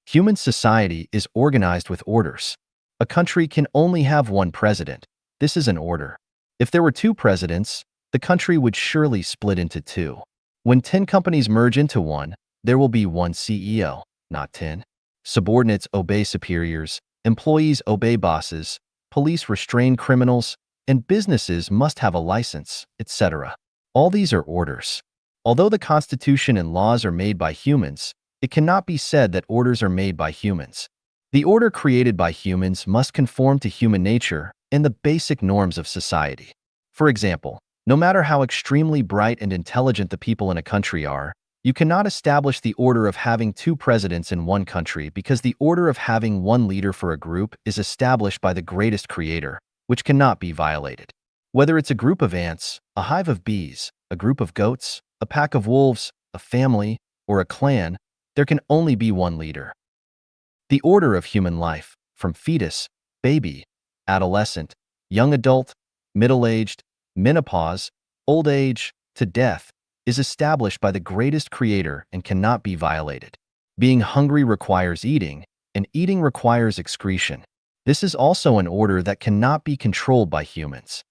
Human society is organized with orders. A country can only have one president. This is an order. If there were two presidents, the country would surely split into two. When 10 companies merge into one, there will be one CEO, not 10. Subordinates obey superiors, employees obey bosses, police restrain criminals, and businesses must have a license, etc. All these are orders. Although the Constitution and laws are made by humans, it cannot be said that orders are made by humans. The order created by humans must conform to human nature and the basic norms of society. For example, No matter how extremely bright and intelligent the people in a country are, you cannot establish the order of having two presidents in one country because the order of having one leader for a group is established by the greatest creator, which cannot be violated. Whether it's a group of ants, a hive of bees, a group of goats, a pack of wolves, a family, or a clan, there can only be one leader. The order of human life, from fetus, baby, adolescent, young adult, middle-aged, menopause, old age, to death, is established by the greatest creator and cannot be violated. Being hungry requires eating, and eating requires excretion. This is also an order that cannot be controlled by humans.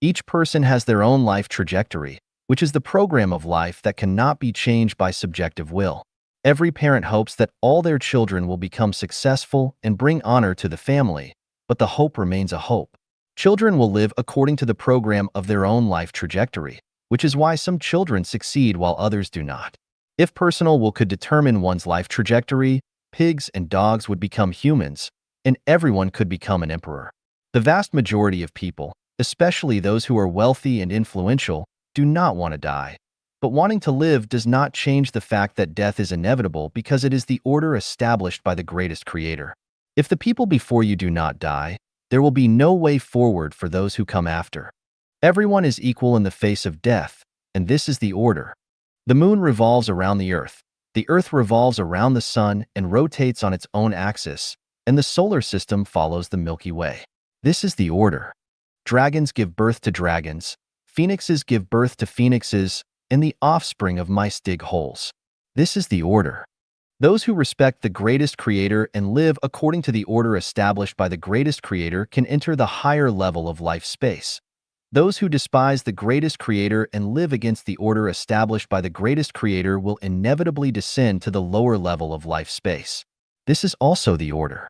Each person has their own life trajectory, which is the program of life that cannot be changed by subjective will. Every parent hopes that all their children will become successful and bring honor to the family, but the hope remains a hope. Children will live according to the program of their own life trajectory, which is why some children succeed while others do not. If personal will could determine one's life trajectory, pigs and dogs would become humans, and everyone could become an emperor. The vast majority of people, especially those who are wealthy and influential, do not want to die. But wanting to live does not change the fact that death is inevitable because it is the order established by the greatest creator. If the people before you do not die, there will be no way forward for those who come after. Everyone is equal in the face of death, and this is the order. The moon revolves around the earth revolves around the sun and rotates on its own axis, and the solar system follows the Milky Way. This is the order. Dragons give birth to dragons, phoenixes give birth to phoenixes, and the offspring of mice dig holes. This is the order. Those who respect the greatest creator and live according to the order established by the greatest creator can enter the higher level of life space. Those who despise the greatest creator and live against the order established by the greatest creator will inevitably descend to the lower level of life space. This is also the order.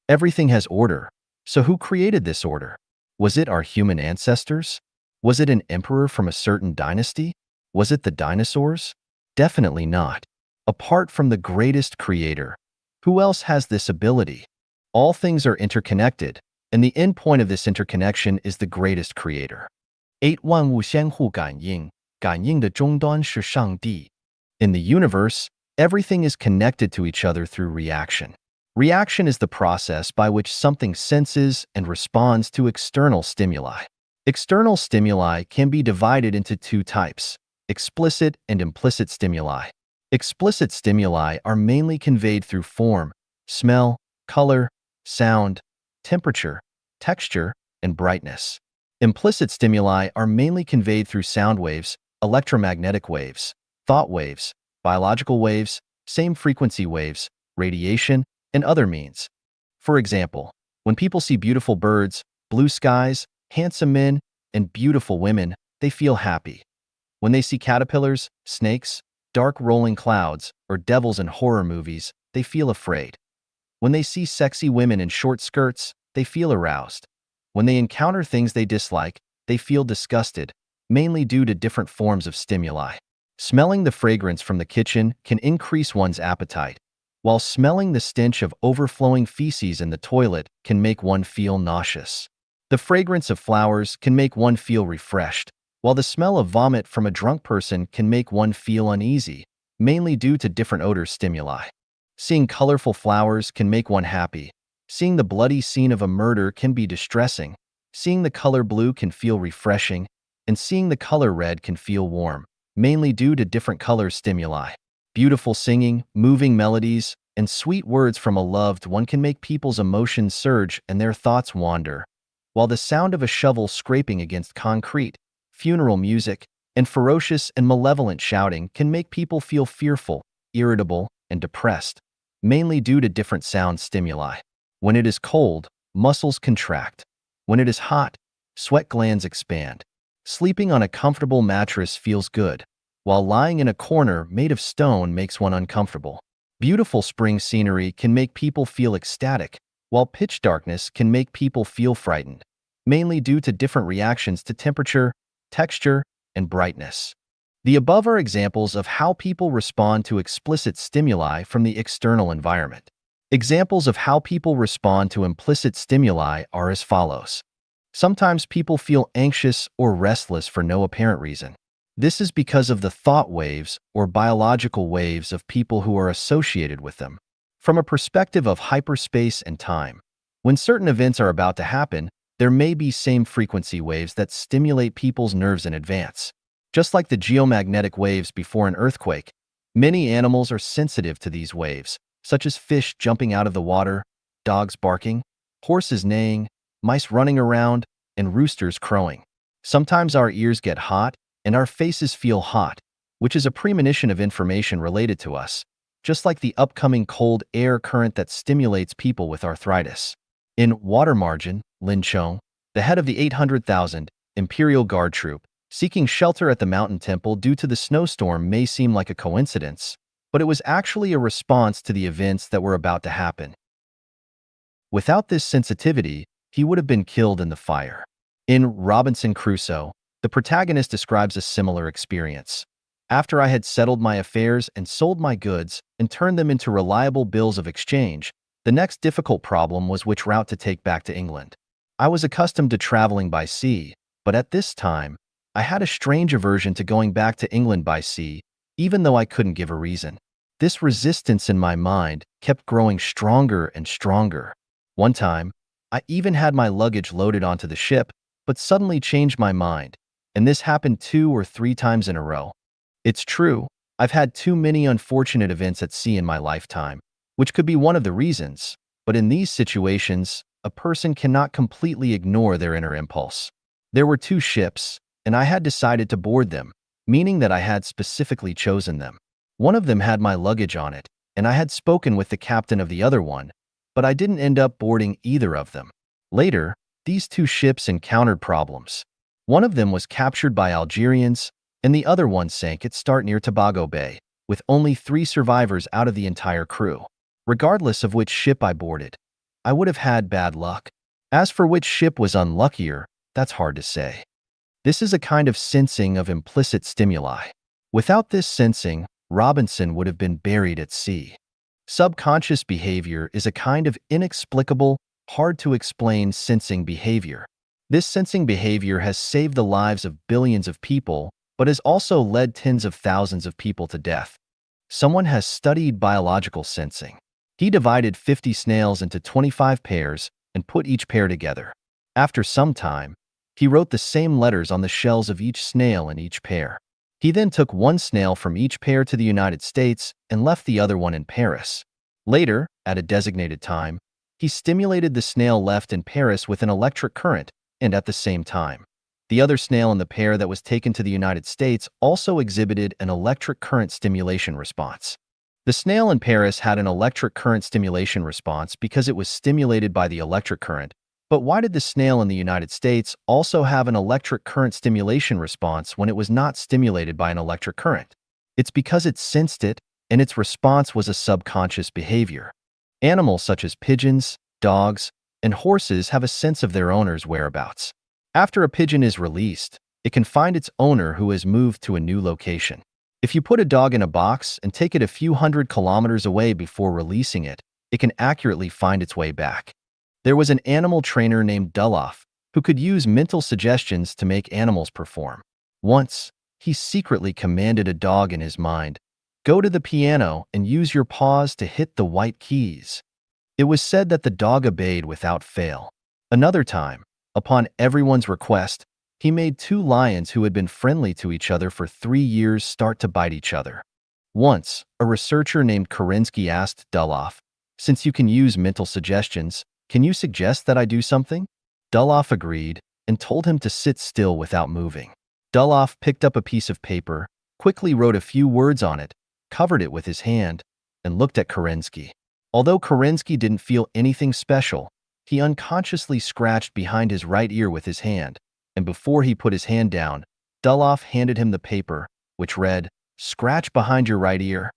Everything has order. So who created this order? Was it our human ancestors? Was it an emperor from a certain dynasty? Was it the dinosaurs? Definitely not. Apart from the greatest creator, who else has this ability? All things are interconnected, and the end point of this interconnection is the greatest creator. 8万物相互感应，感应的终端是上帝. In the universe, everything is connected to each other through reaction. Reaction is the process by which something senses and responds to external stimuli. External stimuli can be divided into two types: explicit and implicit stimuli. Explicit stimuli are mainly conveyed through form, smell, color, sound, temperature, texture, and brightness. Implicit stimuli are mainly conveyed through sound waves, electromagnetic waves, thought waves, biological waves, same frequency waves, radiation, and other means. For example, when people see beautiful birds, blue skies, handsome men, and beautiful women, they feel happy. When they see caterpillars, snakes, dark rolling clouds, or devils in horror movies, they feel afraid. When they see sexy women in short skirts, they feel aroused. When they encounter things they dislike, they feel disgusted, mainly due to different forms of stimuli. Smelling the fragrance from the kitchen can increase one's appetite, while smelling the stench of overflowing feces in the toilet can make one feel nauseous. The fragrance of flowers can make one feel refreshed, while the smell of vomit from a drunk person can make one feel uneasy, mainly due to different odor stimuli. Seeing colorful flowers can make one happy. Seeing the bloody scene of a murder can be distressing. Seeing the color blue can feel refreshing, and seeing the color red can feel warm, mainly due to different color stimuli. Beautiful singing, moving melodies, and sweet words from a loved one can make people's emotions surge and their thoughts wander, while the sound of a shovel scraping against concrete, funeral music, and ferocious and malevolent shouting can make people feel fearful, irritable, and depressed, mainly due to different sound stimuli. When it is cold, muscles contract. When it is hot, sweat glands expand. Sleeping on a comfortable mattress feels good, while lying in a corner made of stone makes one uncomfortable. Beautiful spring scenery can make people feel ecstatic, while pitch darkness can make people feel frightened, mainly due to different reactions to temperature, texture, and brightness. The above are examples of how people respond to explicit stimuli from the external environment. Examples of how people respond to implicit stimuli are as follows. Sometimes people feel anxious or restless for no apparent reason. This is because of the thought waves or biological waves of people who are associated with them. From a perspective of hyperspace and time, when certain events are about to happen, there may be same frequency waves that stimulate people's nerves in advance. Just like the geomagnetic waves before an earthquake, many animals are sensitive to these waves, such as fish jumping out of the water, dogs barking, horses neighing, mice running around, and roosters crowing. Sometimes our ears get hot and our faces feel hot, which is a premonition of information related to us, just like the upcoming cold air current that stimulates people with arthritis. In Water Margin, Lin Chong, the head of the 800,000 Imperial Guard troop, seeking shelter at the mountain temple due to the snowstorm may seem like a coincidence, but it was actually a response to the events that were about to happen. Without this sensitivity, he would have been killed in the fire. In Robinson Crusoe, the protagonist describes a similar experience. After I had settled my affairs and sold my goods and turned them into reliable bills of exchange, the next difficult problem was which route to take back to England. I was accustomed to traveling by sea, but at this time, I had a strange aversion to going back to England by sea, even though I couldn't give a reason. This resistance in my mind kept growing stronger and stronger. One time, I even had my luggage loaded onto the ship, but suddenly changed my mind, and this happened 2 or 3 times in a row. It's true, I've had too many unfortunate events at sea in my lifetime, which could be one of the reasons, but in these situations, a person cannot completely ignore their inner impulse. There were 2 ships, and I had decided to board them, meaning that I had specifically chosen them. One of them had my luggage on it, and I had spoken with the captain of the other one, but I didn't end up boarding either of them. Later, these 2 ships encountered problems. One of them was captured by Algerians, and the other one sank at start near Tobago Bay, with only 3 survivors out of the entire crew. Regardless of which ship I boarded, I would have had bad luck. As for which ship was unluckier, that's hard to say. This is a kind of sensing of implicit stimuli. Without this sensing, Robinson would have been buried at sea. Subconscious behavior is a kind of inexplicable, hard-to-explain sensing behavior. This sensing behavior has saved the lives of billions of people, but has also led tens of thousands of people to death. Someone has studied biological sensing. He divided 50 snails into 25 pairs and put each pair together. After some time, he wrote the same letters on the shells of each snail in each pair. He then took one snail from each pair to the United States and left the other one in Paris. Later, at a designated time, he stimulated the snail left in Paris with an electric current, and at the same time, the other snail in the pair that was taken to the United States also exhibited an electric current stimulation response. The snail in Paris had an electric current stimulation response because it was stimulated by the electric current. But why did the snail in the United States also have an electric current stimulation response when it was not stimulated by an electric current? It's because it sensed it, and its response was a subconscious behavior. Animals such as pigeons, dogs, and horses have a sense of their owner's whereabouts. After a pigeon is released, it can find its owner who has moved to a new location. If you put a dog in a box and take it a few hundred kilometers away before releasing it, it can accurately find its way back. There was an animal trainer named Duluth who could use mental suggestions to make animals perform. Once, he secretly commanded a dog in his mind, "Go to the piano and use your paws to hit the white keys." It was said that the dog obeyed without fail. Another time, upon everyone's request, he made 2 lions who had been friendly to each other for 3 years start to bite each other. Once, a researcher named Kerensky asked Duluth, "Since you can use mental suggestions, can you suggest that I do something?" Duluth agreed and told him to sit still without moving. Duluth picked up a piece of paper, quickly wrote a few words on it, covered it with his hand, and looked at Kerensky. Although Kerensky didn't feel anything special, he unconsciously scratched behind his right ear with his hand, and before he put his hand down, Duluth handed him the paper, which read, "Scratch behind your right ear."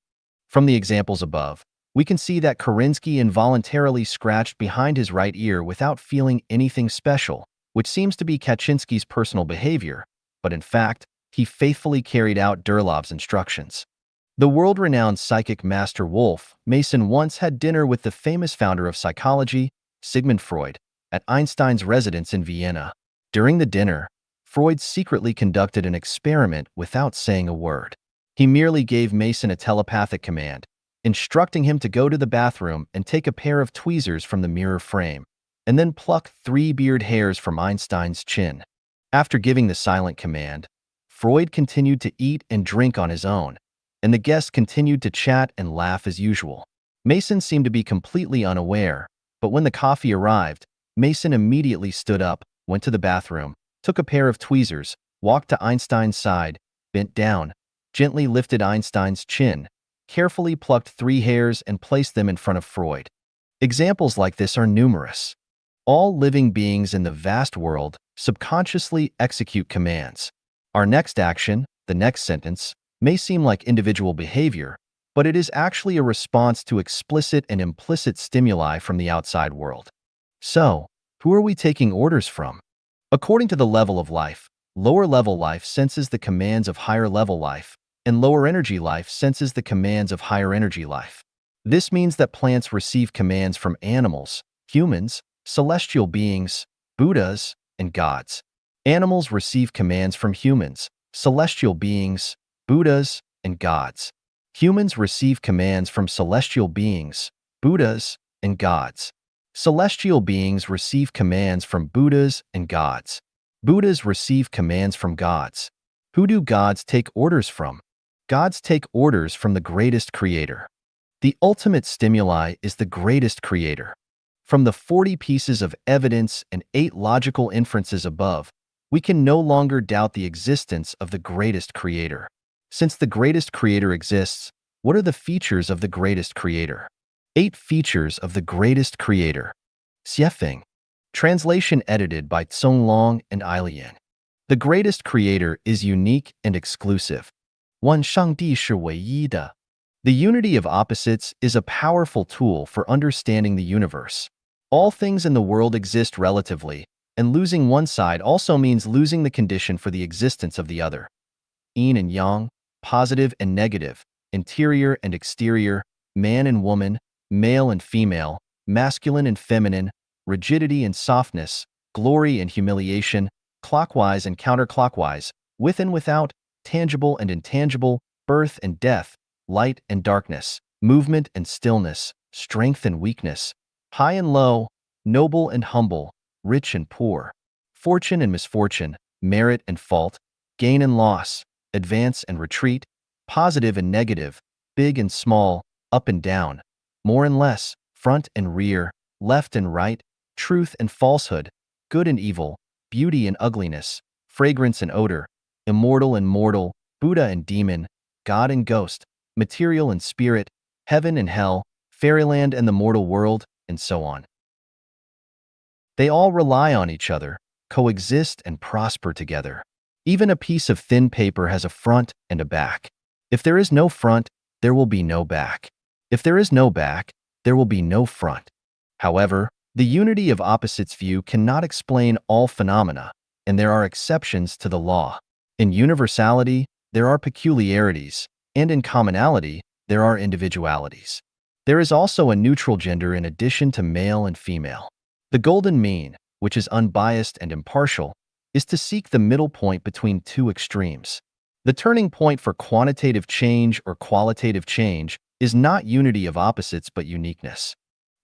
From the examples above, we can see that Kerensky involuntarily scratched behind his right ear without feeling anything special, which seems to be Kaczynski's personal behavior, but in fact, he faithfully carried out Durlov's instructions. The world-renowned psychic Master Wolf Mason once had dinner with the famous founder of psychology, Sigmund Freud, at Einstein's residence in Vienna. During the dinner, Freud secretly conducted an experiment without saying a word. He merely gave Mason a telepathic command, instructing him to go to the bathroom and take a pair of tweezers from the mirror frame, and then pluck 3 beard hairs from Einstein's chin. After giving the silent command, Freud continued to eat and drink on his own, and the guests continued to chat and laugh as usual. Mason seemed to be completely unaware, but when the coffee arrived, Mason immediately stood up, went to the bathroom, took a pair of tweezers, walked to Einstein's side, bent down, gently lifted Einstein's chin, carefully plucked 3 hairs and placed them in front of Freud. Examples like this are numerous. All living beings in the vast world subconsciously execute commands. Our next action, the next sentence, may seem like individual behavior, but it is actually a response to explicit and implicit stimuli from the outside world. So, who are we taking orders from? According to the level of life, lower level life senses the commands of higher level life, and lower energy life senses the commands of higher energy life. This means that plants receive commands from animals, humans, celestial beings, Buddhas, and gods. Animals receive commands from humans, celestial beings, Buddhas, and gods. Humans receive commands from celestial beings, Buddhas, and gods. Celestial beings receive commands from Buddhas and gods. Buddhas receive commands from gods. Who do gods take orders from? Gods take orders from the greatest creator. The ultimate stimuli is the greatest creator. From the 40 pieces of evidence and 8 logical inferences above, we can no longer doubt the existence of the greatest creator. Since the greatest creator exists, what are the features of the greatest creator? 8 features of the greatest creator. Xiefeng. Translation edited by Tsong Long and Ailian. The greatest creator is unique and exclusive. 万上帝是唯一的. The unity of opposites is a powerful tool for understanding the universe. All things in the world exist relatively, and losing one side also means losing the condition for the existence of the other. Yin and yang, positive and negative, interior and exterior, man and woman, male and female, masculine and feminine, rigidity and softness, glory and humiliation, clockwise and counterclockwise, with and without, tangible and intangible, birth and death, light and darkness, movement and stillness, strength and weakness, high and low, noble and humble, rich and poor, fortune and misfortune, merit and fault, gain and loss, advance and retreat, positive and negative, big and small, up and down, more and less, front and rear, left and right, truth and falsehood, good and evil, beauty and ugliness, fragrance and odor, immortal and mortal, Buddha and demon, God and ghost, material and spirit, heaven and hell, fairyland and the mortal world, and so on. They all rely on each other, coexist and prosper together. Even a piece of thin paper has a front and a back. If there is no front, there will be no back. If there is no back, there will be no front. However, the unity of opposites view cannot explain all phenomena, and there are exceptions to the law. In universality, there are peculiarities, and in commonality, there are individualities. There is also a neutral gender in addition to male and female. The golden mean, which is unbiased and impartial, is to seek the middle point between 2 extremes. The turning point for quantitative change or qualitative change is not unity of opposites but uniqueness.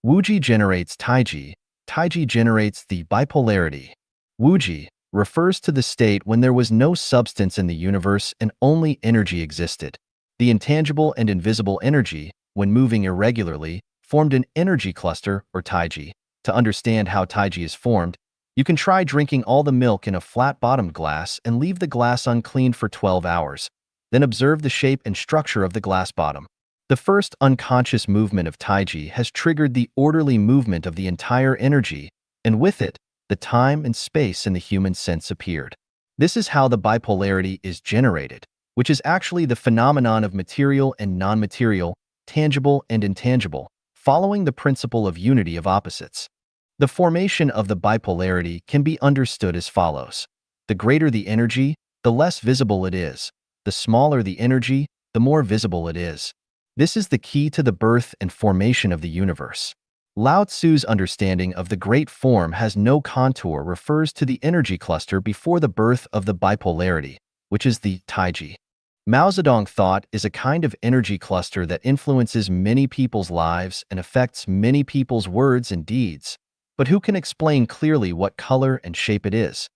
Wuji generates Taiji. Taiji generates the bipolarity. Wuji refers to the state when there was no substance in the universe and only energy existed. The intangible and invisible energy, when moving irregularly, formed an energy cluster or Taiji. To understand how Taiji is formed, you can try drinking all the milk in a flat-bottomed glass and leave the glass uncleaned for 12 hours. Then observe the shape and structure of the glass bottom. The first unconscious movement of Taiji has triggered the orderly movement of the entire energy, and with it, the time and space in the human sense appeared. This is how the bipolarity is generated, which is actually the phenomenon of material and non-material, tangible and intangible, following the principle of unity of opposites. The formation of the bipolarity can be understood as follows. The greater the energy, the less visible it is. The smaller the energy, the more visible it is. This is the key to the birth and formation of the universe. Lao Tzu's understanding of the great form has no contour refers to the energy cluster before the birth of the bipolarity, which is the Taiji. Mao Zedong thought is a kind of energy cluster that influences many people's lives and affects many people's words and deeds. But who can explain clearly what color and shape it is?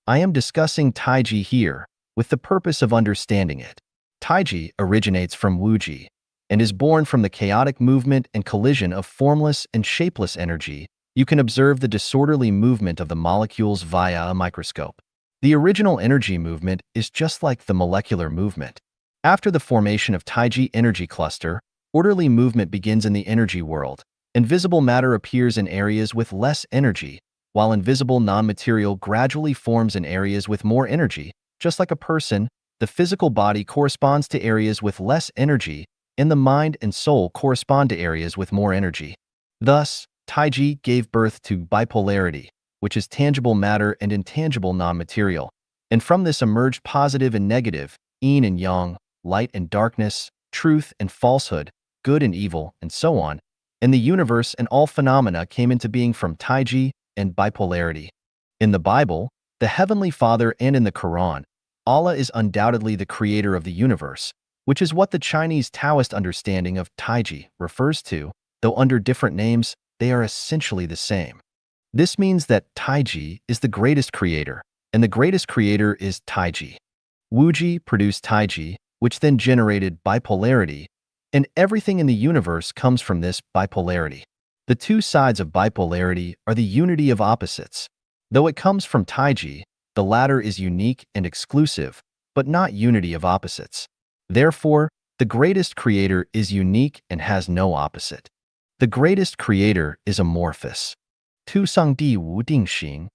I am discussing Taiji here with the purpose of understanding it. Taiji originates from Wuji and is born from the chaotic movement and collision of formless and shapeless energy. You can observe the disorderly movement of the molecules via a microscope. The original energy movement is just like the molecular movement. After the formation of Taiji energy cluster, orderly movement begins in the energy world. Invisible matter appears in areas with less energy, while invisible non-material gradually forms in areas with more energy. Just like a person, the physical body corresponds to areas with less energy, and the mind and soul correspond to areas with more energy. Thus, Taiji gave birth to bipolarity, which is tangible matter and intangible non-material. And from this emerged positive and negative, yin and yang, light and darkness, truth and falsehood, good and evil, and so on. And the universe and all phenomena came into being from Taiji and bipolarity. In the Bible, the Heavenly Father, and in the Quran, Allah is undoubtedly the creator of the universe, which is what the Chinese Taoist understanding of Taiji refers to, though under different names, they are essentially the same. This means that Taiji is the greatest creator, and the greatest creator is Taiji. Wuji produced Taiji, which then generated bipolarity, and everything in the universe comes from this bipolarity. The two sides of bipolarity are the unity of opposites. Though it comes from Taiji, the latter is unique and exclusive, but not unity of opposites. Therefore, the greatest creator is unique and has no opposite. The greatest creator is amorphous. Tu Sang Di Wu Ding Xing.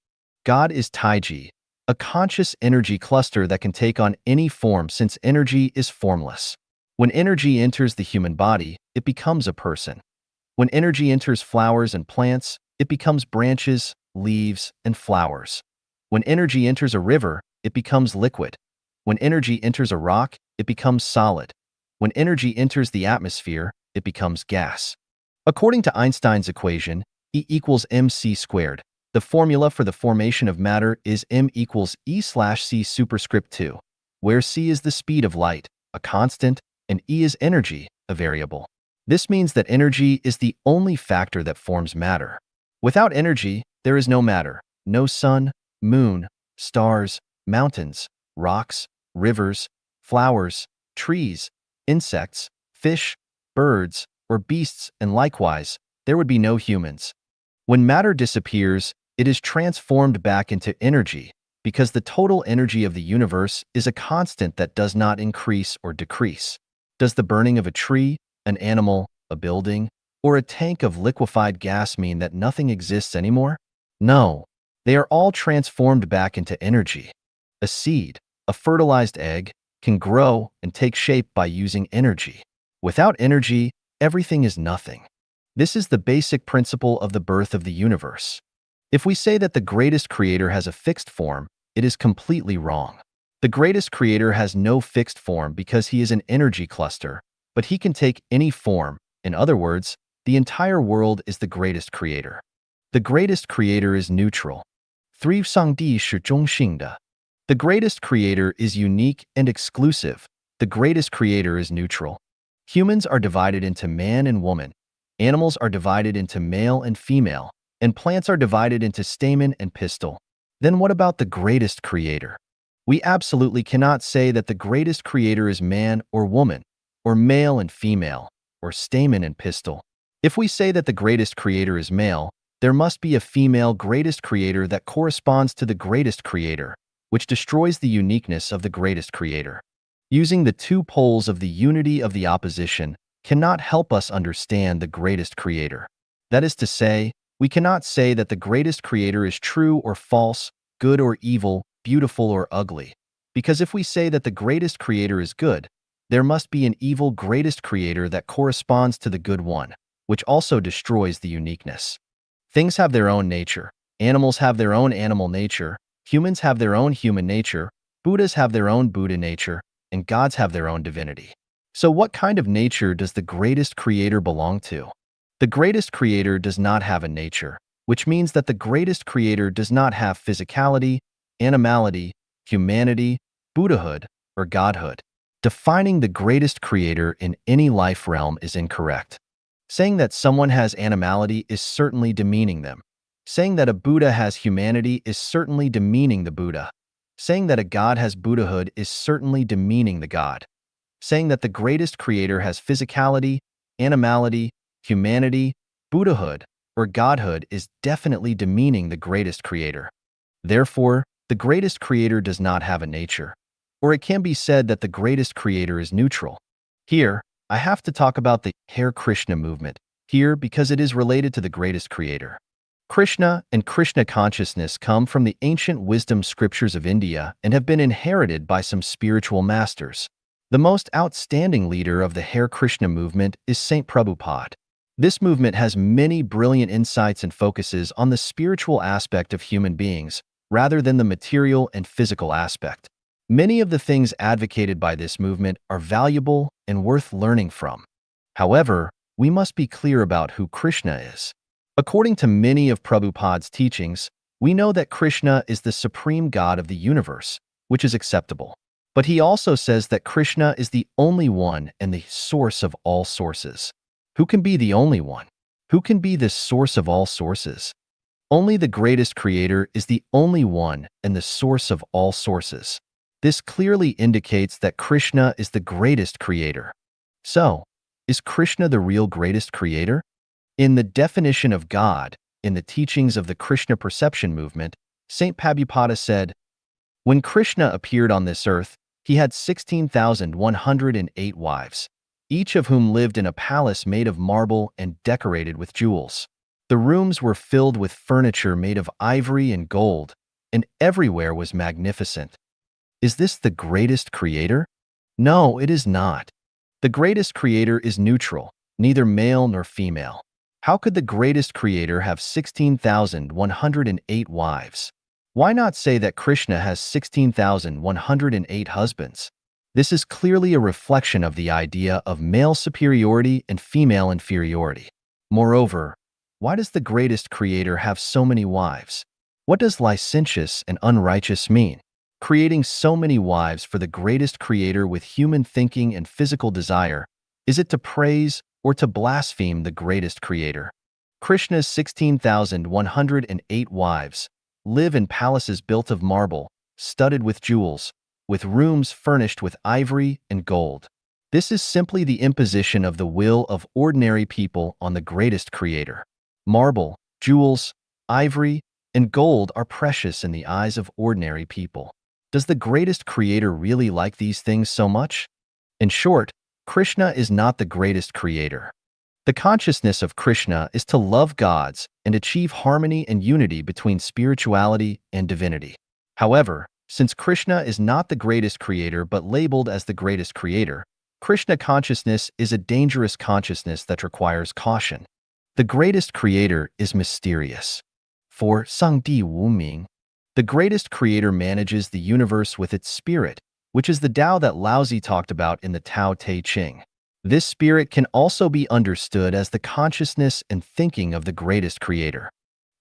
God is Taiji, a conscious energy cluster that can take on any form since energy is formless. When energy enters the human body, it becomes a person. When energy enters flowers and plants, it becomes branches, leaves, and flowers. When energy enters a river, it becomes liquid. When energy enters a rock, it becomes solid. When energy enters the atmosphere, it becomes gas. According to Einstein's equation, E equals mc squared, the formula for the formation of matter is m equals E/c superscript 2, where c is the speed of light, a constant, and E is energy, a variable. This means that energy is the only factor that forms matter. Without energy, there is no matter, no sun, moon, stars, mountains, rocks, rivers, flowers, trees, insects, fish, birds, or beasts, and likewise, there would be no humans. When matter disappears, it is transformed back into energy, because the total energy of the universe is a constant that does not increase or decrease. Does the burning of a tree, an animal, a building, or a tank of liquefied gas mean that nothing exists anymore? No. They are all transformed back into energy. A seed, a fertilized egg, can grow and take shape by using energy. Without energy, everything is nothing. This is the basic principle of the birth of the universe. If we say that the greatest creator has a fixed form, it is completely wrong. The greatest creator has no fixed form because he is an energy cluster, but he can take any form. In other words, the entire world is the greatest creator. The greatest creator is neutral. 3 上帝是中性的. The greatest creator is unique and exclusive. The greatest creator is neutral. Humans are divided into man and woman. Animals are divided into male and female. And plants are divided into stamen and pistil. Then what about the greatest creator? We absolutely cannot say that the greatest creator is man or woman, or male and female, or stamen and pistil. If we say that the greatest creator is male, there must be a female greatest creator that corresponds to the greatest creator, which destroys the uniqueness of the greatest creator. Using the two poles of the unity of the opposition cannot help us understand the greatest creator. That is to say, we cannot say that the greatest creator is true or false, good or evil, beautiful or ugly. Because if we say that the greatest creator is good, there must be an evil greatest creator that corresponds to the good one, which also destroys the uniqueness. Things have their own nature. Animals have their own animal nature. Humans have their own human nature. Buddhas have their own Buddha nature. And gods have their own divinity. So what kind of nature does the greatest creator belong to? The greatest creator does not have a nature, which means that the greatest creator does not have physicality, animality, humanity, Buddhahood, or godhood. Defining the greatest creator in any life realm is incorrect. Saying that someone has animality is certainly demeaning them. Saying that a Buddha has humanity is certainly demeaning the Buddha. Saying that a god has Buddhahood is certainly demeaning the god. Saying that the greatest creator has physicality, animality, humanity, Buddhahood, or godhood is definitely demeaning the greatest creator. Therefore, the greatest creator does not have a nature. Or it can be said that the greatest creator is neutral. Here, I have to talk about the Hare Krishna movement, here because it is related to the greatest creator. Krishna and Krishna consciousness come from the ancient wisdom scriptures of India and have been inherited by some spiritual masters. The most outstanding leader of the Hare Krishna movement is Saint Prabhupada. This movement has many brilliant insights and focuses on the spiritual aspect of human beings, rather than the material and physical aspect. Many of the things advocated by this movement are valuable and worth learning from. However, we must be clear about who Krishna is. According to many of Prabhupada's teachings, we know that Krishna is the supreme God of the universe, which is acceptable. But he also says that Krishna is the only one and the source of all sources. Who can be the only one? Who can be the source of all sources? Only the greatest creator is the only one and the source of all sources. This clearly indicates that Krishna is the greatest creator. So, is Krishna the real greatest creator? In the definition of God, in the teachings of the Krishna perception movement, Saint Prabhupada said, "When Krishna appeared on this earth, he had 16,108 wives, each of whom lived in a palace made of marble and decorated with jewels. The rooms were filled with furniture made of ivory and gold, and everywhere was magnificent." Is this the greatest creator? No, it is not. The greatest creator is neutral, neither male nor female. How could the greatest creator have 16,108 wives? Why not say that Krishna has 16,108 husbands? This is clearly a reflection of the idea of male superiority and female inferiority. Moreover, why does the greatest creator have so many wives? What does licentious and unrighteous mean? Creating so many wives for the greatest creator with human thinking and physical desire, is it to praise or to blaspheme the greatest creator? Krishna's 16,108 wives live in palaces built of marble, studded with jewels, with rooms furnished with ivory and gold. This is simply the imposition of the will of ordinary people on the greatest creator. Marble, jewels, ivory, and gold are precious in the eyes of ordinary people. Does the greatest creator really like these things so much? In short, Krishna is not the greatest creator. The consciousness of Krishna is to love gods and achieve harmony and unity between spirituality and divinity. However, since Krishna is not the greatest creator but labeled as the greatest creator, Krishna consciousness is a dangerous consciousness that requires caution. The greatest creator is mysterious. For Sang Di Wu Ming, the greatest creator manages the universe with its spirit, which is the Tao that Laozi talked about in the Tao Te Ching. This spirit can also be understood as the consciousness and thinking of the greatest creator.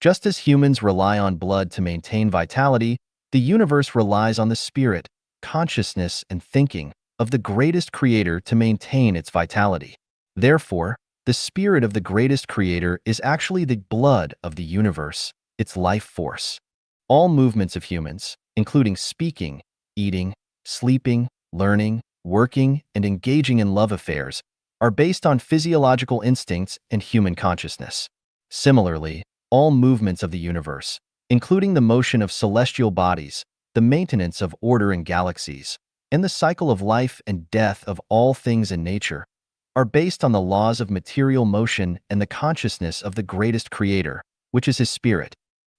Just as humans rely on blood to maintain vitality, the universe relies on the spirit, consciousness, and thinking of the greatest creator to maintain its vitality. Therefore, the spirit of the greatest creator is actually the blood of the universe, its life force. All movements of humans, including speaking, eating, sleeping, learning, working, and engaging in love affairs, are based on physiological instincts and human consciousness. Similarly, all movements of the universe, including the motion of celestial bodies, the maintenance of order in galaxies, and the cycle of life and death of all things in nature, are based on the laws of material motion and the consciousness of the greatest creator, which is his spirit.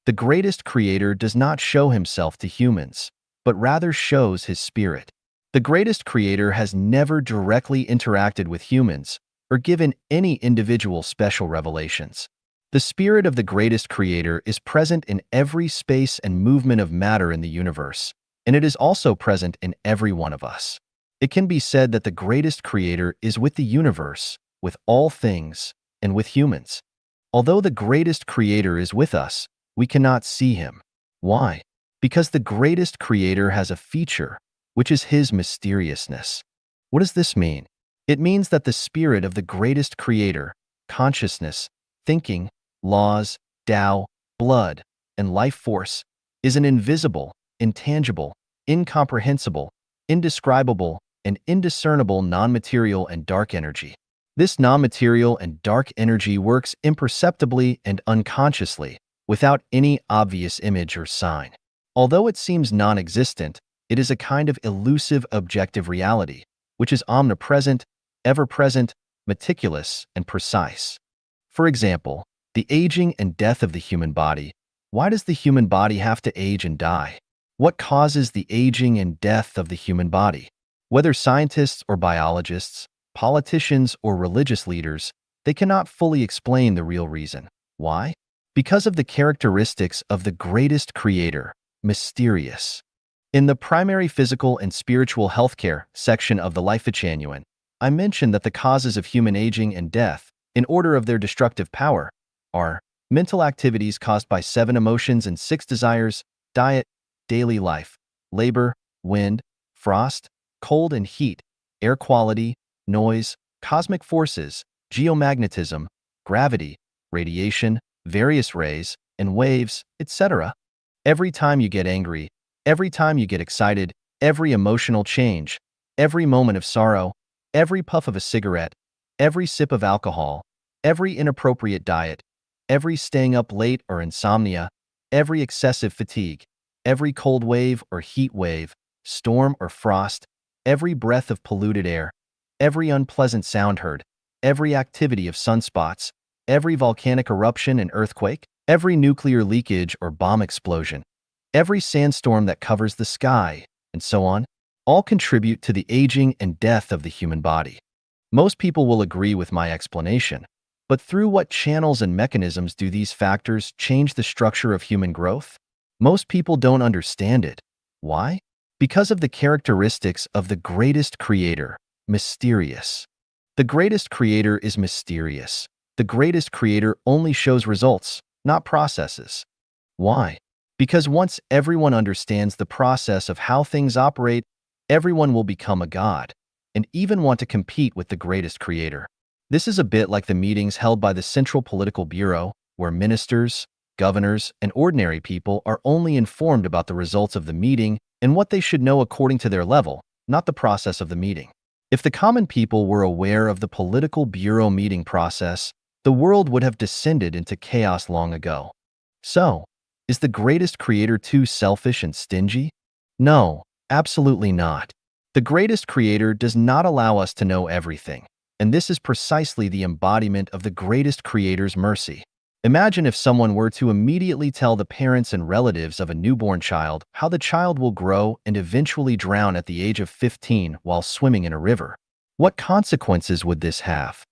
The greatest creator does not show himself to humans, but rather shows his spirit. The greatest creator has never directly interacted with humans or given any individual special revelations. The spirit of the greatest creator is present in every space and movement of matter in the universe, and it is also present in every one of us. It can be said that the greatest creator is with the universe, with all things, and with humans. Although the greatest creator is with us, we cannot see him. Why? Because the greatest creator has a feature, which is his mysteriousness. What does this mean? It means that the spirit of the greatest creator, consciousness, thinking, laws, Tao, blood, and life force, is an invisible, intangible, incomprehensible, indescribable, and indiscernible non-material and dark energy. This non-material and dark energy works imperceptibly and unconsciously, without any obvious image or sign. Although it seems non-existent, it is a kind of elusive objective reality, which is omnipresent, ever-present, meticulous, and precise. For example, the aging and death of the human body. Why does the human body have to age and die? What causes the aging and death of the human body? Whether scientists or biologists, politicians or religious leaders, they cannot fully explain the real reason. Why? Because of the characteristics of the greatest creator, mysterious. In the primary physical and spiritual healthcare section of the Refuting, I mentioned that the causes of human aging and death, in order of their destructive power, are mental activities caused by 7 emotions and 6 desires, diet, daily life, labor, wind, frost, cold and heat, air quality, noise, cosmic forces, geomagnetism, gravity, radiation, various rays, and waves, etc. Every time you get angry, every time you get excited, every emotional change, every moment of sorrow, every puff of a cigarette, every sip of alcohol, every inappropriate diet, every staying up late or insomnia, every excessive fatigue, every cold wave or heat wave, storm or frost, every breath of polluted air, every unpleasant sound heard, every activity of sunspots, every volcanic eruption and earthquake, every nuclear leakage or bomb explosion, every sandstorm that covers the sky, and so on, all contribute to the aging and death of the human body. Most people will agree with my explanation, but through what channels and mechanisms do these factors change the structure of human growth? Most people don't understand it. Why? Because of the characteristics of the greatest creator, mysterious. The greatest creator is mysterious. The greatest creator only shows results, not processes. Why? Because once everyone understands the process of how things operate, everyone will become a god, and even want to compete with the greatest creator. This is a bit like the meetings held by the Central Political Bureau, where ministers, governors, and ordinary people are only informed about the results of the meeting and what they should know according to their level, not the process of the meeting. If the common people were aware of the political bureau meeting process, the world would have descended into chaos long ago. So, is the greatest creator too selfish and stingy? No, absolutely not. The greatest creator does not allow us to know everything, and this is precisely the embodiment of the greatest creator's mercy. Imagine if someone were to immediately tell the parents and relatives of a newborn child how the child will grow and eventually drown at the age of 15 while swimming in a river. What consequences would this have?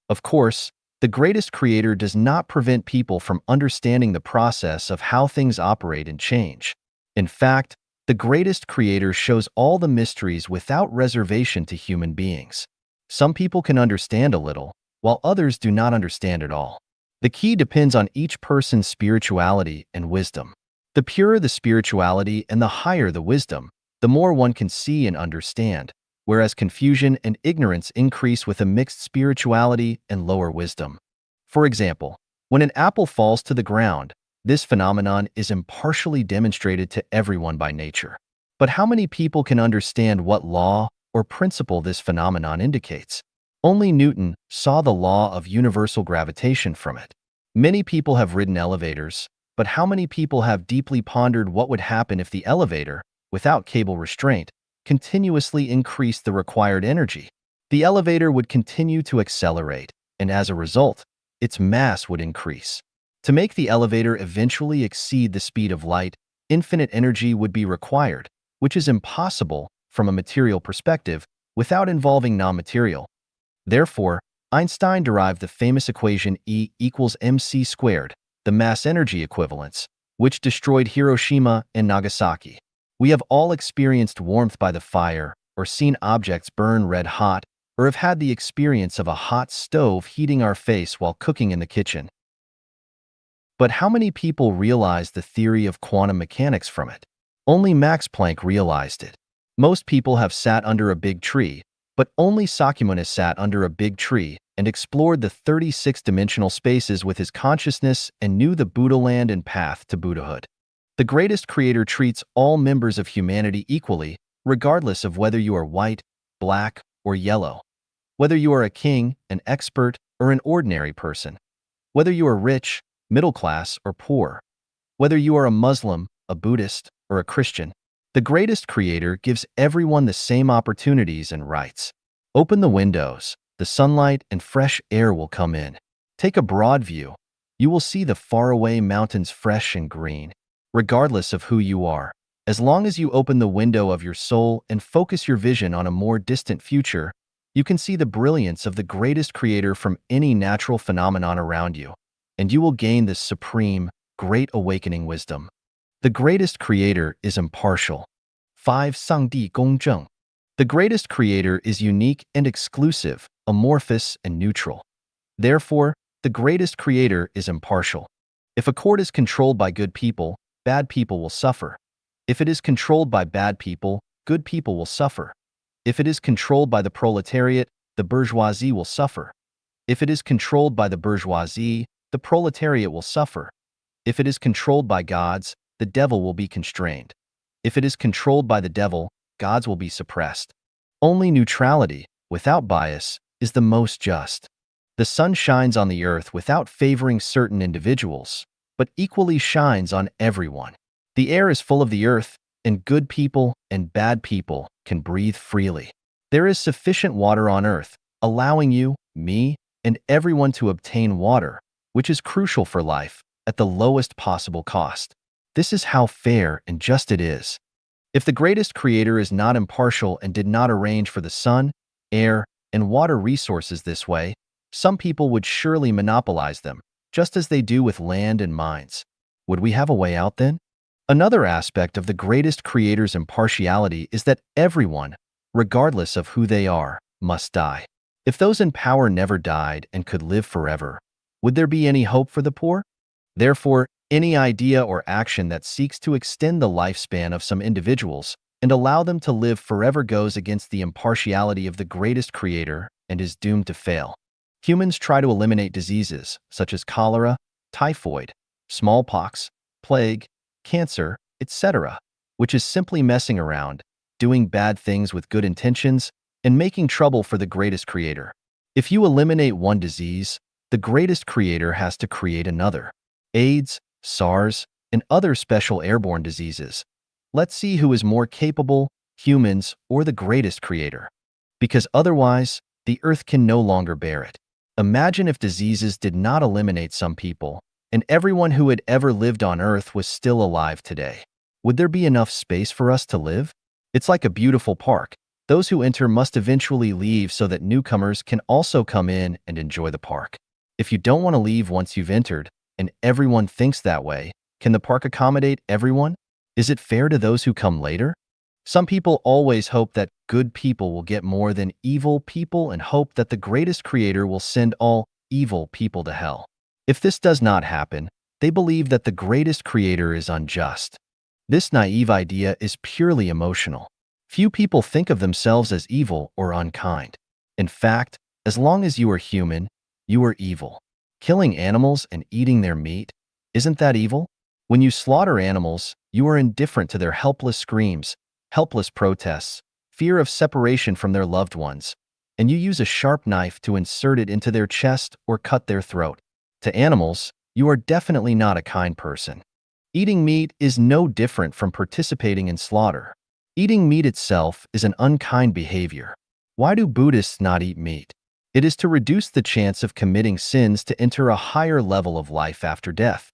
Of course, the greatest creator does not prevent people from understanding the process of how things operate and change. In fact, the greatest creator shows all the mysteries without reservation to human beings. Some people can understand a little, while others do not understand at all. The key depends on each person's spirituality and wisdom. The purer the spirituality and the higher the wisdom, the more one can see and understand, whereas confusion and ignorance increase with a mixed spirituality and lower wisdom. For example, when an apple falls to the ground, this phenomenon is impartially demonstrated to everyone by nature. But how many people can understand what law or principle this phenomenon indicates? Only Newton saw the law of universal gravitation from it. Many people have ridden elevators, but how many people have deeply pondered what would happen if the elevator, without cable restraint, continuously increased the required energy? The elevator would continue to accelerate, and as a result, its mass would increase. To make the elevator eventually exceed the speed of light, infinite energy would be required, which is impossible from a material perspective without involving non-material. Therefore, Einstein derived the famous equation E equals mc squared, the mass-energy equivalence, which destroyed Hiroshima and Nagasaki. We have all experienced warmth by the fire or seen objects burn red hot, or have had the experience of a hot stove heating our face while cooking in the kitchen. But how many people realize the theory of quantum mechanics from it? Only Max Planck realized it. Most people have sat under a big tree, but only Sakyamuni sat under a big tree and explored the 36-dimensional spaces with his consciousness and knew the Buddha land and path to Buddhahood. The greatest creator treats all members of humanity equally, regardless of whether you are white, black, or yellow. Whether you are a king, an expert, or an ordinary person. Whether you are rich, middle class, or poor. Whether you are a Muslim, a Buddhist, or a Christian. The greatest creator gives everyone the same opportunities and rights. Open the windows. The sunlight and fresh air will come in. Take a broad view. You will see the faraway mountains fresh and green. Regardless of who you are, as long as you open the window of your soul and focus your vision on a more distant future, you can see the brilliance of the greatest creator from any natural phenomenon around you, and you will gain this supreme, great awakening wisdom. The greatest creator is impartial. 5. 上帝公正. The greatest creator is unique and exclusive, amorphous and neutral. Therefore, the greatest creator is impartial. If a court is controlled by good people, bad people will suffer. If it is controlled by bad people, good people will suffer. If it is controlled by the proletariat, the bourgeoisie will suffer. If it is controlled by the bourgeoisie, the proletariat will suffer. If it is controlled by gods, the devil will be constrained. If it is controlled by the devil, gods will be suppressed. Only neutrality, without bias, is the most just. The sun shines on the earth without favoring certain individuals, but equally shines on everyone. The air is full of the earth, and good people and bad people can breathe freely. There is sufficient water on earth, allowing you, me, and everyone to obtain water, which is crucial for life, at the lowest possible cost. This is how fair and just it is. If the greatest creator is not impartial and did not arrange for the sun, air, and water resources this way, some people would surely monopolize them, just as they do with land and mines. Would we have a way out then? Another aspect of the greatest creator's impartiality is that everyone, regardless of who they are, must die. If those in power never died and could live forever, would there be any hope for the poor? Therefore, any idea or action that seeks to extend the lifespan of some individuals and allow them to live forever goes against the impartiality of the greatest creator and is doomed to fail. Humans try to eliminate diseases such as cholera, typhoid, smallpox, plague, cancer, etc., which is simply messing around, doing bad things with good intentions, and making trouble for the greatest creator. If you eliminate one disease, the greatest creator has to create another. AIDS, SARS, and other special airborne diseases. Let's see who is more capable, humans or the greatest creator. Because otherwise, the earth can no longer bear it. Imagine if diseases did not eliminate some people, and everyone who had ever lived on earth was still alive today. Would there be enough space for us to live? It's like a beautiful park. Those who enter must eventually leave so that newcomers can also come in and enjoy the park. If you don't want to leave once you've entered, and everyone thinks that way, can the park accommodate everyone? Is it fair to those who come later? Some people always hope that good people will get more than evil people and hope that the greatest creator will send all evil people to hell. If this does not happen, they believe that the greatest creator is unjust. This naive idea is purely emotional. Few people think of themselves as evil or unkind. In fact, as long as you are human, you are evil. Killing animals and eating their meat, isn't that evil? When you slaughter animals, you are indifferent to their helpless screams, helpless protests, fear of separation from their loved ones, and you use a sharp knife to insert it into their chest or cut their throat. To animals, you are definitely not a kind person. Eating meat is no different from participating in slaughter. Eating meat itself is an unkind behavior. Why do Buddhists not eat meat? It is to reduce the chance of committing sins to enter a higher level of life after death.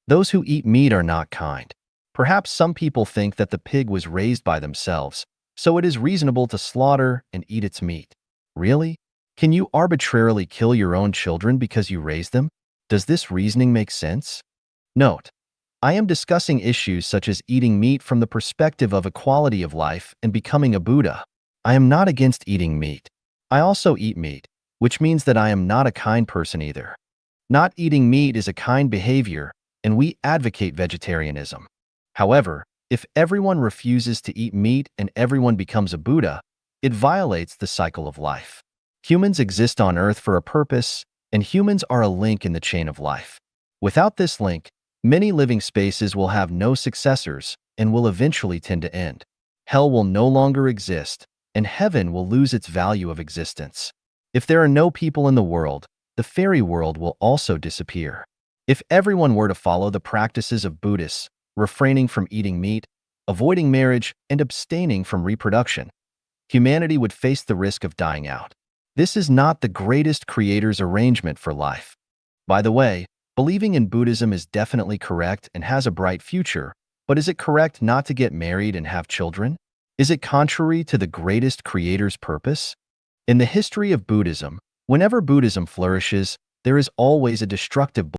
Those who eat meat are not kind. Perhaps some people think that the pig was raised by themselves, so it is reasonable to slaughter and eat its meat. Really? Can you arbitrarily kill your own children because you raised them? Does this reasoning make sense? Note, I am discussing issues such as eating meat from the perspective of equality of life and becoming a Buddha. I am not against eating meat. I also eat meat, which means that I am not a kind person either. Not eating meat is a kind behavior, and we advocate vegetarianism. However, if everyone refuses to eat meat and everyone becomes a Buddha, it violates the cycle of life. Humans exist on Earth for a purpose, and humans are a link in the chain of life. Without this link, many living spaces will have no successors and will eventually tend to end. Hell will no longer exist, and heaven will lose its value of existence. If there are no people in the world, the fairy world will also disappear. If everyone were to follow the practices of Buddhists, refraining from eating meat, avoiding marriage, and abstaining from reproduction, humanity would face the risk of dying out. This is not the greatest creator's arrangement for life. By the way, believing in Buddhism is definitely correct and has a bright future, but is it correct not to get married and have children? Is it contrary to the greatest creator's purpose? In the history of Buddhism, whenever Buddhism flourishes, there is always a destructive